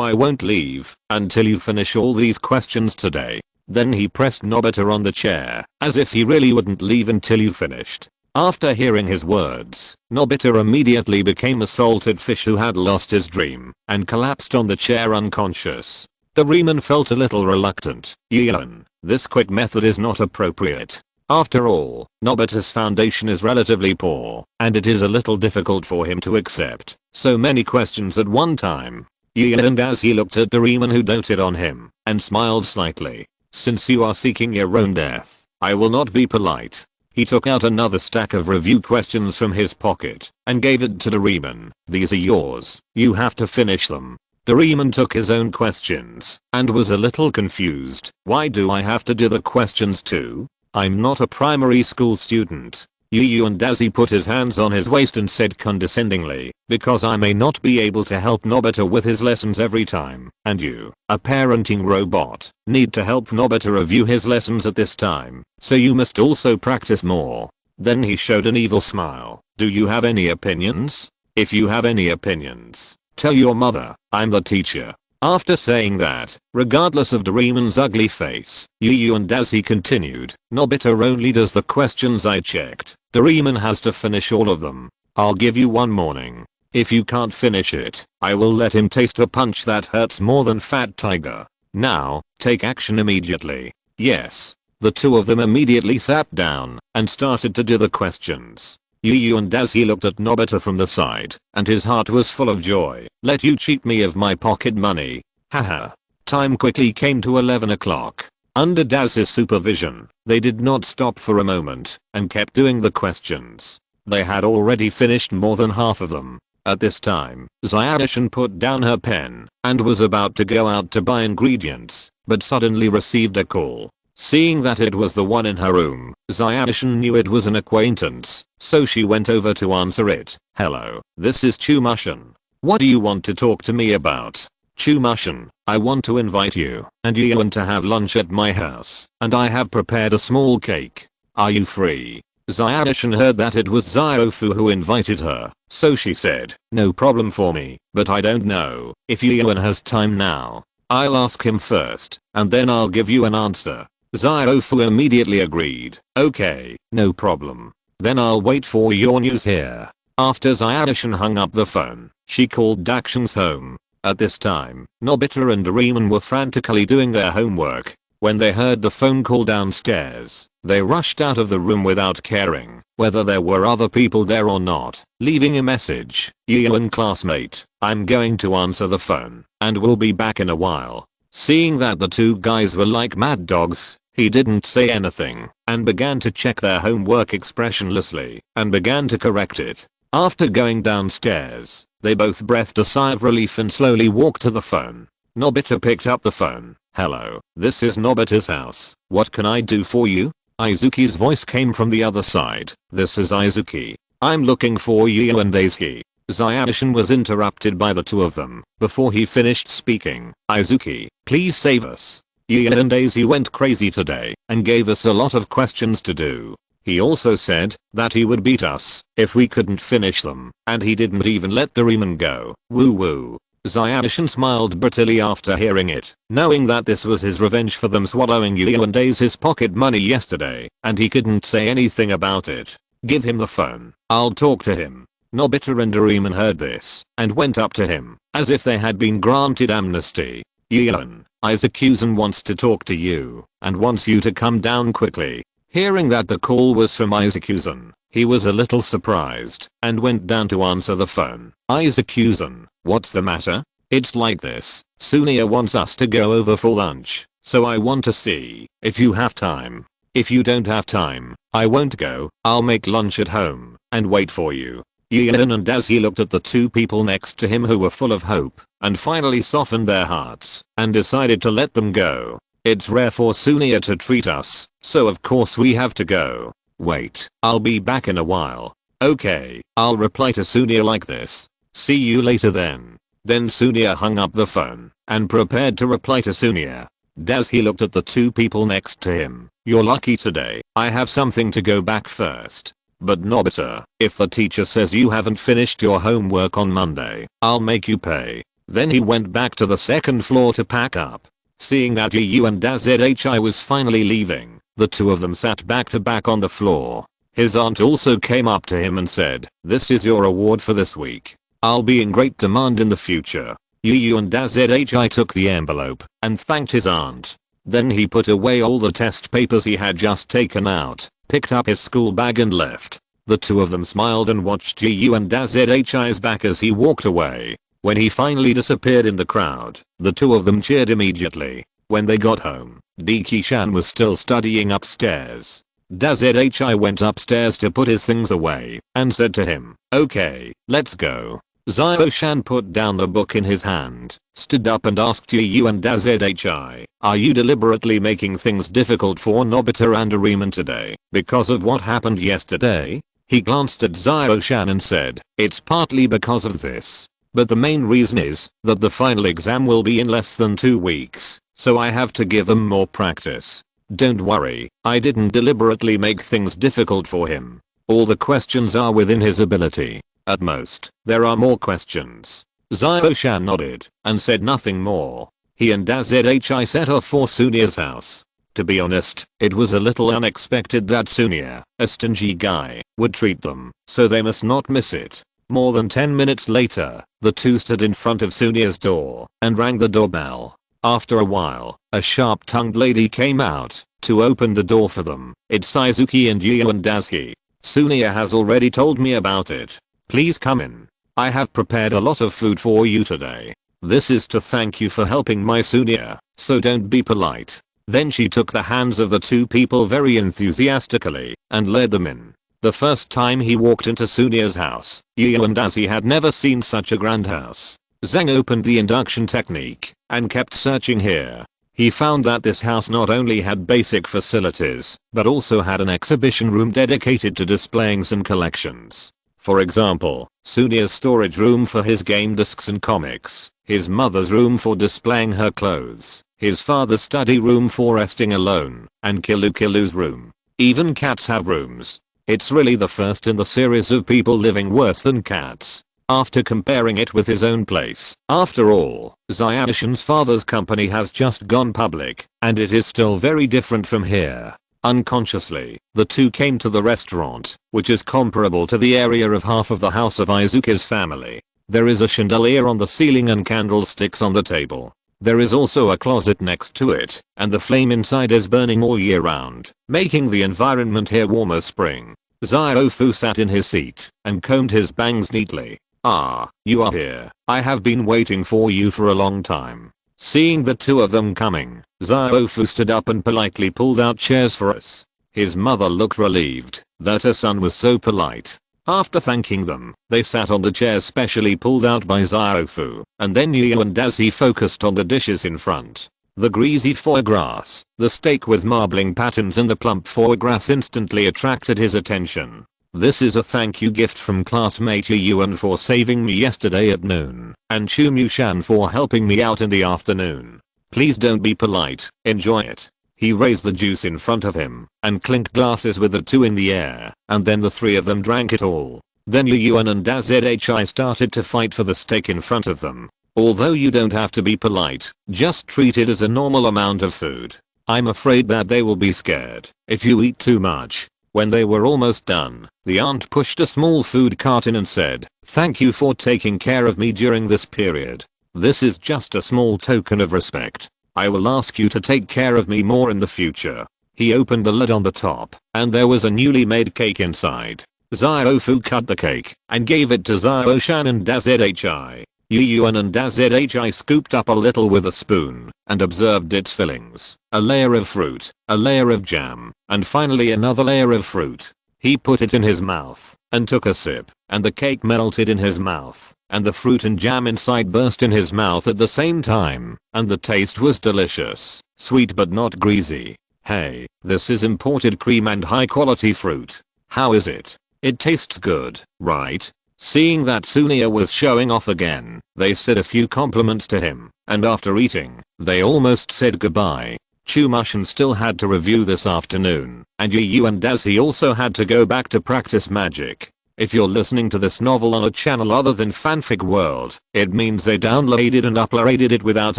I won't leave until you finish all these questions today." Then he pressed Nobita on the chair, as if he really wouldn't leave until you finished. After hearing his words, Nobita immediately became a salted fish who had lost his dream and collapsed on the chair unconscious. Doraemon felt a little reluctant. "Gian, this quick method is not appropriate. After all, Nobita's foundation is relatively poor, and it is a little difficult for him to accept so many questions at one time." Yu and Daisy looked at Doraemon, who doted on him, and smiled slightly. "Since you are seeking your own death, I will not be polite." He took out another stack of review questions from his pocket and gave it to Doraemon. "These are yours. You have to finish them." Doraemon took his own questions and was a little confused. "Why do I have to do the questions too? I'm not a primary school student." Yu and Daisy put his hands on his waist and said condescendingly, "Because I may not be able to help Nobita with his lessons every time, and you, a parenting robot, need to help Nobita review his lessons at this time, so you must also practice more." Then he showed an evil smile. "Do you have any opinions? If you have any opinions, tell your mother. I'm the teacher." After saying that, regardless of Doraemon's ugly face, Yu and Daisy continued, "Nobita only does the questions I checked. Doraemon has to finish all of them. I'll give you one warning. If you can't finish it, I will let him taste a punch that hurts more than Fat Tiger. Now, take action immediately." "Yes." The two of them immediately sat down and started to do the questions. Yu and Daisy looked at Nobita from the side, and his heart was full of joy. "Let you cheat me of my pocket money. Haha." Time quickly came to 11 o'clock. Under Daz's supervision, they did not stop for a moment and kept doing the questions. They had already finished more than half of them. At this time, Zyadishan put down her pen and was about to go out to buy ingredients, but suddenly received a call. Seeing that it was the one in her room, Zyadishan knew it was an acquaintance, so she went over to answer it. Hello, this is Chumushan. What do you want to talk to me about? Chumushan, I want to invite you and Yuan to have lunch at my house, and I have prepared a small cake. Are you free? Zyadishan heard that it was Ziofu who invited her, so she said, no problem for me, but I don't know if Yuan has time now. I'll ask him first, and then I'll give you an answer. Ziofu immediately agreed. Okay, no problem. Then I'll wait for your news here. After Zyadishan hung up the phone, she called Dakshan's home. At this time, Nobita and Doraemon were frantically doing their homework. When they heard the phone call downstairs, they rushed out of the room without caring whether there were other people there or not, leaving a message. Yuan classmate, I'm going to answer the phone and will be back in a while. Seeing that the two guys were like mad dogs, he didn't say anything and began to check their homework expressionlessly and began to correct it. After going downstairs, they both breathed a sigh of relief and slowly walked to the phone. Nobita picked up the phone. Hello, this is Nobita's house. What can I do for you? Izuki's voice came from the other side. This is Izuki. I'm looking for you and Daisuke. Zyadishan was interrupted by the two of them before he finished speaking. Izuki, please save us. Yuan and Daisy went crazy today and gave us a lot of questions to do. He also said that he would beat us if we couldn't finish them, and he didn't even let Doraemon go. Woo woo. Zyadishan smiled bitterly after hearing it, knowing that this was his revenge for them swallowing Yuan and Daisy's pocket money yesterday, and he couldn't say anything about it. Give him the phone. I'll talk to him. Nobita and Doraemon heard this and went up to him as if they had been granted amnesty. Yuan, Isaac-san wants to talk to you and wants you to come down quickly. Hearing that the call was from Isaac-san, he was a little surprised and went down to answer the phone. Isaac-san, what's the matter? It's like this. Sunia wants us to go over for lunch, so I want to see if you have time. If you don't have time, I won't go. I'll make lunch at home and wait for you. Yuan and Daisuke looked at the two people next to him who were full of hope and finally softened their hearts and decided to let them go. It's rare for Sunia to treat us, so of course we have to go. Wait, I'll be back in a while. Okay, I'll reply to Sunia like this. See you later then. Then Sunia hung up the phone and prepared to reply to Sunia. Daisuke looked at the two people next to him. You're lucky today. I have something to go back first. But Nobita, if the teacher says you haven't finished your homework on Monday, I'll make you pay. Then he went back to the second floor to pack up. Seeing that Yu and Dazhi was finally leaving, the two of them sat back to back on the floor. His aunt also came up to him and said, this is your award for this week. I'll be in great demand in the future. Yu and Dazhi took the envelope and thanked his aunt. Then he put away all the test papers he had just taken out, picked up his school bag and left. The two of them smiled and watched Yu and Dazhi's back as he walked away. When he finally disappeared in the crowd, the two of them cheered immediately. When they got home, Dekishan was still studying upstairs. Dazhi went upstairs to put his things away and said to him, okay, let's go. Zio-shan put down the book in his hand, stood up and asked Yu and Dazhi, are you deliberately making things difficult for Nobita and Doraemon today because of what happened yesterday? He glanced at Zio-shan and said, it's partly because of this. But the main reason is that the final exam will be in less than 2 weeks, so I have to give them more practice. Don't worry, I didn't deliberately make things difficult for him. All the questions are within his ability. At most, there are more questions. Zio-shan nodded and said nothing more. He and Dazhi set off for Sunia's house. To be honest, it was a little unexpected that Sunia, a stingy guy, would treat them, so they must not miss it. More than 10 minutes later, the two stood in front of Sunia's door and rang the doorbell. After a while, a sharp-tongued lady came out to open the door for them. It's Izuki and Yu and Daisuke. Sunia has already told me about it. Please come in. I have prepared a lot of food for you today. This is to thank you for helping my Sunia, so don't be polite. Then she took the hands of the two people very enthusiastically and led them in. The first time he walked into Sunia's house, Yu and Dazi had never seen such a grand house. Zhang opened the induction technique and kept searching here. He found that this house not only had basic facilities, but also had an exhibition room dedicated to displaying some collections. For example, Sunia's storage room for his game discs and comics, his mother's room for displaying her clothes, his father's study room for resting alone, and Kilu's room. Even cats have rooms. It's really the first in the series of people living worse than cats. After comparing it with his own place, after all, Xiaoshan's father's company has just gone public, and it is still very different from here. Unconsciously, the two came to the restaurant, which is comparable to the area of half of the house of Izuka's family. There is a chandelier on the ceiling and candlesticks on the table. There is also a closet next to it, and the flame inside is burning all year round, making the environment here warm as spring. Xiaofu sat in his seat and combed his bangs neatly. "Ah, you are here. I have been waiting for you for a long time." Seeing the two of them coming, Xiaofu stood up and politely pulled out chairs for us. His mother looked relieved that her son was so polite. After thanking them, they sat on the chairs specially pulled out by Xiaofu, and then Yu and Dazi focused on the dishes in front. The greasy foie gras, the steak with marbling patterns and the plump foie gras instantly attracted his attention. "This is a thank you gift from classmate Yuan for saving me yesterday at noon, and Chu-Mu-Shan for helping me out in the afternoon. Please don't be polite, enjoy it." He raised the juice in front of him and clinked glasses with the two in the air, and then the three of them drank it all. Then Yuan and Dazhi started to fight for the steak in front of them. "Although you don't have to be polite, just treat it as a normal amount of food. I'm afraid that they will be scared if you eat too much." When they were almost done, the aunt pushed a small food cart in and said, "Thank you for taking care of me during this period. This is just a small token of respect. I will ask you to take care of me more in the future." He opened the lid on the top, and there was a newly made cake inside. Xiaofu cut the cake and gave it to Xiaoshan and Dazhi. Yuan and Dazhi scooped up a little with a spoon and observed its fillings. A layer of fruit, a layer of jam, and finally another layer of fruit. He put it in his mouth and took a sip, and the cake melted in his mouth, and the fruit and jam inside burst in his mouth at the same time, and the taste was delicious, sweet but not greasy. "Hey, this is imported cream and high quality fruit. How is it? It tastes good, right?" Seeing that Sunia was showing off again, they said a few compliments to him, and after eating, they almost said goodbye. Chu-Mu-Shan still had to review this afternoon, and Yu and Dazi also had to go back to practice magic. If you're listening to this novel on a channel other than Fanfic World, it means they downloaded and uploaded it without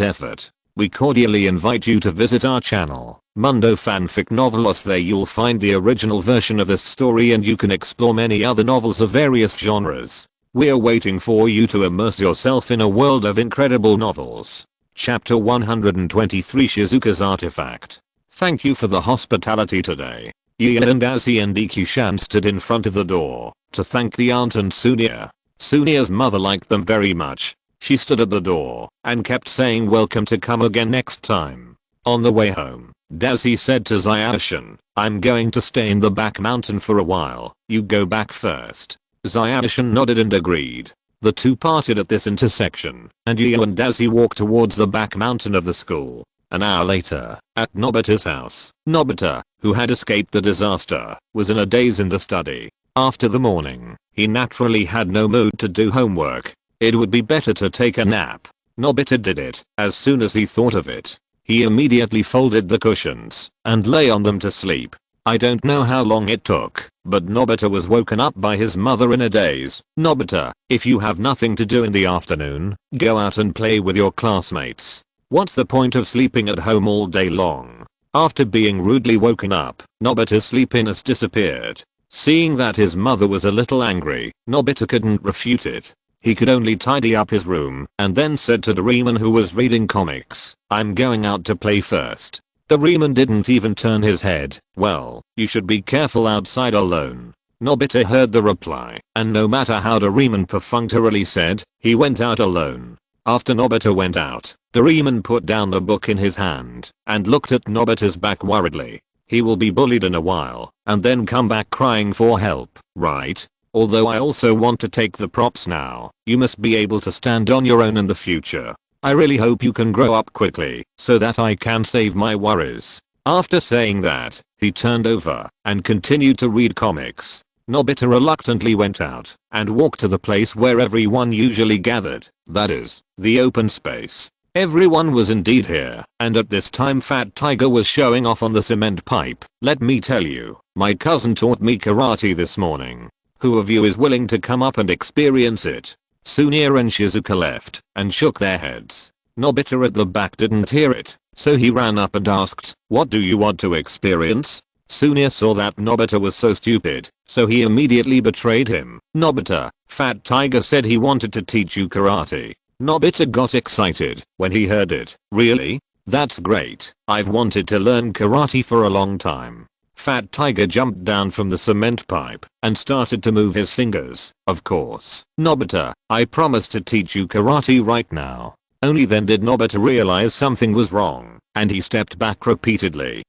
effort. We cordially invite you to visit our channel, Mundo Fanfic Novelos. There you'll find the original version of this story and you can explore many other novels of various genres. We're waiting for you to immerse yourself in a world of incredible novels. Chapter 123, Shizuka's Artifact. Thank you for the hospitality today. Yu and Dazi and Dekishan stood in front of the door to thank the aunt and Sunia. Sunia's mother liked them very much. She stood at the door and kept saying welcome to come again next time. On the way home, Dazi said to Xiaoshan, "I'm going to stay in the back mountain for a while, you go back first." Xiaoshan nodded and agreed. The two parted at this intersection, and Yu and Dazi walked towards the back mountain of the school. An hour later, at Nobita's house, Nobita, who had escaped the disaster, was in a daze in the study. After the morning, he naturally had no mood to do homework. It would be better to take a nap. Nobita did it as soon as he thought of it. He immediately folded the cushions and lay on them to sleep. I don't know how long it took, but Nobita was woken up by his mother in a daze. "Nobita, if you have nothing to do in the afternoon, go out and play with your classmates. What's the point of sleeping at home all day long?" After being rudely woken up, Nobita's sleepiness disappeared. Seeing that his mother was a little angry, Nobita couldn't refute it. He could only tidy up his room and then said to Doraemon, who was reading comics, "I'm going out to play first." Doraemon didn't even turn his head. "Well, you should be careful outside alone." Nobita heard the reply, and no matter how Doraemon perfunctorily said, he went out alone. After Nobita went out, Doraemon put down the book in his hand and looked at Nobita's back worriedly. He will be bullied in a while and then come back crying for help, right? Although I also want to take the props now. You must be able to stand on your own in the future. I really hope you can grow up quickly so that I can save my worries. After saying that, he turned over and continued to read comics. Nobita reluctantly went out and walked to the place where everyone usually gathered, that is, the open space. Everyone was indeed here, and at this time Fat Tiger was showing off on the cement pipe. Let me tell you, my cousin taught me karate this morning. Who of you is willing to come up and experience it? Sunia and Shizuka left and shook their heads. Nobita at the back didn't hear it, so he ran up and asked, what do you want to experience? Sunia saw that Nobita was so stupid, so he immediately betrayed him. Nobita, Fat Tiger said he wanted to teach you karate. Nobita got excited when he heard it. Really? That's great. I've wanted to learn karate for a long time. Fat Tiger jumped down from the cement pipe and started to move his fingers. Of course. Nobita, I promise to teach you karate right now. Only then did Nobita realize something was wrong, and he stepped back repeatedly.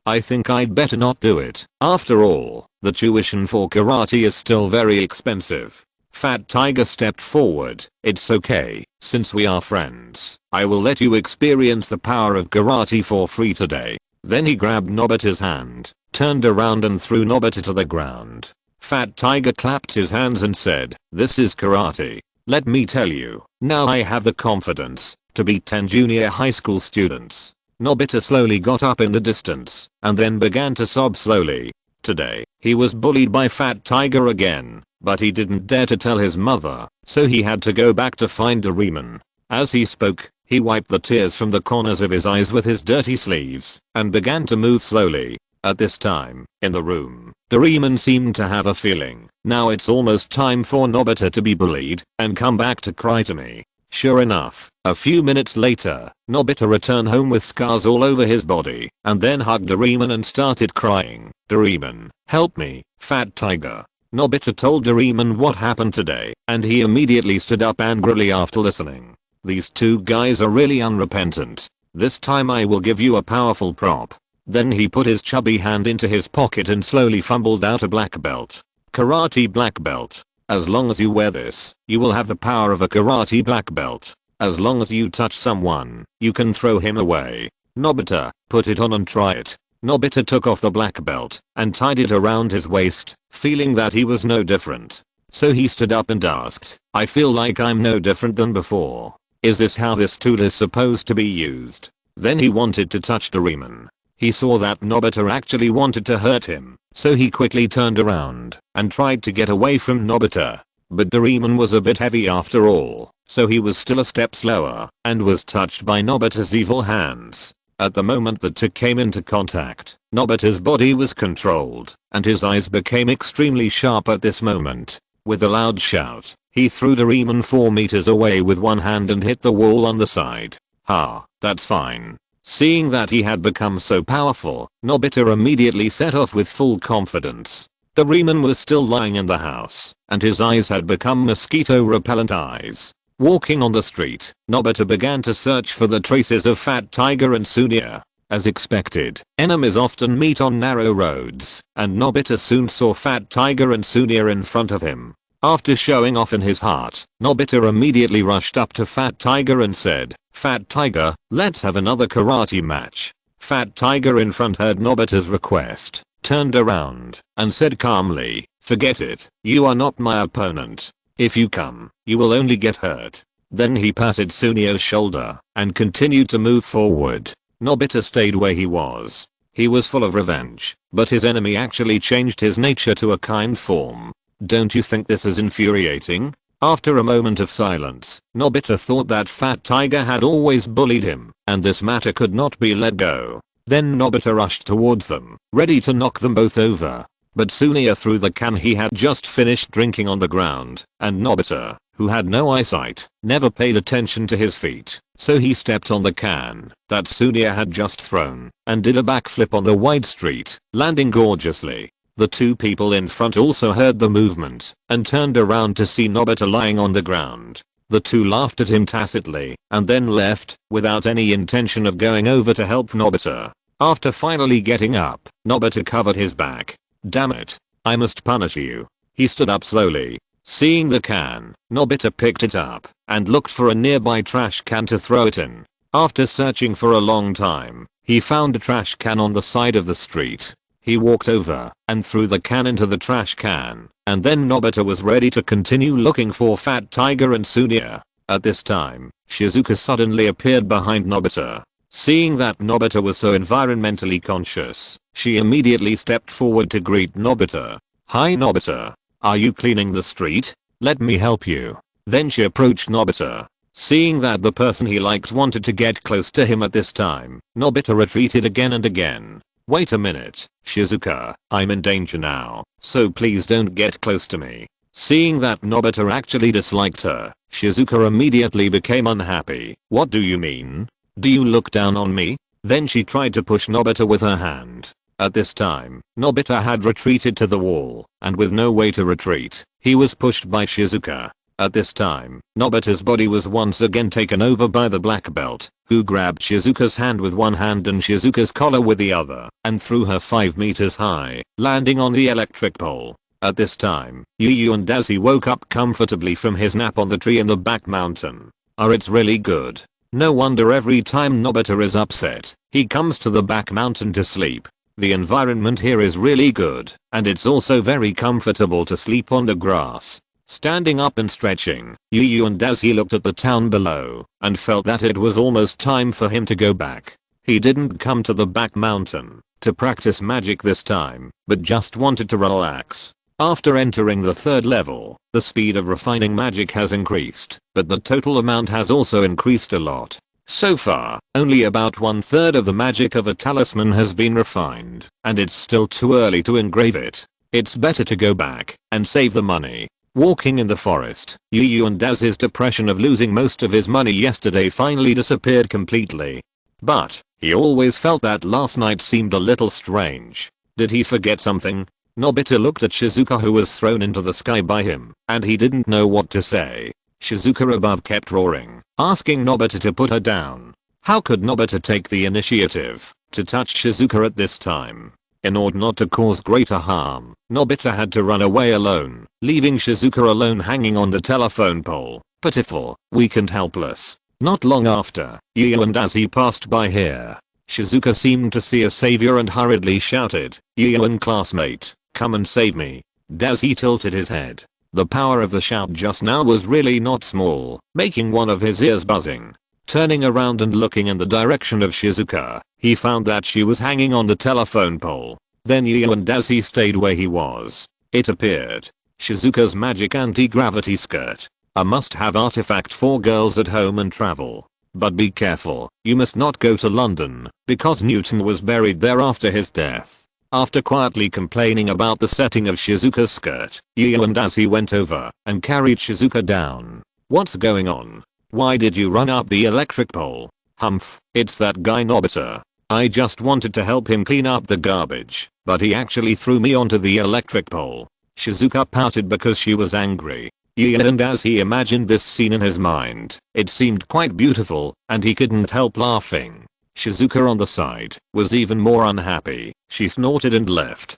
I think I'd better not do it. After all, the tuition for karate is still very expensive. Fat Tiger stepped forward. It's okay, since we are friends. I will let you experience the power of karate for free today. Then he grabbed Nobita's hand, turned around and threw Nobita to the ground. Fat Tiger clapped his hands and said, this is karate. Let me tell you, now I have the confidence to beat 10 junior high school students. Nobita slowly got up in the distance and then began to sob slowly. Today, he was bullied by Fat Tiger again, but he didn't dare to tell his mother, so he had to go back to find Doraemon. As he spoke, he wiped the tears from the corners of his eyes with his dirty sleeves and began to move slowly. At this time, in the room, Doraemon seemed to have a feeling. Now it's almost time for Nobita to be bullied and come back to cry to me. Sure enough, a few minutes later, Nobita returned home with scars all over his body and then hugged Doraemon and started crying. Doraemon, help me, Fat Tiger. Nobita told Doraemon what happened today, and he immediately stood up angrily after listening. These two guys are really unrepentant. This time I will give you a powerful prop. Then he put his chubby hand into his pocket and slowly fumbled out a black belt. Karate black belt. As long as you wear this, you will have the power of a karate black belt. As long as you touch someone, you can throw him away. Nobita, put it on and try it. Nobita took off the black belt and tied it around his waist, feeling that he was no different. So he stood up and asked, I feel like I'm no different than before. Is this how this tool is supposed to be used? Then he wanted to touch Doraemon. He saw that Nobita actually wanted to hurt him, so he quickly turned around and tried to get away from Nobita. But Doraemon was a bit heavy after all, so he was still a step slower and was touched by Nobita's evil hands. At the moment the two came into contact, Nobita's body was controlled and his eyes became extremely sharp at this moment. With a loud shout, he threw Doraemon 4 meters away with one hand and hit the wall on the side. That's fine. Seeing that he had become so powerful, Nobita immediately set off with full confidence. Doraemon was still lying in the house, and his eyes had become mosquito-repellent eyes. Walking on the street, Nobita began to search for the traces of Fat Tiger and Sunia. As expected, enemies often meet on narrow roads, and Nobita soon saw Fat Tiger and Sunia in front of him. After showing off in his heart, Nobita immediately rushed up to Fat Tiger and said, Fat Tiger, let's have another karate match. Fat Tiger in front heard Nobita's request, turned around, and said calmly, forget it, you are not my opponent. If you come, you will only get hurt. Then he patted Sunia's shoulder and continued to move forward. Nobita stayed where he was. He was full of revenge, but his enemy actually changed his nature to a kind form. Don't you think this is infuriating? After a moment of silence, Nobita thought that Fat Tiger had always bullied him, and this matter could not be let go. Then Nobita rushed towards them, ready to knock them both over. But Sunia threw the can he had just finished drinking on the ground, and Nobita, who had no eyesight, never paid attention to his feet, so he stepped on the can that Sunia had just thrown, and did a backflip on the wide street, landing gorgeously. The two people in front also heard the movement and turned around to see Nobita lying on the ground. The two laughed at him tacitly and then left without any intention of going over to help Nobita. After finally getting up, Nobita covered his back. Damn it. I must punish you. He stood up slowly. Seeing the can, Nobita picked it up and looked for a nearby trash can to throw it in. After searching for a long time, he found a trash can on the side of the street. He walked over and threw the can into the trash can, and then Nobita was ready to continue looking for Fat Tiger and Sunia. At this time, Shizuka suddenly appeared behind Nobita. Seeing that Nobita was so environmentally conscious, she immediately stepped forward to greet Nobita. Hi Nobita. Are you cleaning the street? Let me help you. Then she approached Nobita. Seeing that the person he liked wanted to get close to him at this time, Nobita retreated again and again. Wait a minute, Shizuka, I'm in danger now, so please don't get close to me. Seeing that Nobita actually disliked her, Shizuka immediately became unhappy. What do you mean? Do you look down on me? Then she tried to push Nobita with her hand. At this time, Nobita had retreated to the wall, and with no way to retreat, he was pushed by Shizuka. At this time, Nobita's body was once again taken over by the black belt, who grabbed Shizuka's hand with one hand and Shizuka's collar with the other, and threw her 5 meters high, landing on the electric pole. At this time, Yu and Dazi woke up comfortably from his nap on the tree in the back mountain. It's really good. No wonder every time Nobita is upset, he comes to the back mountain to sleep. The environment here is really good, and it's also very comfortable to sleep on the grass. Standing up and stretching, Yu and Dazi looked at the town below, and felt that it was almost time for him to go back. He didn't come to the back mountain to practice magic this time, but just wanted to relax. After entering the 3rd level, the speed of refining magic has increased, but the total amount has also increased a lot. So far, only about 1/3 of the magic of a talisman has been refined, and it's still too early to engrave it. It's better to go back and save the money. Walking in the forest, Yu and Dazi's depression of losing most of his money yesterday finally disappeared completely. But, he always felt that last night seemed a little strange. Did he forget something? Nobita looked at Shizuka, who was thrown into the sky by him, and he didn't know what to say. Shizuka above kept roaring, asking Nobita to put her down. How could Nobita take the initiative to touch Shizuka at this time? In order not to cause greater harm, Nobita had to run away alone, leaving Shizuka alone hanging on the telephone pole, pitiful, weak and helpless. Not long after, Yu and Dazi passed by here. Shizuka seemed to see a savior and hurriedly shouted, "Yu and classmate, come and save me." Dazi tilted his head. The power of the shout just now was really not small, making one of his ears buzzing. Turning around and looking in the direction of Shizuka, he found that she was hanging on the telephone pole. Then Yu and Dazi stayed where he was. It appeared. Shizuka's magic anti-gravity skirt. A must-have artifact for girls at home and travel. But be careful, you must not go to London, because Newton was buried there after his death. After quietly complaining about the setting of Shizuka's skirt, Yu and Dazi went over and carried Shizuka down. What's going on? Why did you run up the electric pole? Humph, it's that guy Nobita. I just wanted to help him clean up the garbage, but he actually threw me onto the electric pole. Shizuka pouted because she was angry. Yu and as he imagined this scene in his mind, it seemed quite beautiful, and he couldn't help laughing. Shizuka on the side was even more unhappy. She snorted and left.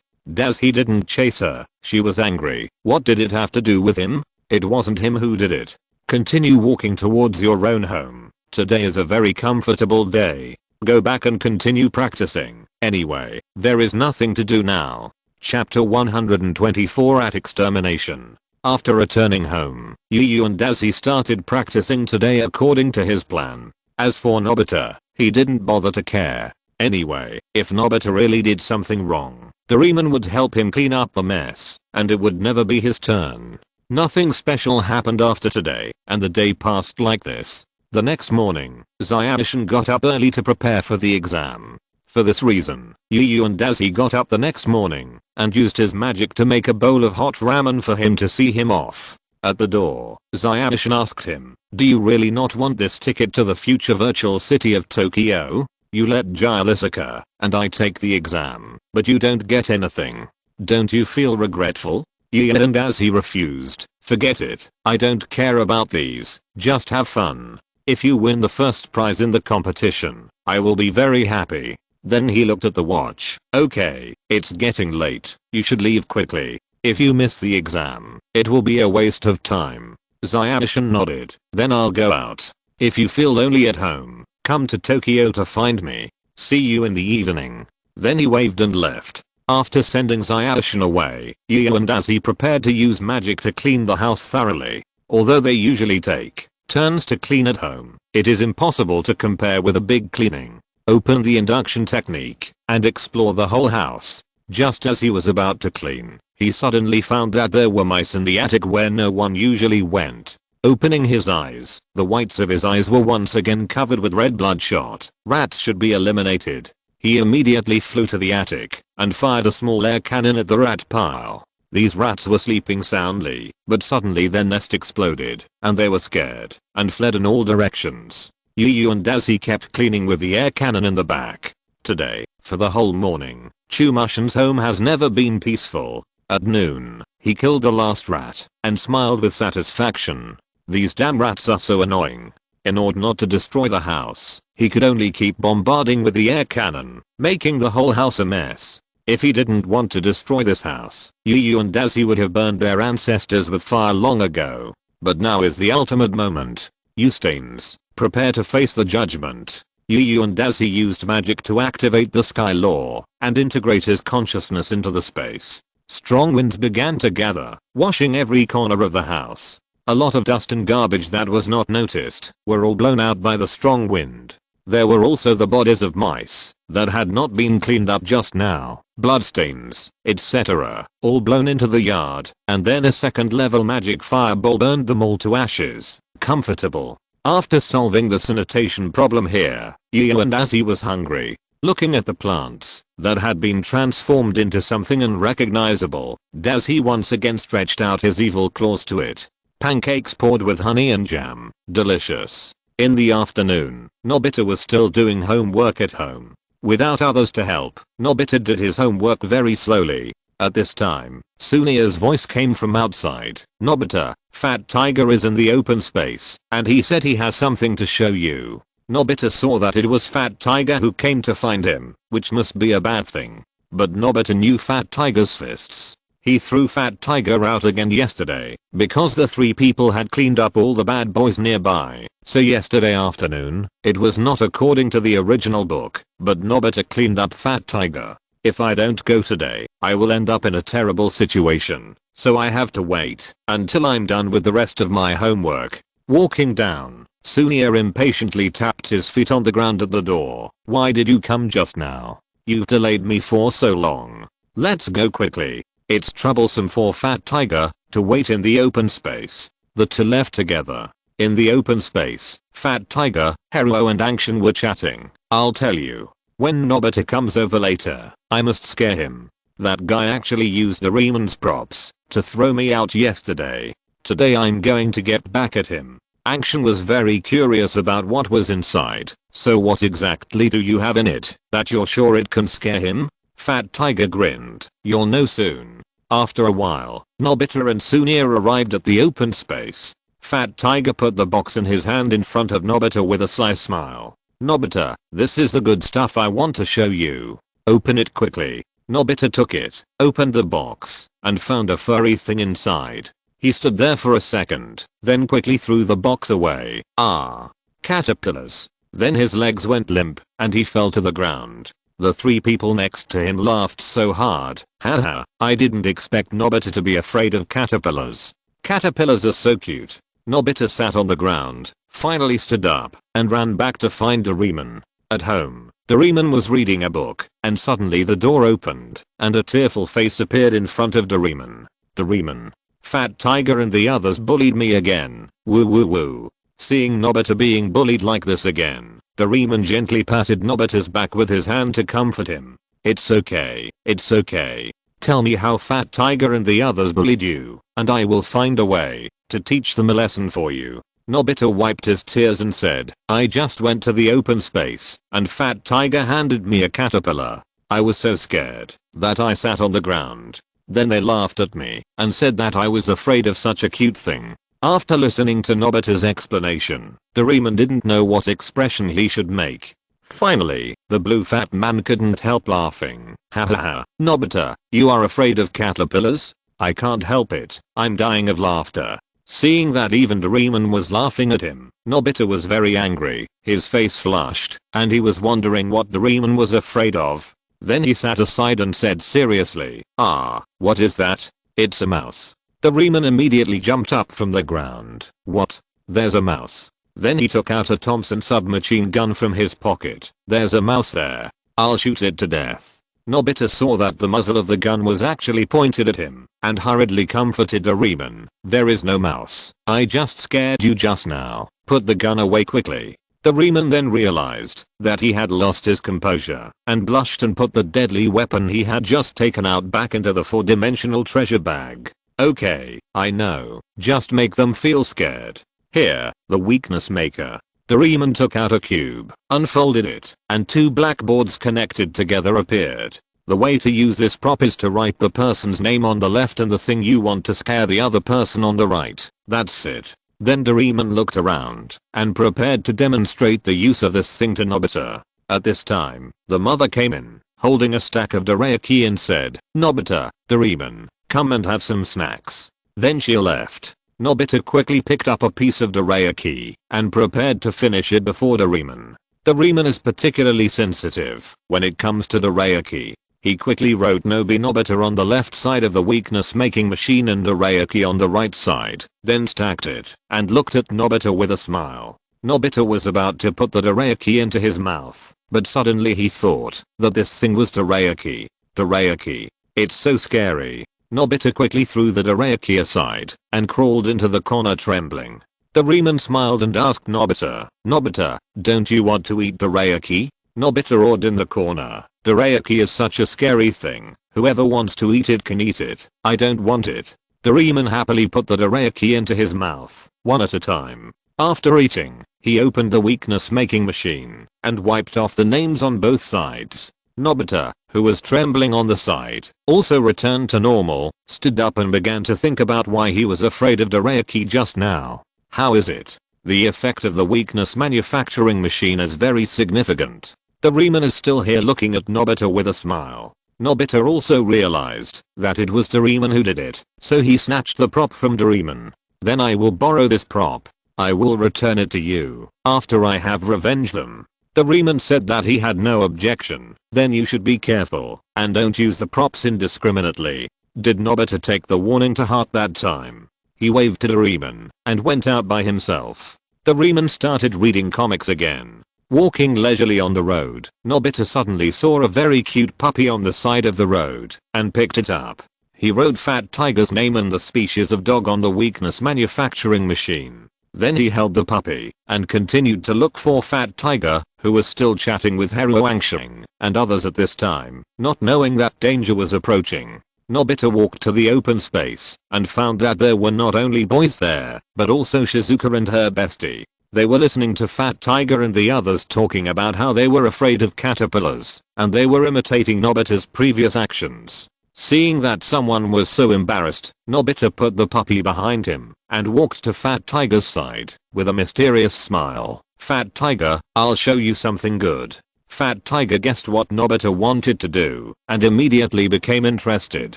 He didn't chase her. She was angry. What did it have to do with him? It wasn't him who did it. Continue walking towards your own home. Today is a very comfortable day. Go back and continue practicing. Anyway, there is nothing to do now. Chapter 124 at Extermination. After returning home, Yu and Dazi started practicing today according to his plan. As for Nobita, he didn't bother to care. Anyway, if Nobita really did something wrong, Doraemon would help him clean up the mess, and it would never be his turn. Nothing special happened after today, and the day passed like this. The next morning, Xiaoshan got up early to prepare for the exam. For this reason, Yu and Dazi got up the next morning and used his magic to make a bowl of hot ramen for him to see him off. At the door, Xiaoshan asked him, "Do you really not want this ticket to the future virtual city of Tokyo? You let Shizuka and I take the exam, but you don't get anything. Don't you feel regretful?" Yeah, and as he refused, forget it, I don't care about these, just have fun. If you win the first prize in the competition, I will be very happy. Then he looked at the watch. Okay, it's getting late, you should leave quickly. If you miss the exam, it will be a waste of time. Sayashin nodded. Then I'll go out. If you feel lonely at home, come to Tokyo to find me. See you in the evening. Then he waved and left. After sending Sayashin away, Yu and Azzy prepared to use magic to clean the house thoroughly. Although they usually take turns to clean at home, it is impossible to compare with a big cleaning. Open the induction technique and explore the whole house. Just as he was about to clean, he suddenly found that there were mice in the attic where no one usually went. Opening his eyes, the whites of his eyes were once again covered with red bloodshot. Rats should be eliminated. He immediately flew to the attic and fired a small air cannon at the rat pile. These rats were sleeping soundly, but suddenly their nest exploded, and they were scared and fled in all directions. Yu and Azzy kept cleaning with the air cannon in the back. Today, for the whole morning, Chumushin's home has never been peaceful. At noon, he killed the last rat and smiled with satisfaction. These damn rats are so annoying. In order not to destroy the house, he could only keep bombarding with the air cannon, making the whole house a mess. If he didn't want to destroy this house, Yu and Azzy would have burned their ancestors with fire long ago. But now is the ultimate moment. Stains, prepare to face the judgment. Yu and Azzy used magic to activate the sky law and integrate his consciousness into the space. Strong winds began to gather, washing every corner of the house. A lot of dust and garbage that was not noticed were all blown out by the strong wind. There were also the bodies of mice that had not been cleaned up just now, bloodstains, etc., all blown into the yard, and then a second level magic fireball burned them all to ashes. Comfortable. After solving the sanitation problem here, Yu and Azzy was hungry. Looking at the plants that had been transformed into something unrecognizable, Azzy once again stretched out his evil claws to it. Pancakes poured with honey and jam. Delicious. In the afternoon, Nobita was still doing homework at home. Without others to help, Nobita did his homework very slowly. At this time, Sunia's voice came from outside. Nobita, Fat Tiger is in the open space, and he said he has something to show you. Nobita saw that it was Fat Tiger who came to find him, which must be a bad thing. But Nobita knew Fat Tiger's fists. He threw Fat Tiger out again yesterday, because the three people had cleaned up all the bad boys nearby. So yesterday afternoon, it was not according to the original book, but Nobita cleaned up Fat Tiger. If I don't go today, I will end up in a terrible situation, so I have to wait until I'm done with the rest of my homework. Walking down, Sunia impatiently tapped his feet on the ground at the door. Why did you come just now? You've delayed me for so long. Let's go quickly. It's troublesome for Fat Tiger to wait in the open space. The two left together. In the open space, Fat Tiger, Hero and Angshin were chatting. I'll tell you. When Nobita comes over later, I must scare him. That guy actually used Doraemon's props to throw me out yesterday. Today I'm going to get back at him. Angshin was very curious about what was inside. So what exactly do you have in it that you're sure it can scare him? Fat Tiger grinned. You'll know soon. After a while, Nobita and Sunia arrived at the open space. Fat Tiger put the box in his hand in front of Nobita with a sly smile. Nobita, this is the good stuff I want to show you. Open it quickly. Nobita took it, opened the box, and found a furry thing inside. He stood there for a second, then quickly threw the box away. Ah. Caterpillars. Then his legs went limp, and he fell to the ground. The three people next to him laughed so hard. Haha, I didn't expect Nobita to be afraid of caterpillars. Caterpillars are so cute. Nobita sat on the ground, finally stood up, and ran back to find Doraemon. At home, Doraemon was reading a book, and suddenly the door opened, and a tearful face appeared in front of Doraemon. Doraemon. Fat Tiger and the others bullied me again. Woo woo woo. Seeing Nobita being bullied like this again, Doraemon gently patted Nobita's back with his hand to comfort him. It's okay. It's okay. Tell me how Fat Tiger and the others bullied you, and I will find a way to teach them a lesson for you. Nobita wiped his tears and said, I just went to the open space, and Fat Tiger handed me a caterpillar. I was so scared that I sat on the ground. Then they laughed at me and said that I was afraid of such a cute thing. After listening to Nobita's explanation, Doraemon didn't know what expression he should make. Finally, the blue fat man couldn't help laughing. Hahaha, Nobita, you are afraid of caterpillars? I can't help it, I'm dying of laughter. Seeing that even Doraemon was laughing at him, Nobita was very angry, his face flushed, and he was wondering what Doraemon was afraid of. Then he sat aside and said seriously, what is that? It's a mouse. Doraemon immediately jumped up from the ground. What? There's a mouse. Then he took out a Thompson submachine gun from his pocket. There's a mouse there. I'll shoot it to death. Nobita saw that the muzzle of the gun was actually pointed at him, and hurriedly comforted Doraemon. There is no mouse. I just scared you just now. Put the gun away quickly. Doraemon then realized that he had lost his composure, and blushed and put the deadly weapon he had just taken out back into the 4-dimensional treasure bag. Okay, I know. Just make them feel scared. Here, the weakness maker. Doraemon took out a cube, unfolded it, and 2 blackboards connected together appeared. The way to use this prop is to write the person's name on the left and the thing you want to scare the other person on the right. That's it. Then Doraemon looked around and prepared to demonstrate the use of this thing to Nobita. At this time, the mother came in, holding a stack of dorayaki and said, Nobita, Doraemon, come and have some snacks. Then she left. Nobita quickly picked up a piece of dorayaki and prepared to finish it before Doraemon. Doraemon is particularly sensitive when it comes to dorayaki. He quickly wrote Nobita on the left side of the weakness making machine and dorayaki on the right side, then stacked it and looked at Nobita with a smile. Nobita was about to put the dorayaki into his mouth, but suddenly he thought that this thing was dorayaki. Dorayaki. It's so scary. Nobita quickly threw the dorayaki aside and crawled into the corner trembling. Doraemon smiled and asked Nobita, Nobita, don't you want to eat dorayaki? Nobita roared in the corner, dorayaki is such a scary thing, whoever wants to eat it can eat it, I don't want it. Doraemon happily put the dorayaki into his mouth, one at a time. After eating, he opened the weakness making machine and wiped off the names on both sides. Nobita, who was trembling on the side, also returned to normal, stood up and began to think about why he was afraid of dorayaki just now. How is it? The effect of the weakness manufacturing machine is very significant. Doraemon is still here looking at Nobita with a smile. Nobita also realized that it was Doraemon who did it, so he snatched the prop from Doraemon. Then I will borrow this prop. I will return it to you after I have revenged them. Doraemon said that he had no objection. Then you should be careful and don't use the props indiscriminately. Did Nobita take the warning to heart that time? He waved to Doraemon and went out by himself. Doraemon started reading comics again. Walking leisurely on the road, Nobita suddenly saw a very cute puppy on the side of the road and picked it up. He wrote Fat Tiger's name and the species of dog on the weakness manufacturing machine. Then he held the puppy and continued to look for Fat Tiger, who was still chatting with Hero Wangsheng and others at this time, not knowing that danger was approaching. Nobita walked to the open space and found that there were not only boys there, but also Shizuka and her bestie. They were listening to Fat Tiger and the others talking about how they were afraid of caterpillars, and they were imitating Nobita's previous actions. Seeing that someone was so embarrassed, Nobita put the puppy behind him and walked to Fat Tiger's side with a mysterious smile. Fat Tiger, I'll show you something good. Fat Tiger guessed what Nobita wanted to do and immediately became interested.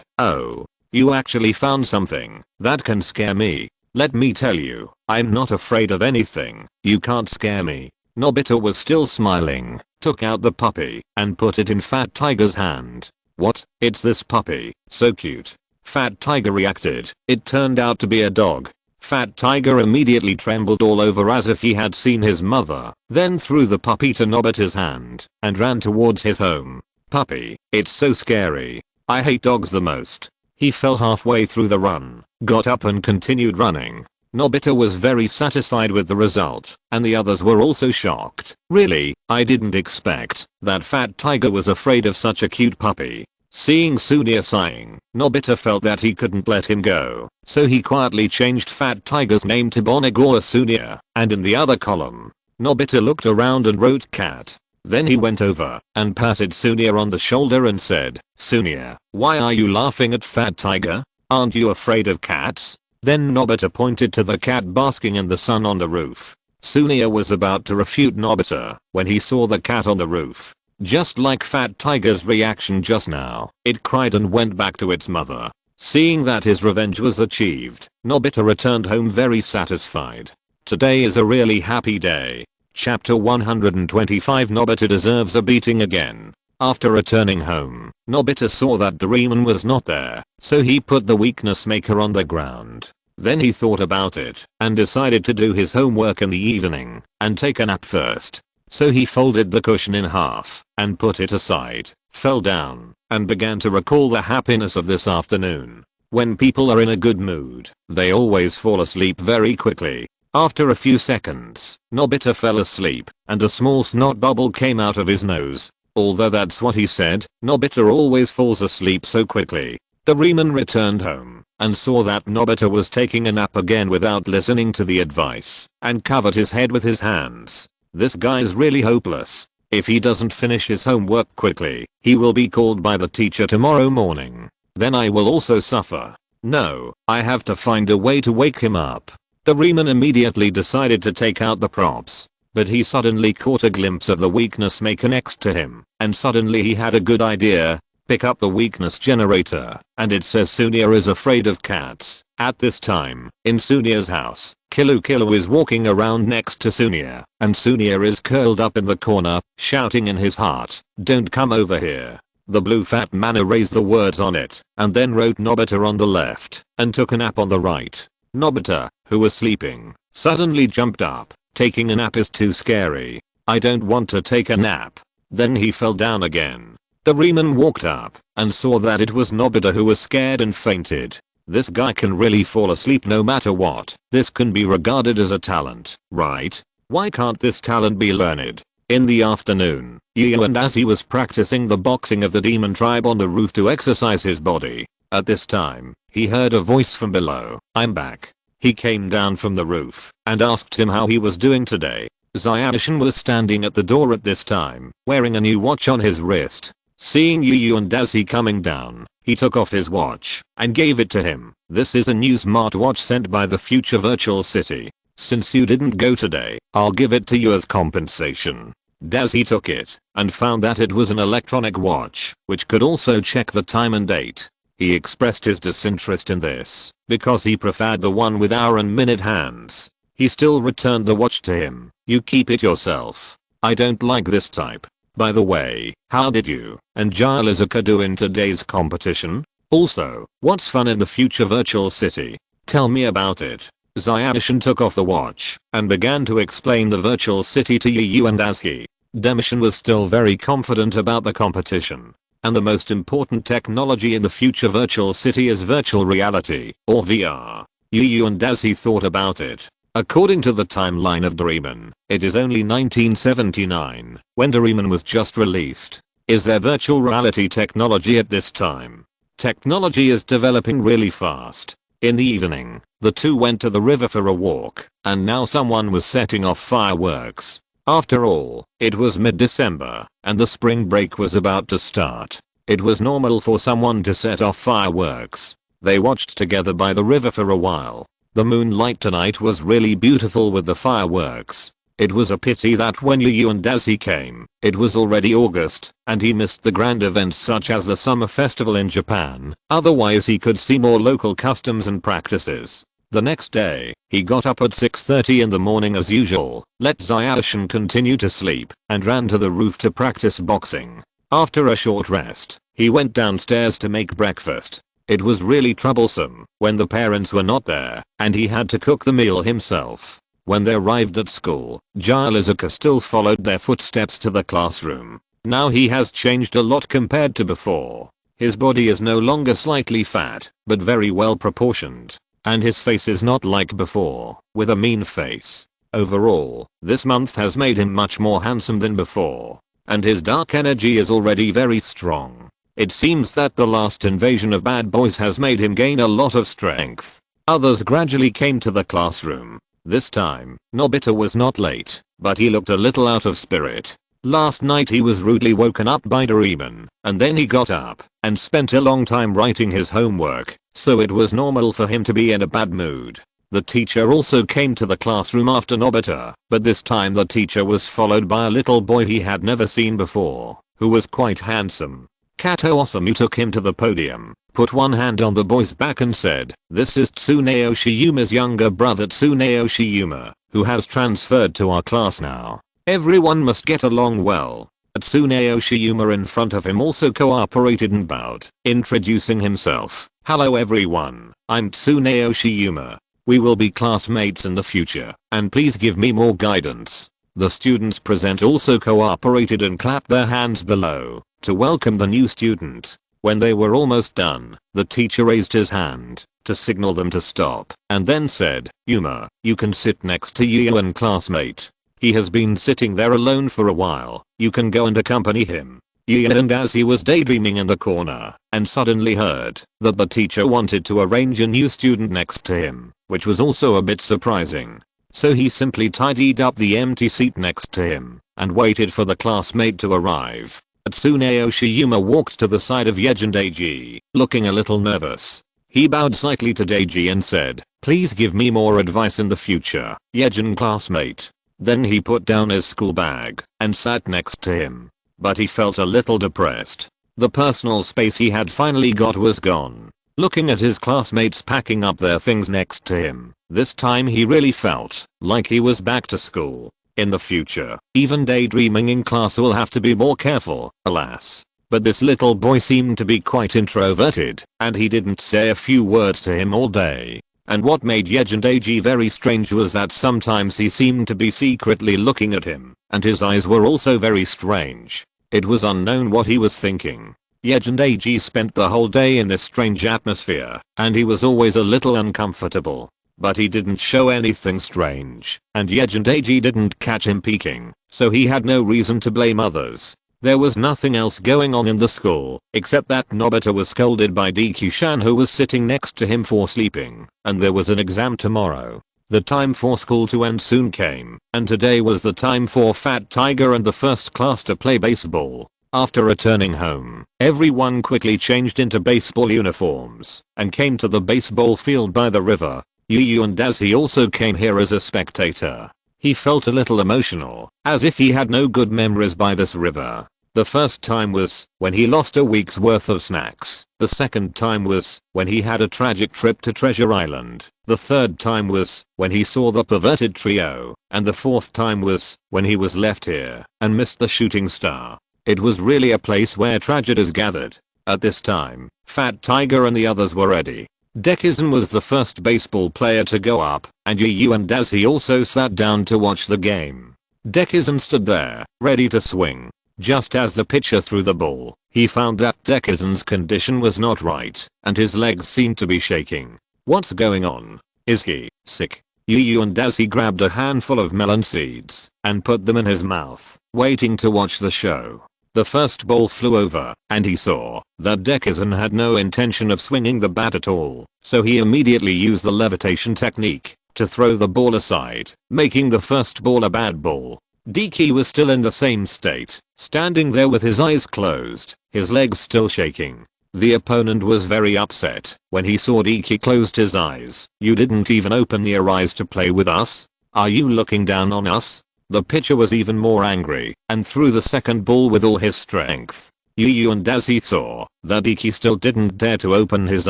Oh, you actually found something that can scare me. Let me tell you, I'm not afraid of anything. You can't scare me. Nobita was still smiling, took out the puppy and put it in Fat Tiger's hand. What? It's this puppy, so cute. Fat Tiger reacted. It turned out to be a dog. Fat Tiger immediately trembled all over as if he had seen his mother, then threw the puppy to Nobita's hand and ran towards his home. Puppy, it's so scary. I hate dogs the most. He fell halfway through the run, got up and continued running. Nobita was very satisfied with the result, and the others were also shocked. Really, I didn't expect that Fat Tiger was afraid of such a cute puppy. Seeing Sunia sighing, Nobita felt that he couldn't let him go, so he quietly changed Fat Tiger's name to Bonagora Sunia, and in the other column, Nobita looked around and wrote cat. Then he went over and patted Sunia on the shoulder and said, "Sunia, why are you laughing at Fat Tiger? Aren't you afraid of cats?" Then Nobita pointed to the cat basking in the sun on the roof. Sunia was about to refute Nobita when he saw the cat on the roof. Just like Fat Tiger's reaction just now, it cried and went back to its mother. Seeing that his revenge was achieved, Nobita returned home very satisfied. Today is a really happy day. Chapter 125 Nobita deserves a beating again. After returning home, Nobita saw that Doraemon was not there, so he put the weakness maker on the ground. Then he thought about it and decided to do his homework in the evening and take a nap first. So he folded the cushion in half and put it aside, fell down, and began to recall the happiness of this afternoon. When people are in a good mood, they always fall asleep very quickly. After a few seconds, Nobita fell asleep and a small snot bubble came out of his nose. Although that's what he said, Nobita always falls asleep so quickly. Doraemon returned home and saw that Nobita was taking a nap again without listening to the advice and covered his head with his hands. This guy is really hopeless. If he doesn't finish his homework quickly, he will be called by the teacher tomorrow morning. Then I will also suffer. No, I have to find a way to wake him up. Doraemon immediately decided to take out the props. But he suddenly caught a glimpse of the weakness maker next to him, and suddenly he had a good idea. Pick up the weakness generator, and it says Sunia is afraid of cats. At this time, in Sunia's house, Kilu is walking around next to Sunia, and Sunia is curled up in the corner, shouting in his heart, "Don't come over here." The blue fat man erased the words on it, and then wrote Nobita on the left, and took a nap on the right. Nobita, who was sleeping, suddenly jumped up. Taking a nap is too scary. I don't want to take a nap. Then he fell down again. Doraemon walked up and saw that it was Nobita who was scared and fainted. This guy can really fall asleep no matter what. This can be regarded as a talent, right? Why can't this talent be learned? In the afternoon, Yu and as he was practicing the boxing of the demon tribe on the roof to exercise his body. At this time, he heard a voice from below. "I'm back." He came down from the roof and asked him how he was doing today. Xiaoshan was standing at the door at this time, wearing a new watch on his wrist. Seeing Yu and Dazi coming down, he took off his watch and gave it to him. "This is a new smartwatch sent by the future virtual city. Since you didn't go today, I'll give it to you as compensation." Dazi took it and found that it was an electronic watch, which could also check the time and date. He expressed his disinterest in this because he preferred the one with hour and minute hands. He still returned the watch to him. "You keep it yourself. I don't like this type. By the way, how did you and Shizuka do in today's competition? Also, what's fun in the future virtual city? Tell me about it." Xiaoshan took off the watch and began to explain the virtual city to Yu and Azuki. Demishan was still very confident about the competition. And the most important technology in the future virtual city is virtual reality, or VR. Yu and Azuki thought about it. According to the timeline of Doraemon, it is only 1979, when Doraemon was just released. Is there virtual reality technology at this time? Technology is developing really fast. In the evening, the two went to the river for a walk, and now someone was setting off fireworks. After all, it was mid-December, and the spring break was about to start. It was normal for someone to set off fireworks. They watched together by the river for a while. The moonlight tonight was really beautiful with the fireworks. It was a pity that when Yu and Dazi came, it was already August, and he missed the grand events such as the summer festival in Japan. Otherwise he could see more local customs and practices. The next day, he got up at 6:30 in the morning as usual, let Xiaoshan continue to sleep, and ran to the roof to practice boxing. After a short rest, he went downstairs to make breakfast. It was really troublesome when the parents were not there, and he had to cook the meal himself. When they arrived at school, Shizuka still followed their footsteps to the classroom. Now he has changed a lot compared to before. His body is no longer slightly fat, but very well proportioned. And his face is not like before, with a mean face. Overall, this month has made him much more handsome than before. And his dark energy is already very strong. It seems that the last invasion of bad boys has made him gain a lot of strength. Others gradually came to the classroom. This time, Nobita was not late, but he looked a little out of spirit. Last night he was rudely woken up by Doraemon, and then he got up and spent a long time writing his homework, so it was normal for him to be in a bad mood. The teacher also came to the classroom after Nobita, but this time the teacher was followed by a little boy he had never seen before, who was quite handsome. Kato Osamu took him to the podium, put one hand on the boy's back and said, "This is Tsuneo Shiyuma's younger brother Tsuneo Shiyuma, who has transferred to our class now. Everyone must get along well." Tsuneo Shiyuma in front of him also cooperated and bowed, introducing himself. "Hello everyone, I'm Tsuneo Shiyuma. We will be classmates in the future, and please give me more guidance." The students present also cooperated and clapped their hands below to welcome the new student. When they were almost done, the teacher raised his hand to signal them to stop and then said, "Yuma, you can sit next to you and classmate. He has been sitting there alone for a while. You can go and accompany him." And as he was daydreaming in the corner and suddenly heard that the teacher wanted to arrange a new student next to him, which was also a bit surprising. So he simply tidied up the empty seat next to him and waited for the classmate to arrive. Tsuneo Shiyuma walked to the side of Yejin Deiji, looking a little nervous. He bowed slightly to Deiji and said, "Please give me more advice in the future, Yejin classmate." Then he put down his school bag and sat next to him. But he felt a little depressed. The personal space he had finally got was gone. Looking at his classmates packing up their things next to him, this time he really felt like he was back to school. In the future, even daydreaming in class will have to be more careful, alas. But this little boy seemed to be quite introverted, and he didn't say a few words to him all day. And what made Yejin Deiji very strange was that sometimes he seemed to be secretly looking at him, and his eyes were also very strange. It was unknown what he was thinking. Yejin Deiji spent the whole day in this strange atmosphere, and he was always a little uncomfortable. But he didn't show anything strange, and Yejin Deiji didn't catch him peeking, so he had no reason to blame others. There was nothing else going on in the school, except that Nobita was scolded by Deku-shan who was sitting next to him for sleeping, and there was an exam tomorrow. The time for school to end soon came, and today was the time for Fat Tiger and the first class to play baseball. After returning home, everyone quickly changed into baseball uniforms and came to the baseball field by the river. Yu and Dazi also came here as a spectator. He felt a little emotional, as if he had no good memories by this river. The first time was when he lost a week's worth of snacks. The second time was when he had a tragic trip to Treasure Island. The third time was when he saw the perverted trio. And the fourth time was when he was left here and missed the shooting star. It was really a place where tragedies gathered. At this time, Fat Tiger and the others were ready. Dekisugi was the first baseball player to go up, and Yu and Dazi also sat down to watch the game. Dekisugi stood there, ready to swing. Just as the pitcher threw the ball, he found that Dekisugi's condition was not right, and his legs seemed to be shaking. What's going on? Is he sick? Yu and Dazi grabbed a handful of melon seeds and put them in his mouth, waiting to watch the show. The first ball flew over, and he saw that Dekisugi had no intention of swinging the bat at all, so he immediately used the levitation technique to throw the ball aside, making the first ball a bad ball. Deki was still in the same state, standing there with his eyes closed, his legs still shaking. The opponent was very upset when he saw Deki closed his eyes. "You didn't even open your eyes to play with us? Are you looking down on us?" The pitcher was even more angry and threw the second ball with all his strength. Yu and Dazi saw that Deki still didn't dare to open his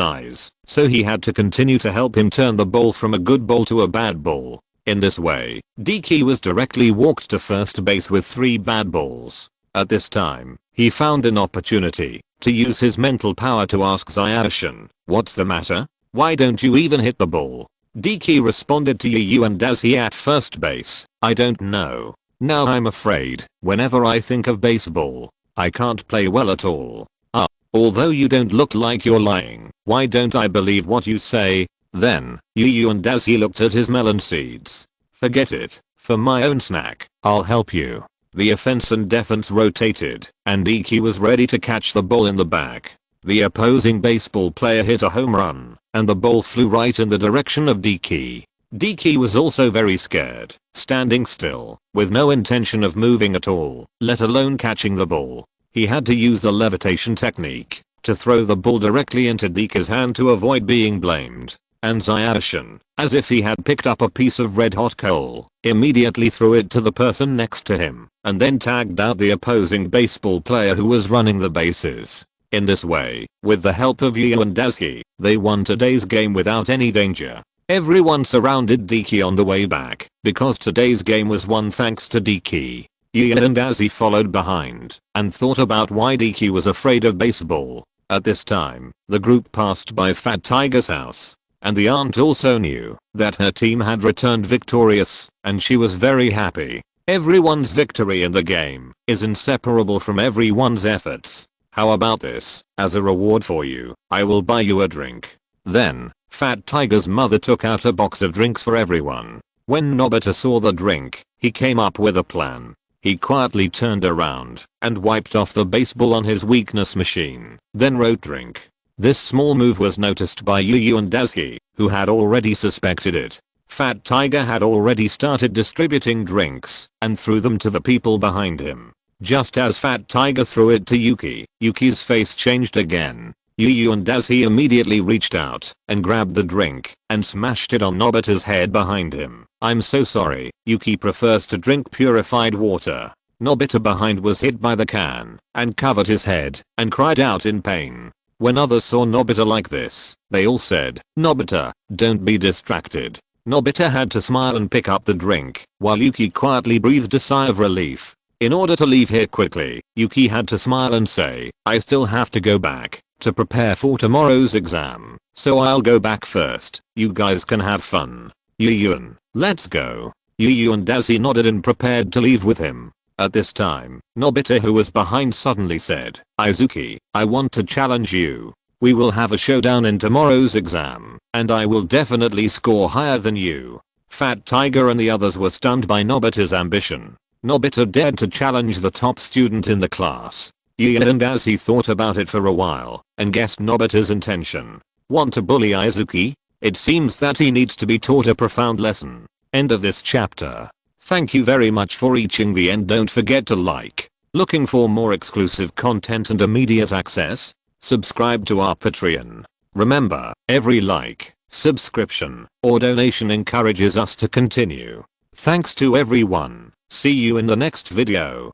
eyes, so he had to continue to help him turn the ball from a good ball to a bad ball. In this way, Deki was directly walked to first base with 3 bad balls. At this time, he found an opportunity to use his mental power to ask Zayashi, "What's the matter? Why don't you even hit the ball?" Deki responded to Yu and Dazi at first base, "I don't know. Now I'm afraid, whenever I think of baseball, I can't play well at all. Although you don't look like you're lying, why don't I believe what you say?" Then, Yu and Dazi looked at his melon seeds. "Forget it. For my own snack, I'll help you." The offense and defense rotated, and Deki was ready to catch the ball in the back. The opposing baseball player hit a home run, and the ball flew right in the direction of Deki. Deki was also very scared, standing still, with no intention of moving at all, let alone catching the ball. He had to use the levitation technique to throw the ball directly into Deki's hand to avoid being blamed. And Zaoshin, as if he had picked up a piece of red hot coal, immediately threw it to the person next to him, and then tagged out the opposing baseball player who was running the bases. In this way, with the help of Yu and Daisuke, they won today's game without any danger. Everyone surrounded Deki on the way back, because today's game was won thanks to Deki. Yu and Daisuke followed behind, and thought about why Deki was afraid of baseball. At this time, the group passed by Fat Tiger's house. And the aunt also knew that her team had returned victorious, and she was very happy. Everyone's victory in the game is inseparable from everyone's efforts. How about this? As a reward for you, I will buy you a drink. Then, Fat Tiger's mother took out a box of drinks for everyone. When Nobita saw the drink, he came up with a plan. He quietly turned around and wiped off the baseball on his weakness machine, then wrote drink. This small move was noticed by Yu and Daisuke, who had already suspected it. Fat Tiger had already started distributing drinks and threw them to the people behind him. Just as Fat Tiger threw it to Yuki, Yuki's face changed again. Yu and Daisuke immediately reached out and grabbed the drink and smashed it on Nobita's head behind him. I'm so sorry, Yuki prefers to drink purified water. Nobita behind was hit by the can and covered his head and cried out in pain. When others saw Nobita like this, they all said, "Nobita, don't be distracted." Nobita had to smile and pick up the drink, while Yuki quietly breathed a sigh of relief. In order to leave here quickly, Yuki had to smile and say, "I still have to go back to prepare for tomorrow's exam, so I'll go back first. You guys can have fun. Yuyun, let's go." Yu and Daisuke nodded and prepared to leave with him. At this time, Nobita, who was behind, suddenly said, "Izuki, I want to challenge you. We will have a showdown in tomorrow's exam, and I will definitely score higher than you." Fat Tiger and the others were stunned by Nobita's ambition. Nobita dared to challenge the top student in the class. Yu and Daisuke thought about it for a while and guessed Nobita's intention. Want to bully Izuki? It seems that he needs to be taught a profound lesson. End of this chapter. Thank you very much for reaching the end. Don't forget to like. Looking for more exclusive content and immediate access? Subscribe to our Patreon. Remember, every like, subscription, or donation encourages us to continue. Thanks to everyone. See you in the next video.